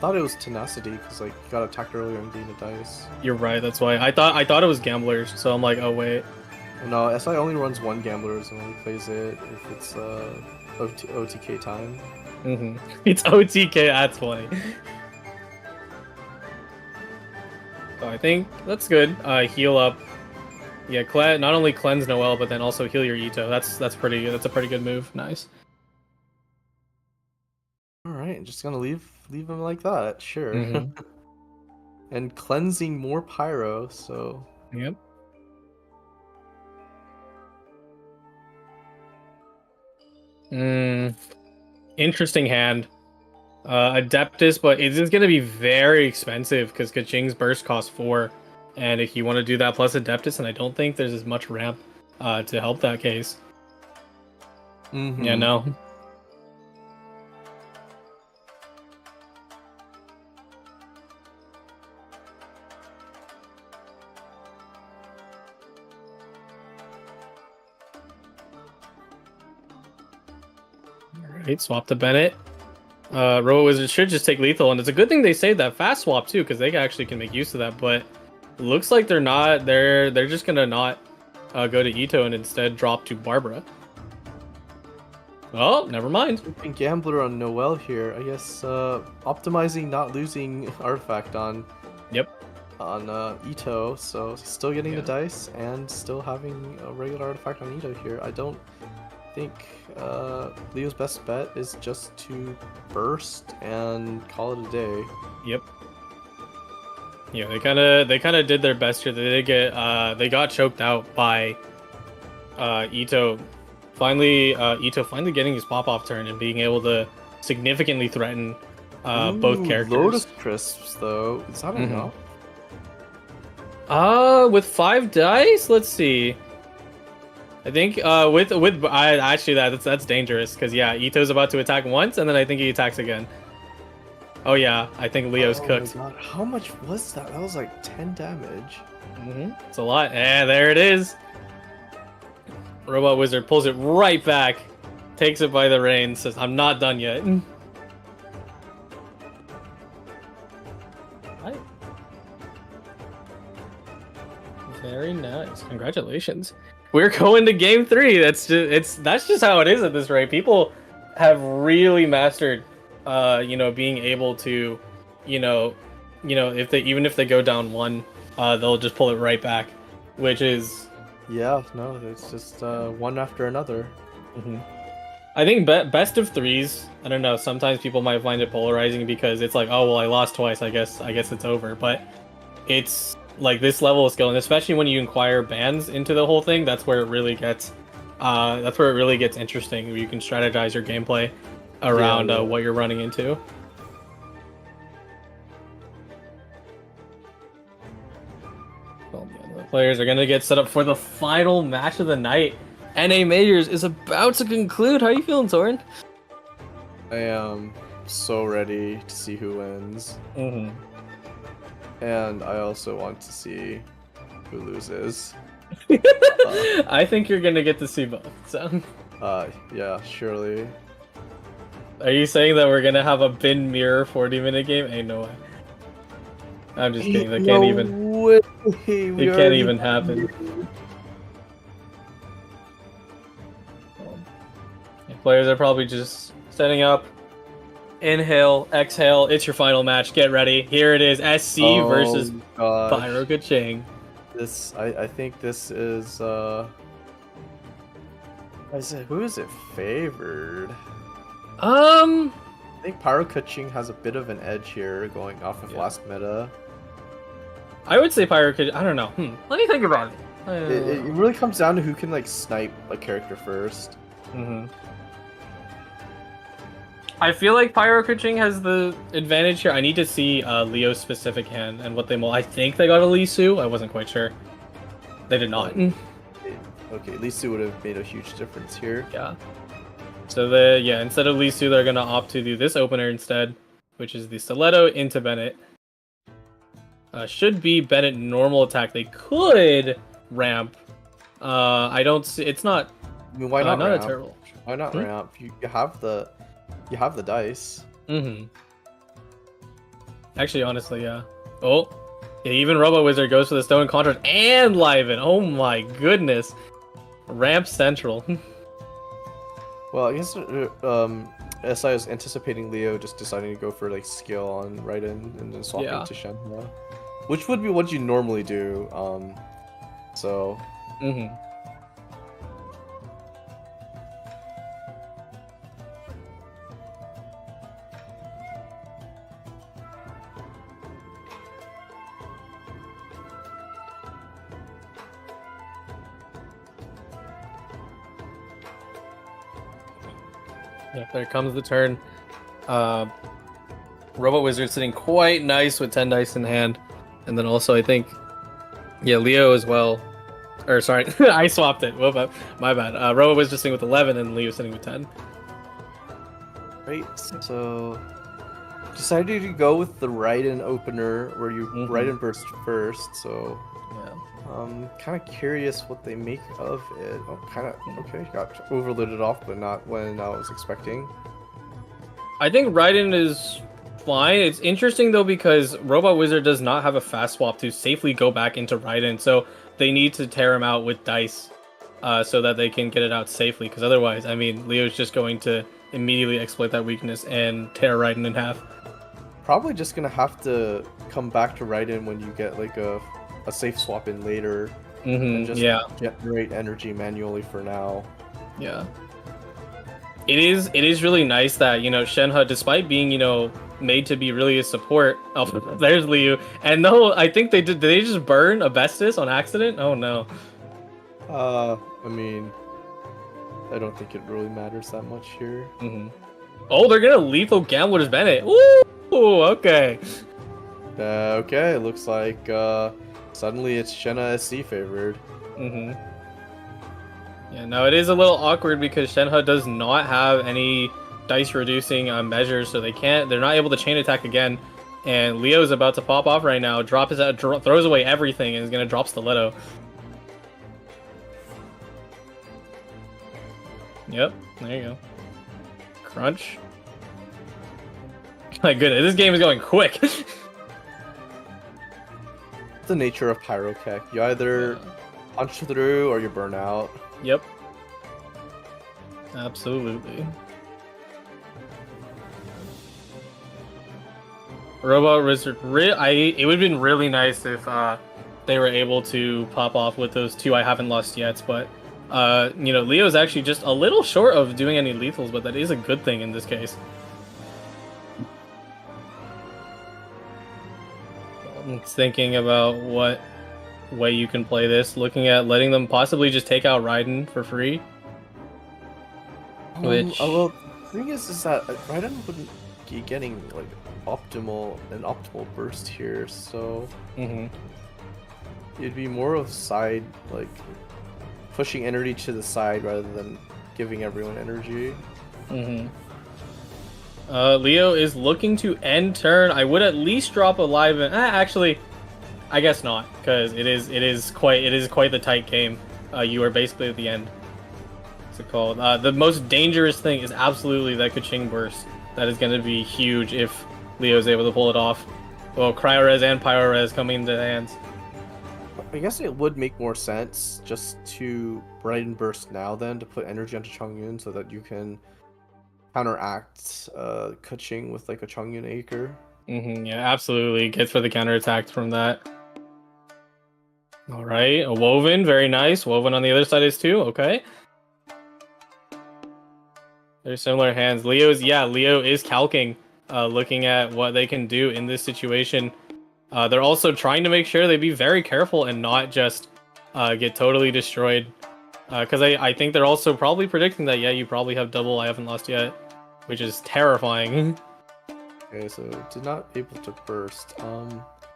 Thought it was tenacity because like he got attacked earlier and gained a dice. You're right. That's why I thought it was gamblers. So I'm like, oh wait. No, SI only runs 1 gamblers and only plays it if it's OTK time. It's OTK. That's funny. So I think that's good. Heal up. Yeah, not only cleanse Noelle, but then also heal your Ito. That's a pretty good move. Nice. All right, just gonna leave him like that. Sure. And cleansing more pyro. So. Yep. Interesting hand. Adeptus, but it is going to be very expensive because Kaching's burst costs 4. And if you want to do that plus Adeptus, and I don't think there's as much ramp to help that case. Yeah, no. Alright, swap to Bennett. Robo Wizard should just take lethal, and it's a good thing they saved that fast swap too, because they actually can make use of that. But it looks like they're not. They're just gonna not go to Ito and instead drop to Barbara. Oh, never mind. Gambler on Noel here. I guess optimizing not losing artifact on. Yep. On Ito, so still getting the dice and still having a regular artifact on Ito here. I don't think Leo's best bet is just to burst and call it a day. Yep. Yeah, they kind of did their best here. They did they got choked out by Ito. Ito finally getting his pop-off turn and being able to significantly threaten both characters. Lotus Crisps though, is that enough? With 5 dice, let's see. I think that's dangerous because yeah, Ito's about to attack once and then I think he attacks again. Oh yeah, I think Leo's cooked. My God. How much was that? That was like 10 damage. It's a lot. Yeah, there it is. Robot Wizard pulls it right back, takes it by the reins, says, "I'm not done yet." Right. Very nice. Congratulations. We're going to game 3. That's just how it is at this rate. People have really mastered, being able to, if they go down 1, they'll just pull it right back, which is. Yeah, no, it's just one after another. I think best of 3s. I don't know. Sometimes people might find it polarizing because it's like, oh well, I lost twice. I guess it's over. But it's like this level of skill, and especially when you inquire bans into the whole thing, that's where it really gets. That's where it really gets interesting. Where you can strategize your gameplay around what you're running into. Players are going to get set up for the final match of the night. NA Majors is about to conclude. How are you feeling, Torrin? I am so ready to see who wins. And I also want to see who loses. I think you're going to get to see both. So. Yeah, surely. Are you saying that we're going to have a bin mirror 40-minute game? Ain't no way. I'm just kidding. That can't even. It can't even happen. Players are probably just setting up. Inhale, exhale. It's your final match. Get ready. Here it is. SC versus Pyro Kaching. I think this is. Who is it favored? I think Pyro Kaching has a bit of an edge here, going off of last meta. I would say Pyro Kaching. I don't know. Let me think about it. It really comes down to who can like snipe a character first. I feel like Pyro Kaching has the advantage here. I need to see Leo's specific hand and what they I think they got a Lee Su. I wasn't quite sure. They did not. Okay, Lee Su would have made a huge difference here. Yeah. So instead of Lee Su, they're gonna opt to do this opener instead, which is the Stiletto into Bennett. Should be Bennett normal attack. They could ramp. I don't see. It's not. I mean, why not? Not ramp? a terrible. Why not ramp? You have the dice. Actually, honestly, yeah. Oh, yeah, even Robo Wizard goes for the Stone Contrast and Liven. Oh my goodness. Ramp Central. Well, I guess SI was anticipating Leo just deciding to go for like skill on Raiden and then swapping to Shenhua, which would be what you normally do. So. Yeah, there comes the turn. Robo Wizard sitting quite nice with 10 dice in hand. And then also, I think, yeah, Leo as well. Or, sorry, I swapped it. Whoop, my bad. Robo Wizard sitting with 11 and Leo sitting with 10. Right, so decided to go with the Raiden opener where you Raiden burst first, so Yeah. kind of curious what they make of it. Oh, kind of, okay, got overloaded off, but not when I was expecting. I think Raiden is fine. It's interesting though because Robot Wizard does not have a fast swap to safely go back into Raiden, so they need to tear him out with dice so that they can get it out safely, because otherwise, I mean, Leo's just going to immediately exploit that weakness and tear Raiden in half. Probably just gonna have to come back to Raiden when you get like a safe swap in later, and just generate energy manually for now. Yeah. It is really nice that, you know, Shenhe, despite being, you know, made to be really a support. Oh, there's Liu. And no, I think they did they just burn Abestus on accident? Oh no. I mean, I don't think it really matters that much here. Oh, they're gonna lethal Gamblers Bennett. Ooh, okay. Okay, looks like suddenly it's Shenhe SC favored. Yeah, no, it is a little awkward because Shenhe does not have any dice reducing measures, so they're not able to chain attack again. And Leo's about to pop off right now, throws away everything, and is gonna drop Stiletto. Yep, there you go. Crunch. My goodness, this game is going quick. The nature of Pyrokek. You either punch through or you burn out. Yep. Absolutely. Robot Wizard. It would have been really nice if they were able to pop off with those two I haven't lost yet, but you know, Leo's actually just a little short of doing any lethals, but that is a good thing in this case. I'm thinking about what way you can play this, looking at letting them possibly just take out Raiden for free. Which well, the thing is that Raiden wouldn't be getting like an optimal burst here, so it'd be more of side, like pushing energy to the side rather than giving everyone energy. Leo is looking to end turn. I would at least drop a live. Actually, I guess not, because it is quite the tight game. You are basically at the end. What's it called? The most dangerous thing is absolutely that Kaching burst. That is going to be huge if Leo is able to pull it off. Well, Cryo-Res and Pyro-Res coming into hands. I guess it would make more sense just to Raiden burst now then to put energy onto Chongyun so that you can counteract Kaching with like a Chongyun Acre. Yeah, absolutely. Gets for the counterattack from that. All right, a Woven, very nice. Woven on the other side is too. Okay. They're similar hands. Leo is calcing, looking at what they can do in this situation. They're also trying to make sure they be very careful and not just get totally destroyed. Because I think they're also probably predicting that, yeah, you probably have double I haven't lost yet, which is terrifying. Okay, so did not able to burst.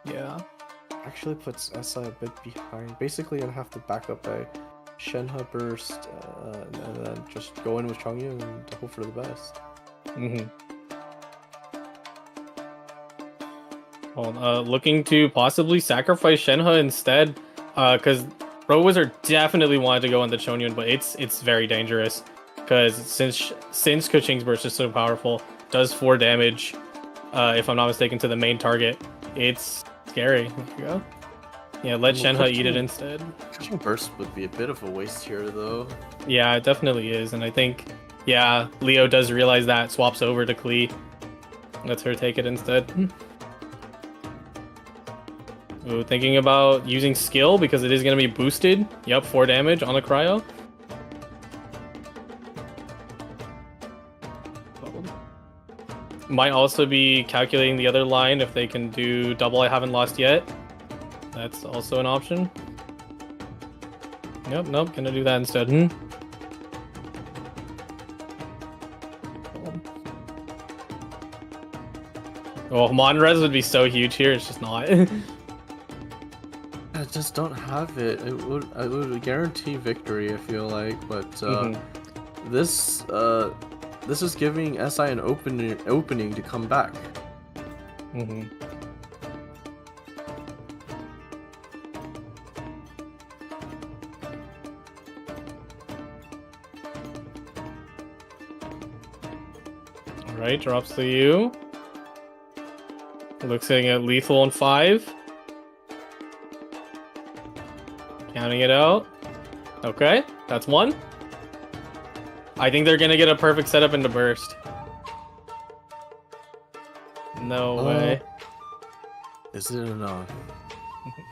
Yeah. Actually puts Essa a bit behind. Basically, gonna have to back up by Shenhe burst, and then just go in with Chongyun and hope for the best. Looking to possibly sacrifice Shenhe instead, because Pro Wizard definitely wanted to go into Chongyun, but it's very dangerous, because since Kaching's burst is so powerful, does 4 damage, if I'm not mistaken, to the main target. It's scary. There you go. Yeah, let Shenhe eat it instead. Kaching burst would be a bit of a waste here, though. Yeah, it definitely is, and I think, yeah, Leo does realize that, swaps over to Klee, lets her take it instead. Ooh, thinking about using skill because it is going to be boosted. Yep, 4 damage on the cryo. Might also be calculating the other line if they can do double I haven't lost yet. That's also an option. Nope, gonna do that instead. Well, Monrez would be so huge here. It's just not. I just don't have it. It would guarantee victory, I feel like, but this is giving SI an opening to come back. Alright, drops the U. Looking at lethal on 5. Counting it out. Okay, that's 1. I think they're gonna get a perfect setup into burst. No way. Is it enough?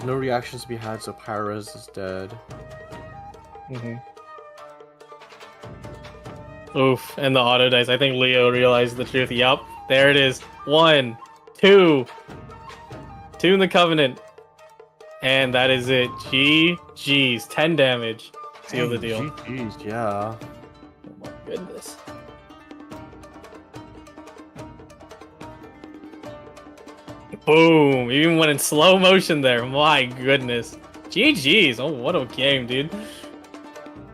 No reactions to be had, so Pyres is dead. Oof, and the auto dice. I think Leo realized the truth. Yup, there it is. 1, 2. 2 in the Covenant. And that is it. GG's. 10 damage. Seal the deal. GG's, yeah. Oh my goodness. Boom! Even went in slow motion there. My goodness. GG's. Oh, what a game, dude.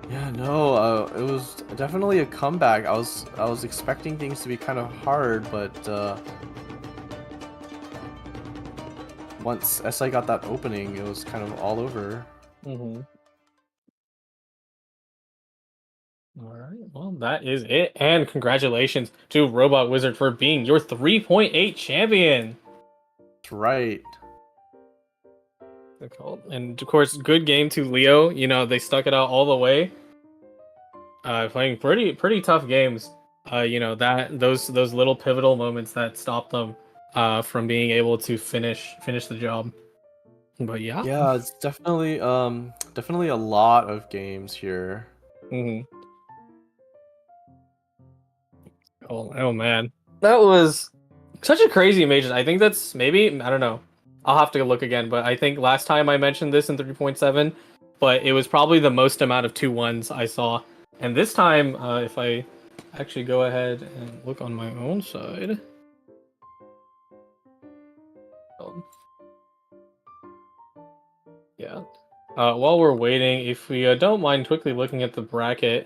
Yeah, no, it was definitely a comeback. I was expecting things to be kind of hard, but once SI got that opening, it was kind of all over. Alright, well, that is it. And congratulations to Robot Wizard for being your 3.8 champion. That's right. And of course, good game to Leo. You know, they stuck it out all the way. Playing pretty tough games. You know, that those little pivotal moments that stopped them from being able to finish the job. But yeah. Yeah, it's definitely a lot of games here. Oh man, that was such a crazy major. I think that's maybe, I don't know. I'll have to look again, but I think last time I mentioned this in 3.7, but it was probably the most amount of 2-1s I saw. And this time, if I actually go ahead and look on my own side. Yeah. While we're waiting, if we don't mind quickly looking at the bracket.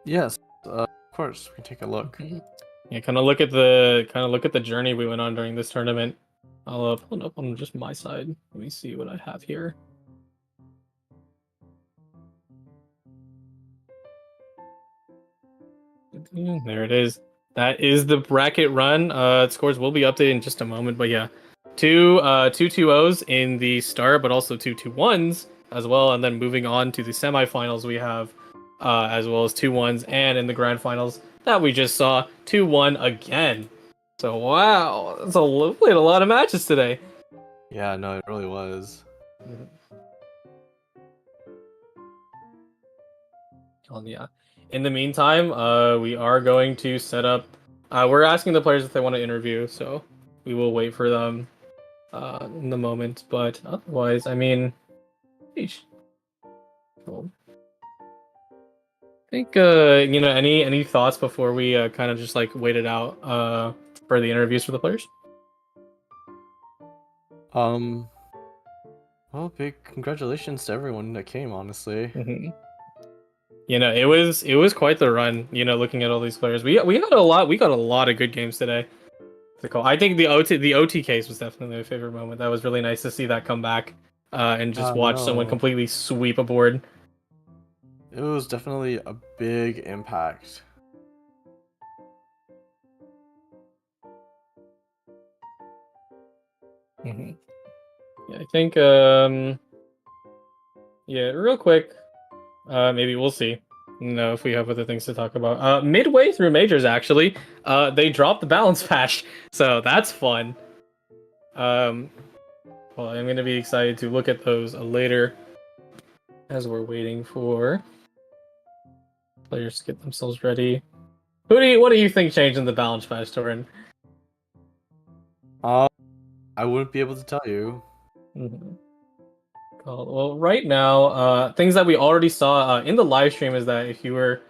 Yes, of course, we can take a look. Yeah, kind of look at the journey we went on during this tournament. I'll pull it up on just my side. Let me see what I have here. There it is. That is the bracket run. Scores will be updated in just a moment, but yeah, two 2-0s in the start, but also 2 2-1s as well. And then moving on to the semifinals, we have as well as 2-1s, and in the grand finals that we just saw 2-1 again. So wow, played a lot of matches today. Yeah, no, it really was. Yeah. In the meantime, we are going to set up. We're asking the players if they want to interview, so we will wait for them in the moment. But otherwise, I mean, sheesh. Cool. I think you know, any thoughts before we kind of just like wait it out for the interviews for the players? Well, big congratulations to everyone that came, honestly. You know, it was quite the run. You know, looking at all these players, we got a lot of good games today. I think the OT case was definitely my favorite moment. That was really nice to see that come back and just watch someone completely sweep a board. It was definitely a big impact. Yeah, I think yeah, real quick, maybe we'll see. No, if we have other things to talk about. Midway through majors, actually, they dropped the balance patch, so that's fun. Well, I'm gonna be excited to look at those later as we're waiting for players to get themselves ready. What do you think changed in the balance patch, Torrin? I wouldn't be able to tell you. Well, right now, things that we already saw in the live stream is that if you were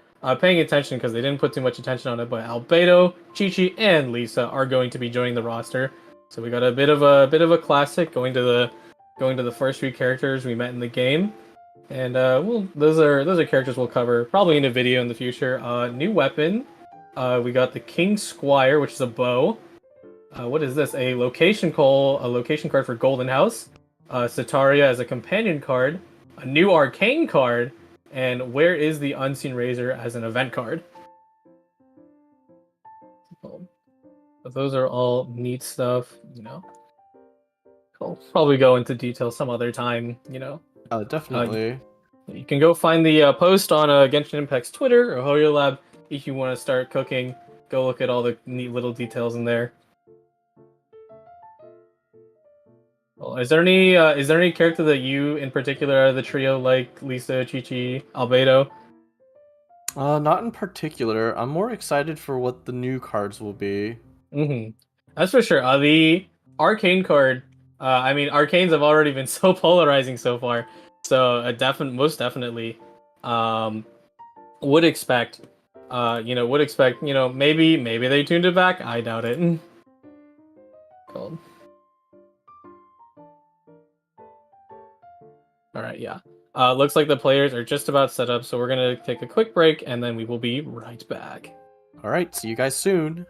paying attention because they didn't put too much attention on it. But Albedo, Chi-Chi, and Lisa are going to be joining the roster. So we got a bit of a classic going to the first few characters we met in the game. And those are characters we'll cover probably in a video in the future. New weapon, we got the King Squire, which is a bow. What is this? A location card for Golden House. Sataria as a companion card. A new arcane card, and Where is the Unseen Razor as an event card. But those are all neat stuff. I'll probably go into detail some other time. Definitely. You can go find the post on Genshin Impact's Twitter or Hoyo Lab if you want to start cooking. Go look at all the neat little details in there. Well, is there any character that you in particular out of the trio like Lisa, Chi-Chi, Albedo? Not in particular. I'm more excited for what the new cards will be. That's for sure. The arcane card. Arcanes have already been so polarizing so far. So most definitely, would expect, maybe they tuned it back. I doubt it. Cool. All right, yeah. Looks like the players are just about set up, so we're gonna take a quick break, and then we will be right back. All right, see you guys soon.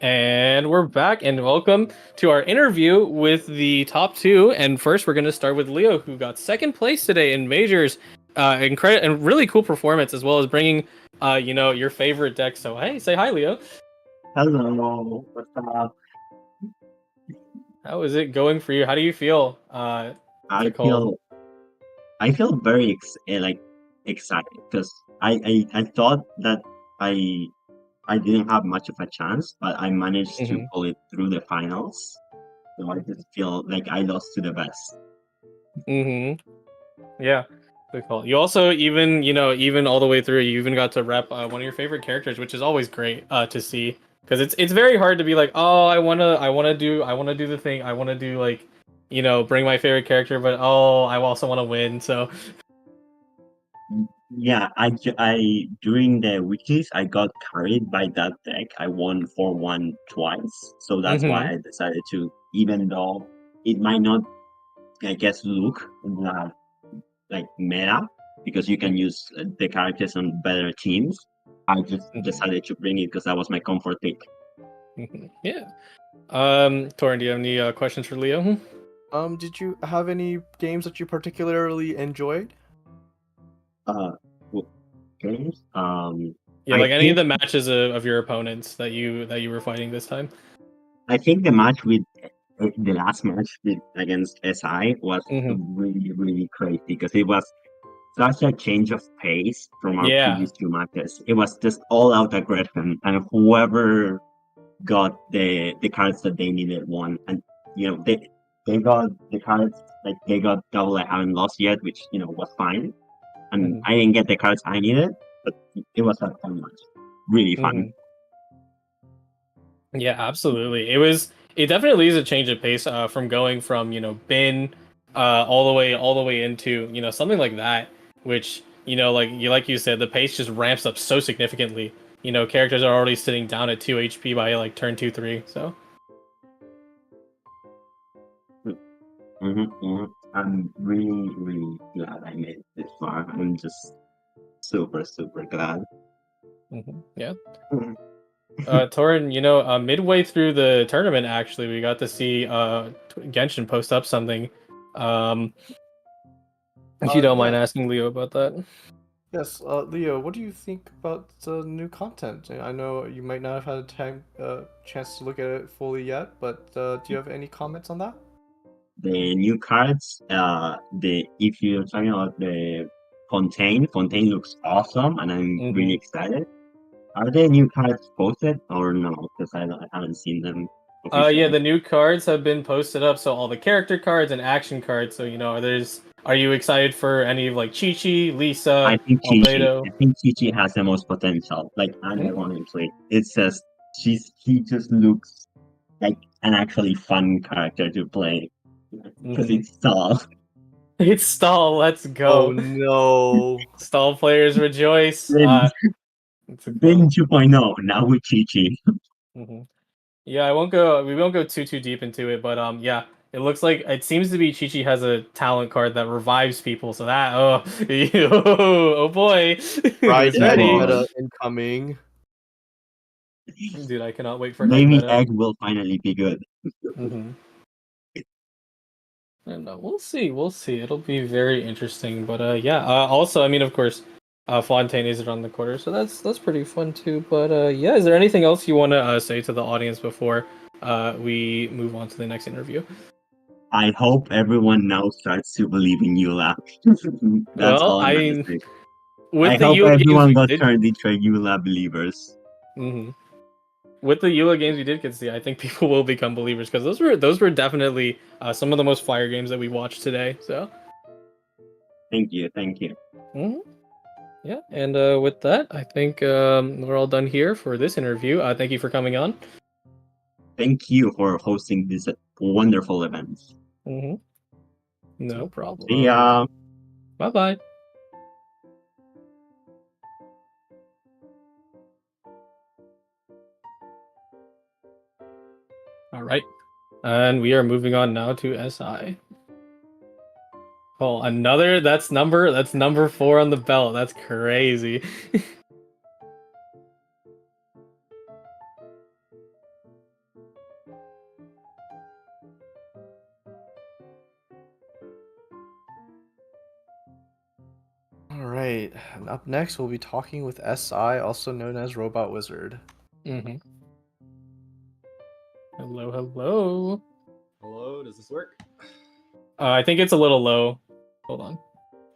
And we're back, and welcome to our interview with the top two. And first, we're going to start with Leo, who got second place today in majors. And really cool performance, as well as bringing, your favorite deck. So hey, say hi, Leo. Hello, what's up? How is it going for you? How do you feel? I Nicole? feel very excited because I thought that I didn't have much of a chance, but I managed to pull it through the finals. So I just feel like I lost to the best. Yeah. Cool. You also even all the way through, you even got to rep one of your favorite characters, which is always great to see, because it's very hard to be like, oh, I wanna do the thing, I wanna do bring my favorite character, but oh, I also want to win. So Yeah, I during the weeklies I got carried by that deck. I won 4-1 twice, so that's why I decided to, even though it might not, I guess, look like meta, because you can use the characters on better teams. I just decided to bring it because that was my comfort pick. Yeah. Torrin, do you have any questions for Leo? Did you have any games that you particularly enjoyed? Games. Yeah, like any of the matches of your opponents that you were fighting this time. I think the match with the last match against SI was really, really crazy because it was such a change of pace from our Yeah. previous two matches. It was just all out aggression, and whoever got the cards that they needed won. And they got the cards, like they got double I haven't lost yet, which was fine. And I didn't get the cards I needed, but it was a fun match, really fun. Yeah, absolutely. It definitely is a change of pace from going from bin all the way into something like that, which like you said, the pace just ramps up so significantly. Characters are already sitting down at 2 HP by like turn 2-3. So I'm really, really glad I made it this far. I'm just super, super glad. yeah. Torrin, midway through the tournament, actually, we got to see Genshin post up something. If you don't mind asking Leo about that. Yes, Leo, what do you think about the new content? I know you might not have had chance to look at it fully yet, but do you have any comments on that? The new cards, if you're talking about the Fontaine looks awesome, and I'm really excited. Are the new cards posted or no? Because I haven't seen them officially. Yeah, the new cards have been posted up, so all the character cards and action cards. So are you excited for any of like Chi-Chi, Lisa, I think Albedo? Chi has the most potential. Like honestly, it says he just looks like an actually fun character to play because it's Stall. It's stall. Let's Oh go. no! Stall players rejoice. Then It's a then goal. 2.0 now with Chi. Yeah, I won't go. We won't go too deep into it, but yeah, it looks like it seems to be Chi-Chi has a talent card that revives people. So that oh boy, Fried who's egg ready? meta incoming. Dude, I cannot wait for egg Maybe meta. Egg will finally be good. And we'll see. We'll see. It'll be very interesting. But yeah. Also, I mean, of course, Fontaine is around the corner, so that's pretty fun too. But yeah, is there anything else you want to say to the audience before we move on to the next interview? I hope everyone now starts to believe in Eula. That's Well, all I'm gonna say. I with the hope Eula games everyone we got did, turned into Eula believers. with the Eula games we did get to see, I think people will become believers because those were definitely some of the most fire games that we watched today. So. Thank you. Yeah, and with that, I think we're all done here for this interview. Thank you for coming on. Thank you for hosting this wonderful event. No problem. See ya. Bye bye. All right, and we are moving on now to SI. Oh, another. That's number 4 on the belt. That's crazy. Alright, and up next we'll be talking with SI, also known as Robot Wizard. Hello, hello. Hello, does this work? I think it's a little low. Hold on.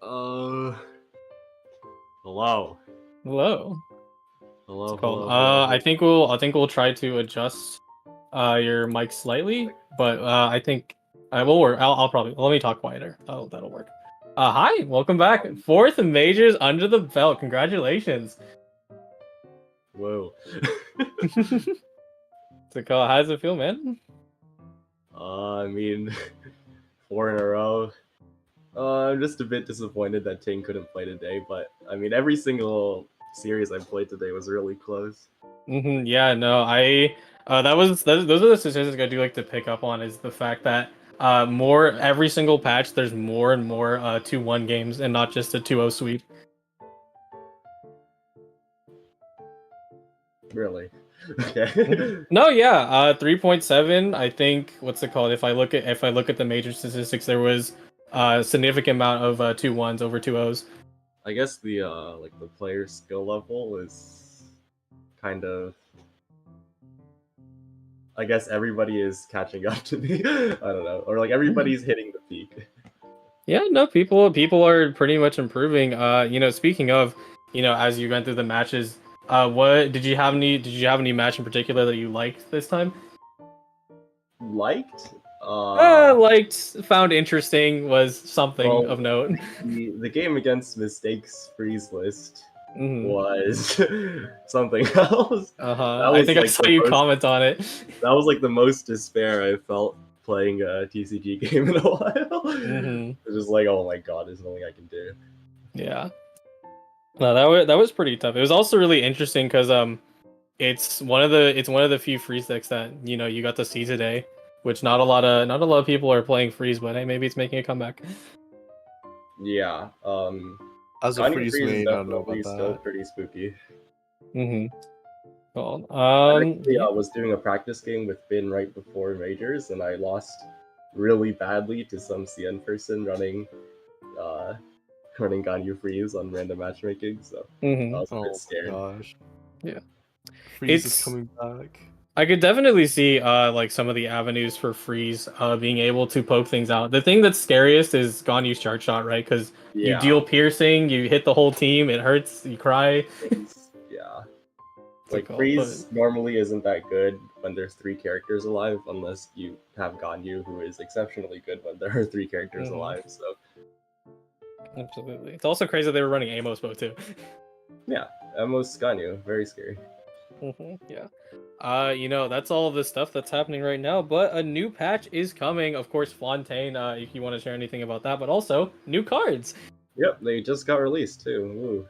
Hello. Hello. Hello, Cool. hello. I think we'll try to adjust your mic slightly, but I think I will work. I'll probably let me talk quieter. That'll work. Hi, welcome back. 4th majors under the belt. Congratulations. Whoa. So, how does it feel, man? I mean, 4 in a row. I'm just a bit disappointed that Ting couldn't play today, but I mean, every single series I played today was really close. Yeah, no, those are the statistics I do like to pick up on is the fact that every single patch there's more and more 2-1 games and not just a 2-0 sweep. Really? Okay. No, yeah, 3.7. I think what's it called? If I look at the major statistics, there was a significant amount of 2-1s over 2-0s. I guess the the player skill level is kind of I guess everybody is catching up to me. I don't know, or like everybody's hitting the peak. Yeah, no, people are pretty much improving. Speaking of, as you went through the matches, what did you have any match in particular that you liked this time? Liked? Liked, found interesting, was something Well, of note. the game against Mistakes Freeze List Mhm. was something else. Uh-huh. That I was think I like saw the you most. comment on it. That was like the most despair I felt playing a TCG game in a while. Mhm. It's just like, oh my god, there's nothing I can do. Yeah. No, that was pretty tough. It was also really interesting because it's one of the few freeze decks that you got to see today, which not a lot of people are playing freeze, but hey, maybe it's making a comeback. Yeah, As a Ganyu freeze Freeze is main, I don't know definitely about still that. pretty spooky. Mm-hmm. Well, I actually yeah. was doing a practice game with Bin right before majors, and I lost really badly to some CN person uh, running Ganyu Freeze on random matchmaking. So I Mm-hmm. was a bit Oh scared. my gosh. Yeah. Freeze is It's coming back. I could definitely see like some of the avenues for freeze being able to poke things out. The thing that's scariest is Ganyu's chart shot, right? Because you Yeah, deal piercing, you hit the whole team, it hurts, you cry. yeah. What's it Like called? Freeze normally isn't that good when there's 3 characters alive, unless you have Ganyu, who is exceptionally good when there are 3 characters Mhm. alive. So Absolutely. It's also crazy they were running Amos bow too. yeah, almost Ganyu, very scary. Yeah. That's all the stuff that's happening right now, but a new patch is coming. Of course, Fontaine, if you want to share anything about that, but also new cards. Yep, they just got released too.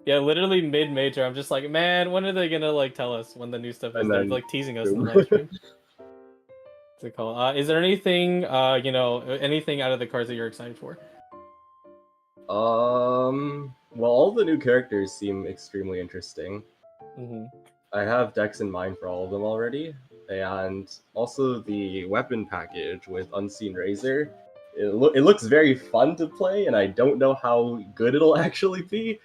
Yeah, literally mid-major, I'm just like, man, when are they gonna like tell us when the new stuff is? And They're then like teasing us in the boom. live stream. What's it called? Is there anything, anything out of the cards that you're excited for? Well, all the new characters seem extremely interesting. Mm-hmm. I have decks in mind for all of them already, and also the weapon package with Unseen Razor. It looks very fun to play, and I don't know how good it'll actually be.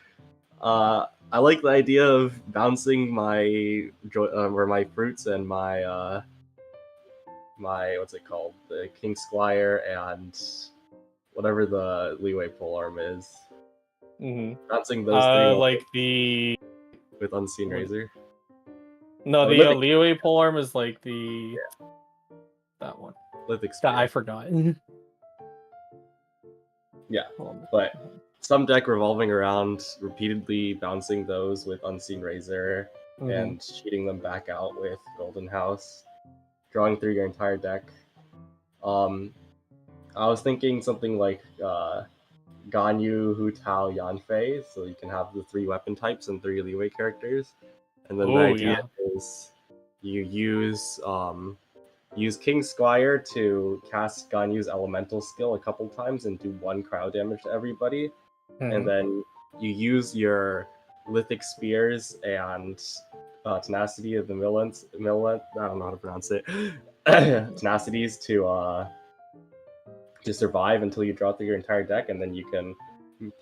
I like the idea of bouncing my fruits and my what's it called, the King Squire and whatever the leeway polearm is. Mm-hmm. Bouncing those three Like weapons the with Unseen what- Razor. no, Oh, the Lithic, Leeway polearm is like the that one. Lithic That I Spear. forgot. Yeah, Hold on. but some deck revolving around repeatedly bouncing those with Unseen Razor Mhm. and cheating them back out with Golden House, drawing through your entire deck. I was thinking something like Ganyu, Hu Tao, Yanfei, so you can have the 3 weapon types and 3 leeway characters. And then the Oh idea yeah. is you use King Squire to cast Ganyu's elemental skill a couple times and do 1 crowd damage to everybody. And Mhm. then you use your Lithic Spears and Tenacity of the Millet, I don't know how to pronounce it, Tenacities to survive until you draw through your entire deck, and then you can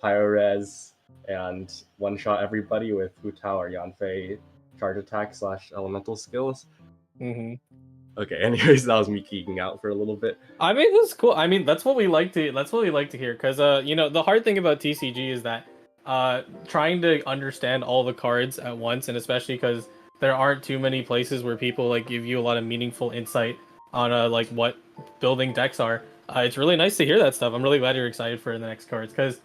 Pyro-Res and one-shot everybody with Hu Tao or Yanfei charge attack / elemental skills. Mhm. Okay, anyways, that was me geeking out for a little bit. I mean, that's cool. I mean, that's what we like to. That's what we like to hear. Because the hard thing about TCG is that trying to understand all the cards at once, and especially because there aren't too many places where people like give you a lot of meaningful insight on like what building decks are. It's really nice to hear that stuff. I'm really glad you're excited for the next cards because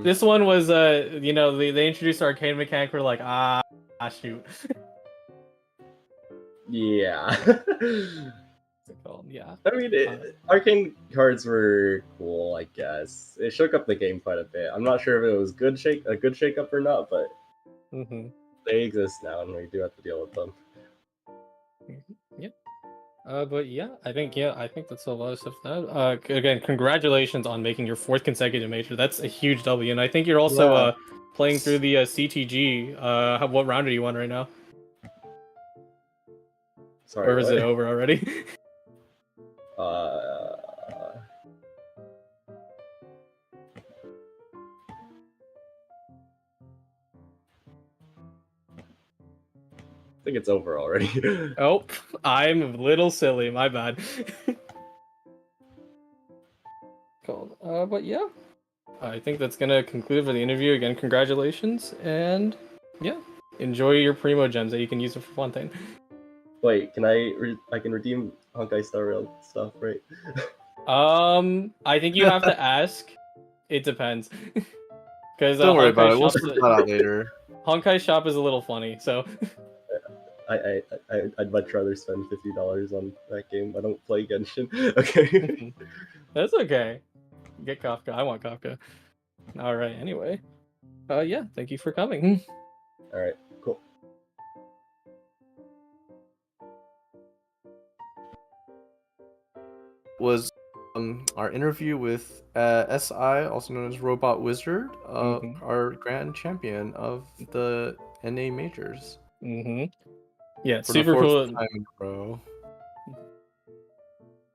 this one was they introduced arcane mechanic. We're like shoot. Yeah. What's it called? Yeah. I mean, arcane cards were cool, I guess. It shook up the game quite a bit. I'm not sure if it was a good shake up or not, but Mm-hmm. they exist now, and we do have to deal with them. Yeah. But yeah, I think that's a lot of stuff. That again, congratulations on making your 4th consecutive major. That's a huge W, and I think you're also Yeah. playing through the CTG. What round are you on right now? Sorry, Or is what? it over already? Uh, think it's over already. Oh, I'm a little silly. My bad. Cool. But yeah, I think that's gonna conclude for the interview. Again, congratulations, and yeah, enjoy your primogems that you can use for Fontaine. Wait, can I can redeem Honkai Star Rail stuff, right? I think you have to ask. It depends. Because Don't worry about Honkai it. We'll Shop, sort that out later. Honkai Shop is a little funny, so I'd much rather spend $50 on that game. I don't play Genshin. Okay. that's okay. Get Kafka. I want Kafka. All right. Anyway, yeah. Thank you for coming. All right. Cool. Was our interview with SI, also known as Robot Wizard, our grand champion of the NA majors. Yeah, For super the fourth cool. time in a row.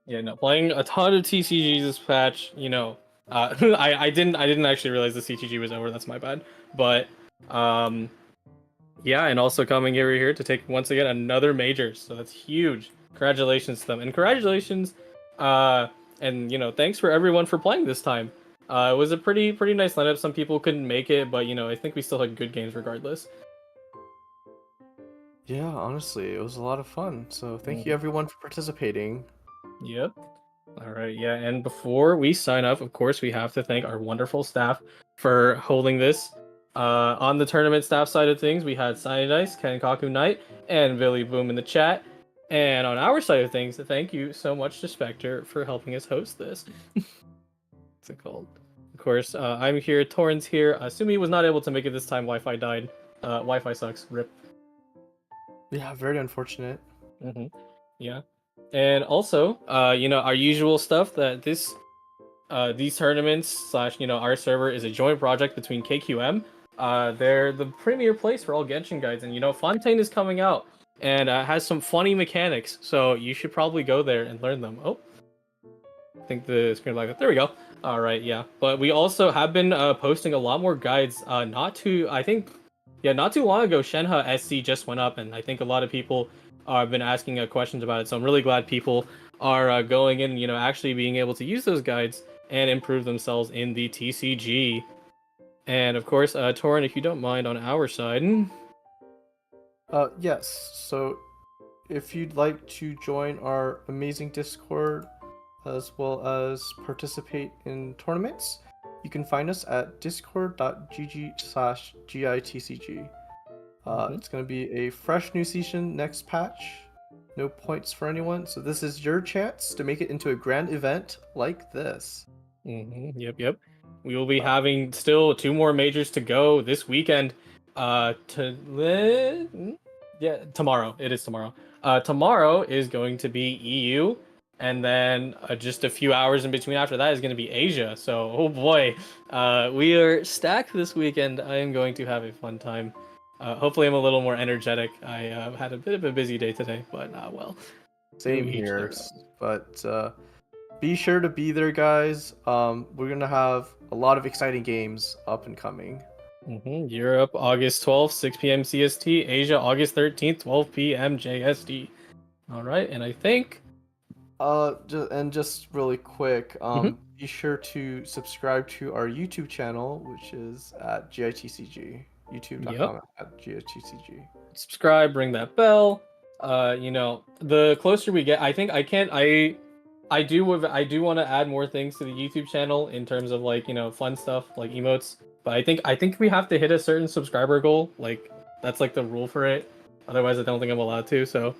Yeah, no, playing a ton of TCGs this patch. You know, I didn't actually realize the CTG was over. That's my bad. But yeah, and also coming over here to take once again another major. So that's huge. Congratulations to them, and congratulations, and you know, thanks for everyone for playing this time. It was a pretty nice lineup. Some people couldn't make it, but you know, I think we still had good games regardless. Yeah, honestly, it was a lot of fun. So thank you everyone for participating. Yep. All right, yeah, and before we sign off, of course, we have to thank our wonderful staff for holding this. On the tournament staff side of things, we had Arcanedice, Kenkaku Knight, and Billy Boom in the chat. And on our side of things, thank you so much to Specter for helping us host this. What's it called? Of course, I'm here, Torrin's here. Sueme was not able to make it this time, Wi-Fi died. Wi-Fi sucks, rip. Yeah, very unfortunate. Yeah. And also, you know, our usual stuff that these tournaments / you know, our server is a joint project between KQM. They're the premier place for all Genshin guides, and you know, Fontaine is coming out and has some funny mechanics, so you should probably go there and learn them. Oh, I think the screen like that. There we go. All right, yeah. But we also have been posting a lot more guides. Not too long ago, Shenhe SC just went up, and I think a lot of people have been asking questions about it. So I'm really glad people are going in, you know, actually being able to use those guides and improve themselves in the TCG. And of course, Torrin, if you don't mind, on our side. Yes. So if you'd like to join our amazing Discord as well as participate in tournaments, you can find us at discord.gg/GITCG. It's going to be a fresh new season next patch. No points for anyone. So this is your chance to make it into a grand event like this. Yep. We will be having still 2 more majors to go this weekend. Tomorrow. It is tomorrow. Tomorrow is going to be EU, and then just a few hours in between after that is going to be Asia. So, oh boy, we are stacked this weekend. I am going to have a fun time. Hopefully, I'm a little more energetic. I had a bit of a busy day today, but well. Same here. But be sure to be there, guys. We're gonna have a lot of exciting games up and coming. Europe, August 12th, 6 p.m. CST. Asia, August 13th, 12 p.m. JST. All right, and I think. Just really quick, be sure to subscribe to our YouTube channel, which is at GITCG. YouTube.com/GITCG. Subscribe, ring that bell. You know, the closer we get, I think I do want to add more things to the YouTube channel in terms of, like, you know, fun stuff like emotes. But I think we have to hit a certain subscriber goal. Like, that's like the rule for it. Otherwise, I don't think I'm allowed to. So,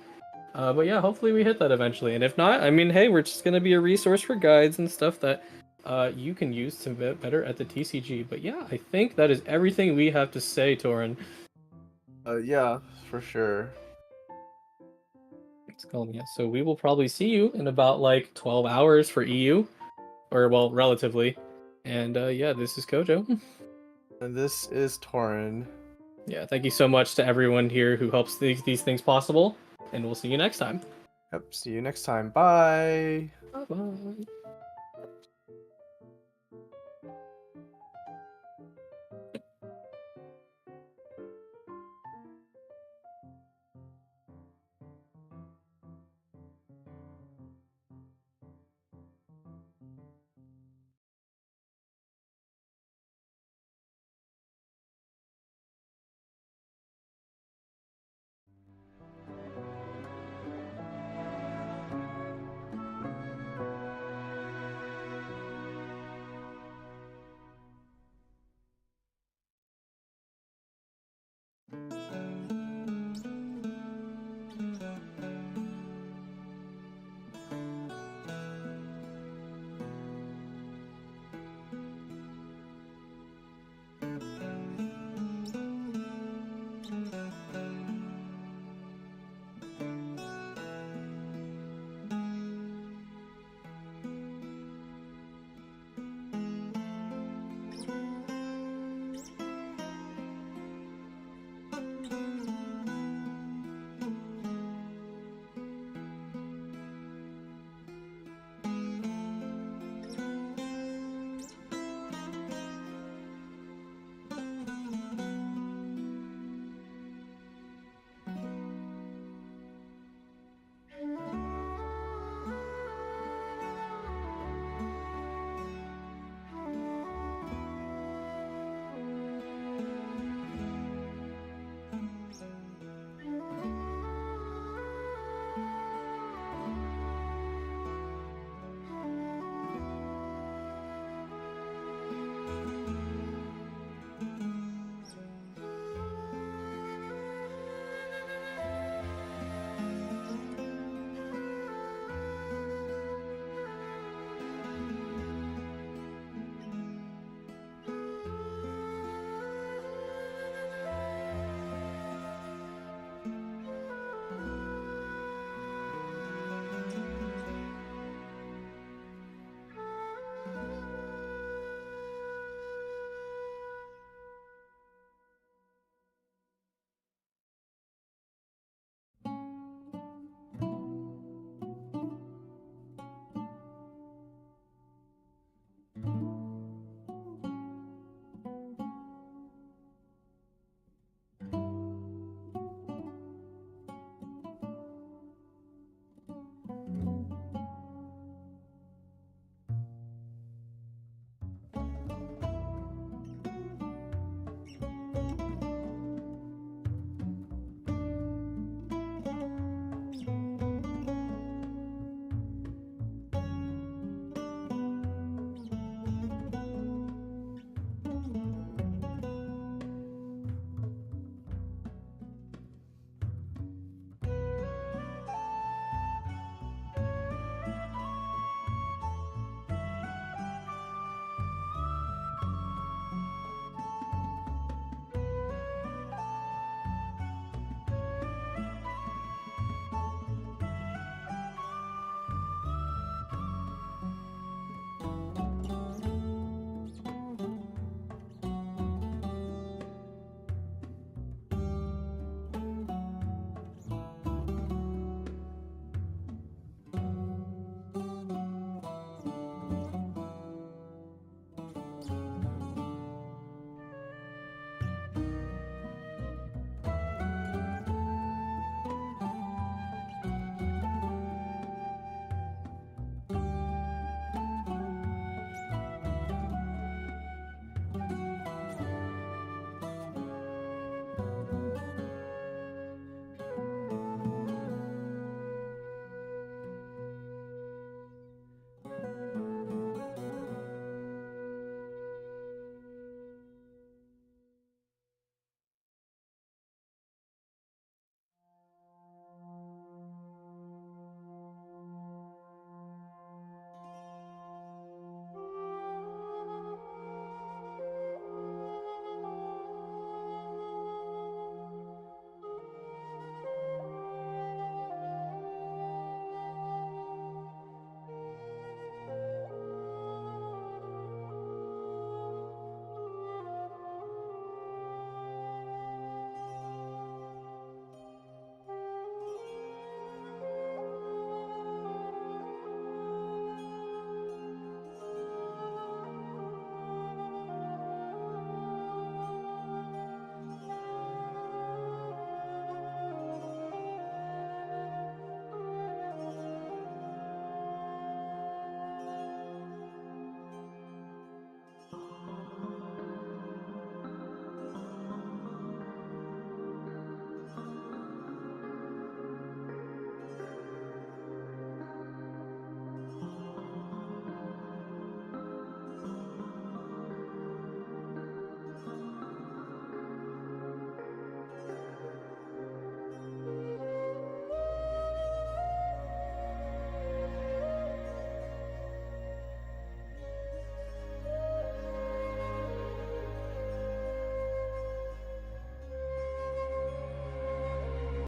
but yeah, hopefully we hit that eventually. And if not, I mean, hey, we're just gonna be a resource for guides and stuff that you can use to get better at the TCG. But yeah, I think that is everything we have to say, Torrin. Yeah, for sure. It's called, yeah. So we will probably see you in about like 12 hours for EU, or well, relatively. And yeah, this is Kojo. And this is Torrin. Yeah, thank you so much to everyone here who helps these things possible. And we'll see you next time. Yep, see you next time. Bye. Bye-bye.